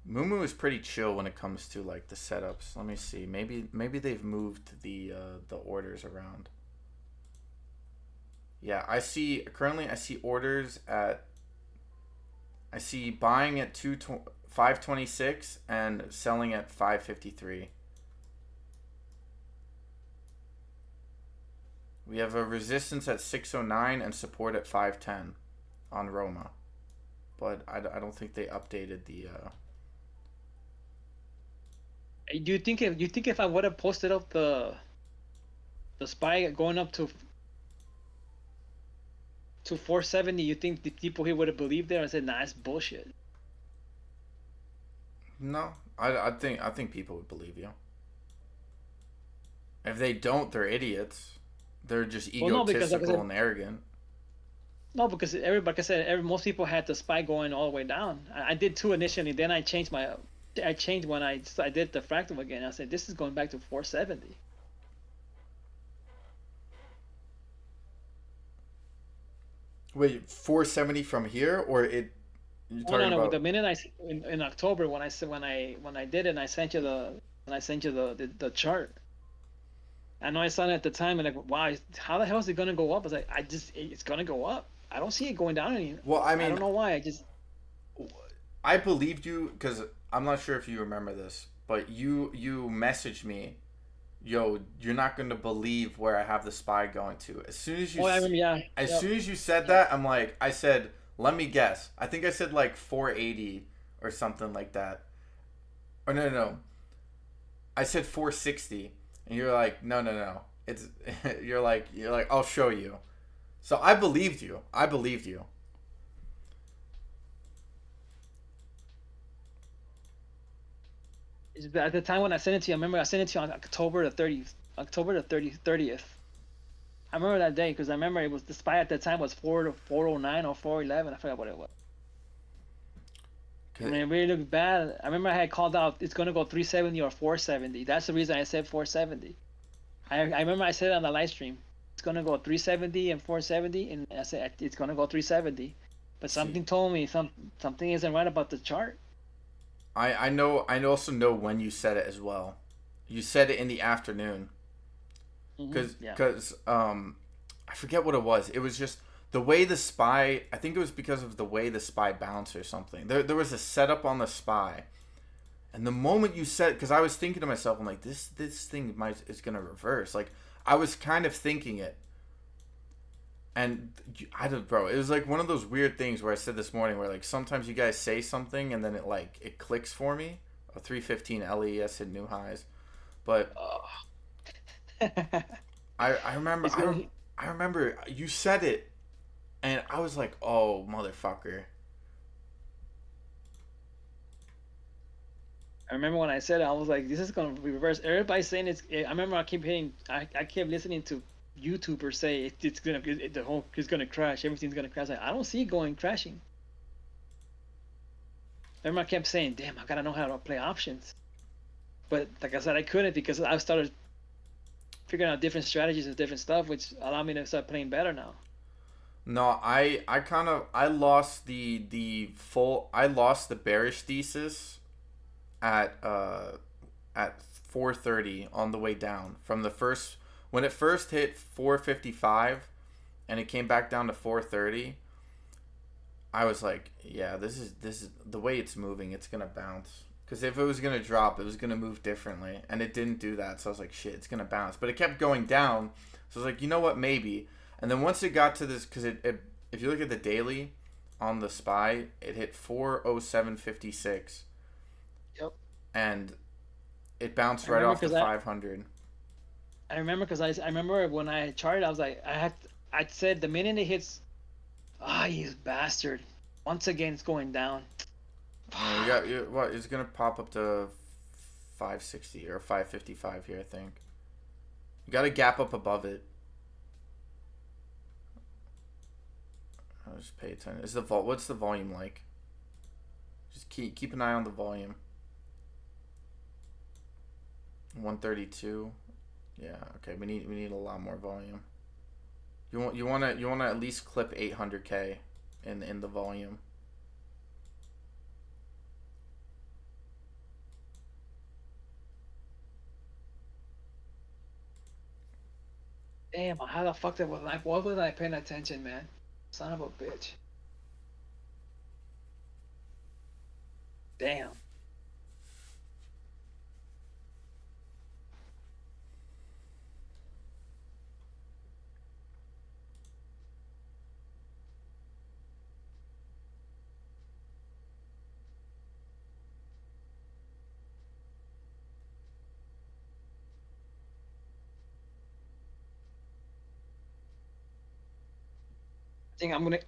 Mumu is pretty chill when it comes to like the setups. Let me see. Maybe they've moved the orders around. Yeah, I see orders at I see buying at 526 and selling at 553. We have a resistance at 609 and support at 510 on Roma. But I don't think they updated the. Do you think if I would have posted up the spy going up to 470, you think the people here would have believed there? I said, nah, it's bullshit. No, I think people would believe you. If they don't, they're idiots. They're just Well, no, because like I egotistical said, and arrogant. no, because everybody, like I said, most people had the spy going all the way down. I did two initially, then I changed when I did the fractal again. I said, this is going back to 470. Wait, 470 from here, or it? You're Oh no, talking no, about? the minute in October when I said when I did it, and I sent you the chart. I know I saw it at the time, and like, wow, how the hell is it gonna go up? I was like, it's gonna go up. I don't see it going down any. Well, I I mean, don't know why. I just I believed you because I'm not sure if you remember this, but you messaged me, yo, you're not gonna believe where I have the spy going to. oh, I remember, yeah, As yep, soon as you said yep. that, I said, let me guess. I think I said like 480 or something like that. Or no. I said 460, and you're like, no. It's you're like, I'll show you. So I believed you. I believed you. At the time when I sent it to you, I remember I sent it to you on October the 30th, October the 30th. I remember that day because I remember it was the spy at that time was 409 or 411. I forgot what it was. I mean, it really looked bad. I remember I had called out it's gonna go 370 or 470. That's the reason I said 470. I remember I said it on the live stream. It's gonna go 370 and 470, and I said it's gonna go 370. But See, something told me something isn't right about the chart. I also know when you said it as well. You said it in the afternoon. Yeah. Cause I forget what it was. It was just the way the spy. I think it was because of the way the spy bounced or something. There was a setup on the spy, and the moment you said, because I was thinking to myself, I'm like, this thing might is gonna reverse. Like I was kind of thinking it, and I don't, bro. It was like one of those weird things where I said this morning, where like sometimes you guys say something and then it clicks for me. A 315 LES hit new highs, but Oh. I remember It's gonna. I remember you said it, and I was like, oh motherfucker. I remember when I said it, I was like, "This is gonna be reversed." Everybody's saying it's. I remember I keep hitting. I kept listening to YouTubers say the whole is gonna crash. Everything's gonna crash. Like, I don't see it going crashing. remember I kept saying, "Damn, I gotta know how to play options." But like I said, I couldn't because I started figuring out different strategies and different stuff, which allowed me to start playing better now. No, I kind of I lost I lost the bearish thesis at 4:30 on the way down from the first when it first hit 4:55 and it came back down to 4:30. I was like, yeah, this is the way it's moving. It's gonna bounce. Because if it was gonna drop, it was gonna move differently, and it didn't do that. So I was like, shit, it's gonna bounce. But it kept going down. So I was like, you know what, maybe. And then once it got to this, because if you look at the daily on the SPY, it hit 407.56, Yep. and it bounced I right remember off the because 500. I remember because I remember when I charted, I was like, I said the minute it hits, you bastard, once again it's going down. Yeah, what? It's gonna pop up to 560 or 555 here, I think. You got to gap up above it. I'll just pay attention. Is the What's the volume like? Just keep an eye on the volume. 132. Yeah. Okay. We need a lot more volume. You want to at least clip 800K in the volume. Damn, how the fuck that was like? What was I paying attention, man? Son of a bitch. Damn.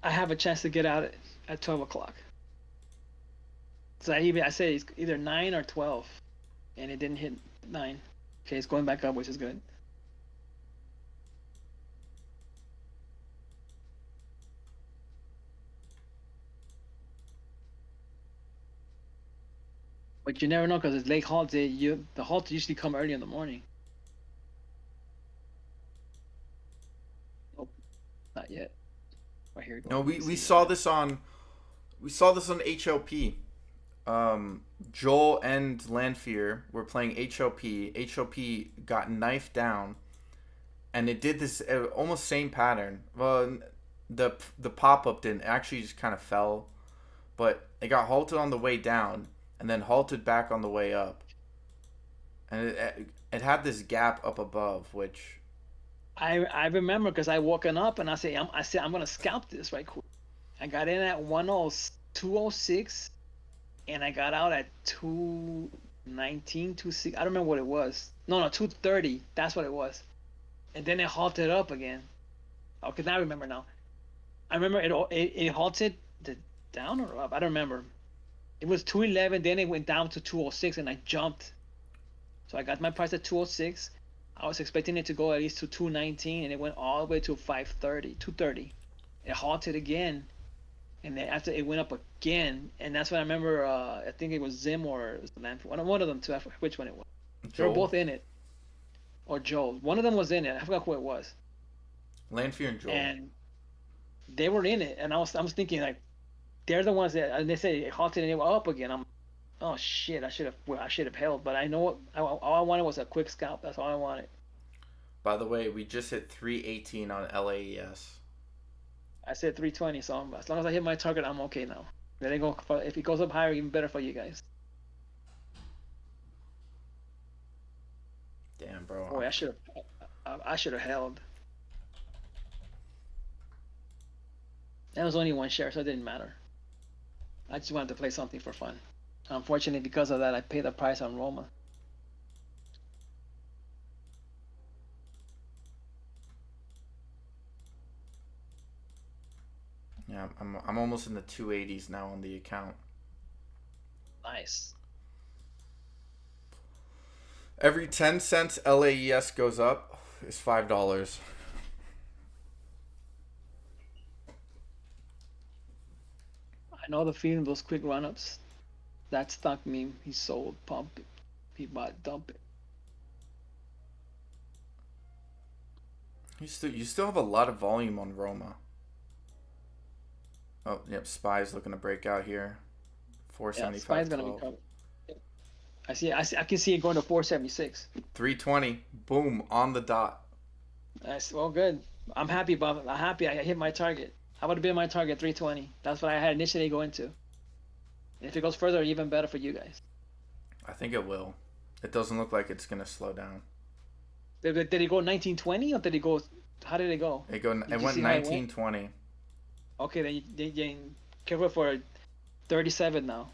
I have a chance to get out at 12 o'clock. So I said it's either 9 or 12, and it didn't hit 9. Okay, it's going back up, which is good. But you never know because it's late halt day. The halts usually come early in the morning. Nope, not yet. Right here, No, going we BCEL. saw this on HOP. Joel and Lanfear were playing HOP. HOP got knifed down, and it did this almost same pattern. Well, the pop up didn't actually just kind of fell, but it got halted on the way down, and then halted back on the way up, and it had this gap up above, which I remember because I woken up and I said I'm gonna scalp this right quick. I got in at 206, and I got out at 219, 26. I don't remember what it was. No, 230. That's what it was. And then it halted up again. Okay, now I remember now. I remember it halted down or up. I don't remember. It was 211. Then it went down to 206, and I jumped. So I got my price at 206. I was expecting it to go at least to 219, and it went all the way to 530, 230. It halted again, and then after it went up again, and that's when I remember. I think it was Zim or one of them two. I forget which one it was. They were Joel, both in it, or Joel. One of them was in it. I forgot who it was, Lanfear and Joel. and they were in it. And I was thinking like they're the ones that, and they say it halted and it went up again. Oh shit! I should have held, but I know what all I wanted was a quick scalp. That's all I wanted. By the way, we just hit 318 on LAES. I said 320, so as long as I hit my target, I'm okay now. Let it go. If it goes up higher, even better for you guys. Damn, bro. Boy, I should have held. That was only one share, so it didn't matter. I just wanted to play something for fun. Unfortunately, because of that, I paid the price on Roma. Yeah, I'm almost in the 280s now on the account. Nice. Every 10 cents LAES goes up is $5. I know the feeling, those quick run-ups. That stock meme. He sold, pump it. He bought, dump it. You still have a lot of volume on Roma. Oh, yep. Spy's looking to break out here. Yeah, Spy's gonna be 475.12. coming. I can see it going to 476. 320. Boom. On the dot. That's well, good. I'm happy, Bob. I'm happy I hit my target. I would have been my target 320. That's what I had initially going to. And if it goes further, even better for you guys. I think it will. It doesn't look like it's gonna slow down. Did it go 1920 or did it go? How did it go? It Did you went see how it went? 1920. Okay, then careful for 37 now.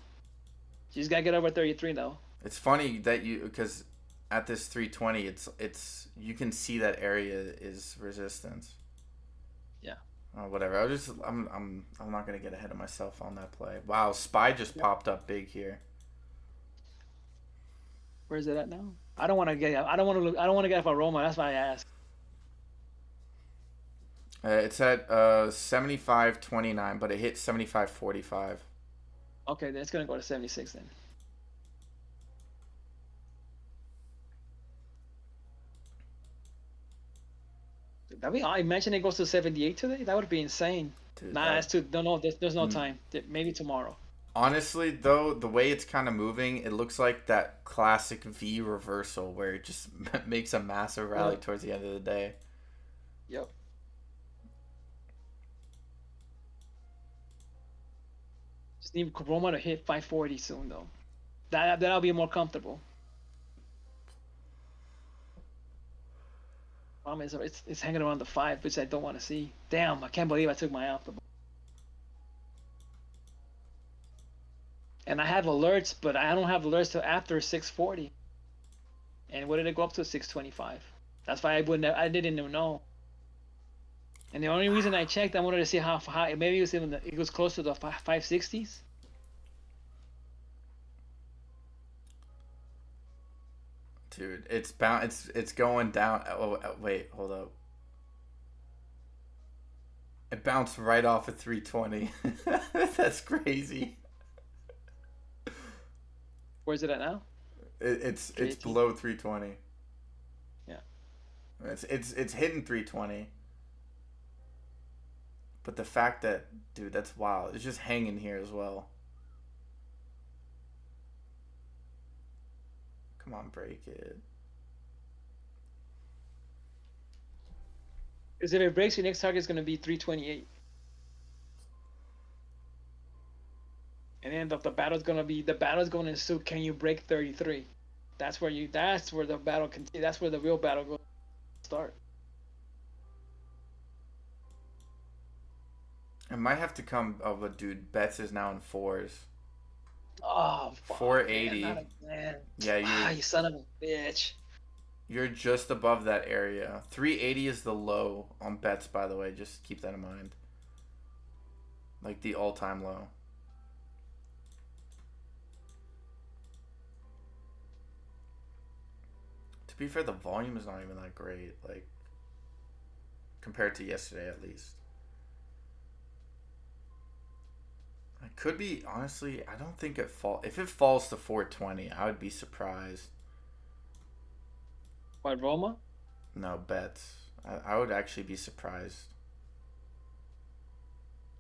You just gotta get over 33 now. It's funny that because at this 320, it's you can see that area is resistance. Yeah. Whatever. I'm not gonna get ahead of myself on that play. Wow, Spy just popped up big here. Where is it at now? I don't want to get. I don't want to look. I don't want to get off a Roma. That's why I asked. It's at 75.29, but it hit 75.45. Okay, then it's gonna go to 76 then. I mentioned it goes to 78 today. That would be insane. Dude, Nah, that's too. No, there's no time. Maybe tomorrow. honestly, though, the way it's kind of moving, it looks like that classic V reversal where it just makes a massive rally Yep. towards the end of the day. Yep. Just need Roma to hit 540 soon though. That'll be more comfortable. Problem is it's hanging around the 5, which I don't want to see. Damn, I can't believe I took my out the. And I have alerts, but I don't have alerts till after 640. And what did it go up to? 625. That's why I didn't even know. And the only reason I checked, I wanted to see how high. Maybe it was close to the 560s. Dude, it's going down. Wait, hold up. It bounced right off at 320. That's crazy. Where's it at now? It's below 320. Yeah. It's hitting 320. But the fact that, dude, that's wild. It's just hanging here as well. Come on, break it. Because if it breaks, your next target is going to be 328. And then the battle's going to ensue. Can you break 33? That's where the battle continues. That's where the real battle goes to start. It might have to come. Oh, but dude, Betts is now in fours. Oh, fuck, 480. Man. Yeah, You son of a bitch. you're just above that area. 380 is the low on Betts, by the way. Just keep that in mind. Like the all-time low. To be fair, the volume is not even that great. Like compared to yesterday, at least. It could be, honestly, I don't think if it falls to 420, I would be surprised. What, Roma? No, Betts. I would actually be surprised.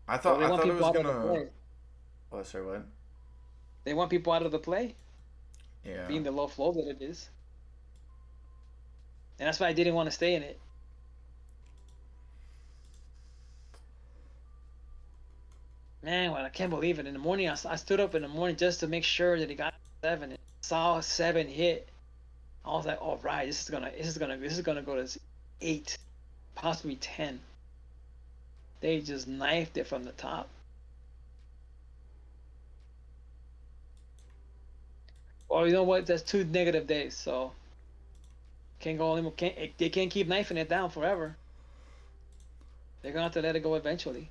I thought They want it people was out of the gonna. play. Oh, sorry, what? They want people out of the play, Yeah. being the low flow that it is. And that's why I didn't want to stay in it. Man, well, I can't believe it. In the morning, I stood up in the morning just to make sure that it got 7. And saw 7 hit. I was like, all right, this is gonna go to 8, possibly 10. They just knifed it from the top. Well, you know what? That's 2 negative days, so can't go anymore. They can't keep knifing it down forever. They're gonna have to let it go eventually.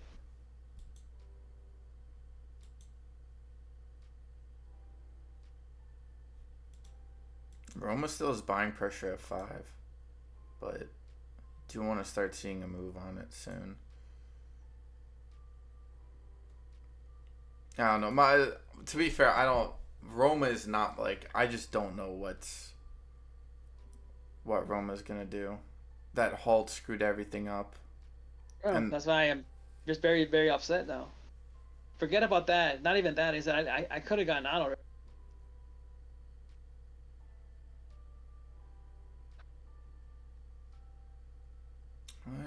Roma still has buying pressure at 5, but do want to start seeing a move on it soon. I don't know. To be fair, I don't. Roma is not like, I just don't know what Roma's gonna do. That halt screwed everything up. Oh, And that's why I'm just very, very upset now. Forget about that. Not even that. Is that I could have gotten out already.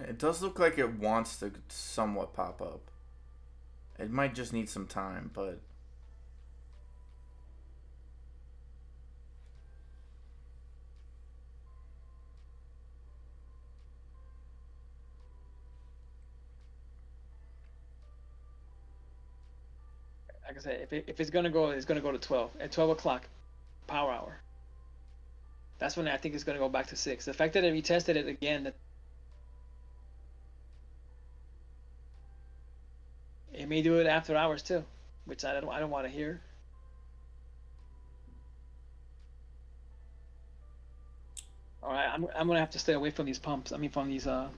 it does look like it wants to somewhat pop up. It might just need some time, but Like I said, if it's gonna go, it's gonna go to 12 at 12 o'clock, power hour. That's when I think it's gonna go back to 6. The fact that it retested it again, that it may do it after hours too, which I don't want to hear. All right, I'm gonna have to stay away from these pumps. I mean, from these or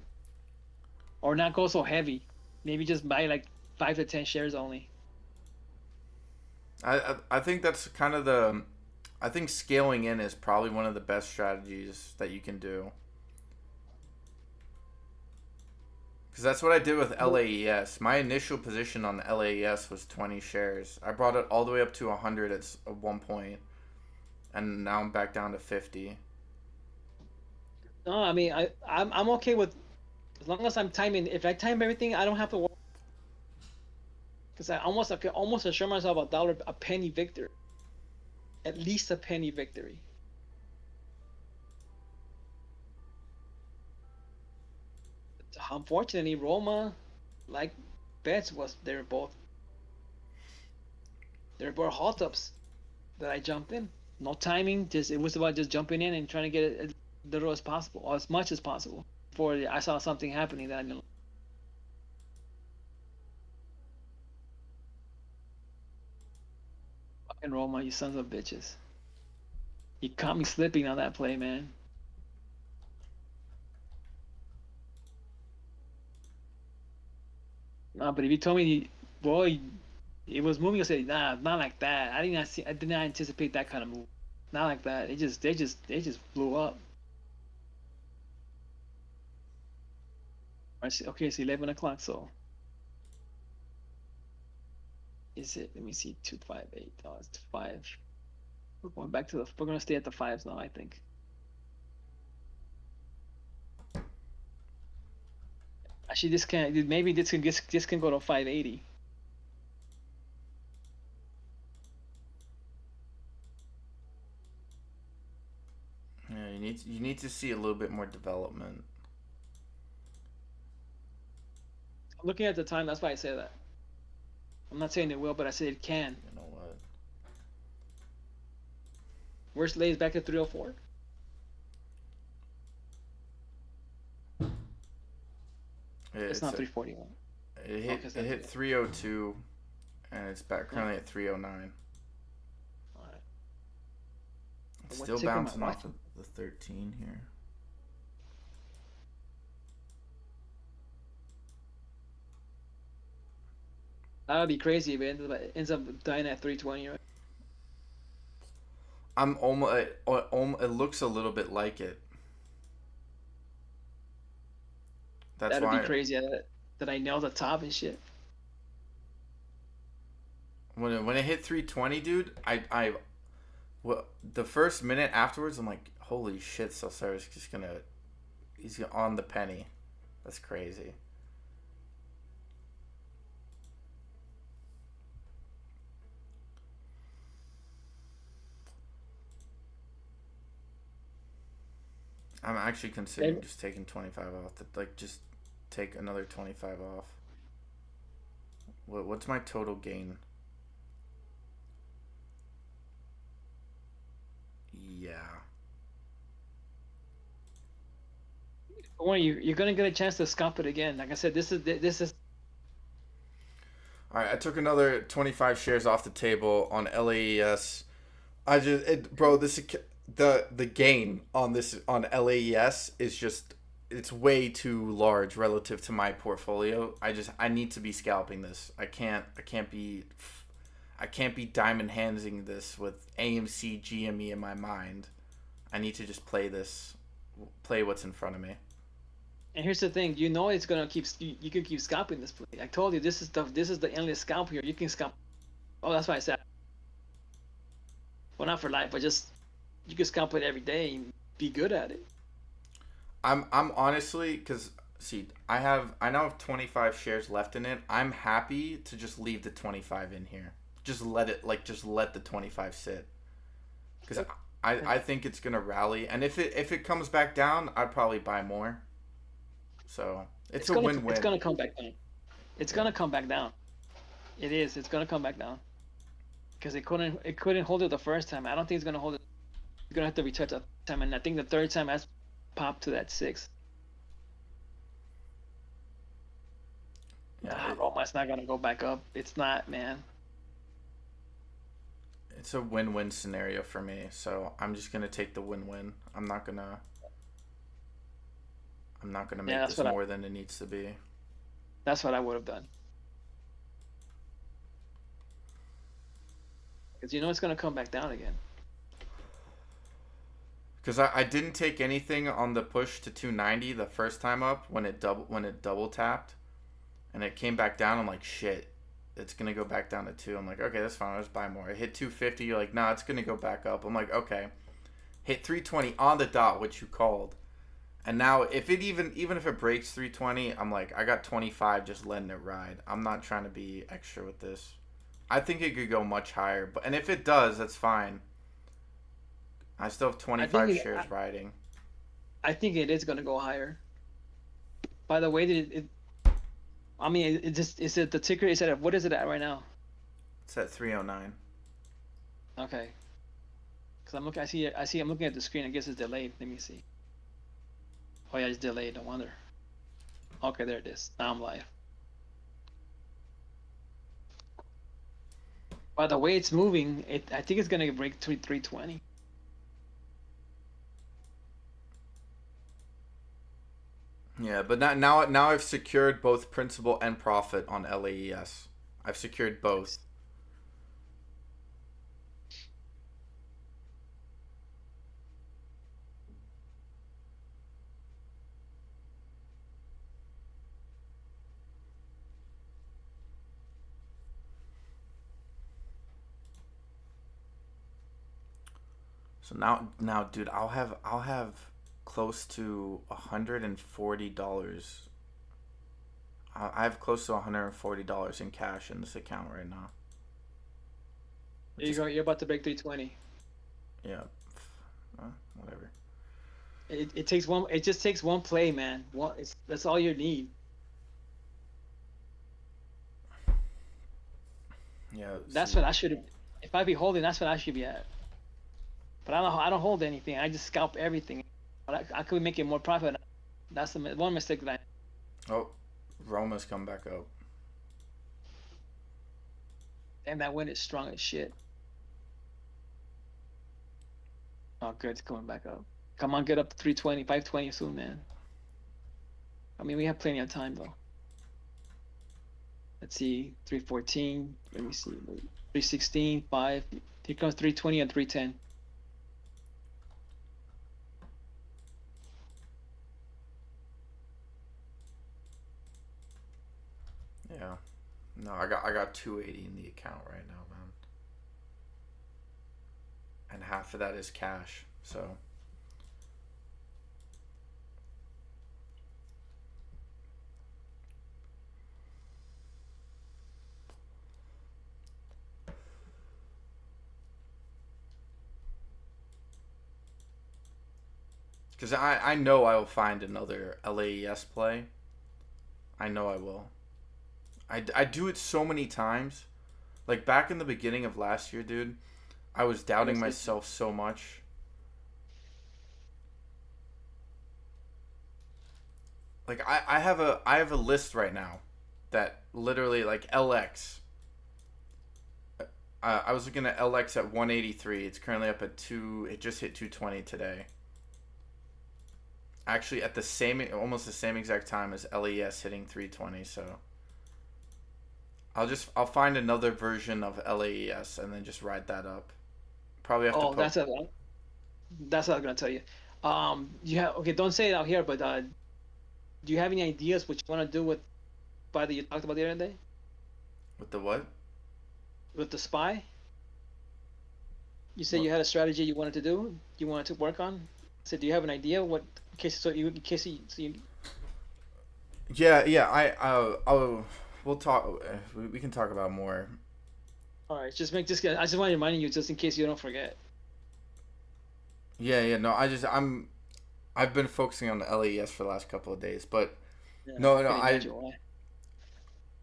not go so heavy. Maybe just buy like 5 to 10 shares only. I think that's kind of the. I think scaling in is probably one of the best strategies that you can do. Because that's what I did with LAES. My initial position on LAES was 20 shares. I brought it all the way up to 100 at one point, and now I'm back down to 50. No, I mean I'm okay with as long as I'm timing. If I time everything, I don't have to worry because I can almost assure myself a penny victory, at least a penny victory. Unfortunately, Roma, like bets was they were both hot ups that I jumped in. No timing, just it was about just jumping in and trying to get it as little as possible, or as much as possible. Before I saw something happening that I didn't. Fucking Roma, you sons of bitches! You caught me slipping on that play, man. No, but if you told me, boy, it was moving, I said, nah, not like that. I did not anticipate that kind of move. Not like that. They just blew up. I see, okay, it's 11 o'clock. So is it? Let me see. 258. Oh, it's 5. We're going back to the. We're gonna stay at the fives now. I think. Actually, this can maybe this can go to 580. Yeah, you need to see a little bit more development. I'm looking at the time. That's why I say that. I'm not saying it will, but I say it can. You know what? Worst lays back at 304. It's not 341. It hit 302, and it's back currently at 309. All right. It's What still ticker am I bouncing off watching? the 13 here. That would be crazy if it ends up dying at 320. Right? I'm almost. It looks a little bit like it. That's That'd be why crazy that I nailed the top and shit. when it hit 320, dude, well, the first minute afterwards, I'm like, holy shit, Celsara's just he's on the penny. That's crazy. I'm actually considering just taking 25 off. Like, just take another 25 off. What's my total gain? Yeah. Well, you're gonna get a chance to scalp it again. Like I said, this is. All right, I took another 25 shares off the table on LAES. Bro, the gain on this on LAES is just it's way too large relative to my portfolio. I need to be scalping this. I can't be I can't be diamond handsing this with AMC GME in my mind. I need to just play what's in front of me. And here's the thing, you know it's gonna keep you can keep scalping this play. I told you this is the endless scalp here. You can scalp. Oh, that's why I said. Well, not for life, but just you can scalp it every day and be good at it. I'm honestly, because see, I now have 25 shares left in it. I'm happy to just leave the 25 in here. Just let the 25 sit, because Yep. I think it's gonna rally, and if it comes back down, I'd probably buy more. So it's a It's win-win. gonna come back down. It's Yeah. gonna come back down. It is. It's gonna come back down because it couldn't hold it the first time. I don't think it's gonna hold it. You're gonna have to retouch that time, and I think the third time has popped to that six. Yeah, Nah, Roma's not gonna go back up. It's not, man. it's a win-win scenario for me. So I'm just gonna take the win-win. I'm not gonna Yeah, make this more than it needs to be. that's what I would have done. Because you know it's gonna come back down again. Because I didn't take anything on the push to 290 the first time up when it double tapped, and it came back down. I'm like, shit, it's gonna go back down to 2. I'm like, okay, that's fine. I'll just buy more. It hit 250. You're like, nah, it's gonna go back up. I'm like, okay. Hit 320 on the dot, which you called. And now, if it even if it breaks 320, I'm like, I got 25, just letting it ride. I'm not trying to be extra with this. I think it could go much higher, and if it does, that's fine. I still have 25 shares riding. I think it is gonna go higher. By the way, I mean, it just is it the ticker? Is it what is it at right now? It's at 309. Okay, because I'm looking. I see. I'm looking at the screen. I guess it's delayed. Let me see. Oh yeah, it's delayed. No wonder. Okay, there it is. Now I'm live. By the way it's moving, I think it's gonna break 320. Yeah, but now I've secured both principal and profit on LAES. I've secured both. So now, dude, I'll have close to $140. I have close to $140 in cash in this account right now. There you Just go. You're about to break 320. yeah, whatever. It takes one. It just takes one play, man. That's all you need. Yeah, That's see, what I should have. If I be holding, that's what I should be at. But I don't hold anything. I just scalp everything. But I could be making more profit. That's the one mistake that I. oh, Roma's come back up. And that win is strong as shit. Oh, good. It's coming back up. Come on, get up to 320, 520 soon, man. I mean, we have plenty of time though. Let's see, 314. Let me see, 316, 5. Here comes 320 and 310. Yeah, no, I got 280 in the account right now, man, and half of that is cash. So because I know I will find another LAES play. I know I will. I do it so many times. Like back in the beginning of last year, dude, I was doubting myself so much. Like I have a list right now that literally like LX. I was looking at LX at 183. It's currently up at 2. It just hit 220 today. Actually, at almost the same exact time as LES hitting 320. So I'll find another version of LAES and then just ride that up. Probably have to Oh, poke. that's what I was gonna tell you. You have okay. Don't say it out here, but do you have any ideas what you want to do with spy that you talked about the other day With the what? with the spy? You said What? you had a strategy you wanted to do. You wanted to work on. So do you have an idea what in case you Yeah, yeah. We'll talk. We can talk about more. all right? Just make this. I just want to remind you just in case you don't forget. Yeah, yeah. No, I've been focusing on the LAES for the last couple of days, but Yeah, no, I no. can imagine why.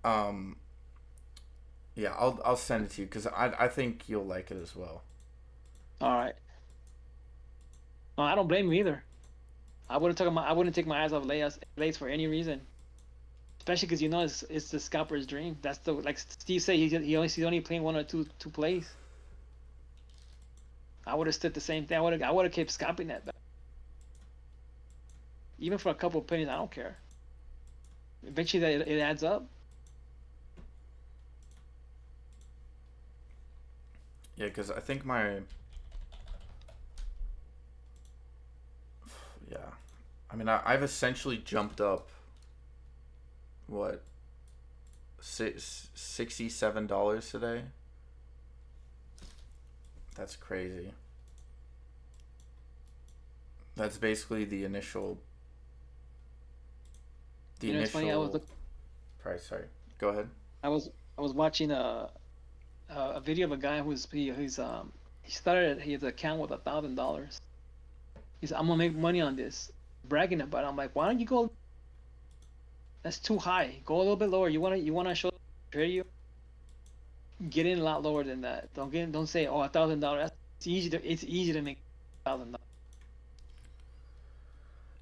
Um, yeah. I'll send it to you because I think you'll like it as well. All right. No, I don't blame you either. I wouldn't take my eyes off Lays for any reason. Especially because you know it's the scalper's dream. That's the like Steve said he's only playing one or two plays. I would have stood the same thing. I would have kept scalping that back. Even for a couple of pennies, I don't care. Eventually that it adds up. Yeah, because I think my yeah. I mean, I've essentially jumped up what $67 today. That's crazy. That's basically the You know, it's funny. initial price. Sorry, go ahead. I was watching a video of a guy he started his account with $1,000. He's I'm gonna make money on this, bragging about it. I'm like, why don't you go? That's too high. Go a little bit lower. You wanna show trade you? Get in a lot lower than that. Don't say oh $1,000. It's easy to make $1,000.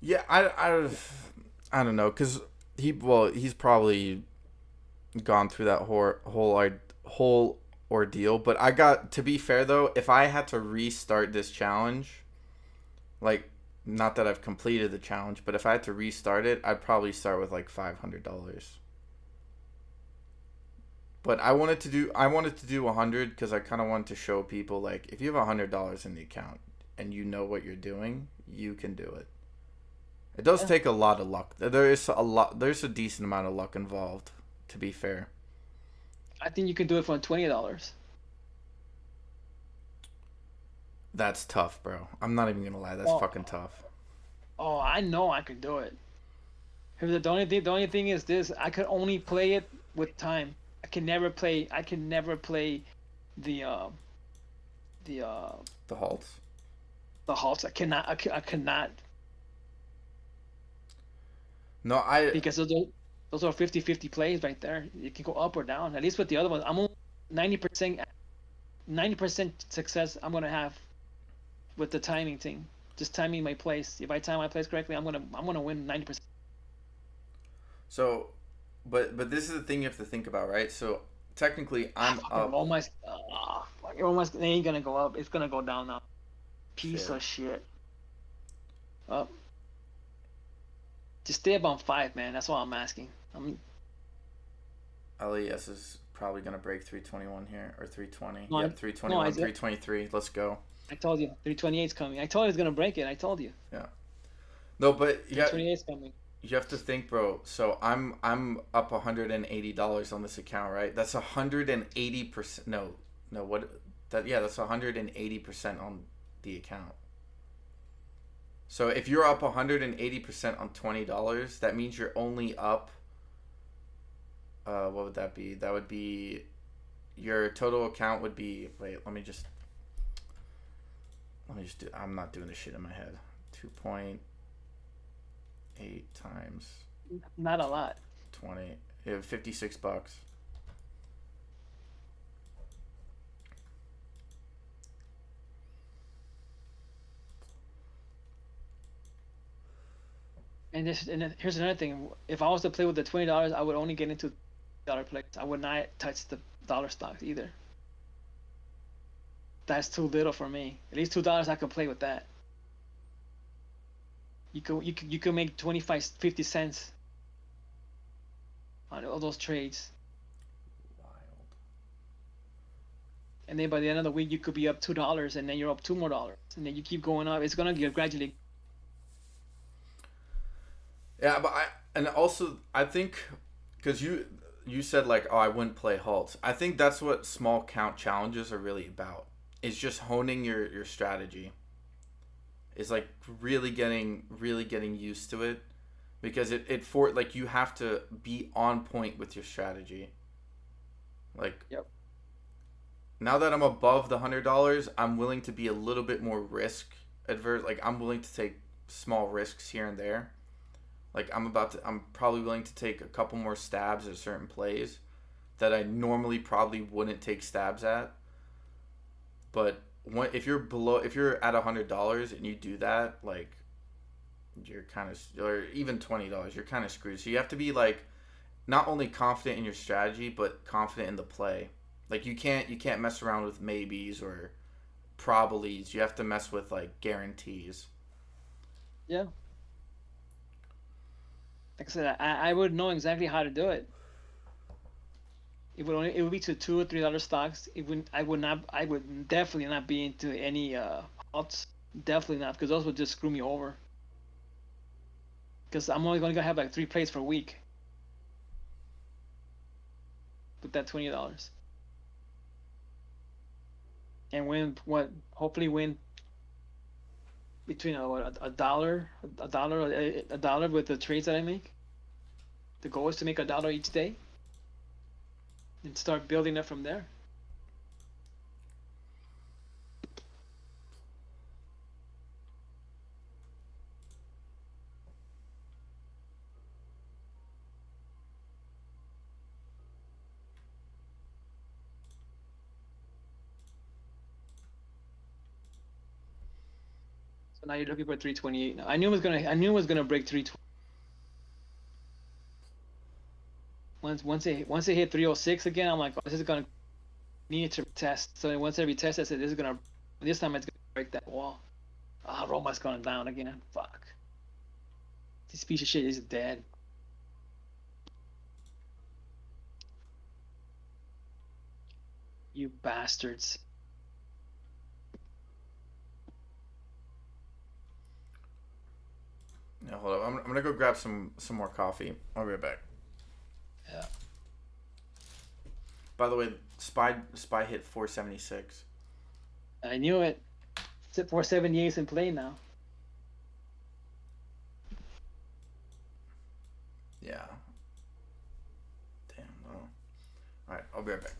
Yeah, I don't know, cause he's probably gone through that whole ordeal. But I got to be fair though, if I had to restart this challenge, like not that I've completed the challenge, but if I had to restart it, I'd probably start with like $500. But I wanted to do 100 because I kind of wanted to show people like if you have $100 in the account and you know what you're doing, you can do it. It does Yeah, take a lot of luck. There's a decent amount of luck involved, to be fair. I think you can do it for $20. That's tough, bro. I'm not even gonna lie. That's Oh, fucking tough. oh, I know I could do it. The only thing is this: I could only play it with time. I can never play the uh, the uh, The halts. the halts. I cannot No, I because those are 50-50 plays right there. You can go up or down. At least with the other ones, I'm only 90% 90% success I'm gonna have with the timing thing. Just timing my place. If I time my place correctly, I'm gonna win 90%. so, but this is the thing you have to think about, right? So technically, I'm Fucking up. roll my fucking roll my. It ain't gonna go up. It's gonna go down now. Piece Shit. of shit. Up. Just stay up on 5, man. That's all I'm asking. LES is probably gonna break 321 here or 320. No, Yep, no, 321, 323. Let's go. I told you 328 is coming. I told you it's gonna break it. I told you Yeah. No, but yeah, 328 is coming. you have to think, bro. So I'm up $180 on this account, right? That's 180%. No, no, what? That yeah, that's 180% on the account. So if you're up 180% on $20, that means you're only up. What would that be? That would be your total account would be. Wait, let me just do. I'm not doing this shit in my head. 2.8 times Not a lot. 20. You have $56. And then here's another thing. If I was to play with the $20, I would only get into dollar plays. I would not touch the dollar stocks either. That's too little for me. At least $2 I can play with that. You can make 25 50 cents on all those trades. and then by the end of the week you could be up $2, and then you're up $2 more, and then you keep going up. It's gonna get gradually. Yeah, but and also I think because you said like, oh, I wouldn't play halts. I think that's what small count challenges are really about. Is just honing your strategy. Is like really getting used to it, because it for like you have to be on point with your strategy. Like Yep. now that I'm above the $100, I'm willing to be a little bit more risk adverse. Like I'm willing to take small risks here and there. Like I'm probably willing to take a couple more stabs at certain plays that I normally probably wouldn't take stabs at. But if you're at $100 and you do that, like you're kind of, or even $20, you're kind of screwed. So you have to be like not only confident in your strategy but confident in the play. Like you can't mess around with maybes or probablys. You have to mess with like guarantees. Yeah. Like I said, I would know exactly how to do it. It would be to $2 or $3 stocks. I would definitely not be into any halts. Definitely not, because those would just screw me over. Because I'm only gonna have like 3 plays per week with that $20, and win what? Hopefully win between a dollar, a dollar with the trades that I make. The goal is to make $1 each day, and start building it from there. So now you're looking for 328. Now I knew it was gonna break 320. Once it hit 306 again, I'm like, oh, this is gonna need to test. So once I retest, I said this time it's gonna break that wall. Ah, Roma's going down again. Fuck. This piece of shit is dead. You bastards. Yeah, hold up. I'm gonna go grab some more coffee. I'll be right back. Yeah. By the way, Spy hit 476. I knew it. It's at 478 in play now. Yeah. Damn. Well. All right. I'll be right back.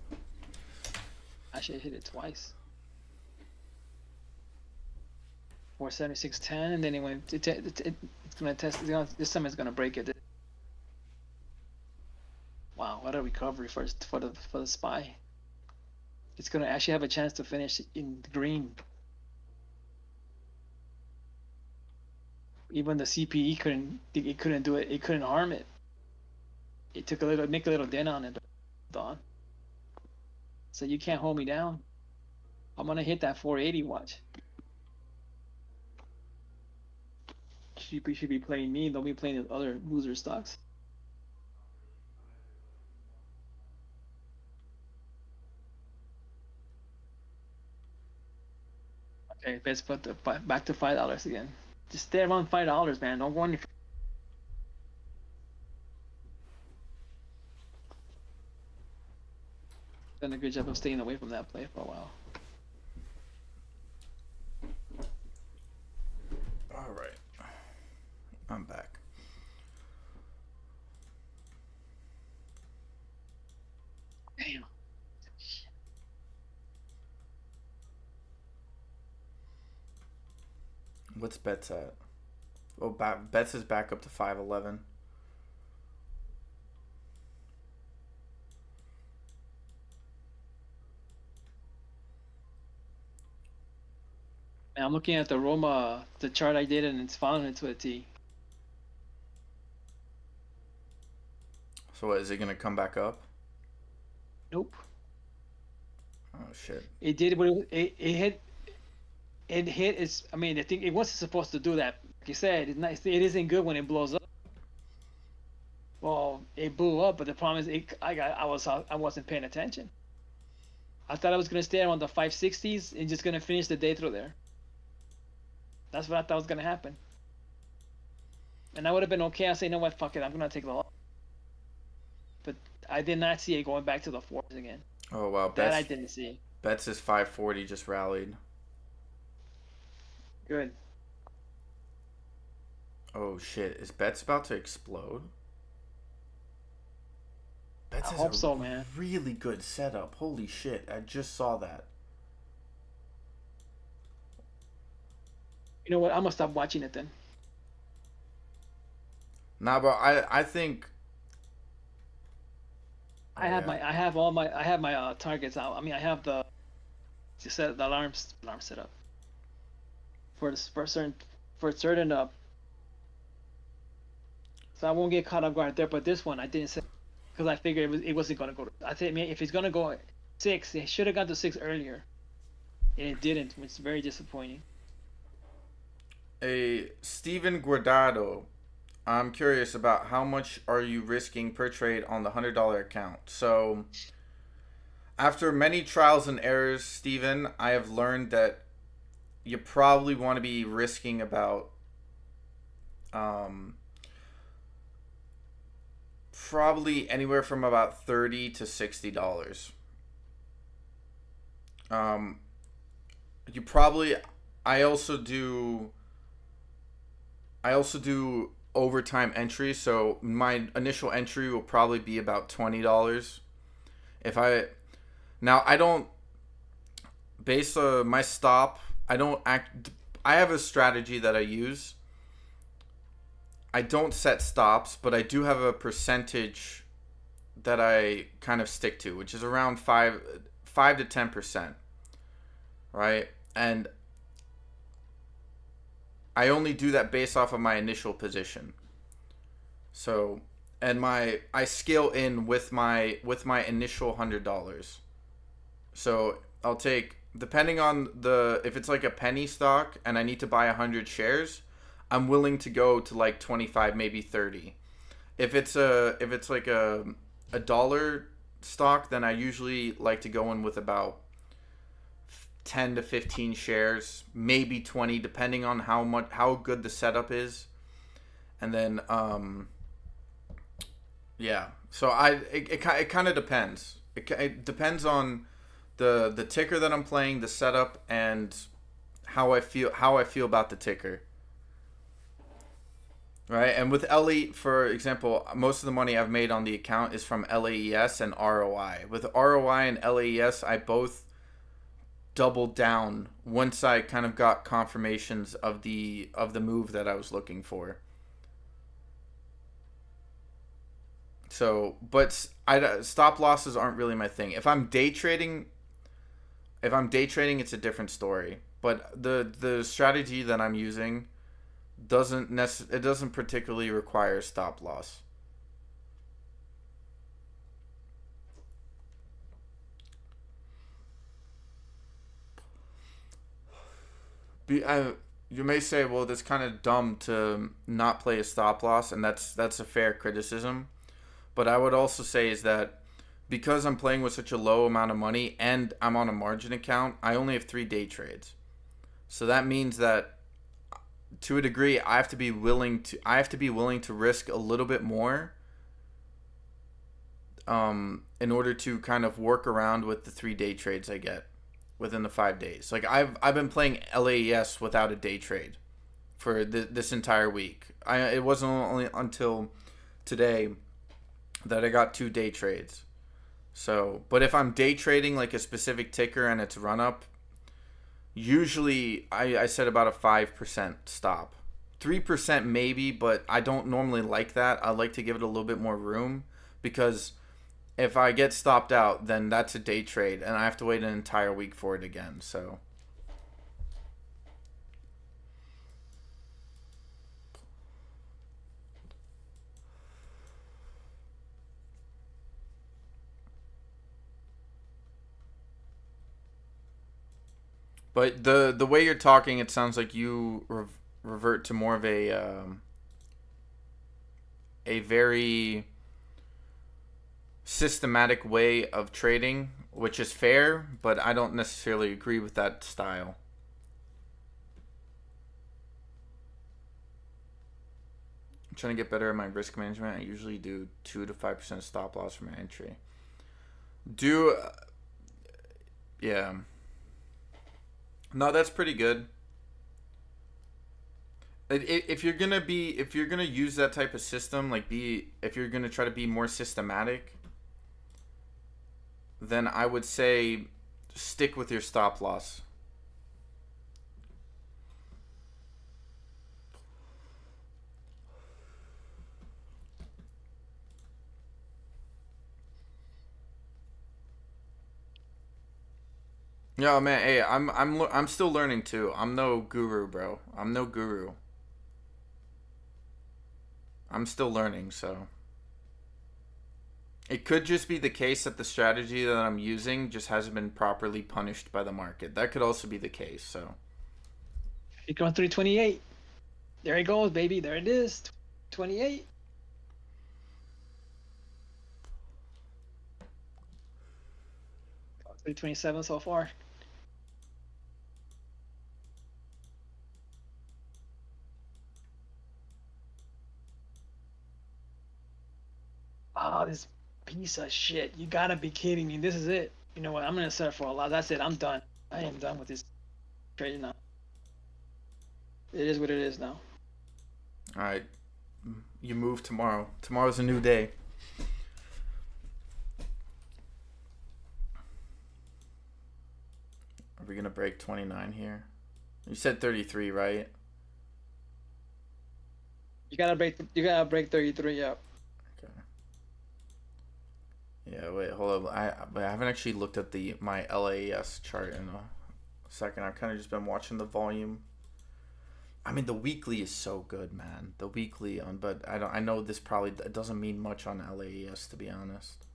I should hit it twice. 476.10, and then it went. It's gonna test. This time it's gonna break it. Wow, what a recovery for the Spy. It's gonna actually have a chance to finish in green. Even the CPE couldn't do it. It couldn't harm it. It took make a little dent on it, Don. So you can't hold me down. I'm gonna hit that 480. Watch. Should be playing me. They'll be playing the other loser stocks. Okay, let's put the back to $5 again. Just stay around $5, man. Don't go any. Done a good job of staying away from that play for a while. All right. I'm back. Damn. What's Bets at? Oh, Bets is back up to 511. Man, I'm looking at the Roma, the chart I did, and it's following it to a T. So what, is it gonna come back up? Nope. Oh shit. It did what it hit. It hit its. I mean, I think it wasn't supposed to do that. Like you said, it's not, it isn't good when it blows up. Well, it blew up, but the problem is, I wasn't paying attention. I thought I was gonna stay around the 560s and just gonna finish the day through there. That's what I thought was gonna happen. And I would have been okay. I say, you know what, fuck it, I'm gonna take the loss. But I did not see it going back to the fours again. Oh wow, That I didn't see. Betts is 540 just rallied. Good. Oh shit, is Betts about to explode? Betts I has hope a so, man. really good setup. Holy shit, I just saw that. You know what? I'm gonna stop watching it then. Nah, but I think. Oh, yeah. I have my targets out. I mean, I have the to set the alarm set up for this for certain so I won't get caught off guard there. But this one I didn't set because I figured it wasn't gonna go. I think if it's gonna go 6, it should have gone to 6 earlier, and it didn't, which is very disappointing. A Steven Guardado. I'm curious about how much are you risking per trade on the $100 account. So, after many trials and errors, Steven, I have learned that you probably want to be risking about um, probably anywhere from about $30 to $60. Um, you probably I also do overtime entry, so my initial entry will probably be about $20. If I now I don't base my stop. I don't act. I have a strategy that I use. I don't set stops, but I do have a percentage that I kind of stick to, which is around 5 to 10%, right? And I only do that based off of my initial position. So, and I scale in with my initial $100. So I'll take, depending on if it's like a penny stock and I need to buy 100 shares, I'm willing to go to like 25, maybe 30. If it's like a dollar stock, then I usually like to go in with about 10 to 15 shares, maybe 20, depending on how good the setup is. And then yeah, so it kind of depends. It depends on the ticker that I'm playing, the setup, and how I feel about the ticker. Right, and with LE, for example, most of the money I've made on the account is from LAES and ROI. With ROI and LAES, I both doubled down once I kind of got confirmations of the move that I was looking for. So, but stop losses aren't really my thing. If I'm day trading, it's a different story. But the strategy that I'm using it doesn't particularly require stop loss. You may say, well, that's kind of dumb to not play a stop loss, and that's a fair criticism. But I would also say is that because I'm playing with such a low amount of money and I'm on a margin account, I only have 3 day trades. So that means that to a degree I have to be willing to risk a little bit more in order to kind of work around with the 3 day trades I get within the 5 days. Like I've been playing LAES without a day trade for this entire week. It wasn't only until today that I got 2 day trades. So, but if I'm day trading like a specific ticker and it's run up, usually I set about a 5% stop. 3% maybe, but I don't normally like that. I like to give it a little bit more room because if I get stopped out, then that's a day trade and I have to wait an entire week for it again. So but the way you're talking, it sounds like you revert to more of a very systematic way of trading, which is fair, but I don't necessarily agree with that style. I'm trying to get better at my risk management. I usually do 2 to 5% stop loss for my entry. Do yeah. No, that's pretty good. If you're gonna use that type of system, like if you're gonna try to be more systematic, then I would say stick with your stop loss. Yo, man, hey, I'm still learning too. I'm no guru, bro. I'm no guru. I'm still learning, so it could just be the case that the strategy that I'm using just hasn't been properly punished by the market. That could also be the case, so. Bitcoin 328. There it goes, baby. There it is. 28. 327 so far. Oh, this piece of shit. You gotta be kidding me. This is it. You know what? I'm gonna set for a lot. That's it. I'm done. I am done with this trading now. It is what it is now. All right. You move tomorrow. Tomorrow's a new day. Are we going to break 29 here? You said 33, right? You gotta break 33 up. Okay. Yeah, wait, hold up. I haven't actually looked at my LAES chart in a second. I've kind of just been watching the volume. I mean, the weekly is so good, man. The weekly but I know this probably doesn't mean much on LAES, to be honest.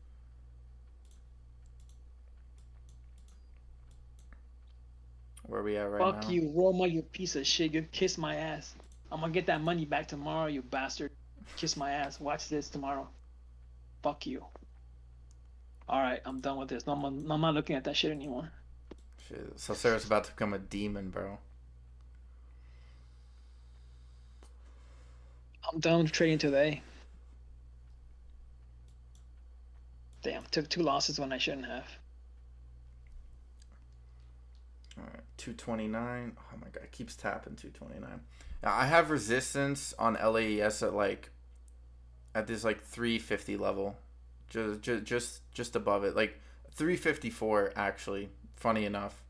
Where are we at right now? Fuck you, Roma, you piece of shit. You kiss my ass. I'm gonna get that money back tomorrow, you bastard. Kiss my ass. Watch this tomorrow. Fuck you. Alright, I'm done with this. No, I'm not looking at that shit anymore. Shit, so Sarah's about to become a demon, bro. I'm done trading today. Damn, took 2 losses when I shouldn't have. All right, 229. Oh my god, it keeps tapping 229. Now, I have resistance on LAES at this like 350 level, just above it, like 354 actually. Funny enough.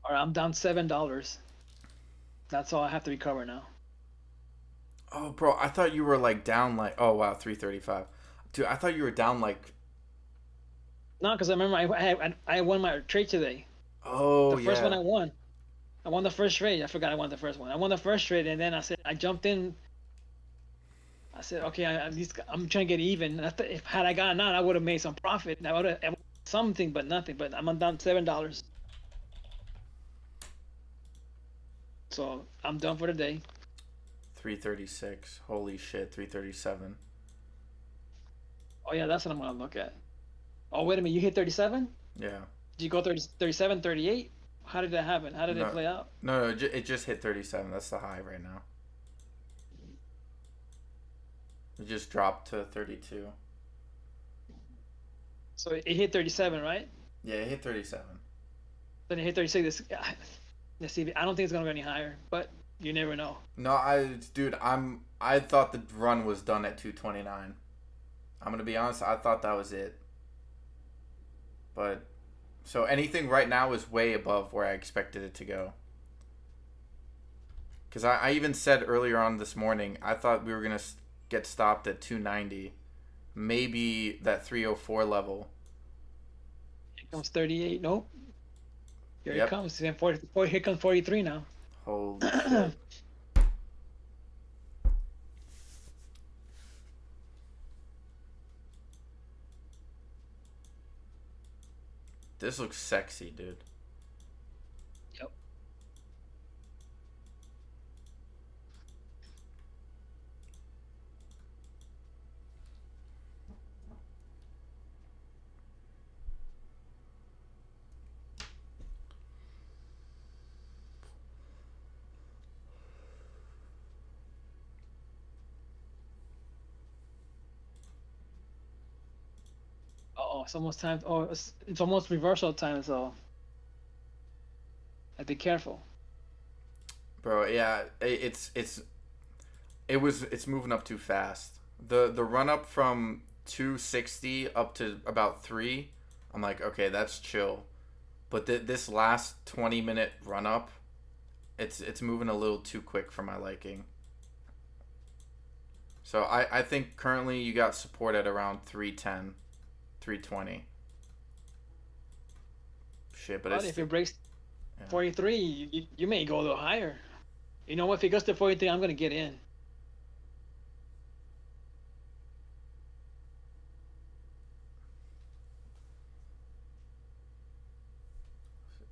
All right, I'm down $7. That's all I have to recover now. Oh, bro, I thought you were like down like, oh wow, 335. Dude, I thought you were down like. No, because I remember I won my trade today. Oh, the first yeah. one I won. I won the first trade. I forgot I won the first one. I won the first trade, and then I jumped in. I said, okay, at least I'm trying to get even. If had I gotten out, I would have made some profit. I would have something, but nothing. But I'm down $7. So I'm done for the day. 336. Holy shit, 337. Oh yeah, that's what I'm gonna look at. Oh wait a minute, you hit 37? Yeah. Did you go 30, 37, 38? How did that happen? How did it play out? No, it just hit 37. That's the high right now. It just dropped to 32. So it hit 37, right? Yeah, it hit 37. Then it hit 36. Let's see. I don't think it's gonna go any higher, but you never know. No, I thought the run was done at 229. I'm gonna be honest. I thought that was it. But so anything right now is way above where I expected it to go. Because I even said earlier on this morning, I thought we were gonna get stopped at 290, maybe that 304 level. Here comes 38. Nope. Here Yep. it comes. Here comes 43 now. Holy shit. This looks sexy, dude. Yep. Oh, it's almost time. Oh, it's almost reversal time. So, be careful. Bro, yeah, it's moving up too fast. The run up from 260 up to about 3, I'm like, okay, that's chill. But this last 20-minute run up, it's moving a little too quick for my liking. So I think currently you got support at around 310, 320. Shit, but But it's if it breaks yeah, 43, you may go a little higher. You know what? If it goes to 43, I'm gonna get in.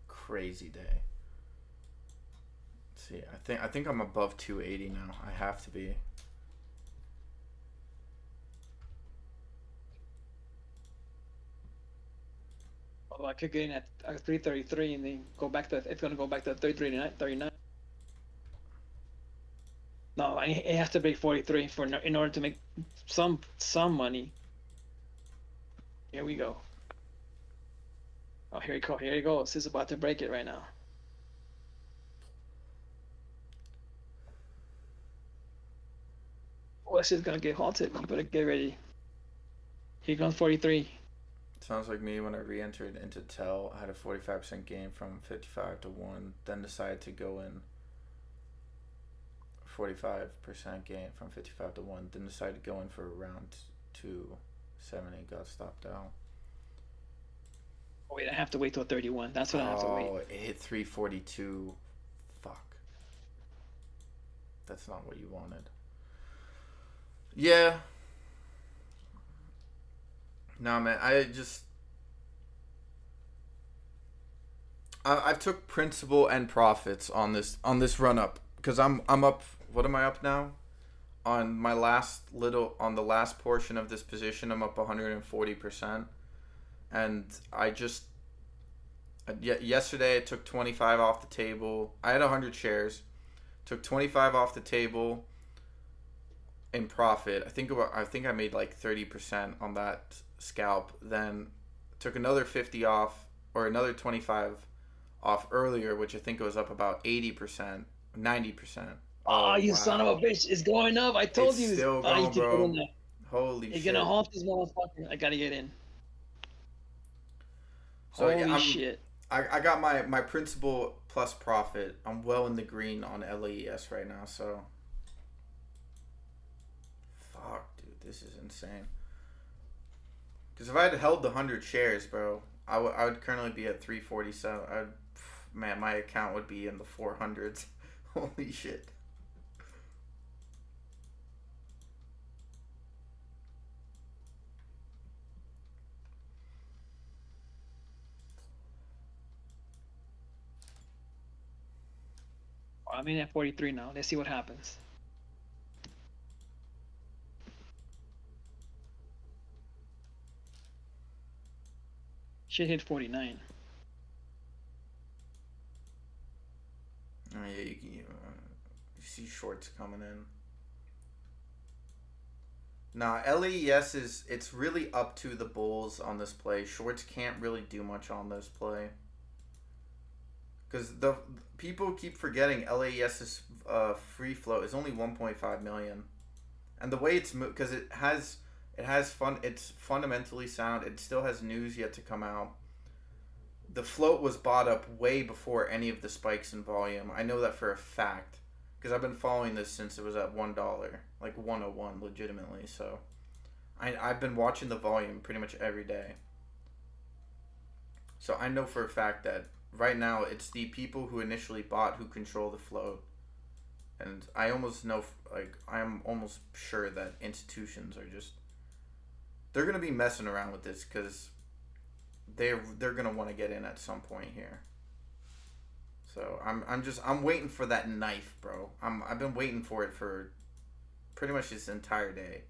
crazy day. Let's see, I think I'm above 280 now. I have to be. Although I could get in at 333 and then go back to it's gonna go back to 339, 39. No, it has to break 43 in order to make some money. Here we go. Oh, here you go. Here he goes. He's about to break it right now. Oh, this is gonna get halted. You better get ready. Here comes 43. Sounds like me when I re-entered into Tell. I had a 45% gain from 55 to 1, then decided to go in 45% gain from 55 to 1, then decided to go in for around 270, got stopped out. Oh, wait, I have to wait till 31. That's what I have to wait. Oh, it hit 342. Fuck. That's not what you wanted. Yeah. Nah, man, I've took principal and profits on this run up because I'm up. What am I up now? On the last portion of this position, I'm up 140%, and yesterday I took 25 off the table. I had 100 shares, took 25 off the table in profit. I think I made like 30% on that scalp. Then took another 50 off, or another 25 off earlier, which I think it was up about 80%, 90%. Oh, Oh you son of a wow. bitch. It's going up. I It's told you. still Oh, you going, can get in bro. there. Holy You're gonna shit. halt this motherfucker. I gotta get in. So yeah, Holy shit. I got my principal plus profit. I'm well in the green on LES right now, so fuck, dude, this is insane. Because if I had held the 100 shares, bro, I would currently be at 347. Man, my account would be in the 400s. Holy shit. I'm in at 43 now. Let's see what happens. Should hit 49. Oh yeah, you see shorts coming in. Nah, LES it's really up to the bulls on this play. Shorts can't really do much on this play. Because the people keep forgetting LAES's free float is only 1.5 million, and the way it's moved, because it has fun. It's fundamentally sound. It still has news yet to come out. The float was bought up way before any of the spikes in volume. I know that for a fact because I've been following this since it was at $1, like 101, legitimately. So I've been watching the volume pretty much every day. So I know for a fact that right now it's the people who initially bought who control the float, and I almost know, like I'm almost sure that institutions are just they're gonna be messing around with this because they're gonna want to get in at some point here. So I'm waiting for that knife, bro. I've been waiting for it for pretty much this entire day.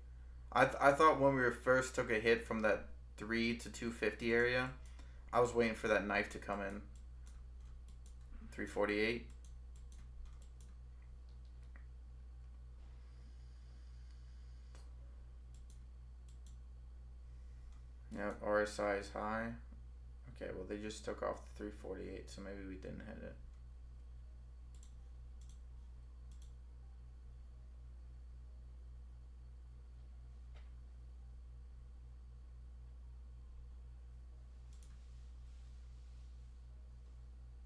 I thought when we were first took a hit from that 3 to 250 area, I was waiting for that knife to come in. 348. Yeah, RSI is high. Okay, well, they just took off the 348, so maybe we didn't hit it.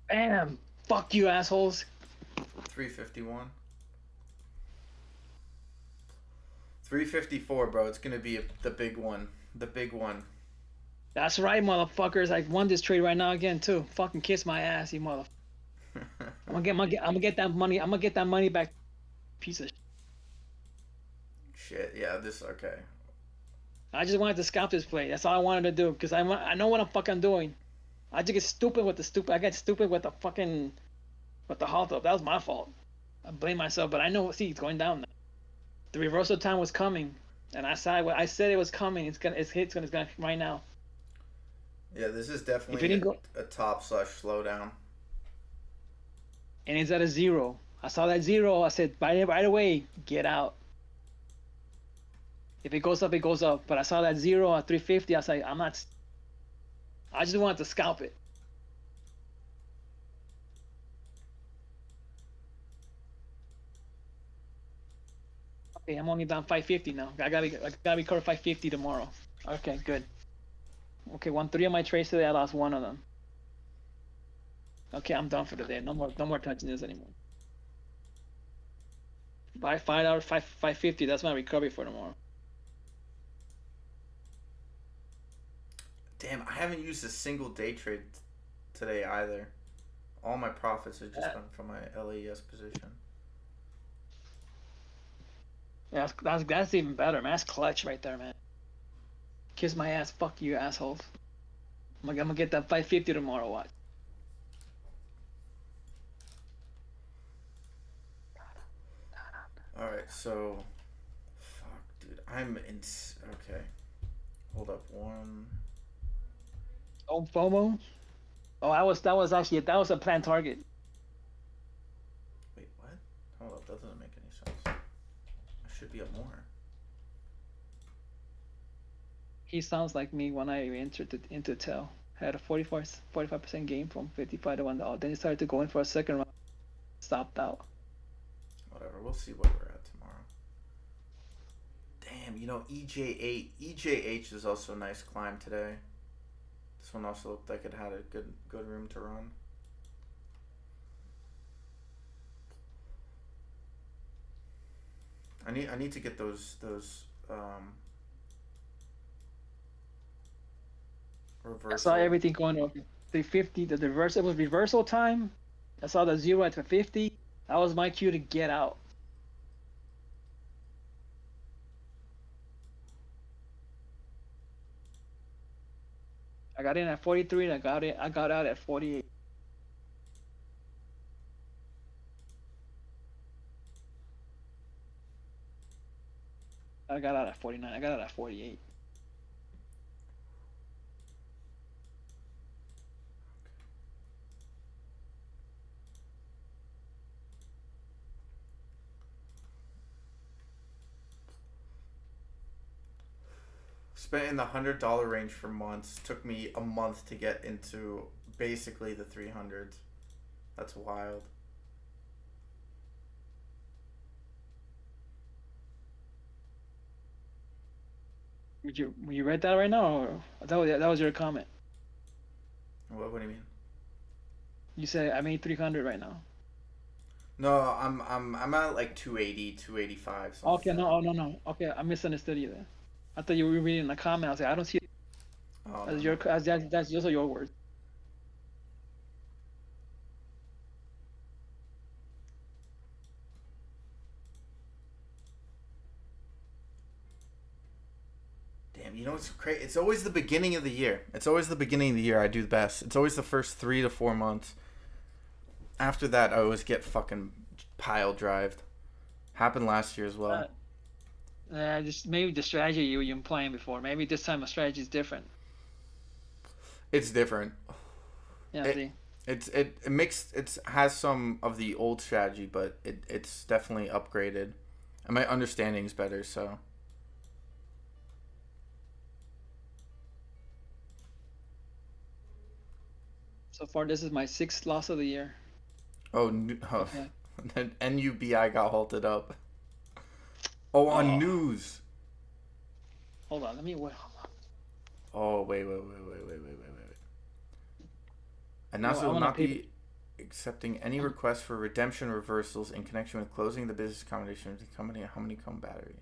Bam! Fuck you, assholes. 351. 354, bro. It's gonna be the big one. The big one. That's right, motherfuckers. I won this trade right now again too. Fucking kiss my ass, you mother. I'm gonna get that money. I'm gonna get that money back. Piece of. Shit. Yeah. This. Okay. I just wanted to scalp this play. That's all I wanted to do because I know what I'm fucking doing. I just get stupid with the stupid. I get stupid with the fucking with the halt up. That was my fault. I blame myself, but I know. See, it's going down now. The reversal time was coming, and I said it was coming. It's gonna right now. Yeah. This is If it definitely didn't go, a top slash slowdown. and it's at a zero. I saw that zero. I said right away, get out. If it goes up, it goes up. But I saw that zero at 350. I was like, I'm not. I just wanted to scalp it. Okay, I'm only down 550 now. I gotta be covered 550 tomorrow. Okay, good. Okay, won 3 of my trades today. I lost 1 of them. Okay, I'm done for the day. No more touching this anymore. Buy $5, 550. That's my recovery for tomorrow. Damn, I haven't used a single day trade today either. All my profits have just been from my LAES position. Yeah, that's even better, man. That's clutch right there, man. Kiss my ass. Fuck you, assholes. I'm gonna get that 550 tomorrow. Watch. Alright, so. Fuck, dude. I'm in. Okay. Hold up. One. Oh, FOMO. Oh, that was a planned target. Wait, what? Hold up. That doesn't make any sense. I should be up more. He sounds like me when I entered into TEL. Had a 45% gain from 55 to $1. Then he started to go in for a second round. Stopped out. Whatever. We'll see where we're at tomorrow. Damn, EJH is also a nice climb today. This one also looked like it had a good room to run. I need to get those reversal. I saw everything going up. 350. It was reversal time. I saw the 0 at 50. That was my cue to get out. I got in at 43 and I got out at 48. I got out at 49. I got out at 48. Spent in the $100 range for months. Took me a month to get into basically the 300s. That's wild. You read that right now, or that was your comment? What do you mean? You said I made 300 right now. No, I'm at like 280, 285. Something Okay, like no, that. oh no, no. Okay, I misunderstood you then. I thought you were reading the comment. I was like, I don't see it Oh, as no. that's just your words. Damn, you know what's crazy? It's always the beginning of the year. It's always the beginning of the year I do the best. It's always the first 3 to 4 months. After that, I always get fucking pile drived. Happened last year as well. Just maybe the strategy you been playing before. Maybe this time the strategy is different. It's different. Yeah, It see. it mixed. It has some of the old strategy, but it's definitely upgraded, and my understanding's better. So So far, this is my sixth loss of the year. Oh, oh. Okay. Then NUBI got halted up. Oh, on Oh, news. hold on. Let me wait. Oh, wait. You know, Announcement I will want to not pay. be accepting any requests for redemption reversals in connection with closing the business combination of the company Honeycomb Battery.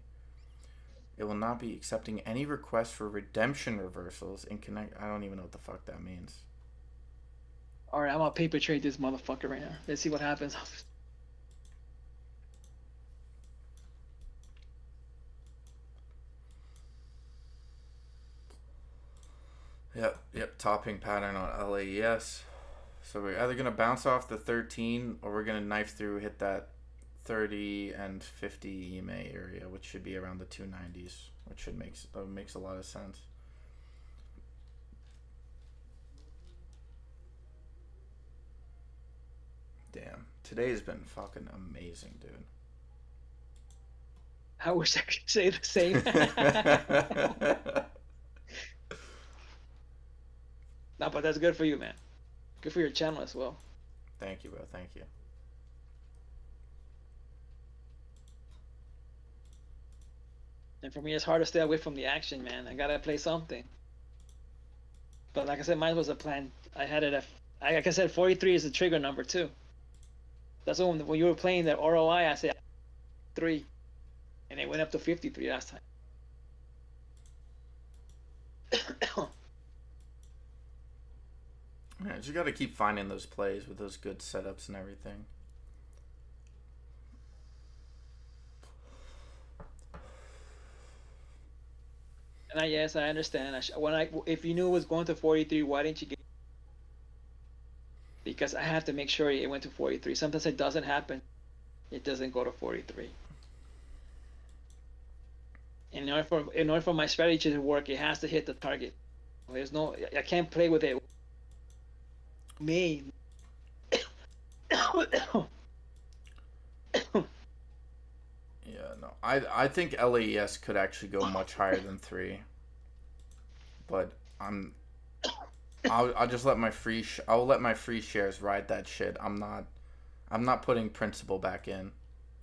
It will not be accepting any requests for redemption reversals in connect. I don't even know what the fuck that means. All right, I'm gonna paper trade this motherfucker right now. Let's see what happens. Yep. Topping pattern on LAES. So we're either gonna bounce off the 13 or we're gonna knife through, hit that 30 and 50 EMA area, which should be around the 290s, which makes a lot of sense. Damn, today has been fucking amazing, dude. I wish I could say the same. No, but that's good for you, man. Good for your channel as well. Thank you, bro. Thank you. And for me, it's hard to stay away from the action, man. I gotta play something. But like I said, mine was a plan. I had it at, like I said, 43 is the trigger number too. That's when you were playing the ROI, I said 3, and it went up to 53 last time. Yeah, you got to keep finding those plays with those good setups and everything. And yes, I understand. If you knew it was going to 43, why didn't you get? Because I have to make sure it went to 43. Sometimes it doesn't happen. It doesn't go to 43. In order for my strategy to work, it has to hit the target. I can't play with it. Me. Yeah, no, I think LAES could actually go much higher than 3, but I'll just let my I'll let my free shares ride that shit. I'm not putting principal back in,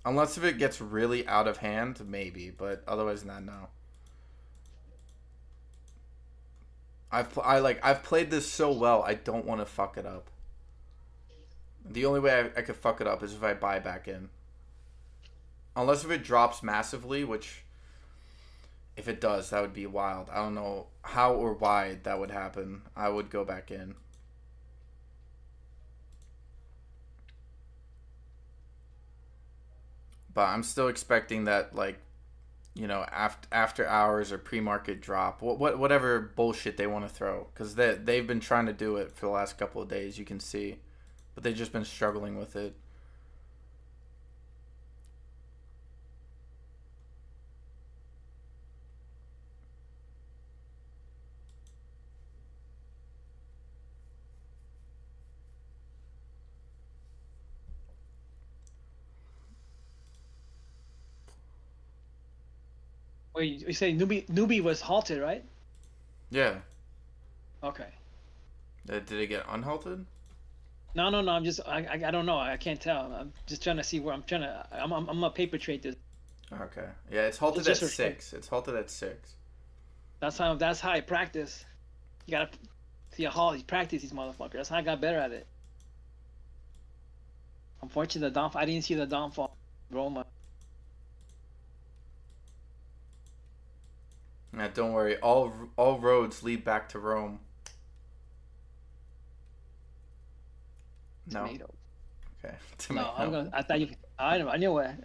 unless if it gets really out of hand, maybe, but otherwise not. No. I've played this so well. I don't want to fuck it up. The only way I could fuck it up is if I buy back in. Unless if it drops massively, which if it does, that would be wild. I don't know how or why that would happen. I would go back in. But I'm still expecting that, like, after hours or pre-market drop, whatever bullshit they want to throw, because they've been trying to do it for the last couple of days. You can see, but they've just been struggling with it. Wait, you say newbie was halted, right? Yeah. Okay. Did it get unhalted? No. I don't know. I can't tell. I'm just trying to see where I'm gonna paper trade this. Okay. Yeah, it's halted It's at just for fun. 6. It's halted at 6. That's how I practice. You gotta see how you practice these motherfuckers. That's how I got better at it. Unfortunately, I didn't see the downfall. Roma. Yeah, don't worry. All roads lead back to Rome. No. Tomato. Okay. No, I'm Tomato. gonna. I thought you. I knew what.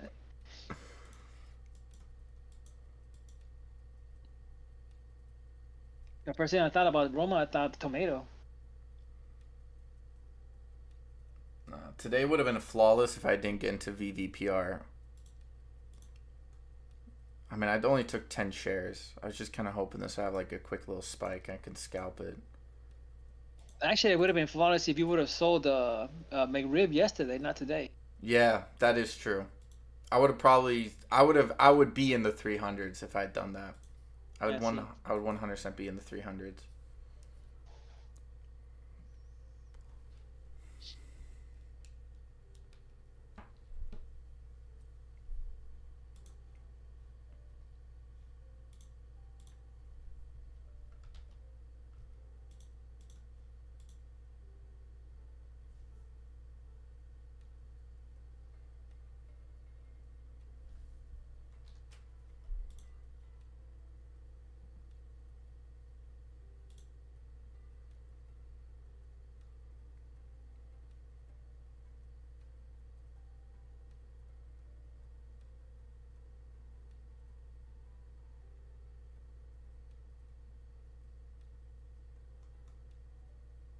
The first thing I thought about Roma, I thought tomato. Today would have been flawless if I didn't get into VVPR. I mean, I only took 10 shares. I was just kind of hoping this would have like a quick little spike. I can scalp it. Actually, it would have been flawless if you would have sold McRib yesterday, not today. Yeah, that is true. I would be in the 300s if I'd done that. I would Yeah, see. I would 100% be in the 300s.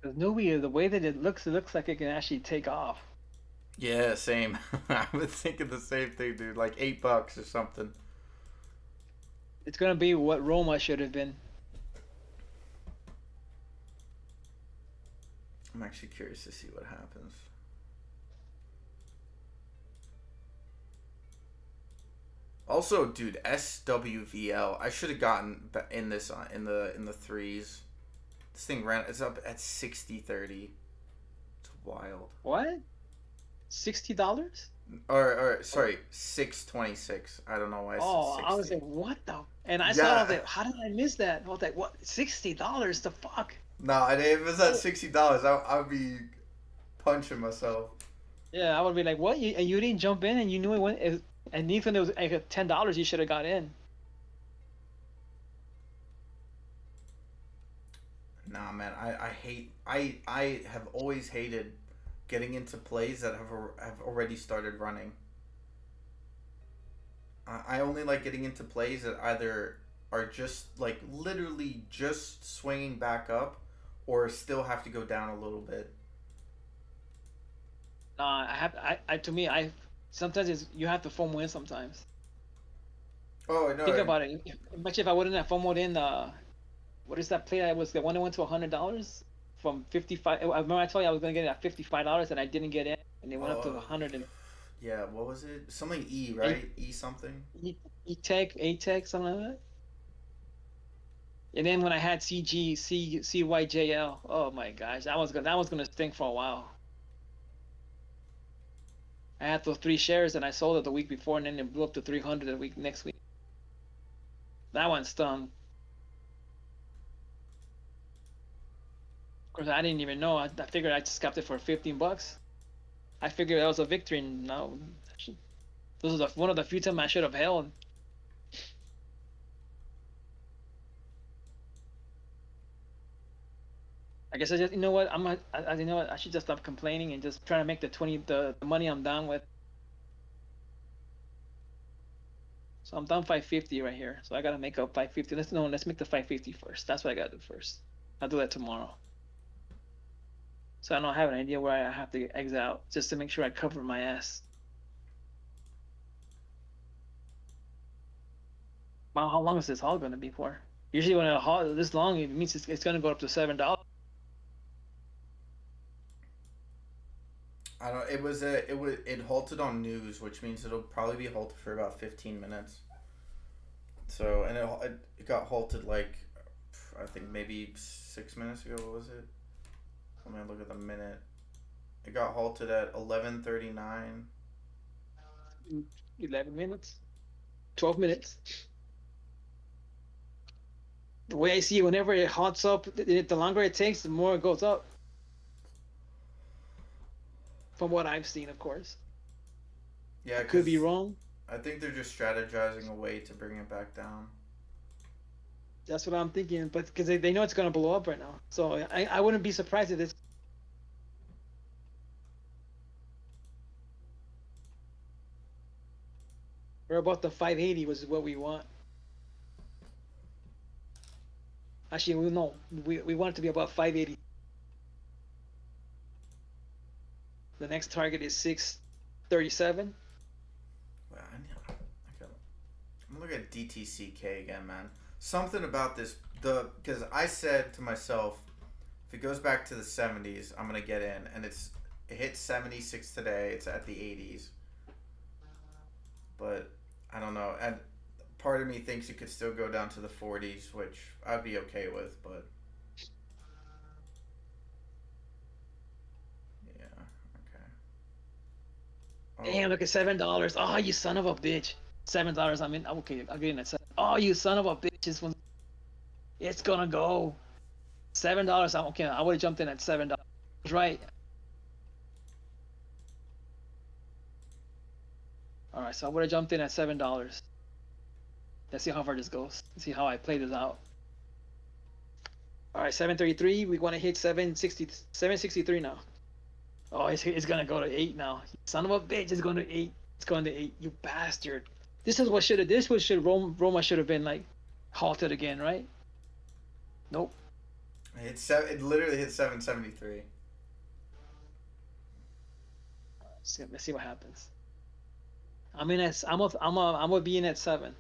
Because Nubia, the way that it looks like it can actually take off. Yeah, same. I was thinking the same thing, dude. Like $8 or something. It's gonna be what Roma should have been. I'm actually curious to see what happens. Also, dude, SWVL. I should have gotten in this in the threes. This thing ran. It's up at 60-30. It's wild. What? $60? Or sorry, 626. I don't know why I said Oh, I was 60. like, what the? And I saw, I was Yeah. like, how did I miss that? I was like, what? $60? The fuck? No, if it was at Oh. $60, I'd be punching myself. Yeah, I would be like, what? And you didn't jump in, and you knew it went. And even if it was like $10, you should have got in. Nah, man, I have always hated getting into plays that have already started running. I only like getting into plays that either are just like literally just swinging back up, or still have to go down a little bit. I have. To me, I sometimes you have to FOMO in sometimes. Oh, I know. Think about it. Imagine if I wouldn't have FOMOed in what is that play? I was the one that went to $100 from 55. I remember I told you I was gonna get it at $55 and I didn't get in, and it went up to Oh, 100 and yeah. What was it? Something E, E right? E something. tech, A tech, something like that. And then when I had CYJL, oh my gosh, that was gonna stink for a while. I had those 3 shares and I sold it the week before, and then it blew up to 300 the week next week. That one stung. Of course, I didn't even know. I figured I just got it for $15. I figured that was a victory. And no, this was one of the few times I should have held. I guess I just, you know what, you know what, I should just stop complaining and just try to make the money I'm down with. So I'm down 550 right here. So I gotta make up 550. Let's make the 550 first. That's what I gotta do first. I'll do that tomorrow. So I don't have an idea where I have to exit out just to make sure I cover my ass. Wow, how long is this haul gonna be for? Usually when a haul this long, it means it's gonna go up to $7. I don't. It halted on news, which means it'll probably be halted for about 15 minutes. So and it got halted like I think maybe 6 minutes ago. What was it? Let me look at the minute. It got halted at 11:39. 11 minutes, 12 minutes. The way I see it, whenever it hots up, the longer it takes, the more it goes up. From what I've seen, of course. Yeah, I could be because wrong. I think they're just strategizing a way to bring it back down. That's what I'm thinking. But because they know it's going to blow up right now. So I wouldn't be surprised if this. We're about the 580 was what we want. Actually, we want it to be about 580. The next target is 637. Well, I'm gonna look at DTCK again, man. Something about this, because I said to myself, if it goes back to the 70s, I'm gonna get in, and it hit 76 today. It's at the 80s, but I don't know. And part of me thinks it could still go down to the 40s, which I'd be okay with, but yeah, okay. Oh, Damn, look at $7. Oh, you son of a bitch. $7. I'm in. Okay, I'll get in at 7. Oh, you son of a bitch. It's gonna go. $7. I'm okay. I would have jumped in at $7. Right. All right, so I would have jumped in at $7. Let's see how far this goes. Let's see how I play this out. All right, 733. We want to hit 763 now. Oh, it's gonna go to 8 now. Son of a bitch, it's going to 8. It's going to 8. You bastard. This was should Roma should have been like halted again, right? Nope. It literally hit 773. Let's see what happens. I'm in at I'm gonna be in at 7.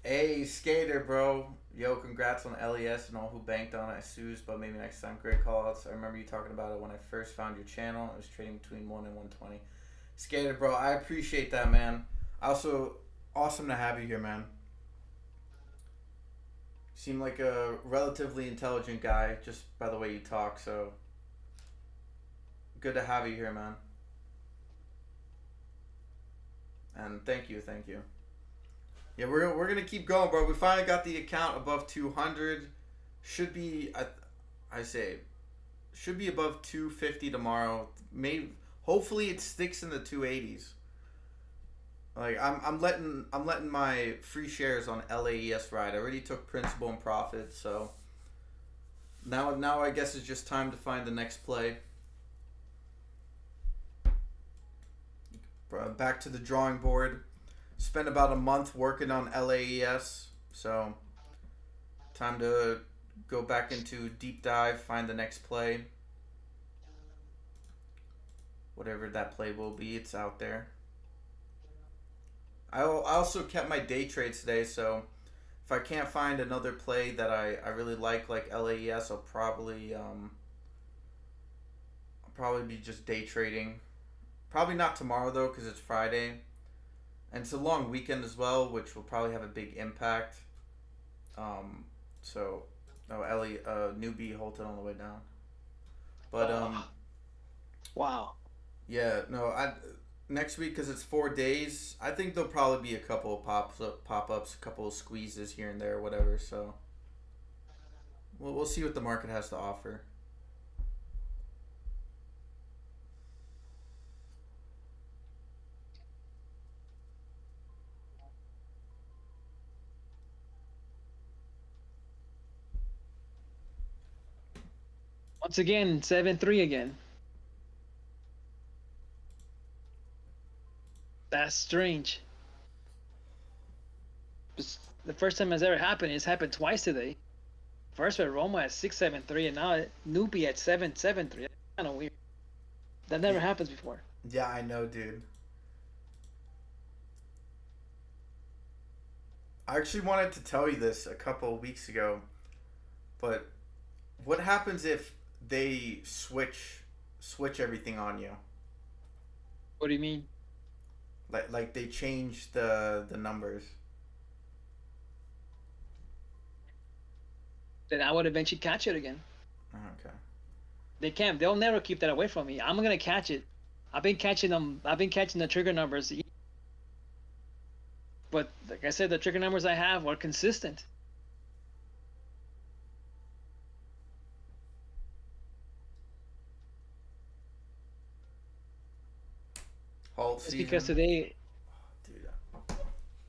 Hey, skater, bro. Yo, congrats on LES and all who banked on it. Sues, but maybe next time. Great callouts. I remember you talking about it when I first found your channel. I was trading between 1 and 120. Skater, bro. I appreciate that, man. Also, awesome to have you here, man. Seem like a relatively intelligent guy just by the way you talk, so good to have you here, man. And thank you, thank you. Yeah, we're gonna keep going, bro. We finally got the account above 200. Should be I say should be above 250 tomorrow. Maybe hopefully it sticks in the 280s. Like I'm letting my free shares on LAES ride. I already took principal and profit, so now I guess it's just time to find the next play. Back to the drawing board. Spent about a month working on LAES, so time to go back into deep dive, find the next play. Whatever that play will be, it's out there. I also kept my day trades today, so if I can't find another play that I really like LAES, I'll probably be just day trading. Probably not tomorrow though, because it's Friday, and it's a long weekend as well, which will probably have a big impact. So, no, Ellie, newbie halted on the way down, but Wow. yeah, no, I next week because it's 4 days. I think there'll probably be a couple of pop ups, a couple of squeezes here and there, whatever. So we'll see what the market has to offer. Once again, 7-3 again. That's strange. The first time it's ever happened. It's happened twice today. First with Roma at 6-7-3, and now Nupi at 7-7-3. That's kind of weird. That never happens before. Yeah, I know, dude. I actually wanted to tell you this a couple of weeks ago, but what happens if they switch everything on you? What do you mean? Like they change the numbers. Then I would eventually catch it again. Okay. They can't. They'll never keep that away from me. I'm gonna catch it. I've been catching them. I've been catching the trigger numbers. But like I said, the trigger numbers I have are consistent. Halt Just season. because today, Dude.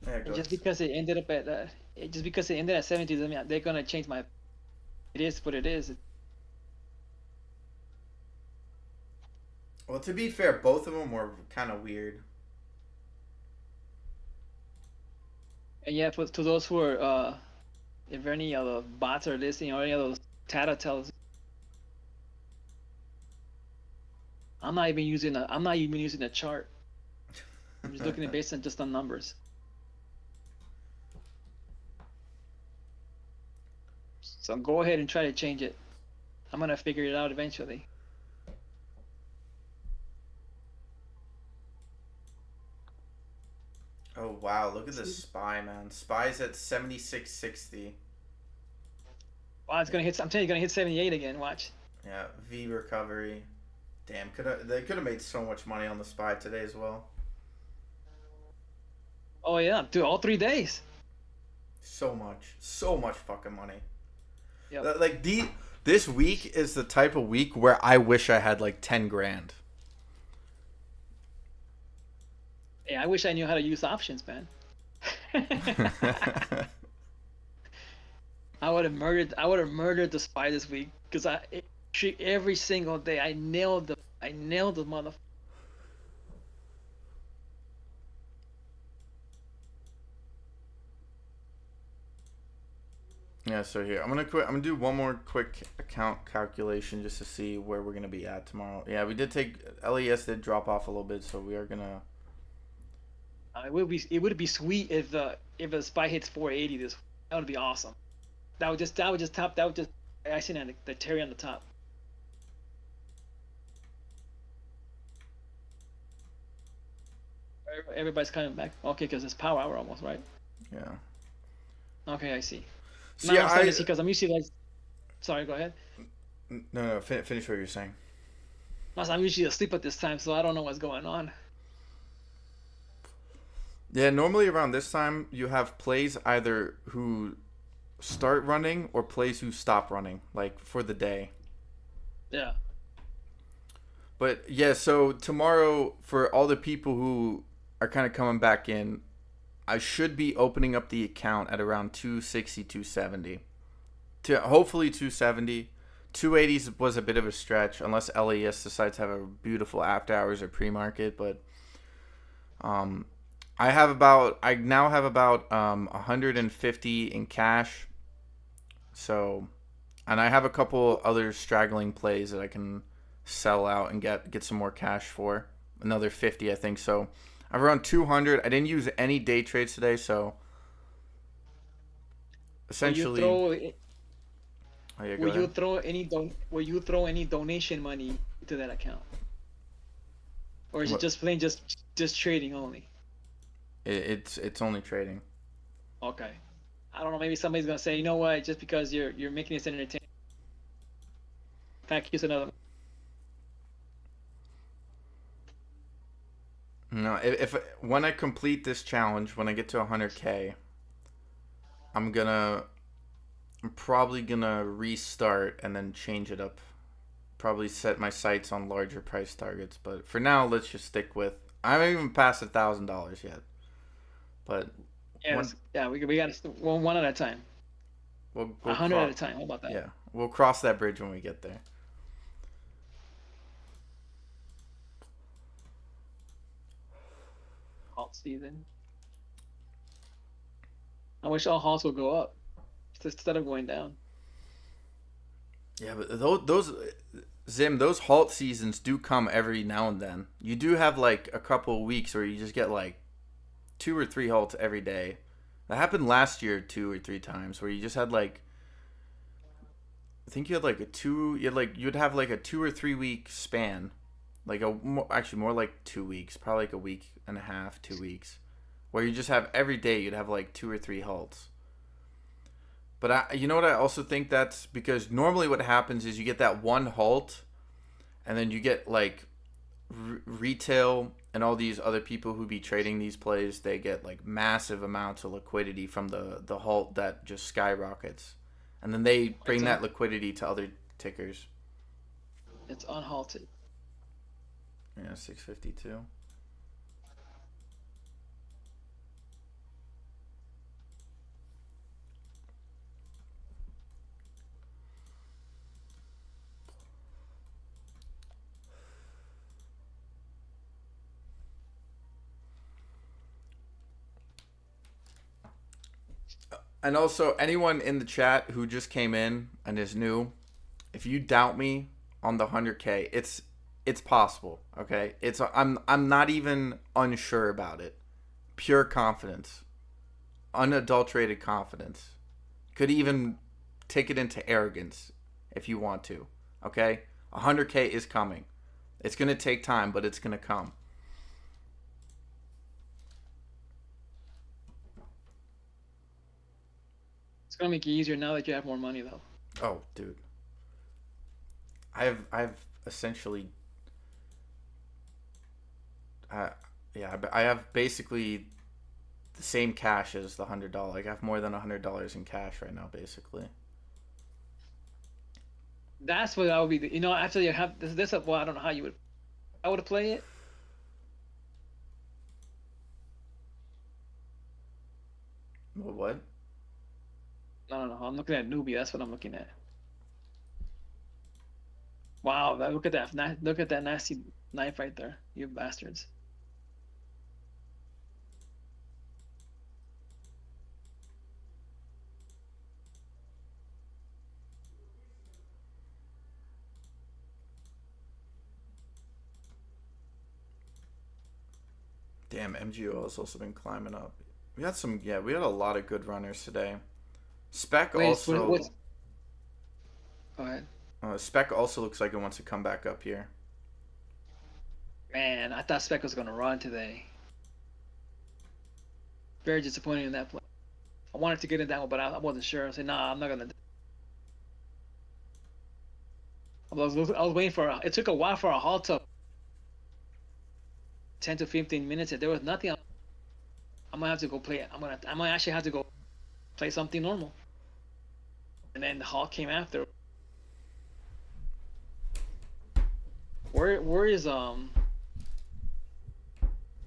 There it goes. just because it ended up at, just because it ended at 70 doesn't mean they're gonna change my. It is what it is. Well, to be fair, both of them were kind of weird. And yeah, for to those who are, if any other bots are listening or any of those tattletales, I'm not even using a chart. I'm just looking at based on just on numbers. So go ahead and try to change it. I'm gonna figure it out eventually. Oh wow, look at this SPY, man. SPY's at 76.60. Wow, it's gonna hit. I'm telling you, it's gonna hit 78 again. Watch. Yeah, V recovery. Damn, they could have made so much money on the SPY today as well. Oh yeah, dude, all 3 days. So much fucking money. Yep. Like this week is the type of week where I wish I had like 10 grand. Hey, I wish I knew how to use options, man. I would have murdered the SPY this week because every single day I nailed the mother. Yeah, so here I'm gonna do one more quick account calculation just to see where we're gonna be at tomorrow. Yeah, we did take LES did drop off a little bit, so we are gonna. It would be sweet if the spy hits 480 this. That would be awesome. That would just top. That would just icing on the cherry on the top. Everybody's coming back. Okay, because it's power hour almost, right? Yeah. Okay, I see. See, Now I'm starting to see because I'm usually like, sorry, go ahead. no, finish what you're saying. I'm usually asleep at this time, so I don't know what's going on. Yeah, normally around this time you have plays either who start running or plays who stop running, like for the day. Yeah. But yeah, so tomorrow for all the people who are kind of coming back in, I should be opening up the account at around 260, 270. To hopefully 270. 280s was a bit of a stretch unless LAS decides to have a beautiful after hours or pre-market, but um I now have about 150 in cash. So, and I have a couple other straggling plays that I can sell out and get some more cash for. Another 50, I think. So, I have around 200. I didn't use any day trades today, so Will you essentially, throw oh yeah, go will you ahead. throw any donation money to that account? Or is it What? just plain just trading only? It's only trading. Okay. I don't know, maybe somebody's gonna say, you know what, just because you're making this entertaining. In fact, here's another one. No, if when I complete this challenge, when I get to 100K, I'm gonna I'm probably gonna restart and then change it up. Probably set my sights on larger price targets, but for now, let's just stick with. I haven't even passed $1,000 yet, but Yeah, one yeah, we got to one at a time. we'll 100 at cross. a time. How about that? Yeah, we'll cross that bridge when we get there. Halt season. I wish all halts would go up instead of going down. Yeah, but those Zim, those halt seasons do come every now and then. You do have like a couple of weeks where you just get like two or three halts every day. That happened last year two or three times where you just had like I think you had like a two you had like you'd have like a 2 or 3 week span. Like actually more like 2 weeks, probably like a week and a half, 2 weeks. Where you just have every day you'd have like two or three halts. But you know what I also think that's because normally what happens is you get that one halt and then you get like retail and all these other people who be trading these plays, they get like massive amounts of liquidity from the halt that just skyrockets, and then they It's bring on that liquidity to other tickers. it's unhalted. Yeah, 652. And also, anyone in the chat who just came in and is new, if you doubt me on the 100K, it's possible. Okay, I'm not even unsure about it. Pure confidence, unadulterated confidence. Could even take it into arrogance if you want to. Okay, 100K is coming. It's gonna take time, but it's gonna come. It's gonna make it easier now that you have more money, though. Oh, dude, I've essentially uh, yeah, I have basically the same cash as the $100. Like I have more than $100 in cash right now, basically. That's what I would be. After you have this, well, I don't know how you would. I would play it. What? No, no, no. I'm looking at newbie. That's what I'm looking at. Wow, look at that! Look at that nasty knife right there, you bastards. Damn, MGO has also been climbing up. We had some, yeah, we had a lot of good runners today. Spec Wait, also, what's? Go ahead. Spec also looks like it wants to come back up here. Man, I thought Spec was gonna run today. Very disappointed in that play. I wanted to get in that one, but I wasn't sure. I said, nah, I'm not gonna. I was waiting for. It took a while for a halt to 10 to 15 minutes. If there was nothing, I'm gonna have to go play it. I might actually have to go play something normal. And then the halt came after. Where is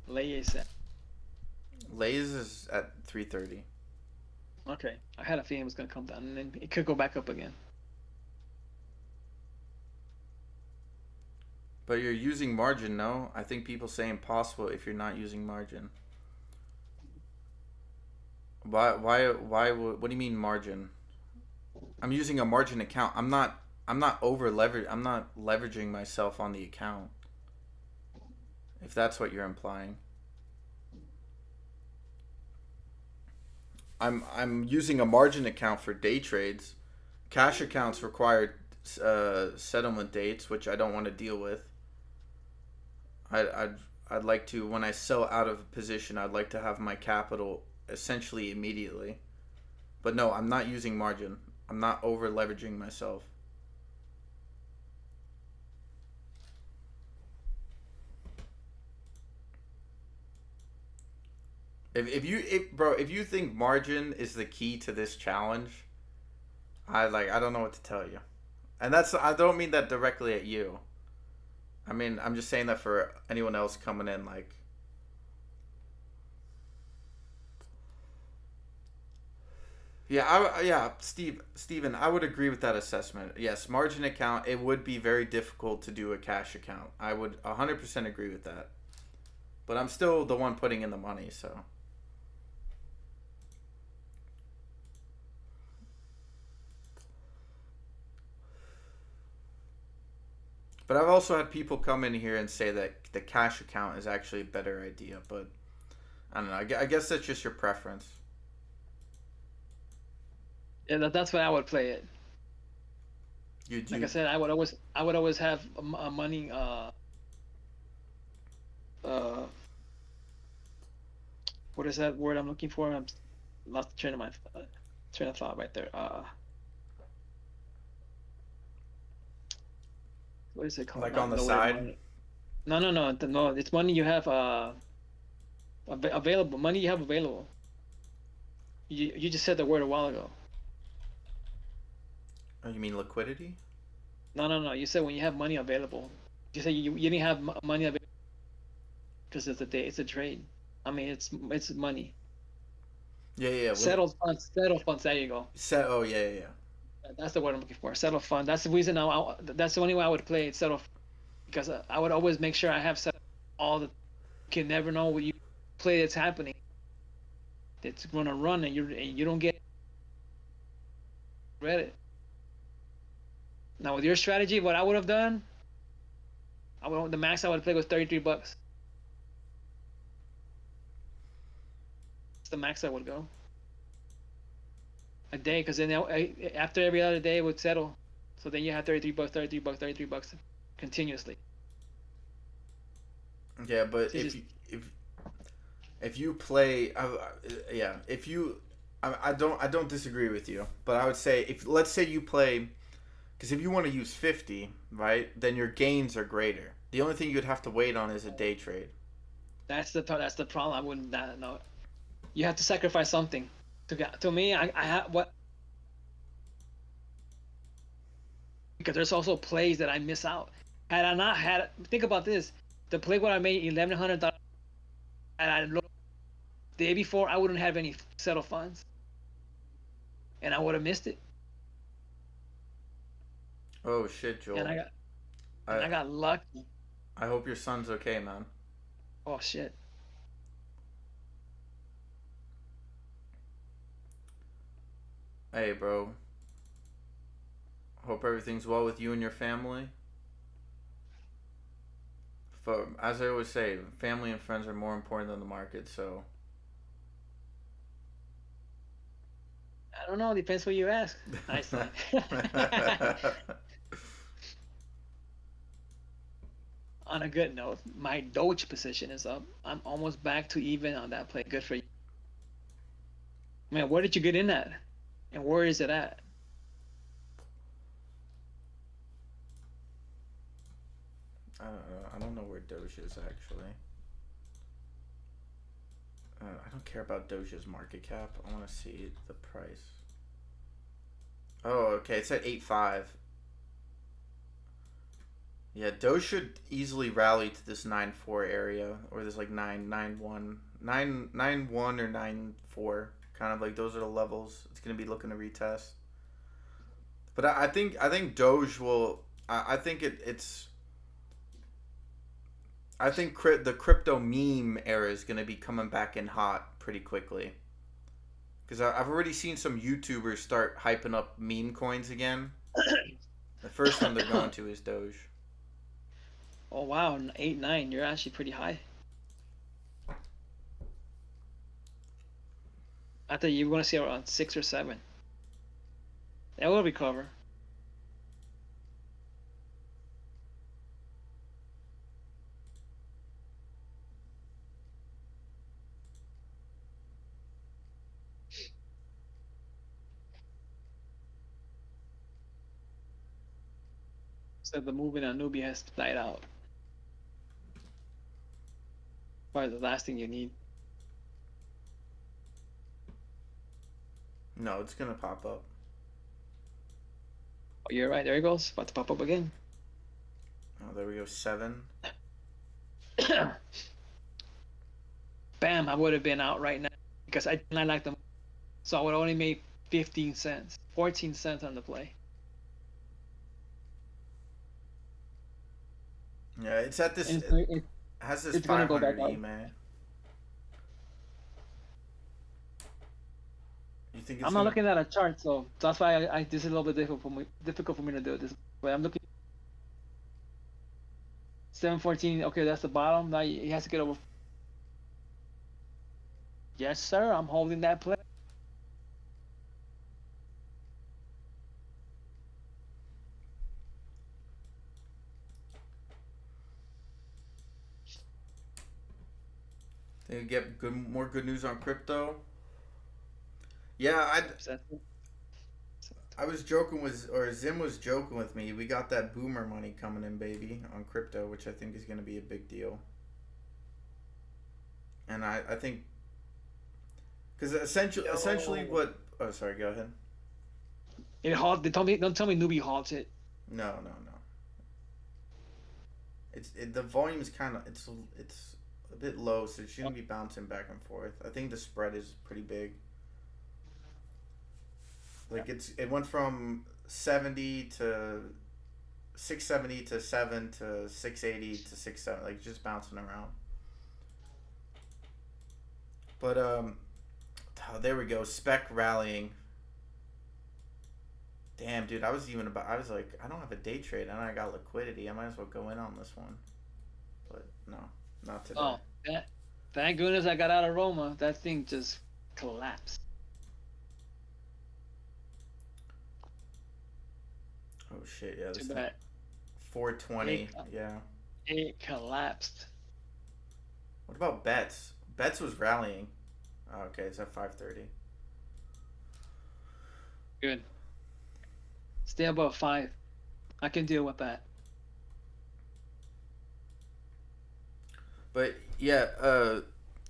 Layes at? Lays is at 330. Okay, I had a feeling it was gonna come down, and then it could go back up again. But you're using margin, no? I think people say impossible if you're not using margin. What do you mean margin? I'm using a margin account. I'm not I'm not leveraging myself on the account. If that's what you're implying. I'm using a margin account for day trades. Cash accounts require settlement dates, which I don't want to deal with. I'd like to, when I sell out of a position, I'd like to have my capital essentially immediately. But no, I'm not using margin. I'm not over leveraging myself. If you think margin is the key to this challenge, I don't know what to tell you. And I don't mean that directly at you. I mean, I'm just saying that for anyone else coming in, like. Yeah, Steven, I would agree with that assessment. Yes, margin account, it would be very difficult to do a cash account. I would 100% agree with that. But I'm still the one putting in the money, so. But I've also had people come in here and say that the cash account is actually a better idea. But I don't know. I guess that's just your preference. Yeah, that's why I would play it. You do. Like I said, I would always have money. Uh, what is that word I'm looking for? I'm lost the train of thought right there. What is it called? Like Not on the no side? money. No, no, no, no. It's money you have available. Money you have available. You just said the word a while ago. Oh, you mean liquidity? No, no, no. You said when you have money available. You said you didn't have money available because it's a day. It's a trade. I mean, it's money. Yeah. Settled funds. Settled funds. There you go. Oh, yeah. That's the word I'm looking for. Settled fund. That's the reason that's the only way I would play it. Settled because I would always make sure I have settled all the. You can never know what you play that's happening. It's gonna run and you don't get credit. Now with your strategy, what I would have done, the max I would play was $33. It's the max I would go a day, because then after every other day it would settle. So then you have $33, $33 continuously. Yeah, but So if you play, yeah, if you, I don't disagree with you, but I would say if let's say you play, because if you want to use 50, right, then your gains are greater. The only thing you'd have to wait on is a day trade. that's the problem. I wouldn't no. You have to sacrifice something. To me, I have what, because there's also plays that I miss out. Had I not had, think about this, the play where I made $1,100, and I looked the day before, I wouldn't have any settled funds, and I would have missed it. Oh shit, And Joel. I I got lucky. I hope your son's okay, man. Oh shit. Hey, bro. Hope everything's well with you and your family. But as I always say, family and friends are more important than the market. So I don't know. Depends what you ask. Einstein. On a good note, my Doge position is up. I'm almost back to even on that play. Good for you. Man, where did you get in at? And where is it at? I don't know where Doge is actually. I don't care about Doge's market cap. I want to see the price. Oh, okay. It's at 8.5. Yeah, Doge should easily rally to this 9.4 area, or this like 9.91, 9.91 or 9.4. Kind of like those are the levels it's gonna be looking to retest. But I think Doge will. I think it's. I think the crypto meme era is gonna be coming back in hot pretty quickly. Because I've already seen some YouTubers start hyping up meme coins again. The first one they're going to is Doge. Oh wow, 8-9. You're actually pretty high. I thought you were gonna see around 6 or 7. That will recover. So the movement on Nubia has died out. Probably the last thing you need. No, it's gonna pop up. Oh, you're right. There it goes. About to pop up again. Oh, there we go. 7. Bam! I would have been out right now because I did not like them. So I would only made 15 cents, 14 cents on the play. Yeah, it's at this. And It has this it's gonna go back 500 out. EMA. You think it's I'm not gonna? looking at a chart, so that's why this is a little bit difficult for me to do this. But I'm looking 714. Okay, that's the bottom. Now he has to get over. Yes, sir. I'm holding that play. Think we get more good news on crypto. Yeah, I was joking with, or Zim was joking with me. We got that boomer money coming in, baby, on crypto, which I think is gonna be a big deal. And I think because essentially Yo. what? Oh, sorry. Go ahead. It halt. They told me. Don't tell me newbie halts it. No, no, no. The volume is kind of it's a bit low, so it shouldn't be bouncing back and forth. I think the spread is pretty big. Like it went from 70 to 670 to 7 to 680 to 670, like just bouncing around. But oh, there we go. Spec rallying. Damn, dude, I was like, I don't have a day trade and I got liquidity. I might as well go in on this one. But no, not today. Oh, thank goodness I got out of Roma. That thing just collapsed. Oh shit, yeah, Too this thing bad. 420. Yeah. It collapsed. What about bets? Bets was rallying. Oh, okay, it's at 530. Good. Stay above 5. I can deal with that. But yeah,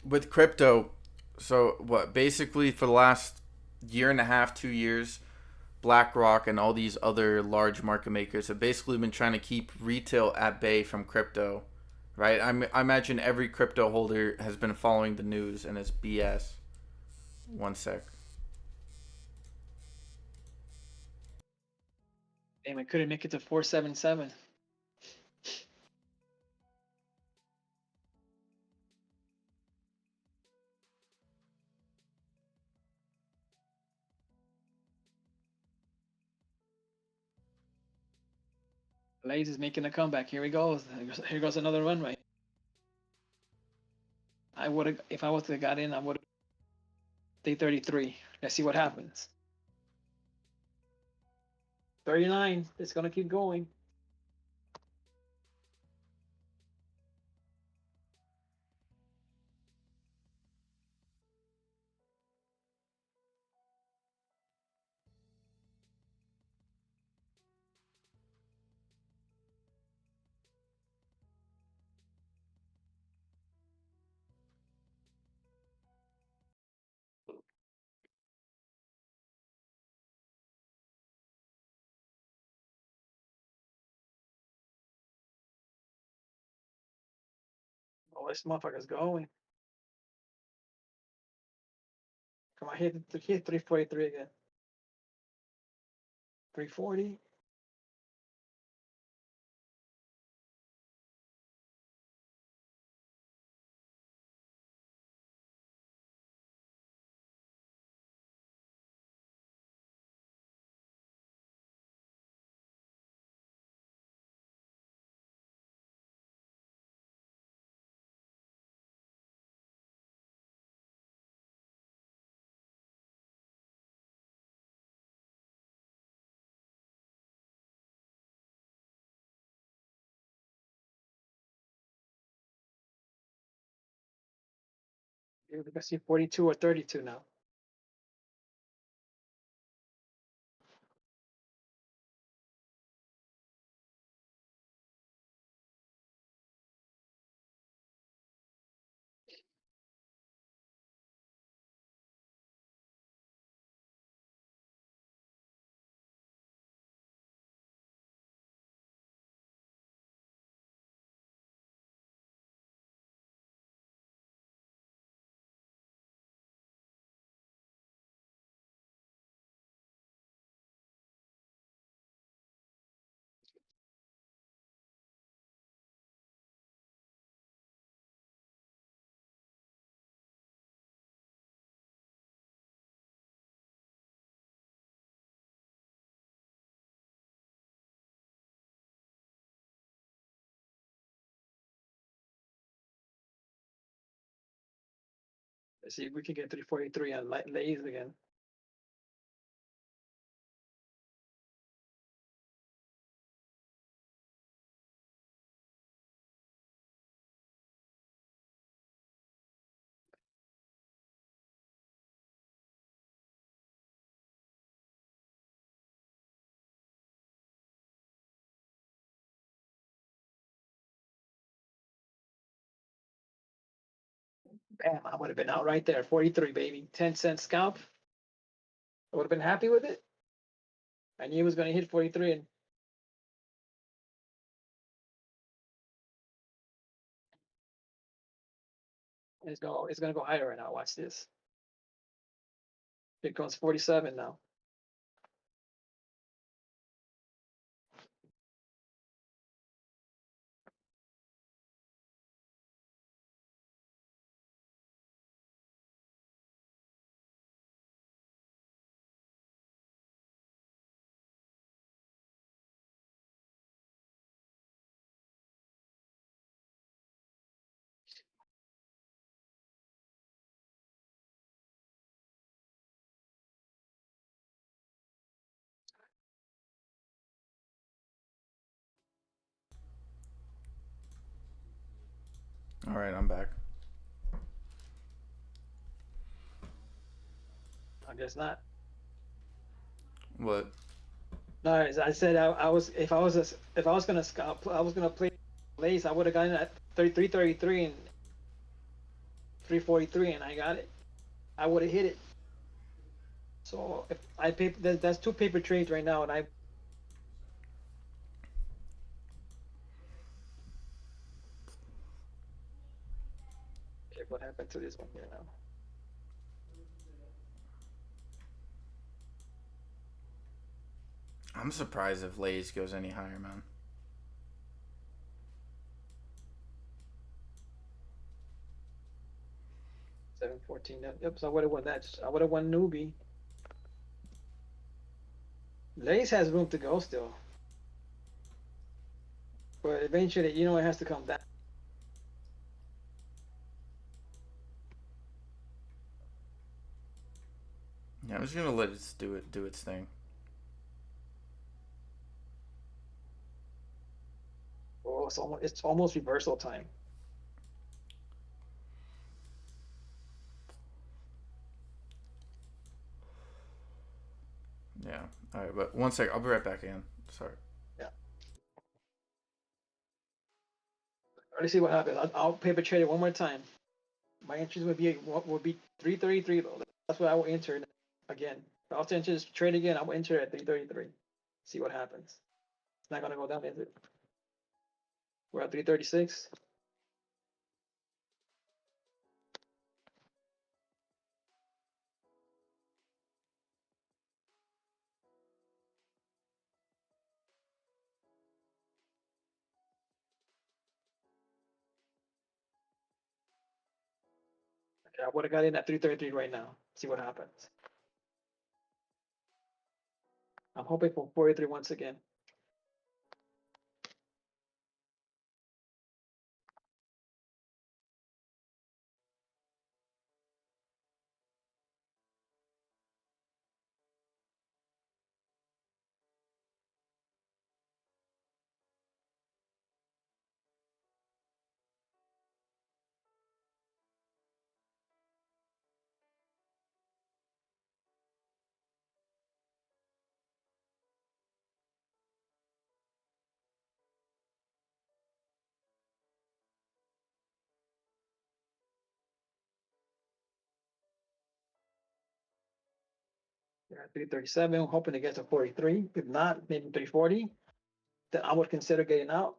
with crypto, so what? Basically, for the last year and a half, 2 years, BlackRock and all these other large market makers have basically been trying to keep retail at bay from crypto, right? I imagine every crypto holder has been following the news, and it's BS. One sec. Damn, I couldn't make it to 477. Lays is making a comeback. Here he goes. Here goes another run right. I would have, if I was to have got in, I would have stay 33. Let's see what happens. 39. It's gonna keep going. Oh, this motherfucker's going. Come on, hit 343 again. 340. You're gonna see 42 or 32 now. Let's see if we can get 343 on Lays again. Bam, I would have been out right there. 43, baby. 10-cent scalp. I would have been happy with it. I knew he was going to hit 43 and it's going to go higher right now. Watch this. It goes 47 now. All right, I'm back. I guess not. What? No, I said I was if I was gonna scalp, I was gonna play Lays. I would have gotten at 33, 33 and 343, and I got it. I would have hit it. So if I pay, that's two paper trades right now, and I. Okay, what happened to this one here now? I'm surprised if Lays goes any higher, man. 714. Yep. So I would have won that. I would have won newbie. Lays has room to go still, but eventually, it has to come down. Yeah, I'm just gonna let it do its thing. Oh, it's almost reversal time. Yeah. All right, but one sec. I'll be right back in. Sorry. Yeah. Let's see what happens. I'll paper trade it one more time. My entries would be 333 though. That's what I will enter again. If I was to enter this trade again, I will enter at 333. See what happens. It's not gonna go down, is it? We're at 336. Okay, I would have got in at 333 right now. See what happens. I'm hoping for 43 once again. We're at 337. I'm hoping to get to 43. If not, maybe 340. Then I would consider getting out.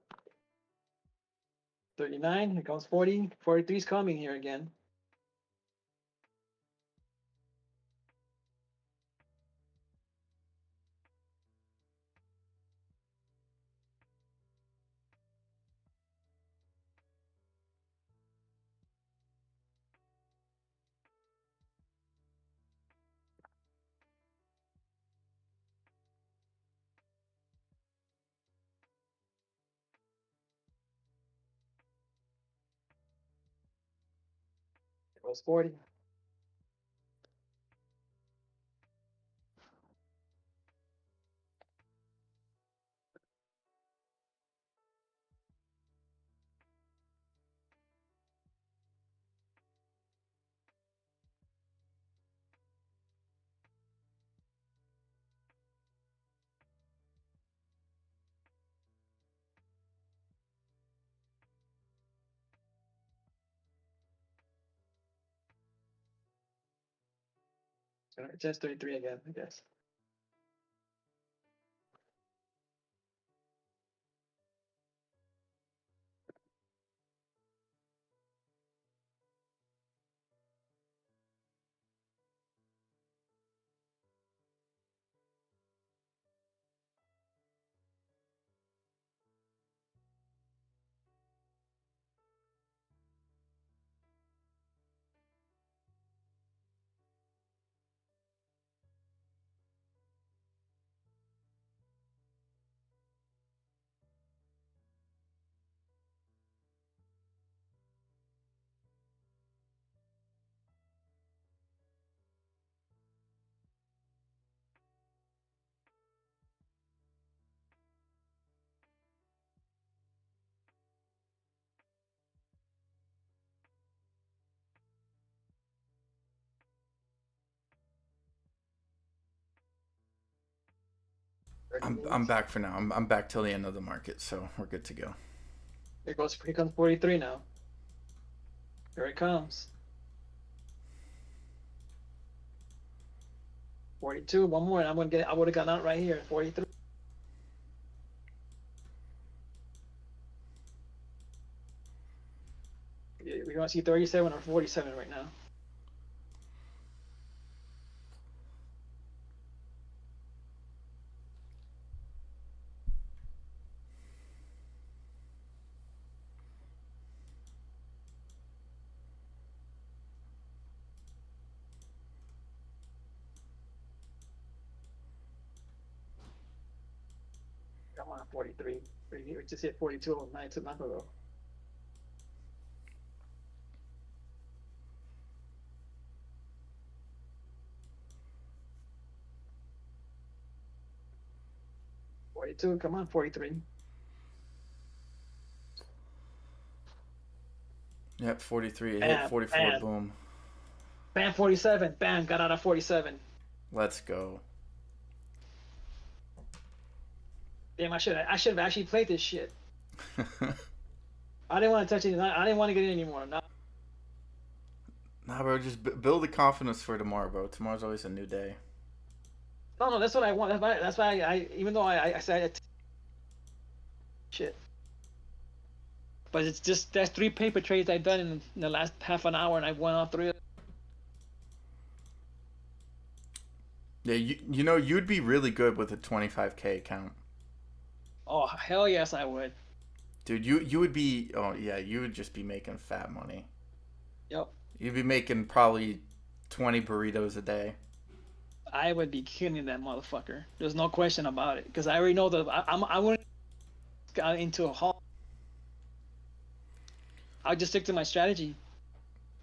39. Here comes 40. 43 is coming here again. It was 40. Just 33 again, I guess. I'm back for now. I'm back till the end of the market, so we're good to go. Here comes 43 now. Here it comes. 42, one more, and I would have gotten out right here. 43. We want to see 37 or 47 right now. Come on, 43. We just hit 42 nights a month ago. 42. Come on, 43. Yep, 43. It hit Bam, 44. bam, Boom. bam, 47. Bam, got out of 47. Let's go. Damn, I should have actually played this shit. I didn't want to touch it. I didn't want to get in anymore. No. Nah, bro, just build the confidence for tomorrow, bro. Tomorrow's always a new day. No, no, that's what I want. That's why even though I said shit. But it's just that's three paper trades I've done in the last half an hour, and I won all three. Yeah, you know you'd be really good with a 25K account. Oh hell yes, I would. Dude, you would be, oh yeah, you would just be making fat money. Yep, You'd be making probably 20 burritos a day. I would be killing that motherfucker. There's no question about it, because I already know that I wouldn't get into a haul. I'll just stick to my strategy.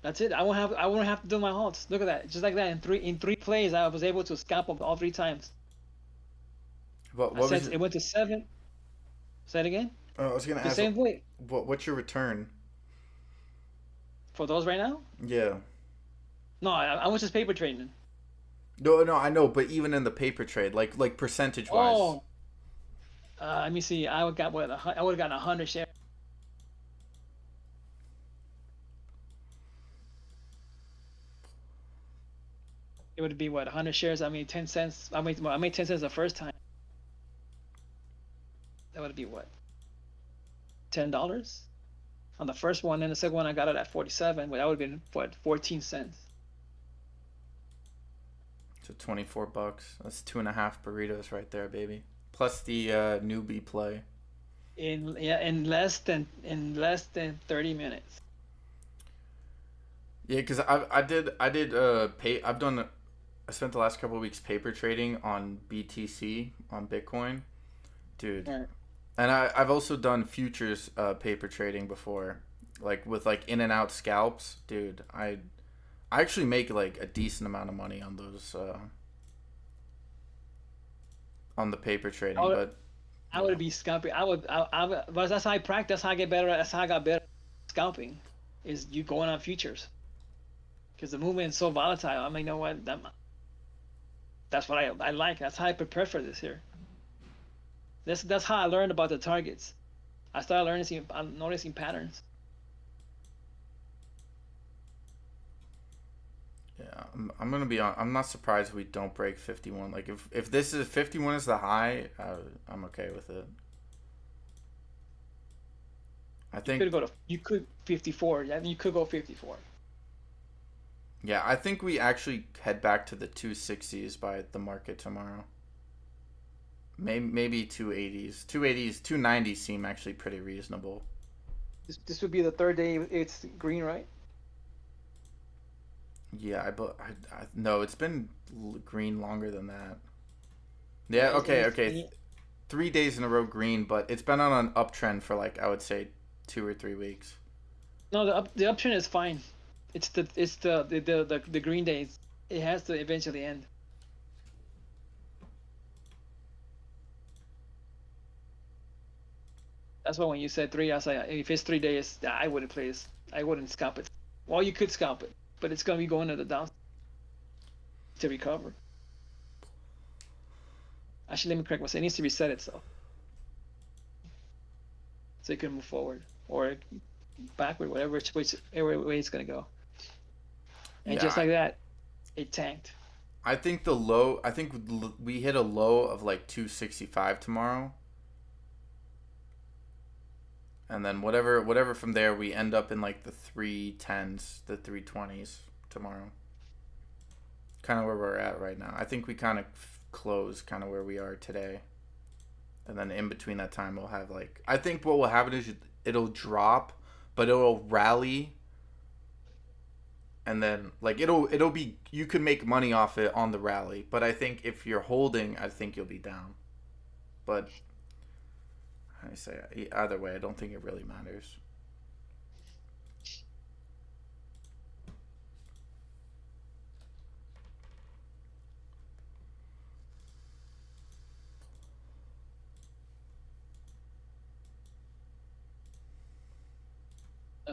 That's it. I won't have to do my halts. Look at that. Just like that. In three plays, I was able to scalp up all three times. What I what said was it went to 7. Say it again. I was gonna The ask same way what's your return? for those right now. Yeah. No, I was just paper trading. No, I know, but even in the paper trade, like percentage wise. Oh, let me see. I would got what I would have gotten 100 shares. It would be what 100 shares. I made 10 cents. I made 10 cents the first time. That would be what $10 on the first one. And the second one I got it at 47. Well, that would have been what 14 cents. So $24. That's 2.5 burritos right there, baby. Plus the newbie play. In less than 30 minutes. Yeah, because I did pay I've done I spent the last couple of weeks paper trading on BTC on Bitcoin, dude. Right. And I've also done futures paper trading before, like with like in and out scalps, dude. I actually make like a decent amount of money on those on the paper trading, but I would be scalping. But that's how I practice. That's how I get better. That's how I got better at scalping. Is you going on futures because the movement is so volatile. I mean, you know what? That's what I like. That's how I prepare for this here. That's how I learned about the targets. I started noticing patterns. yeah, I'm gonna be on. I'm not surprised we don't break 51. Like if this is 51 is the high, I'm okay with it. I think You could 54. Yeah, you could go 54. yeah, I think we actually head back to the 260s by the market tomorrow. Maybe 280s. 280s, 290s seem actually pretty reasonable. This would be the third day it's green, right? Yeah, I no, it's been green longer than that. Yeah, Yeah, okay. 3 days in a row green, but it's been on an uptrend for like I would say 2 or 3 weeks. No, the uptrend is fine. It's the green days. It has to eventually end. That's why when you said three, I was like, if it's 3 days, I wouldn't play this. I wouldn't scalp it. Well, you could scalp it, but it's gonna be going to the down to recover. Actually, let me correct myself. It needs to reset itself so it can move forward or backward, whichever way it's gonna go. And just Yeah, like that, it tanked. I think the low. I think we hit a low of like 265 tomorrow, and then whatever from there we end up in like the 310s, the 320s tomorrow. Kind of where we're at right now. I think we kind of close kind of where we are today, and then in between that time we'll have like I think what will happen is it'll drop, but it'll rally, and then like it'll be you can make money off it on the rally. But I think if you're holding, I think you'll be down. But I say either way, I don't think it really matters.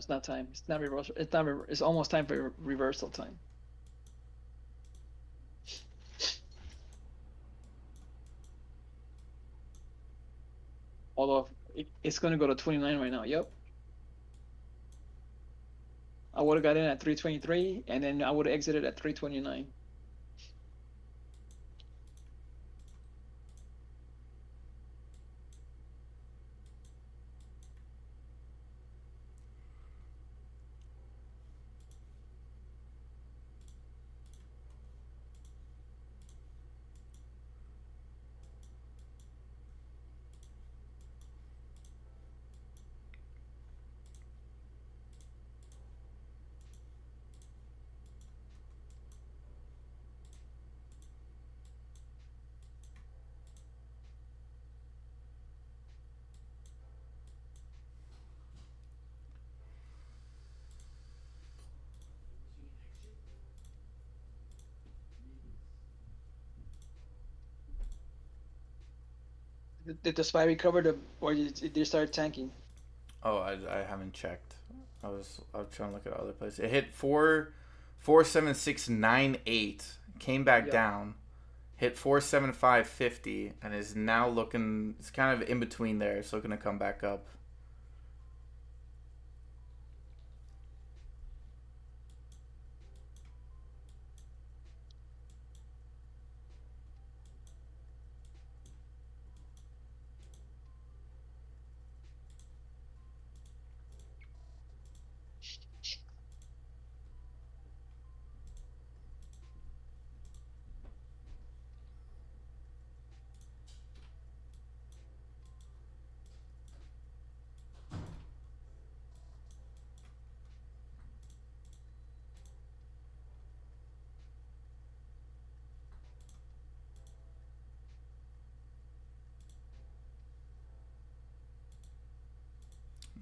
That's not time. It's not reversal. It's not. It's almost time for reversal time. Although it's going to go to 29 right now. Yep. I would have got in at 323, and then I would have exited at 329. Did the SPY recover or did they start tanking? Oh, I haven't checked. I was trying to look at other places. It hit 47698, came back Yep. down, hit 47550, and is now looking. It's kind of in between there. It's looking to come back up.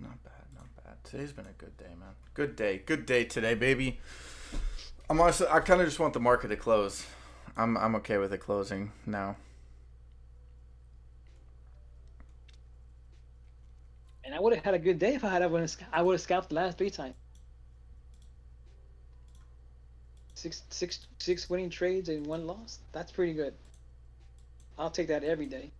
Not bad, not bad. Today's been a good day, man. Good day today, baby. I'm honestly, I kind of just want the market to close. I'm okay with it closing now. And I would have had a good day if I would have scalped the last 3 times. Six winning trades and 1 loss. That's pretty good. I'll take that every day.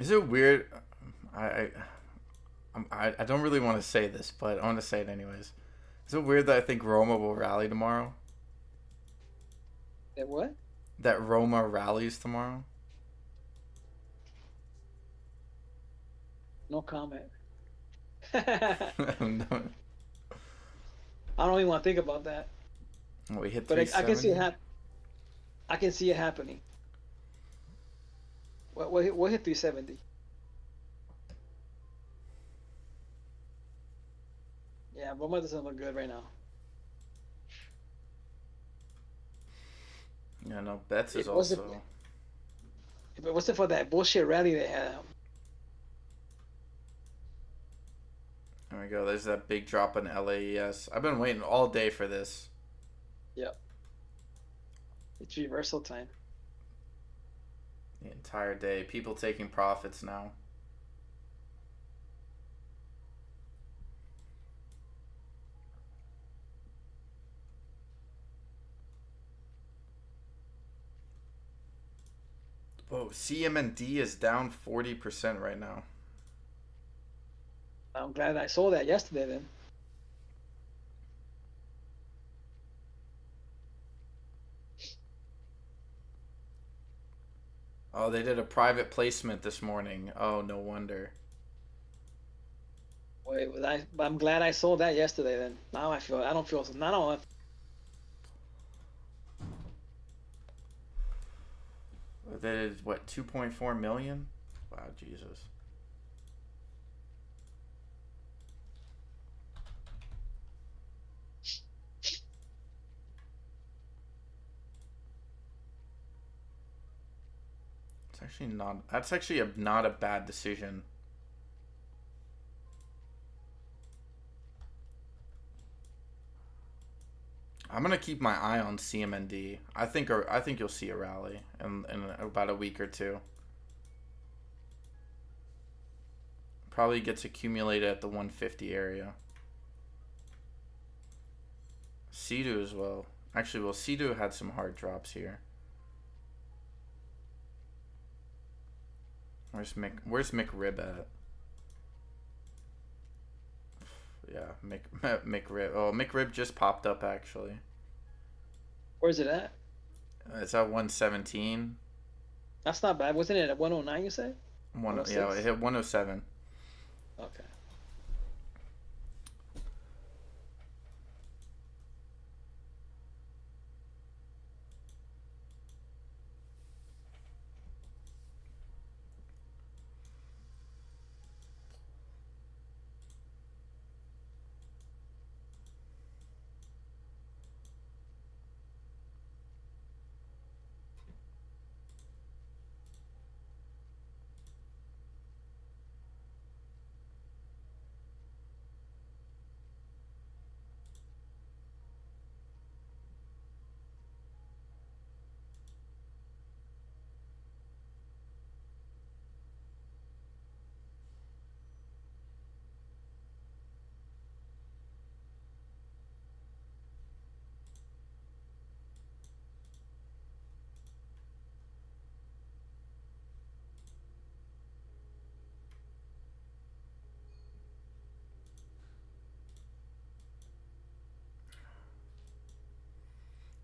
Is it weird? I I don't really want to say this, but I want to say it anyways. Is it weird that I think Roma will rally tomorrow? That what? That Roma rallies tomorrow? No comment. I No. don't even want to think about that. We hit But I can see 370. I can see it happening. What hit 370? Yeah, Roma doesn't look good right now. Yeah, no, Betts is If it wasn't also. if it wasn't for that bullshit rally they had, There we go. There's that big drop in LAES. I've been waiting all day for this. yep, it's reversal time. The entire day. People taking profits now. Whoa, CMND is down 40% right now. I'm glad I saw that yesterday then. Oh, they did a private placement this morning. Oh, no wonder. Wait, but I'm glad I saw that yesterday then. Now I don't feel so now. They did, what, 2.4 million? Wow, Jesus. It's actually not. That's actually not a bad decision. I'm gonna keep my eye on CMND. I think you'll see a rally in about a week or two. Probably gets accumulated at the 150 area. Cedu as well. Actually, well, Cedu had some hard drops here. Where's McRib at? Yeah, McRib. Oh, McRib just popped up actually. Where's it at? It's at 117. That's not bad. Wasn't it at 109? You said Yeah, 106. it hit 107. Okay.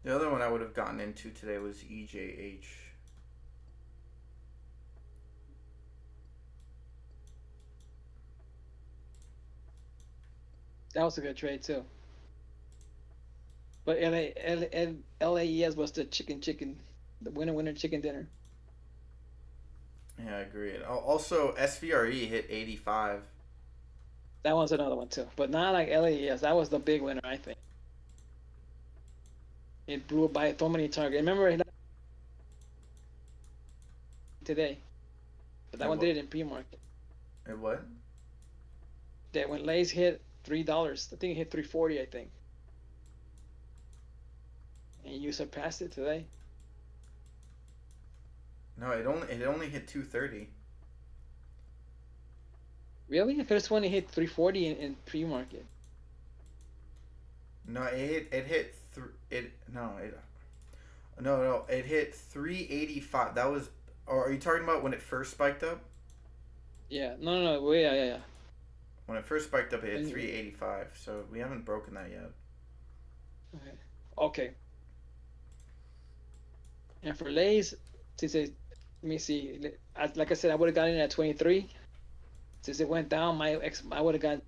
The other one I would have gotten into today was EJH. That was a good trade too. But LAES was the chicken, the winner chicken dinner. Yeah, I agree. And also, SVRE hit 85. That one's another one too. But not like LAES. That was the big winner, I think. It blew by so many targets. Remember today, but that It one what? did it in pre-market. It what? That when Lay's hit $3, I think it hit 340. I think, and you surpassed it today. No, it only hit 230. Really? I first one it hit 340 in pre-market. No, it hit it no it no no it hit 385. That was. Or are you talking about when it first spiked up? Yeah. No. Well, yeah. When it first spiked up, it hit And, 385. So we haven't broken that yet. okay. Okay. And for Lay's, since it, let me see. Like I said, I would have gotten in at 23. Since it went down, I would have gotten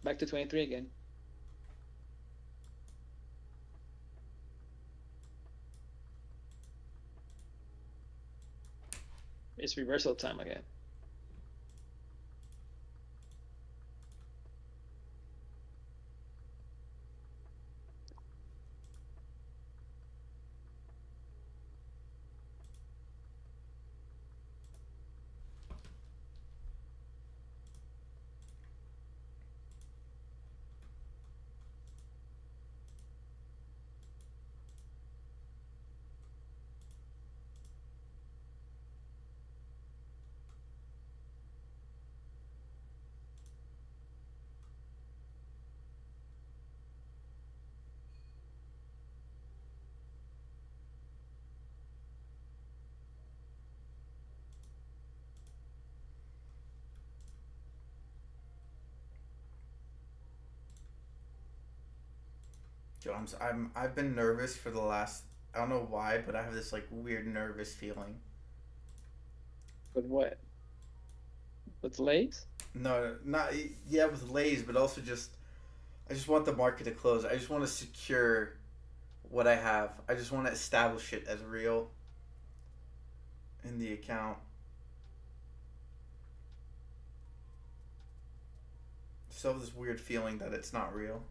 back to 23 again. It's reversal time again. Yo, I've been nervous for the last. I don't know why, but I have this like weird nervous feeling. With what? With Lay's? No, not yeah with Lays, but also just I just want the market to close. I just want to secure what I have. I just want to establish it as real in the account. Still have this weird feeling that it's not real.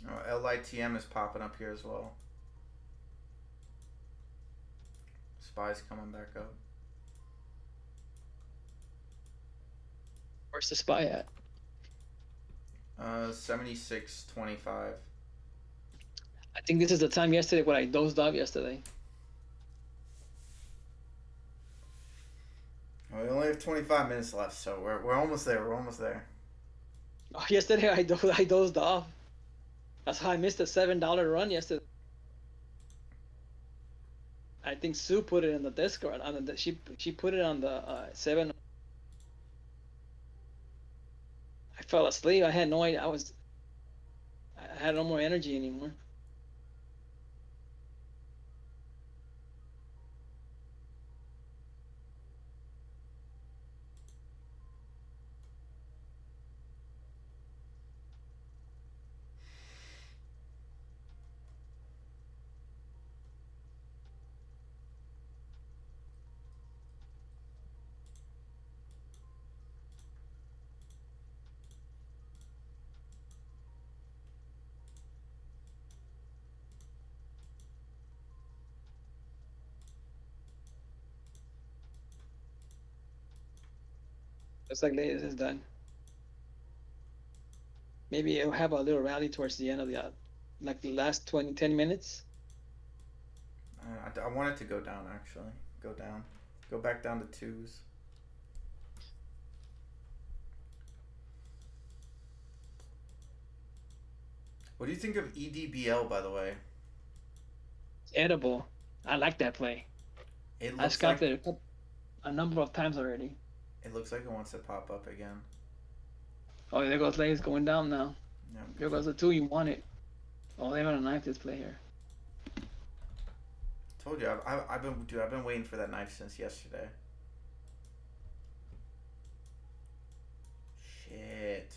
Oh, LITM is popping up here as well. SPY's coming back up. Where's the SPY at? 76.25. I think this is the time yesterday when I dozed off yesterday. We only have 25 minutes left, so we're almost there. We're almost there. Oh, yesterday I dozed off. That's how I missed a $7 run yesterday. I think Sue put it in the Discord. She put it on the 7. I fell asleep. I had no idea. I had no more energy anymore. Looks like latest is done. Maybe it'll have a little rally towards the end of like the last 10 minutes. I want it to go down, actually. Go down. Go back down to twos. What do you think of EDBL, by the way? It's edible. I like that play. It I looks like scalped it a number of times already. it looks like it wants to pop up again. Oh, there goes Lay's going down now. Yeah. There goes the 2 you wanted. Oh, they want to knife this play here. Told you, I've been waiting for that knife since yesterday. Shit.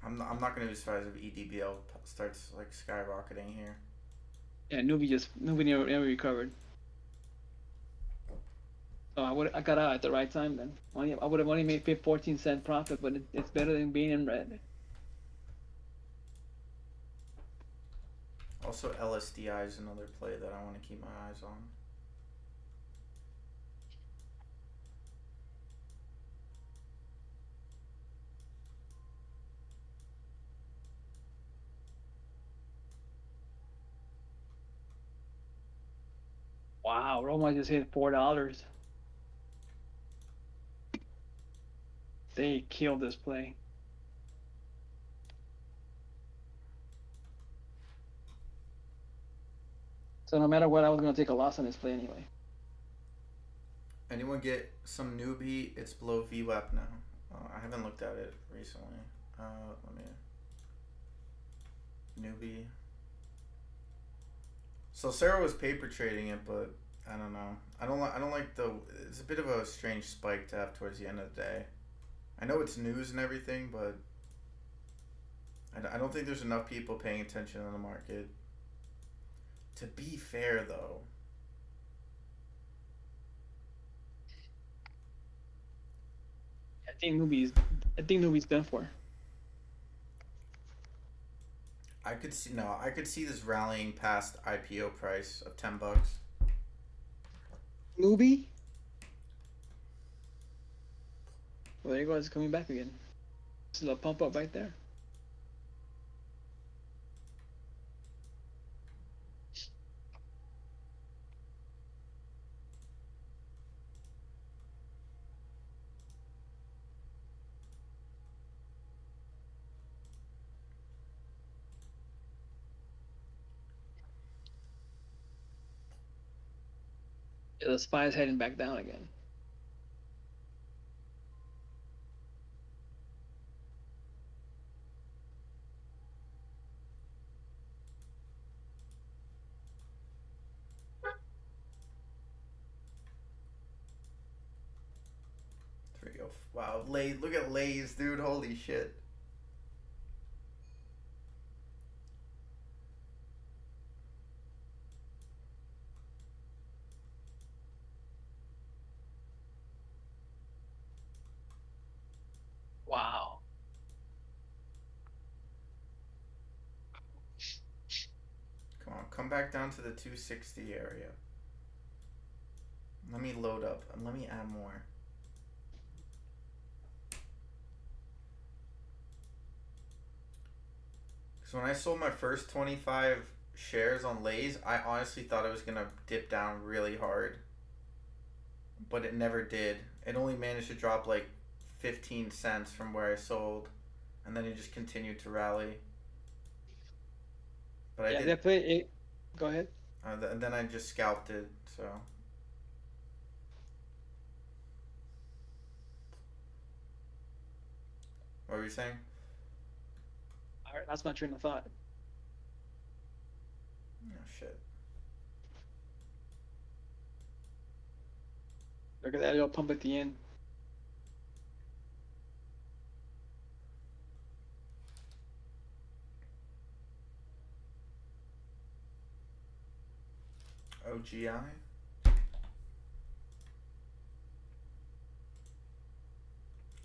I'm not gonna be surprised if EDBL starts like skyrocketing here. Yeah, newbie never recovered. So I got out at the right time then. I would have only made 14-cent profit, but it's better than being in red. Also, LSDI is another play that I want to keep my eyes on. Wow, Roma just hit $4. They killed this play. So no matter what, I was gonna take a loss on this play anyway. Anyone get some newbie? It's below VWAP now. I haven't looked at it recently. Let me. Newbie. So Sarah was paper trading it, but I don't know. I don't like the. It's a bit of a strange spike to have towards the end of the day. I know it's news and everything, but I don't think there's enough people paying attention in the market. To be fair, though, I think newbie's done for. I could see this rallying past IPO price of $10. Newbie? Well, there you go. It's coming back again. It's a little pump up right there. Yeah, the SPY is heading back down again. There we go. Wow, look at Lay's, dude. Holy shit. Wow. back down to the 260 area. Let me load up and let me add more. So when I sold my first 25 shares on Lay's, I honestly thought it was gonna dip down really hard, but it never did. It only managed to drop like 15 cents from where I sold, and then it just continued to rally. But I Yeah, did, definitely. Go ahead. and then I just scalped it. So what were you saying? All right, that's my train of thought. Oh shit. Look at that little pump at the end. OGI.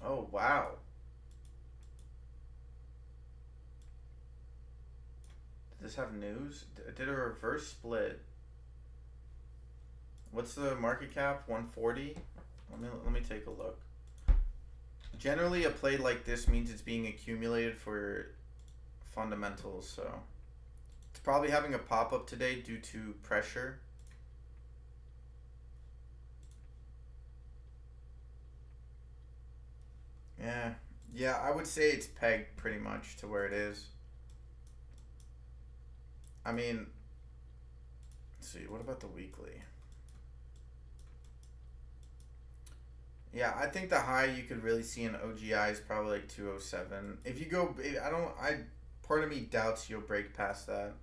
Oh wow. Did this have news? Did a reverse split. What's the market cap? 140. Let me take a look. Generally, a play like this means it's being accumulated for fundamentals. So it's probably having a pop up today due to pressure. Yeah, yeah. I would say it's pegged pretty much to where it is. I mean, let's see. What about the weekly? Yeah, I think the high you could really see in OGI is probably like 207. If you go, I don't, I, part of me doubts you'll break past that.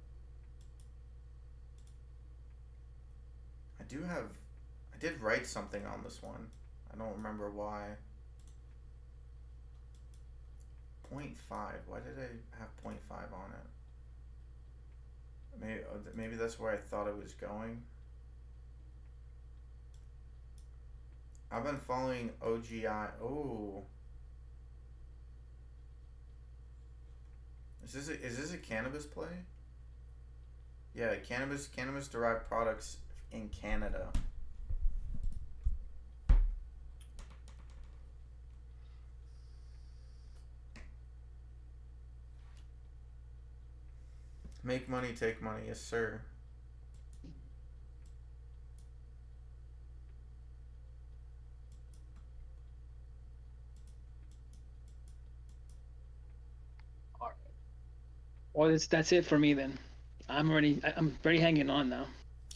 I did write something on this one. I don't remember why. Point 0.5. Why did I have 0.5 on it? Maybe that's where I thought it was going. I've been following OGI. Oh, is this a cannabis play? Yeah, cannabis derived products in Canada. Make money, take money, yes sir. All right. Well, that's it for me then. I'm already hanging on now.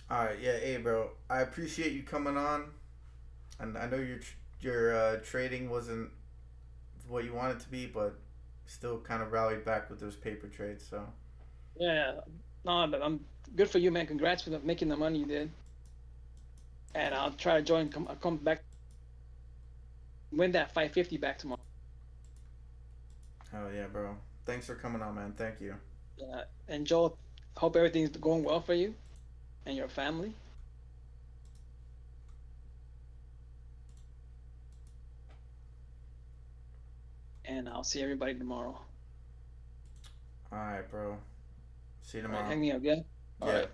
All right, yeah, hey bro, I appreciate you coming on, and I know your trading wasn't what you want it to be, but still kind of rallied back with those paper trades. So Yeah. No, but I'm good for you, man. Congrats for making the money you did. And I'll try to join. I'll come back, win that 550 back tomorrow. hell yeah, bro. Thanks for coming on, man. Thank you. Yeah. And Joel, hope everything's going well for you and your family. And I'll see everybody tomorrow. All right, bro. See you All right, tomorrow. hang me up, yeah? All Yeah. right.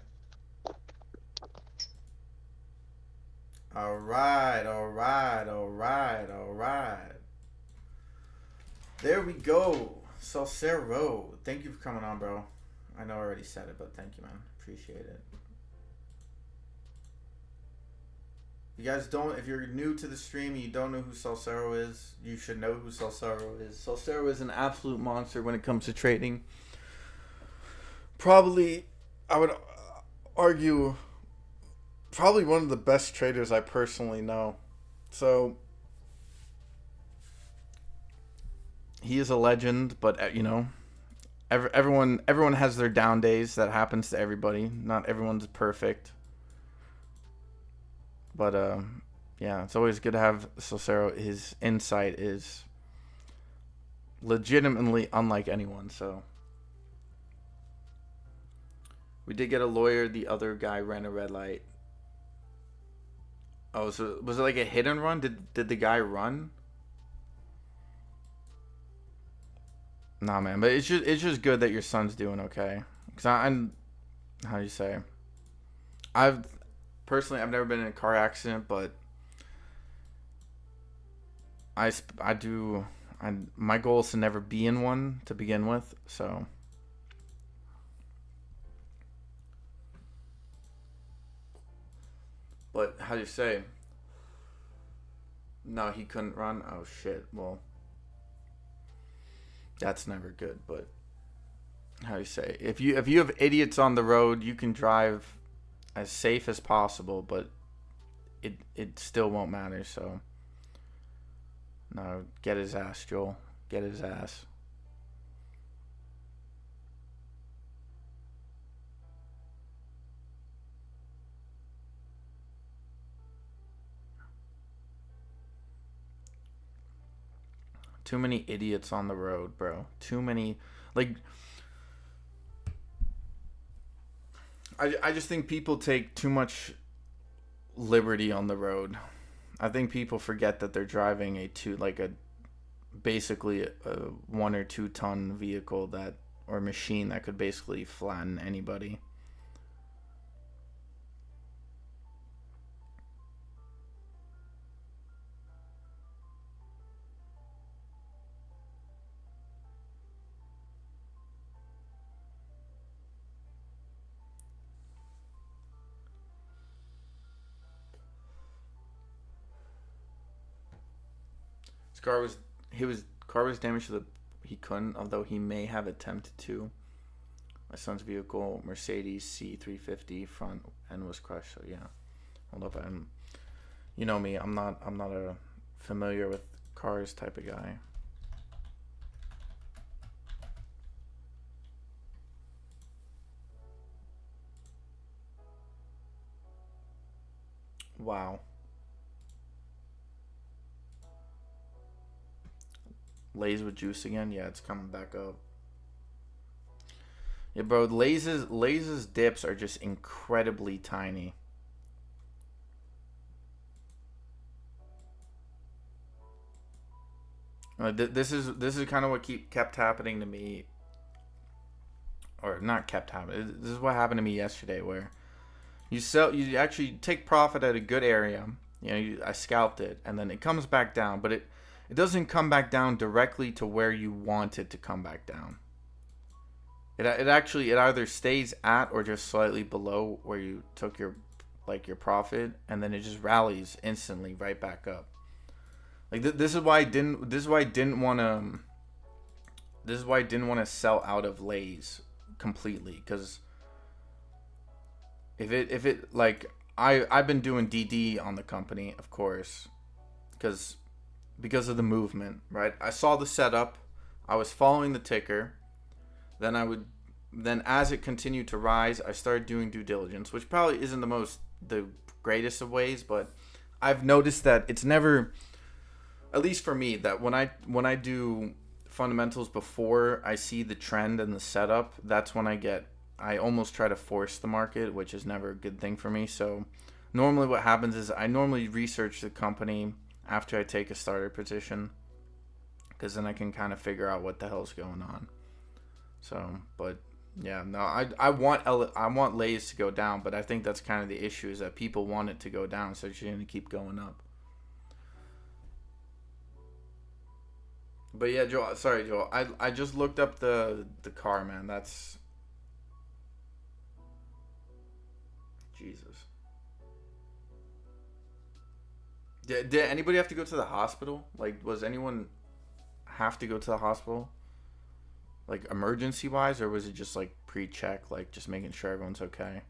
All right, all right, all right, all right. There we go. Salcero. Thank you for coming on, bro. I know I already said it, but thank you, man. Appreciate it. You guys don't, if you're new to the stream and you don't know who Salcero is, you should know who Salcero is. Salcero is an absolute monster when it comes to trading. Probably, I would argue, probably one of the best traders I personally know. So, he is a legend, but everyone has their down days. That happens to everybody. Not everyone's perfect. But yeah, it's always good to have Salcero. His insight is legitimately unlike anyone. So we did get a lawyer. The other guy ran a red light. Oh, so was it like a hit and run? Did the guy run? Nah, man. But it's just good that your son's doing okay. Cause how do you say? I've personally I've never been in a car accident, but I do. My goal is to never be in one to begin with. So, but how do you say? No, he couldn't run. Oh shit. Well, that's never good. But how do you say? If you have idiots on the road, you can drive as safe as possible, but it still won't matter. So, no, get his ass, Joel. Get his ass. Too many idiots on the road, bro. Too many. Like, I just think people take too much liberty on the road. I think people forget that they're driving a basically a 1 or 2 ton vehicle that or machine that could basically flatten anybody. His car was damaged to the he couldn't, although he may have attempted to. My son's vehicle, Mercedes C350 front end was crushed. So yeah, hold up, you know me, I'm not a familiar with cars type of guy. Wow. Lay's with juice again? Yeah, it's coming back up. Yeah, bro, Lay's dips are just incredibly tiny. This is kind of what kept happening to me, or not kept happening. This is what happened to me yesterday, where you actually take profit at a good area. I scalped it, and then it comes back down, but it doesn't come back down directly to where you want it to come back down. It either stays at or just slightly below where you took your profit, and then it just rallies instantly right back up. Like this is why I didn't. This is why I didn't want to. This is why I didn't want to sell out of Lay's completely, because if it like I've been doing DD on the company, of course, because of the movement, right? I saw the setup, I was following the ticker, then as it continued to rise, I started doing due diligence, which probably isn't the greatest of ways, but I've noticed that it's never, at least for me, that when I do fundamentals before I see the trend and the setup, that's when I almost try to force the market, which is never a good thing for me. So normally what happens is I normally research the company after I take a starter position, because then I can kind of figure out what the hell's going on. So, but yeah, no, I want Lay's to go down, but I think that's kind of the issue, is that people want it to go down, so it's going to keep going up. But yeah, Joel, sorry, Joel. I just looked up the car, man. That's Jesus. Did anybody have to go to the hospital? Like, was anyone have to go to the hospital, like emergency wise, or was it just like pre-check, like just making sure everyone's okay?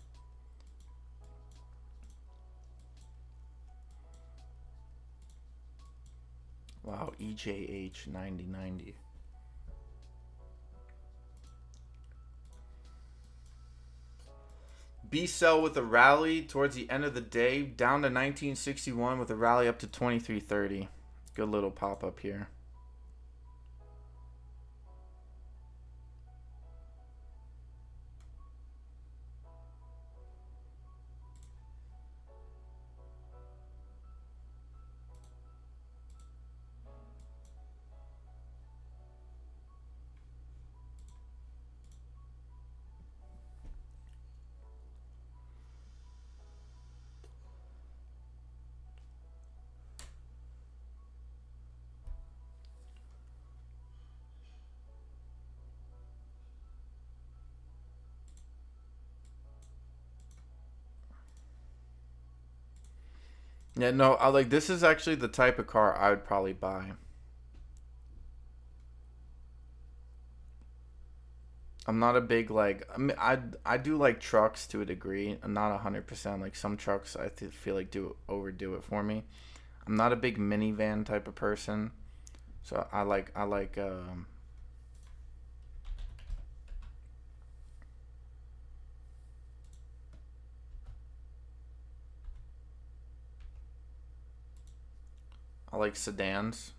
Wow, EJH 9090. BCEL with a rally towards the end of the day, down to 1961 with a rally up to 2330. Good little pop up here. Yeah, no, I like this is actually the type of car I would probably buy. I'm not a big like I do like trucks to a degree. I'm not 100%. Like some trucks feel like do overdo it for me. I'm not a big minivan type of person. So I like sedans.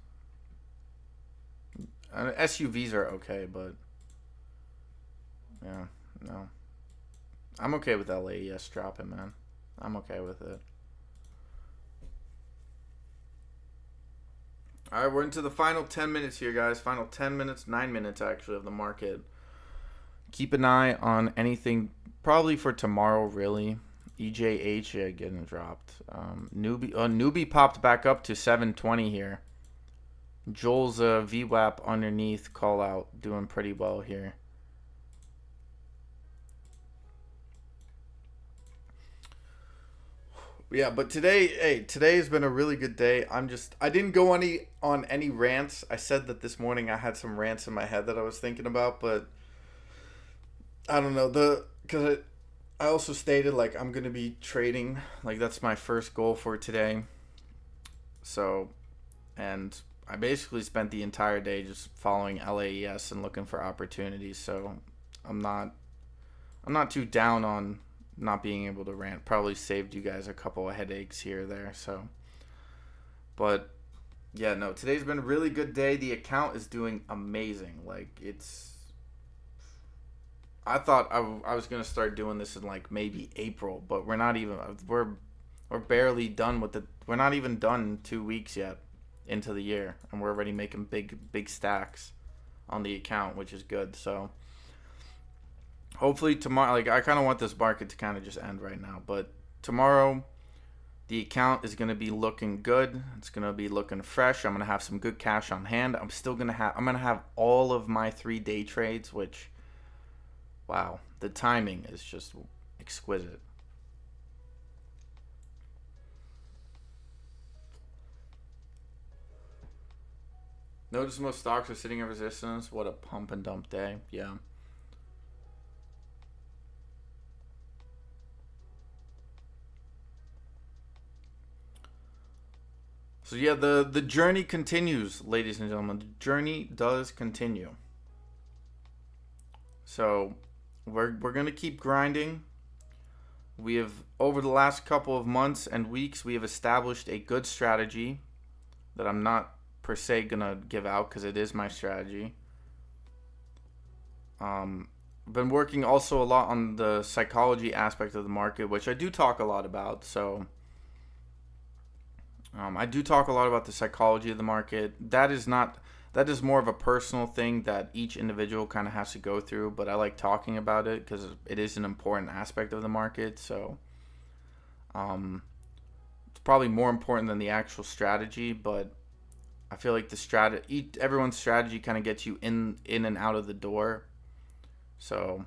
SUVs are okay, but yeah, no. I'm okay with LAES dropping, man. I'm okay with it. All right, we're into the final 10 minutes here, guys. Final 10 minutes, 9 minutes actually of the market. Keep an eye on anything probably for tomorrow, really. EJH getting dropped. Newbie popped back up to 720 here. Joel's VWAP underneath call out doing pretty well here. Yeah, but today has been a really good day. I didn't go on any rants. I said that this morning I had some rants in my head that I was thinking about, but I don't know because I also stated like I'm gonna be trading. Like that's my first goal for today. So, and I basically spent the entire day just following LAES and looking for opportunities. So I'm not I'm not too down on not being able to rant. Probably saved you guys a couple of headaches here or there. So, but yeah, no, today's been a really good day. The account is doing amazing. Like it's. I thought I was gonna start doing this in like maybe April, but we're not even. We're barely done with the. We're not even done 2 weeks yet into the year, and we're already making big stacks on the account, which is good. So hopefully tomorrow, like I kind of want this market to kind of just end right now, but tomorrow the account is going to be looking good. It's going to be looking fresh. I'm going to have some good cash on hand. I'm going to have all of my 3 day trades, which wow, the timing is just exquisite. Notice most stocks are sitting at resistance. What a pump and dump day. Yeah. So yeah, the journey continues, ladies and gentlemen. The journey does continue. So we're gonna keep grinding. We have over the last couple of months and weeks, we have established a good strategy that I'm not per se gonna give out because it is my strategy. Been working also a lot on the psychology aspect of the market, which I do talk a lot about. So I do talk a lot about the psychology of the market. That is more of a personal thing that each individual kind of has to go through, but I like talking about it because it is an important aspect of the market. So it's probably more important than the actual strategy, but I feel like everyone's strategy kind of gets you in and out of the door. So,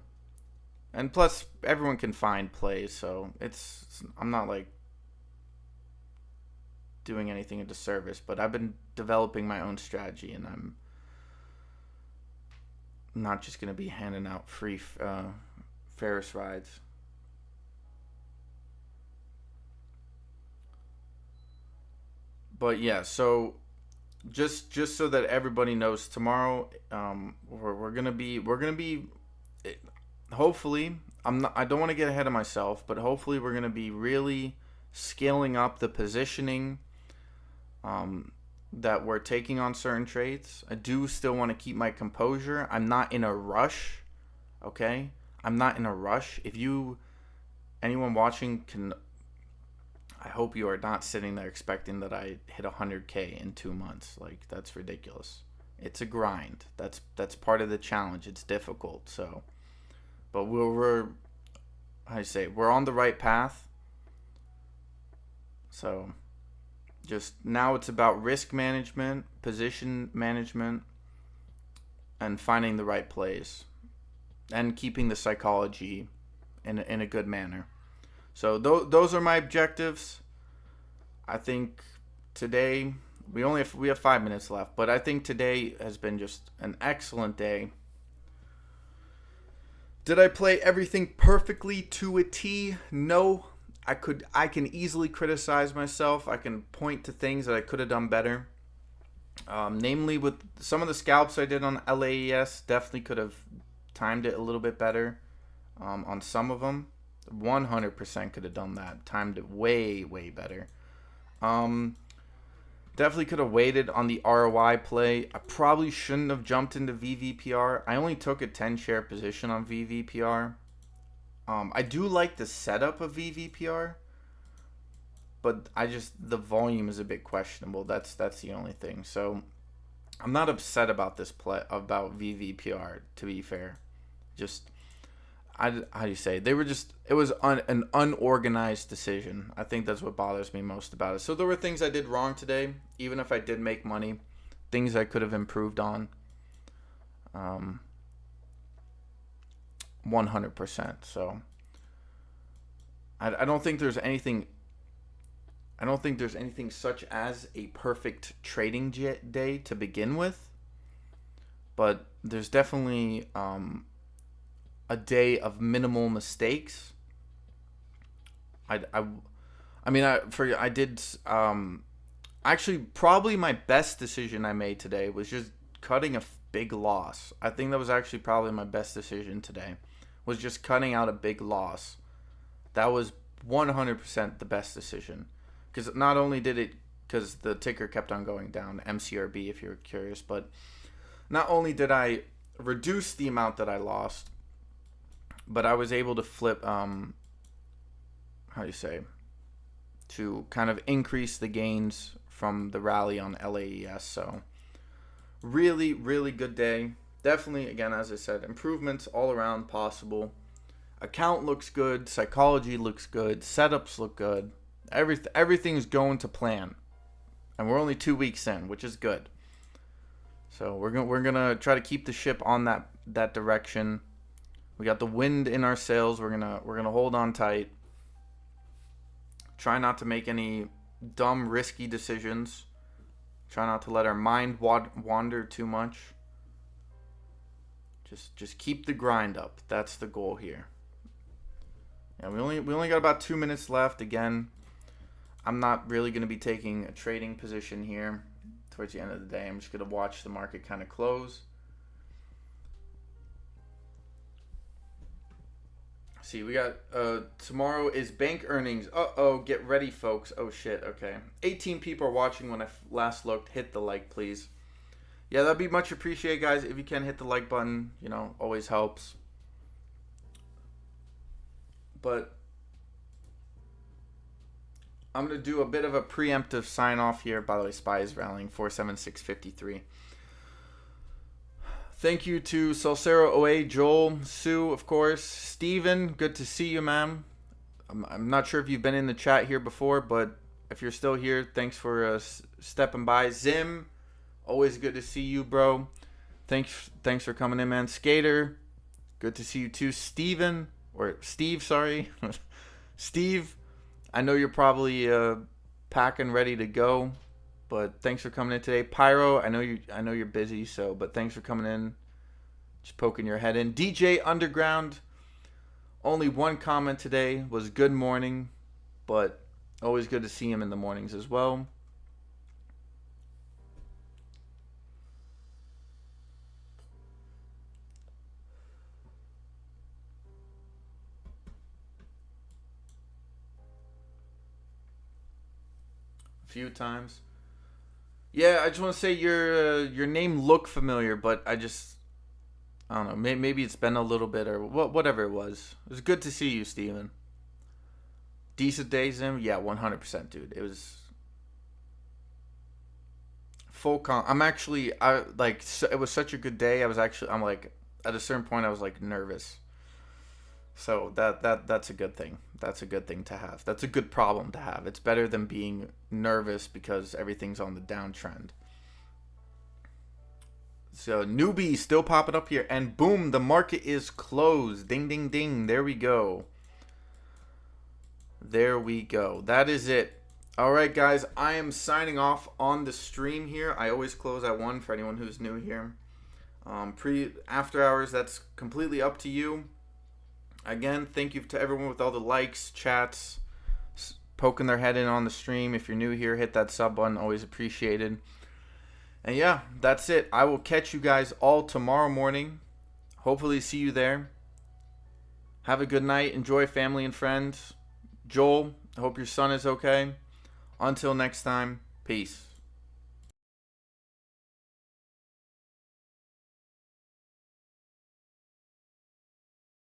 and plus everyone can find plays, so I'm not like doing anything a disservice, but I've been developing my own strategy, and I'm not just going to be handing out free Ferris rides. But yeah, so just so that everybody knows, tomorrow we're gonna be hopefully I don't want to get ahead of myself, but hopefully we're gonna be really scaling up the positioning that we're taking on certain trades. I do still want to keep my composure. I'm not in a rush. Okay, I'm not in a rush. If anyone watching can, I hope you are not sitting there expecting that I hit 100K in 2 months. Like that's ridiculous. It's a grind. That's part of the challenge. It's difficult. So, but we're how do you say, we're on the right path. So just now it's about risk management, position management, and finding the right plays and keeping the psychology in a good manner. So those are my objectives. I think today we have 5 minutes left, but I think today has been just an excellent day. Did I play everything perfectly to a T? No. I can easily criticize myself. I can point to things that I could have done better. Namely, with some of the scalps I did on LAES, definitely could have timed it a little bit better. On some of them, 100% could have done that. Timed it way, way better. Definitely could have waited on the ROI play. I probably shouldn't have jumped into VVPR. I only took a 10 share position on VVPR. I do like the setup of VVPR, but the volume is a bit questionable. That's the only thing. So I'm not upset about this play about VVPR. To be fair, just how do you say? It was an unorganized decision. I think that's what bothers me most about it. So there were things I did wrong today, even if I did make money, things I could have improved on. 100%. So I don't think there's anything. I don't think there's anything such as a perfect trading day to begin with, but there's definitely a day of minimal mistakes. Actually probably my best decision I made today was just cutting a big loss. I think that was actually probably my best decision today, was just cutting out a big loss. That was 100% the best decision, because not only did it, because the ticker kept on going down, MCRB if you're curious, but not only did I reduce the amount that I lost, but I was able to flip, to kind of increase the gains from the rally on LAES. So really, really good day. Definitely, again, as I said, improvements all around possible. Account looks good. Psychology looks good. Setups look good. Everything's going to plan. And we're only 2 weeks in, which is good. So we're gonna try to keep the ship on that direction. We got the wind in our sails. We're gonna hold on tight. Try not to make any dumb, risky decisions. Try not to let our mind wander too much. Just keep the grind up. That's the goal here. Yeah, we only got about 2 minutes left. Again, I'm not really gonna be taking a trading position here towards the end of the day. I'm just gonna watch the market kind of close. See, we got tomorrow is bank earnings. Get ready, folks. Oh shit. Okay, 18 people are watching when I last looked. Hit the like, please. Yeah, that'd be much appreciated, guys. If you can hit the like button, always helps. But I'm gonna do a bit of a preemptive sign off here. By the way, SPY is rallying 476.53. Thank you to Salcero OA, Joel, Sue, of course, Steven. Good to see you, man. I'm not sure if you've been in the chat here before, but if you're still here, thanks for stepping by. Zim, always good to see you, bro. Thanks for coming in, man. Skater, good to see you too. Steven, or Steve, sorry. Steve, I know you're probably packing ready to go. But thanks for coming in today. Pyro, I know you're busy, but thanks for coming in. Just poking your head in. DJ Underground, only one comment today was good morning, but always good to see him in the mornings as well. A few times. Yeah, I just want to say your name looked familiar, but I don't know. Maybe it's been a little bit or whatever it was. It was good to see you, Steven. Decent day, Zim. Yeah, 100%, dude. It was full con. It was such a good day. I'm like, at a certain point I was like nervous. So that's a good thing. That's a good thing to have. That's a good problem to have. It's better than being nervous because everything's on the downtrend. So newbie still popping up here, and boom, the market is closed. Ding ding ding. There we go. There we go. That is it. All right, guys, I am signing off on the stream here. I always close at 1 for anyone who's new here. After hours, that's completely up to you. Again, thank you to everyone with all the likes, chats, poking their head in on the stream. If you're new here, hit that sub button. Always appreciated. And yeah, that's it. I will catch you guys all tomorrow morning. Hopefully see you there. Have a good night. Enjoy family and friends. Joel, I hope your son is okay. Until next time, peace.